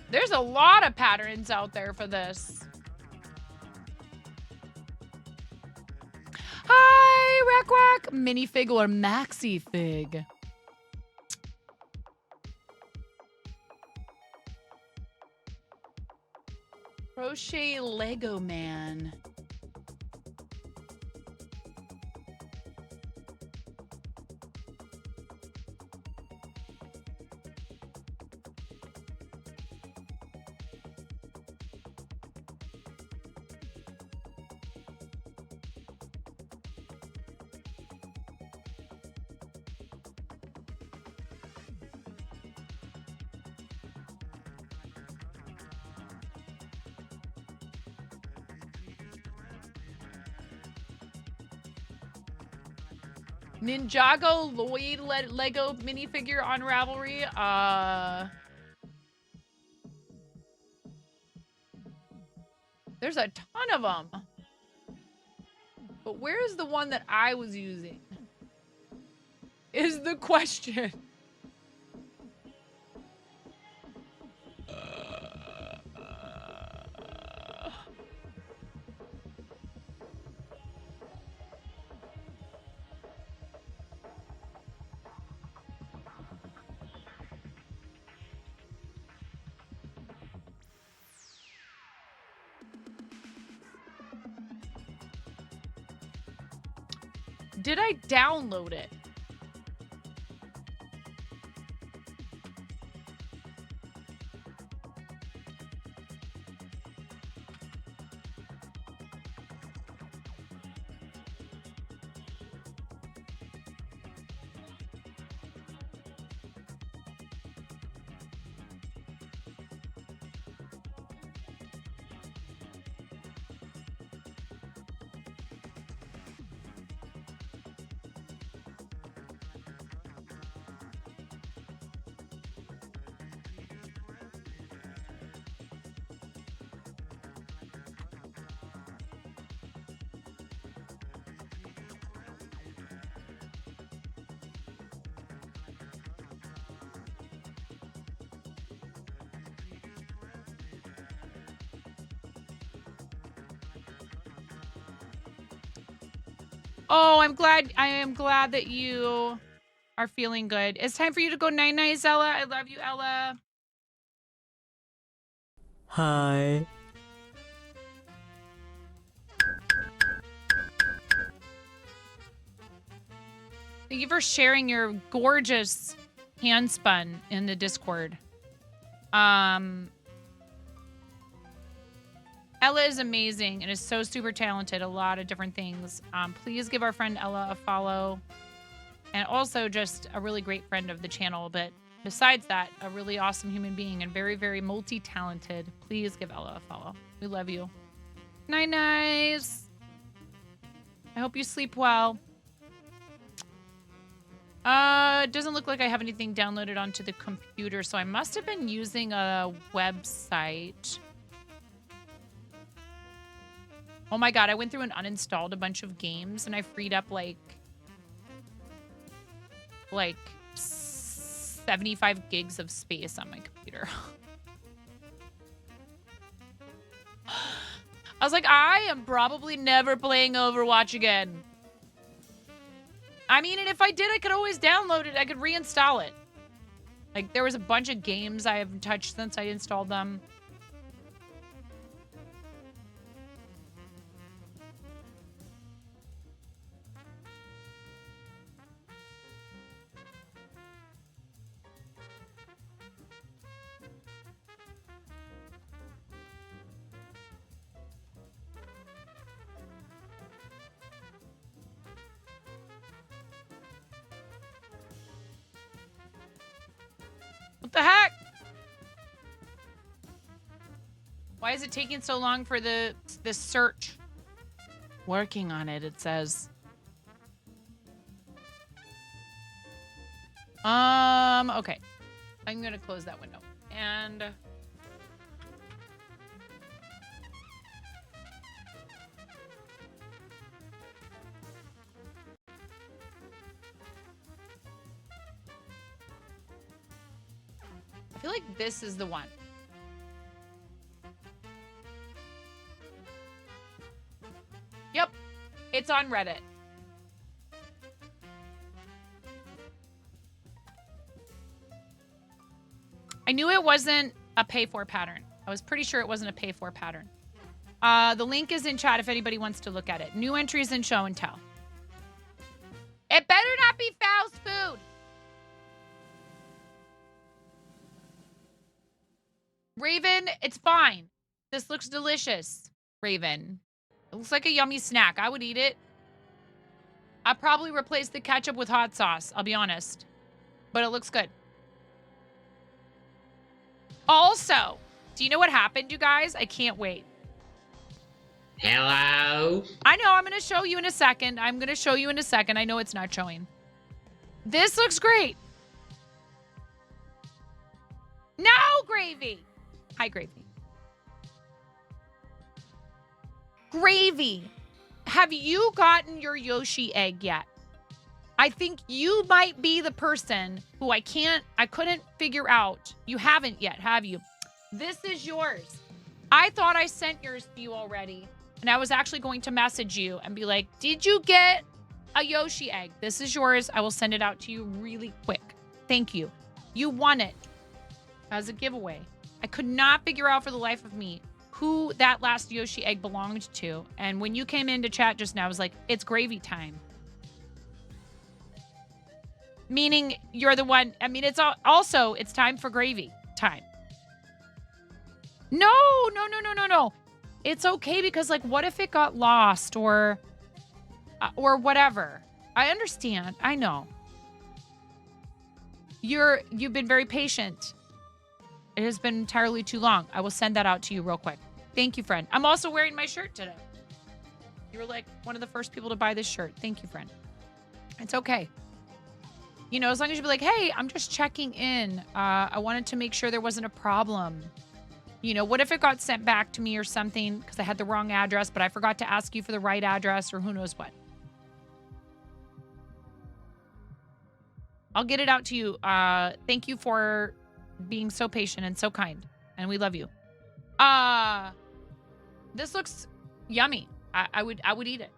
There's a lot of patterns out there for this. Hi, Rack minifig or maxi fig. Crochet Lego man. Ninjago Lloyd Lego minifigure on Ravelry. There's a ton of them. But where is the one that I was using? Is the question. Did I download it? Oh, I am glad that you are feeling good. It's time for you to go night-night, Ella. I love you, Ella. Hi. Thank you for sharing your gorgeous handspun in the Discord. Ella is amazing and is so super talented. A lot of different things. Please give our friend Ella a follow. And also just a really great friend of the channel. But besides that, a really awesome human being and very, very multi-talented. Please give Ella a follow. We love you. Nice. I hope you sleep well. It doesn't look like I have anything downloaded onto the computer, so I must have been using a website. Oh my god, I went through and uninstalled a bunch of games and I freed up like 75 gigs of space on my computer. I was like, I am probably never playing Overwatch again. I mean, and if I did, I could always download it. I could reinstall it. Like, there was a bunch of games I haven't touched since I installed them. What the heck? Why is it taking so long for the search? Working on it, it says. Okay. I'm gonna close that window. And I feel like this is the one. Yep. It's on Reddit. I knew it wasn't a pay-for pattern. I was pretty sure it wasn't a pay-for pattern. The link is in chat if anybody wants to look at it. New entries in show and tell. It better not be fast food. Raven, it's fine. This looks delicious, Raven. It looks like a yummy snack. I would eat it. I'd probably replace the ketchup with hot sauce, I'll be honest. But it looks good. Also, do you know what happened, you guys? I can't wait. Hello? I know, I'm going to show you in a second. I know it's not showing. This looks great. No, Gravy. Hi, Gravy. Gravy, have you gotten your Yoshi egg yet? I think you might be the person who I couldn't figure out. You haven't yet, have you? This is yours. I thought I sent yours to you already. And I was actually going to message you and be like, did you get a Yoshi egg? This is yours. I will send it out to you really quick. Thank you. You won it as a giveaway. I could not figure out for the life of me who that last Yoshi egg belonged to. And when you came into chat just now, I was like, it's Gravy time. Meaning you're the one. I mean, it's also, it's time for gravy time. No. It's okay because, like, what if it got lost or whatever? I understand. I know. You've been very patient. It has been entirely too long. I will send that out to you real quick. Thank you, friend. I'm also wearing my shirt today. You were like one of the first people to buy this shirt. Thank you, friend. It's okay. You know, as long as you be like, hey, I'm just checking in. I wanted to make sure there wasn't a problem. You know, what if it got sent back to me or something because I had the wrong address, but I forgot to ask you for the right address or who knows what. I'll get it out to you. Thank you for being so patient and so kind. And we love you. This looks yummy. I would eat it.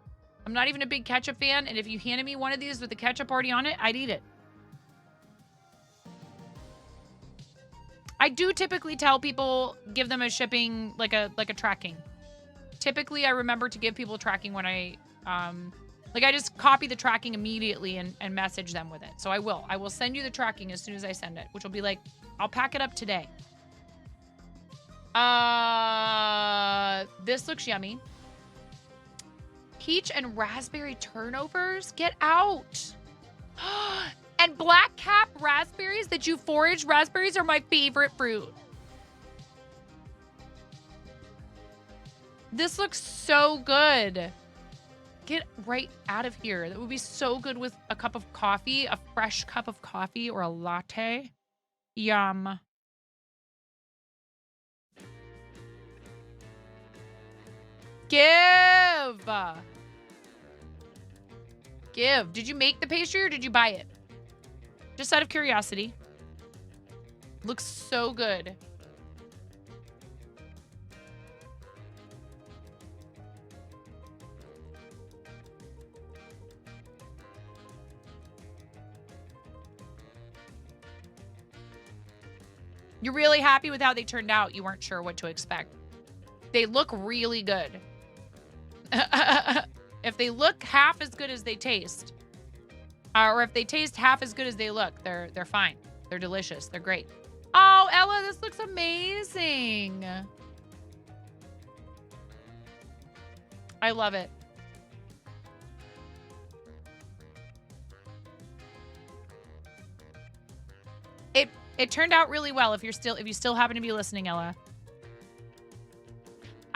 I'm not even a big ketchup fan, and if you handed me one of these with the ketchup already on it, I'd eat it. I do typically tell people, give them a shipping, like a tracking. Typically, I remember to give people tracking when I just copy the tracking immediately and message them with it. So I will send you the tracking as soon as I send it, which will be like, I'll pack it up today. This looks yummy. Peach and raspberry turnovers, get out. And black cap raspberries that you forage. Raspberries are my favorite fruit. This looks so good. Get right out of here. That would be so good with a cup of coffee, a fresh cup of coffee or a latte. Yum. Give. Did you make the pastry or did you buy it? Just out of curiosity. Looks so good. You're really happy with how they turned out. You weren't sure what to expect. They look really good. If they look half as good as they taste, or if they taste half as good as they look, they're fine. They're delicious. They're great. Oh, Ella, this looks amazing. I love it. It turned out really well if you still happen to be listening, Ella.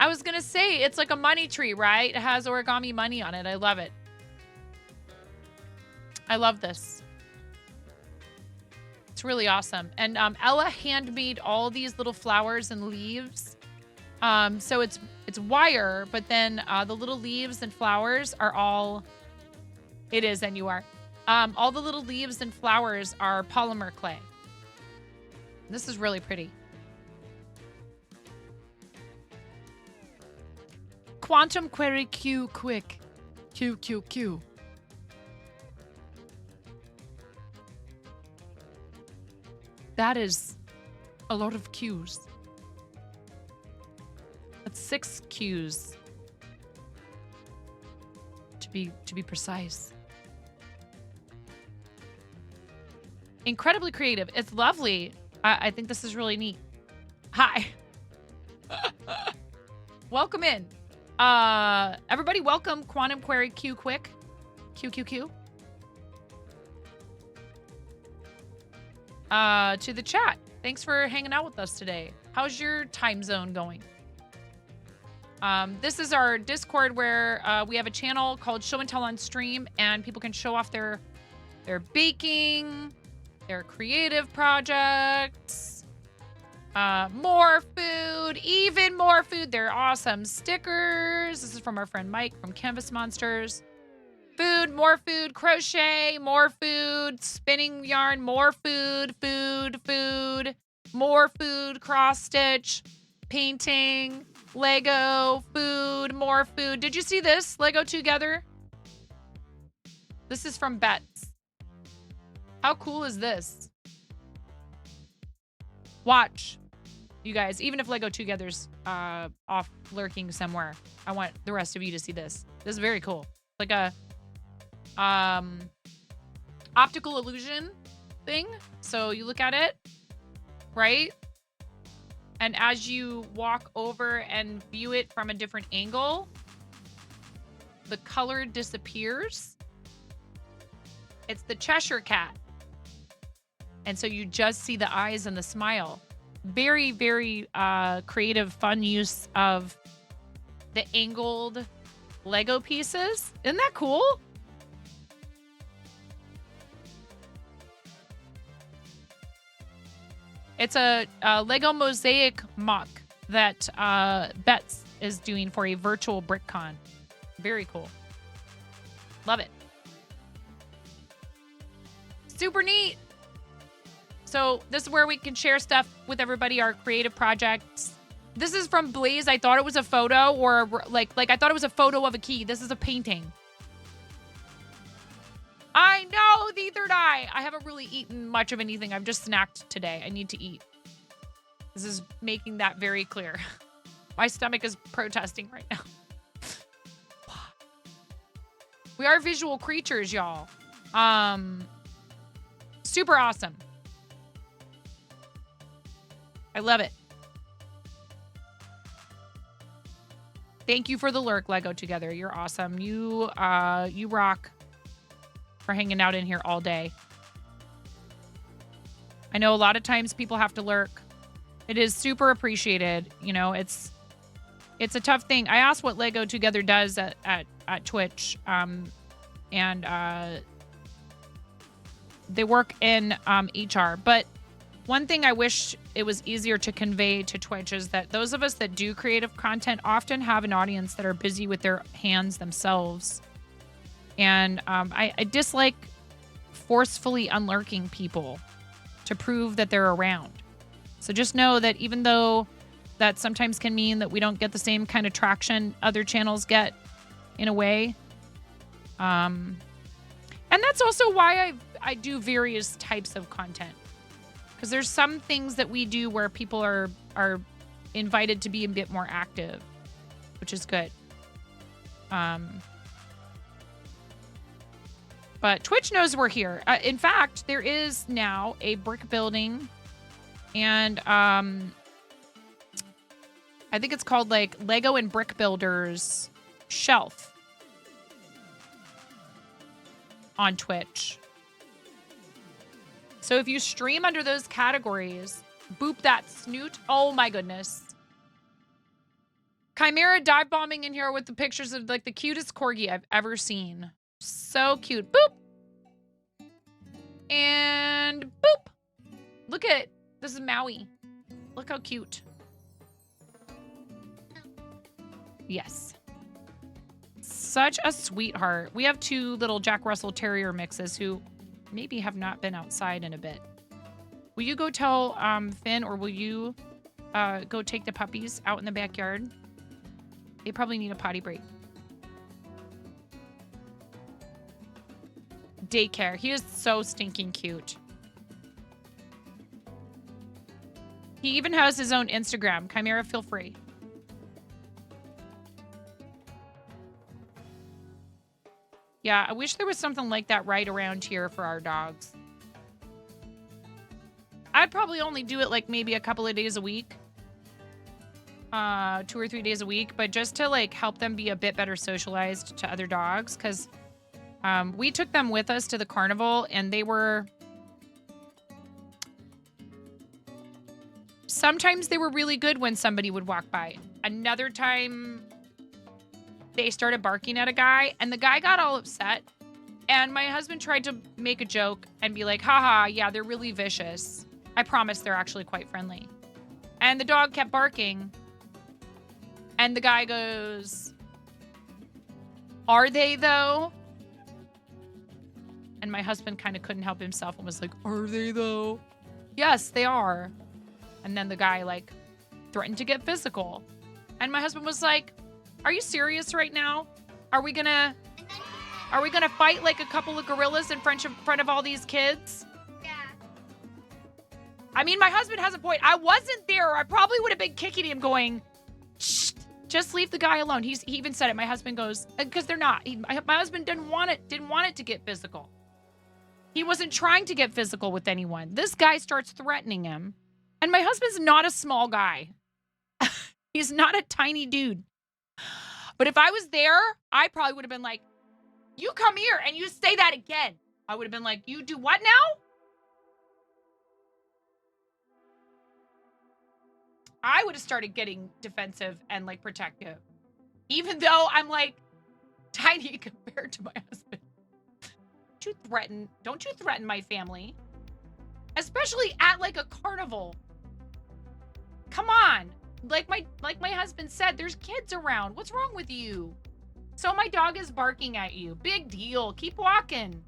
I was gonna say, it's like a money tree, right? It has origami money on it. I love it. I love this. It's really awesome. And Ella handmade all these little flowers and leaves. So it's wire, but then the little leaves and flowers are all... It is, and you are. All the little leaves and flowers are polymer clay. This is really pretty. Quantum query Q quick. Q. That is a lot of Qs. That's 6 Qs. To be precise. Incredibly creative. It's lovely. I think this is really neat. Hi. Welcome in. Everybody welcome Quantum Query Q quick. Q. To the chat. Thanks for hanging out with us today. How's your time zone going? This is our Discord where we have a channel called Show and Tell on Stream, and people can show off their baking, their creative projects, more food, even more food. They're awesome stickers. This is from our friend Mike from Canvas Monsters. Food, more food, crochet, more food, spinning yarn, more food, more food, cross stitch, painting, Lego, food, more food. Did you see this? Lego Together? This is from Bets. How cool is this? Watch, you guys. Even if Lego Together's off lurking somewhere, I want the rest of you to see this. This is very cool. Like a, I optical illusion thing. So you look at it, right? And as you walk over and view it from a different angle, the color disappears. It's the Cheshire Cat. And so you just see the eyes and the smile. Very, very creative, fun use of the angled Lego pieces. Isn't that cool? It's a Lego mosaic mock that Bets is doing for a virtual BrickCon. Very cool. Love it. Super neat. So this is where we can share stuff with everybody, our creative projects. This is from Blaze. I thought it was a photo or like I thought it was a photo of a key. This is a painting. I know, neither did I. I haven't really eaten much of anything. I've just snacked today. I need to eat. This is making that very clear. My stomach is protesting right now. We are visual creatures, y'all. Super awesome. I love it. Thank you for the lurk, Lego Together. You're awesome. You rock for hanging out in here all day. I know a lot of times people have to lurk. It is super appreciated. You know, it's a tough thing. I asked what Lego Together does at Twitch, and they work in HR. But one thing I wish it was easier to convey to Twitch is that those of us that do creative content often have an audience that are busy with their hands themselves. And I dislike forcefully unlurking people to prove that they're around. So just know that even though that sometimes can mean that we don't get the same kind of traction other channels get in a way. And that's also why I do various types of content. Because there's some things that we do where people are invited to be a bit more active, which is good. But Twitch knows we're here. In fact, there is now a brick building, and I think it's called like Lego and Brick Builders shelf on Twitch. So if you stream under those categories, boop that snoot. Oh my goodness. Chimera dive bombing in here with the pictures of like the cutest corgi I've ever seen. So cute. Boop. And boop. Look at, this is Maui. Look how cute. Yes. Such a sweetheart. We have two little Jack Russell Terrier mixes who maybe have not been outside in a bit. Will you go tell Finn, or will you go take the puppies out in the backyard? They probably need a potty break. Daycare. He is so stinking cute. He even has his own Instagram. Chimera, feel free. Yeah, I wish there was something like that right around here for our dogs. I'd probably only do it like maybe a couple of days a week. 2 or 3 days a week, but just to like help them be a bit better socialized to other dogs. Because we took them with us to the carnival, and they were... Sometimes they were really good when somebody would walk by. Another time... they started barking at a guy, and the guy got all upset. And my husband tried to make a joke and be like, haha, yeah, they're really vicious. I promise they're actually quite friendly. And the dog kept barking. And the guy goes, are they though? And my husband kind of couldn't help himself and was like, are they though? Yes, they are. And then the guy like threatened to get physical. And my husband was like, are you serious right now? Are we gonna fight like a couple of gorillas in front of all these kids? Yeah. I mean, my husband has a point. I wasn't there. I probably would have been kicking him going, shh, just leave the guy alone. He even said it. My husband goes, because they're not. My husband didn't want it to get physical. He wasn't trying to get physical with anyone. This guy starts threatening him. And my husband's not a small guy. He's not a tiny dude. But if I was there, I probably would have been like, you come here and you say that again. I would have been like, you do what now? I would have started getting defensive and like protective. Even though I'm like tiny compared to my husband. Don't you threaten my family. Especially at like a carnival. Come on. Like my husband said, there's kids around. What's wrong with you? So my dog is barking at you. Big deal. Keep walking.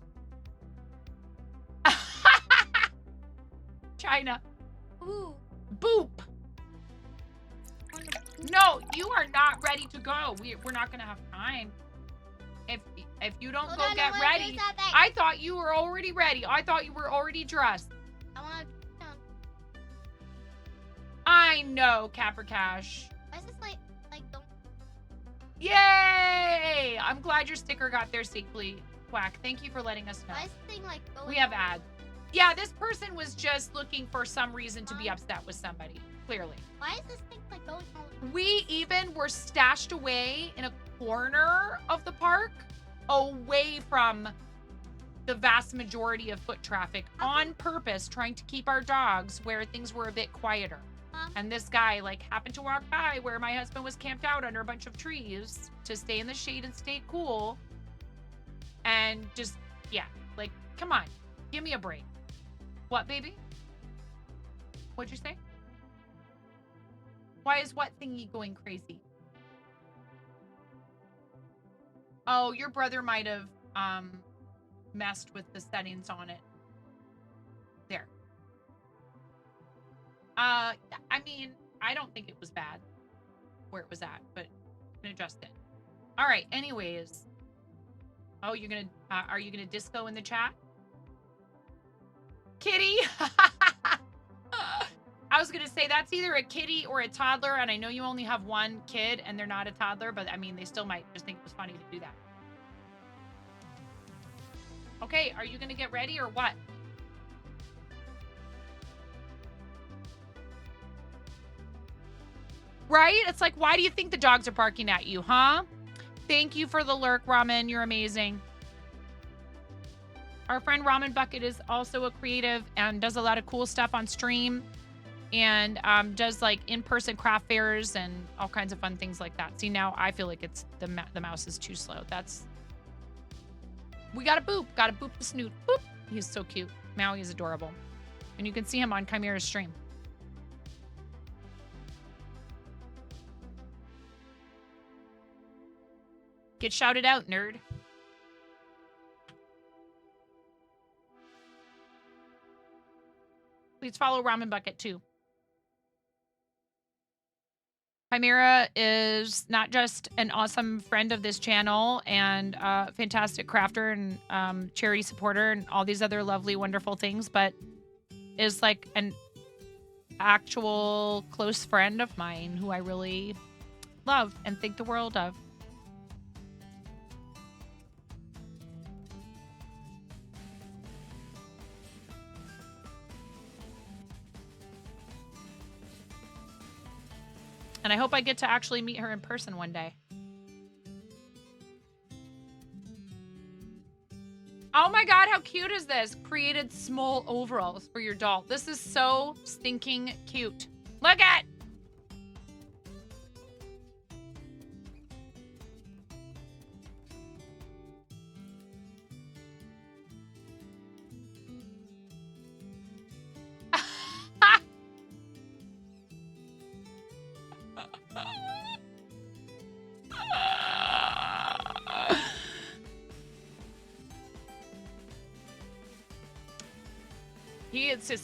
China. Ooh. Boop. No, you are not ready to go. We're not gonna have time. If you don't go get ready, I thought you were already ready. I thought you were already dressed. I want to. I know, Capper Cash. Why is this like don't? Yay! I'm glad your sticker got there safely, Quack. Thank you for letting us know. Why is this thing like going? We have ads. Yeah, this person was just looking for some reason to be upset with somebody, clearly. Why is this thing like going all over? We even were stashed away in a corner of the park, away from the vast majority of foot traffic on purpose, trying to keep our dogs where things were a bit quieter. And this guy like happened to walk by where my husband was camped out under a bunch of trees to stay in the shade and stay cool. And just, yeah, like, come on, give me a break. What, baby? What'd you say? Why is what thingy going crazy? Oh, your brother might have messed with the settings on it. There. I mean, I don't think it was bad where it was at, but I can adjust it. All right, anyways. Oh, you're gonna, are you gonna disco in the chat? Kitty! I was gonna say that's either a kitty or a toddler, and I know you only have one kid and they're not a toddler, but I mean, they still might just think it was funny to do that. Okay, are you gonna get ready or what? Right? It's like, why do you think the dogs are barking at you, huh? Thank you for the lurk, Ramen. You're amazing. Our friend Ramen Bucket is also a creative and does a lot of cool stuff on stream and does like in-person craft fairs and all kinds of fun things like that. See, now I feel like it's the mouse is too slow. We got a boop. Got to boop the snoot. Boop. He's so cute. Maui is adorable. And you can see him on Chimera's stream. Get shouted out, nerd. Please follow Ramen Bucket too. Chimera is not just an awesome friend of this channel and a fantastic crafter and charity supporter and all these other lovely, wonderful things, but is like an actual close friend of mine who I really love and think the world of. And I hope I get to actually meet her in person one day. Oh my God, how cute is this? Created small overalls for your doll. This is so stinking cute. Look at!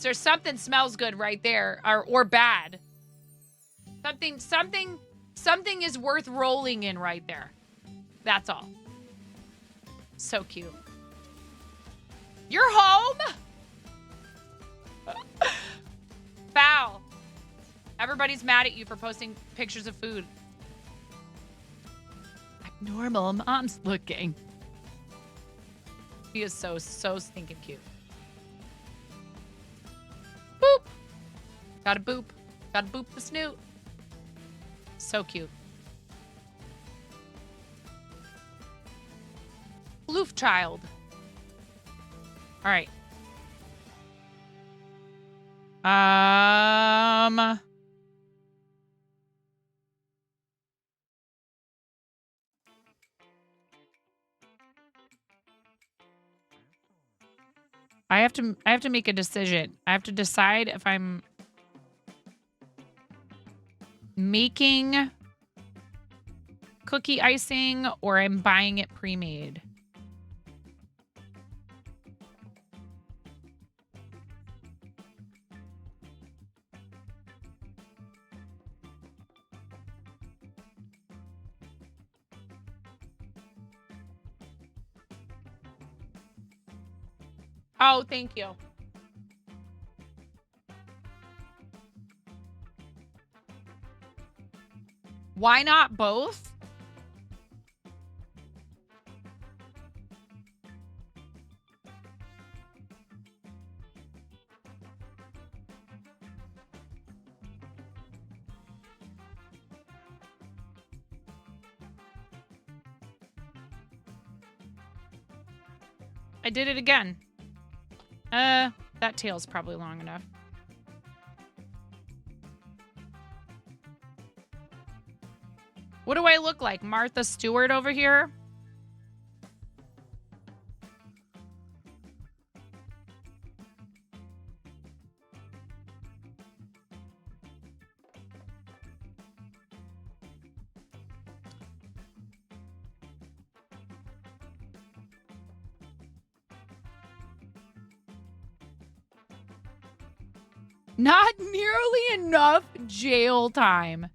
There's something smells good right there, or bad. Something is worth rolling in right there. That's all. So cute. You're home? Foul. Everybody's mad at you for posting pictures of food. Abnormal. Mom's looking. He is so stinking cute. Boop. Gotta boop. Gotta boop the snoot. So cute. Floof child. All right. I have to make a decision. I have to decide if I'm making cookie icing or I'm buying it pre-made. Oh, thank you. Why not both? I did it again. That tail's probably long enough. What do I look like? Martha Stewart over here? Not nearly enough jail time.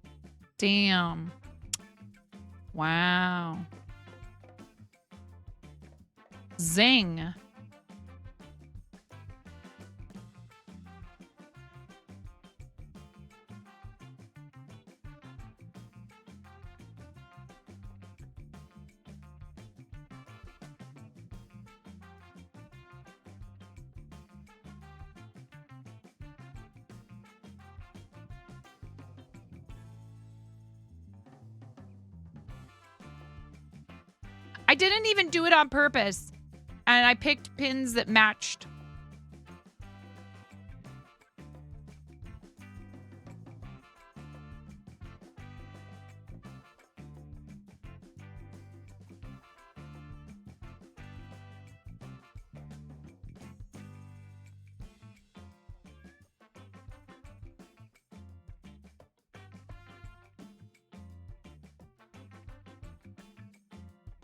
Damn. Wow. Zing. I didn't even do it on purpose. And I picked pins that matched.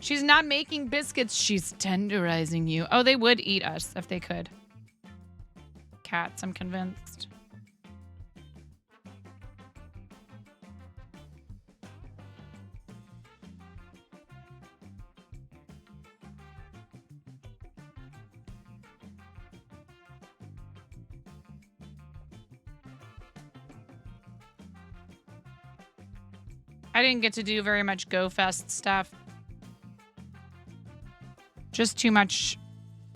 She's not making biscuits. She's tenderizing you. Oh, they would eat us if they could. Cats, I'm convinced. I didn't get to do very much Go Fest stuff. Just too much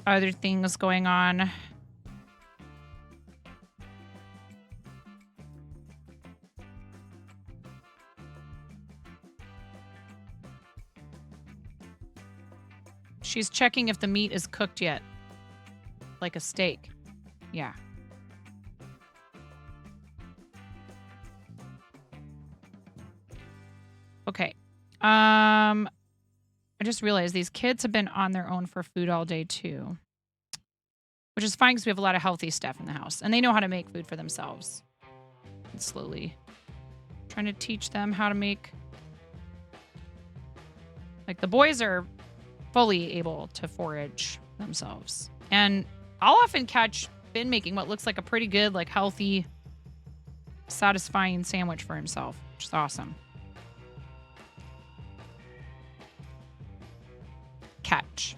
other things going on. She's checking if the meat is cooked yet. Like a steak. Yeah. Okay. I just realized these kids have been on their own for food all day too. Which is fine because we have a lot of healthy stuff in the house. And they know how to make food for themselves. And slowly trying to teach them how to make. Like the boys are fully able to forage themselves. And I'll often catch Finn making what looks like a pretty good, like healthy, satisfying sandwich for himself, which is awesome. Catch.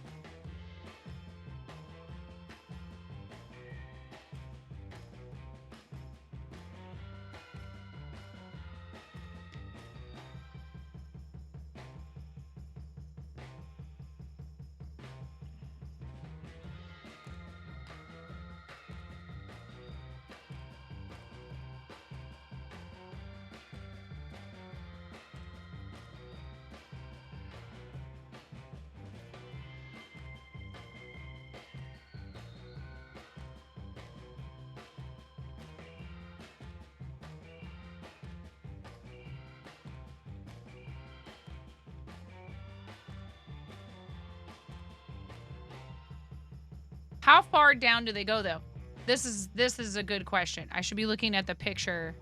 How far down do they go though? This is a good question. I should be looking at the picture.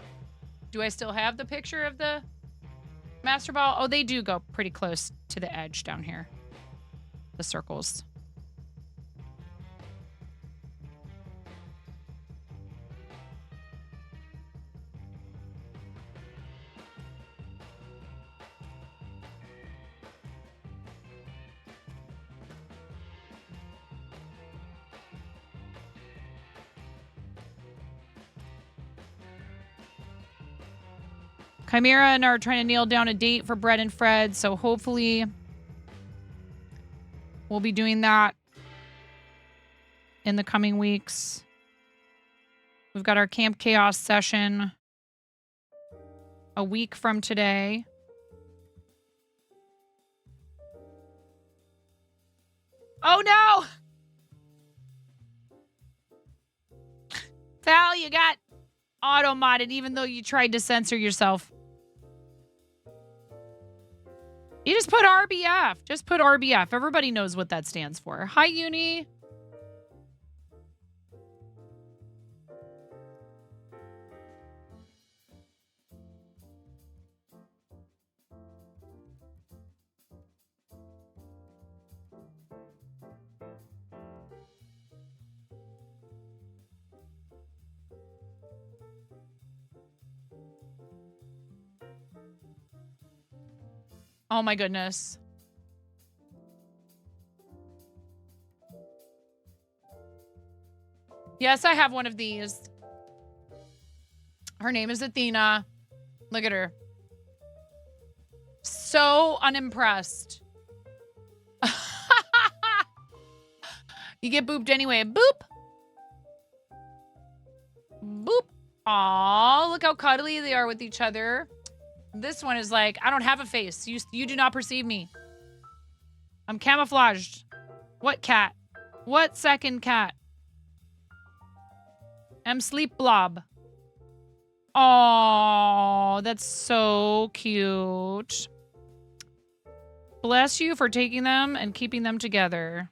Do I still have the picture of the master ball? Oh, they do go pretty close to the edge down here. The circles. Chimera and are trying to nail down a date for Brett and Fred, so hopefully we'll be doing that in the coming weeks. We've got our Camp Chaos session a week from today. Oh no! Val, you got auto-modded even though you tried to censor yourself. You just put RBF. Just put RBF. Everybody knows what that stands for. Hi, Uni. Oh my goodness. Yes, I have one of these. Her name is Athena. Look at her. So unimpressed. You get booped anyway. Boop. Boop. Aw, look how cuddly they are with each other. This one is like, I don't have a face. You do not perceive me. I'm camouflaged. What cat? What second cat? I'm sleep blob. Oh, that's so cute. Bless you for taking them and keeping them together.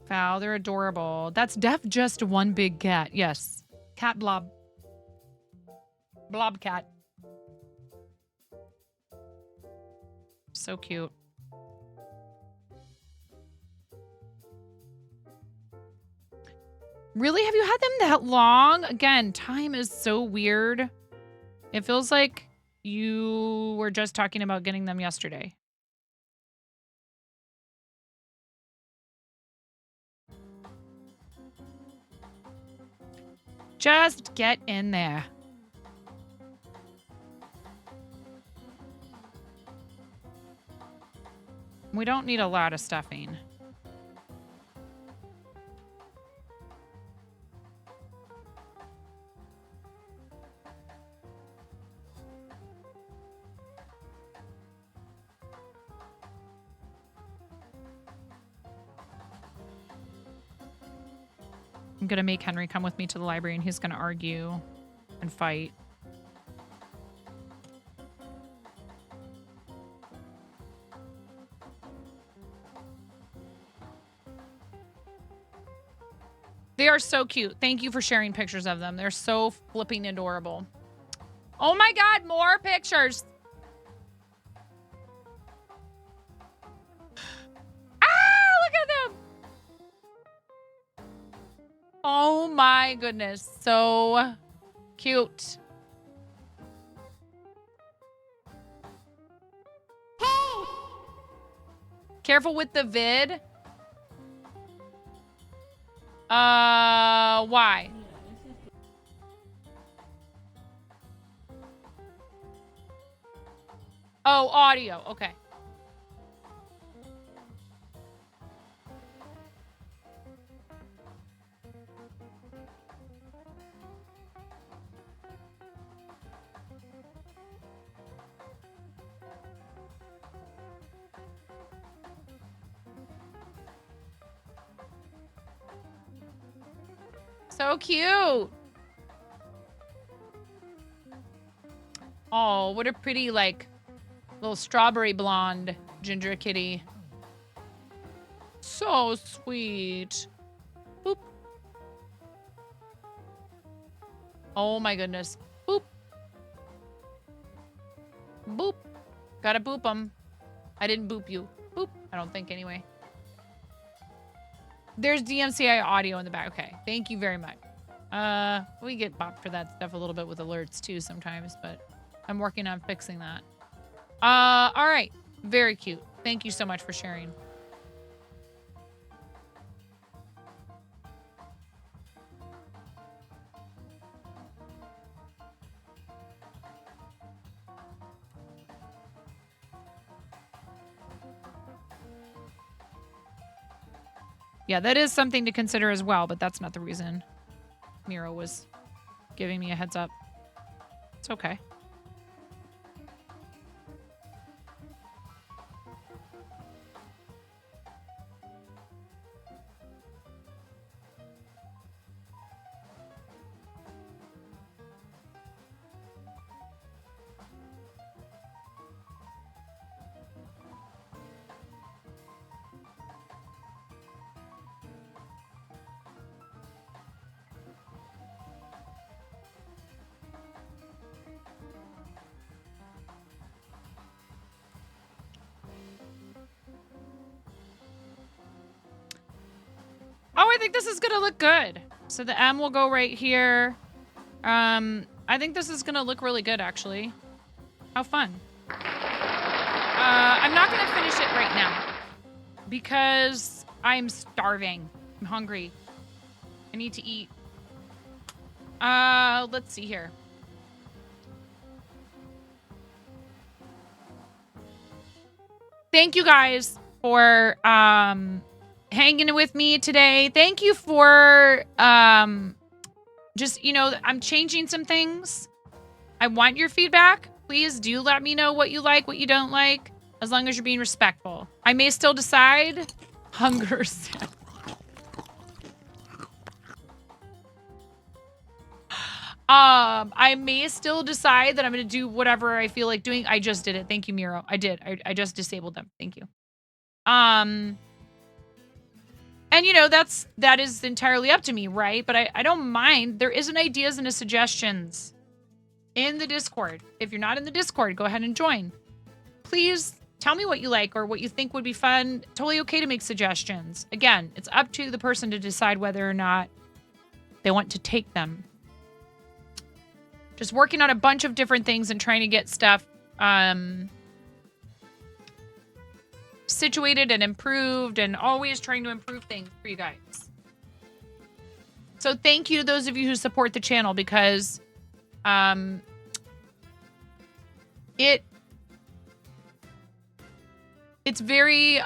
Val, they're adorable. That's just one big cat. Yes. Cat blob. Blob cat. So cute. Really? Have you had them that long? Again, time is so weird. It feels like you were just talking about getting them yesterday. Just get in there. We don't need a lot of stuffing. I'm going to make Henry come with me to the library and he's going to argue and fight. They are so cute. Thank you for sharing pictures of them. They're so flipping adorable. Oh my God, more pictures. Look at them. Oh my goodness. So cute. Hey! Careful with the vid. Why? Oh, audio. Okay. So cute. Oh, what a pretty, like, little strawberry blonde Ginger kitty. So sweet. Boop. Oh my goodness. Boop. Boop. Gotta boop them. I didn't boop you. Boop. I don't think anyway. There's DMCI audio in the back. Okay. Thank you very much. We get bopped for that stuff a little bit with alerts too sometimes, but I'm working on fixing that. All right. Very cute. Thank you so much for sharing. Yeah, that is something to consider as well, but that's not the reason Miro was giving me a heads up. It's okay. Oh, I think this is gonna look good. So the M will go right here. I think this is gonna look really good, actually. How fun. I'm not gonna finish it right now because I'm starving. I'm hungry. I need to eat. Let's see here. Thank you guys for, hanging with me today. Thank you for just, you know, I'm changing some things. I want your feedback. Please do let me know what you like, what you don't like, as long as you're being respectful. I may still decide. Hunger. I may still decide that I'm going to do whatever I feel like doing. I just did it. Thank you, Miro. I did. I just disabled them. Thank you. And, you know, that is entirely up to me, right? But I don't mind. There is an ideas and a suggestions in the Discord. If you're not in the Discord, go ahead and join. Please tell me what you like or what you think would be fun. Totally okay to make suggestions. Again, it's up to the person to decide whether or not they want to take them. Just working on a bunch of different things and trying to get stuff situated and improved, and always trying to improve things for you guys. So thank you to those of you who support the channel, because it's very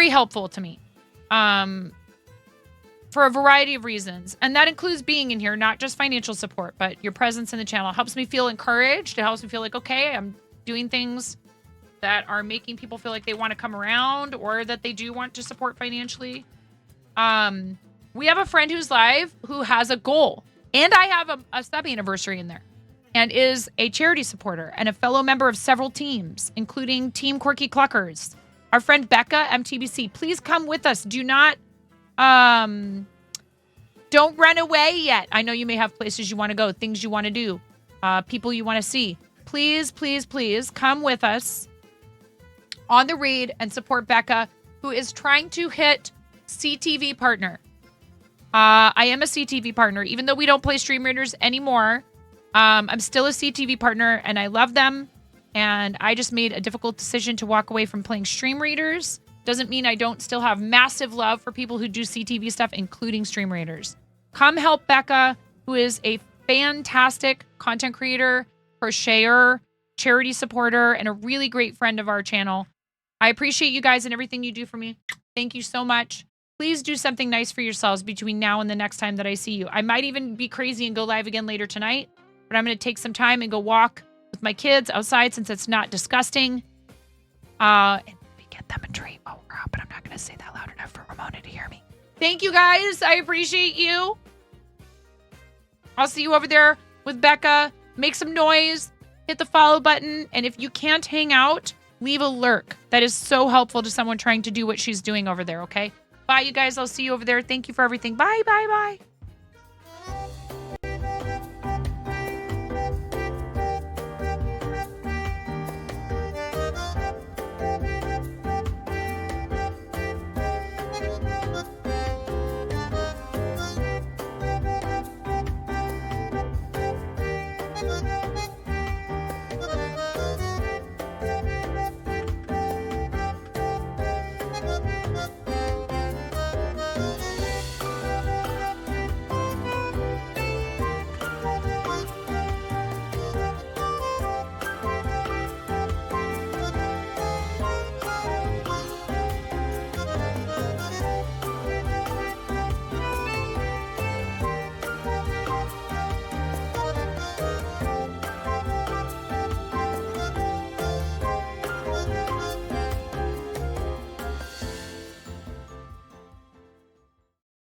helpful to me for a variety of reasons. And that includes being in here, not just financial support, but your presence in the channel helps me feel encouraged. It helps me feel like, okay, I'm doing things that are making people feel like they want to come around or that they do want to support financially. We have a friend who's live who has a goal, and I have a sub anniversary in there, and is a charity supporter and a fellow member of several teams, including Team Quirky Cluckers. Our friend Becca, MTBC, please come with us. Do not don't run away yet. I know you may have places you want to go, things you want to do, people you want to see. Please, please, please come with us on the raid and support Becca, who is trying to hit CTV partner. I am a CTV partner, even though we don't play Stream Raiders anymore. I'm still a CTV partner, and I love them. And I just made a difficult decision to walk away from playing Stream Raiders. Doesn't mean I don't still have massive love for people who do CTV stuff, including Stream Raiders. Come help Becca, who is a fantastic content creator, crocheter, charity supporter, and a really great friend of our channel. I appreciate you guys and everything you do for me. Thank you so much. Please do something nice for yourselves between now and the next time that I see you. I might even be crazy and go live again later tonight, but I'm going to take some time and go walk with my kids outside since it's not disgusting. And get them a treat while we're out, but I'm not going to say that loud enough for Ramona to hear me. Thank you guys. I appreciate you. I'll see you over there with Becca. Make some noise. hit the follow button. And if you can't hang out, leave a lurk. That is so helpful to someone trying to do what she's doing over there, okay? Bye, you guys. I'll see you over there. Thank you for everything. Bye, bye, bye.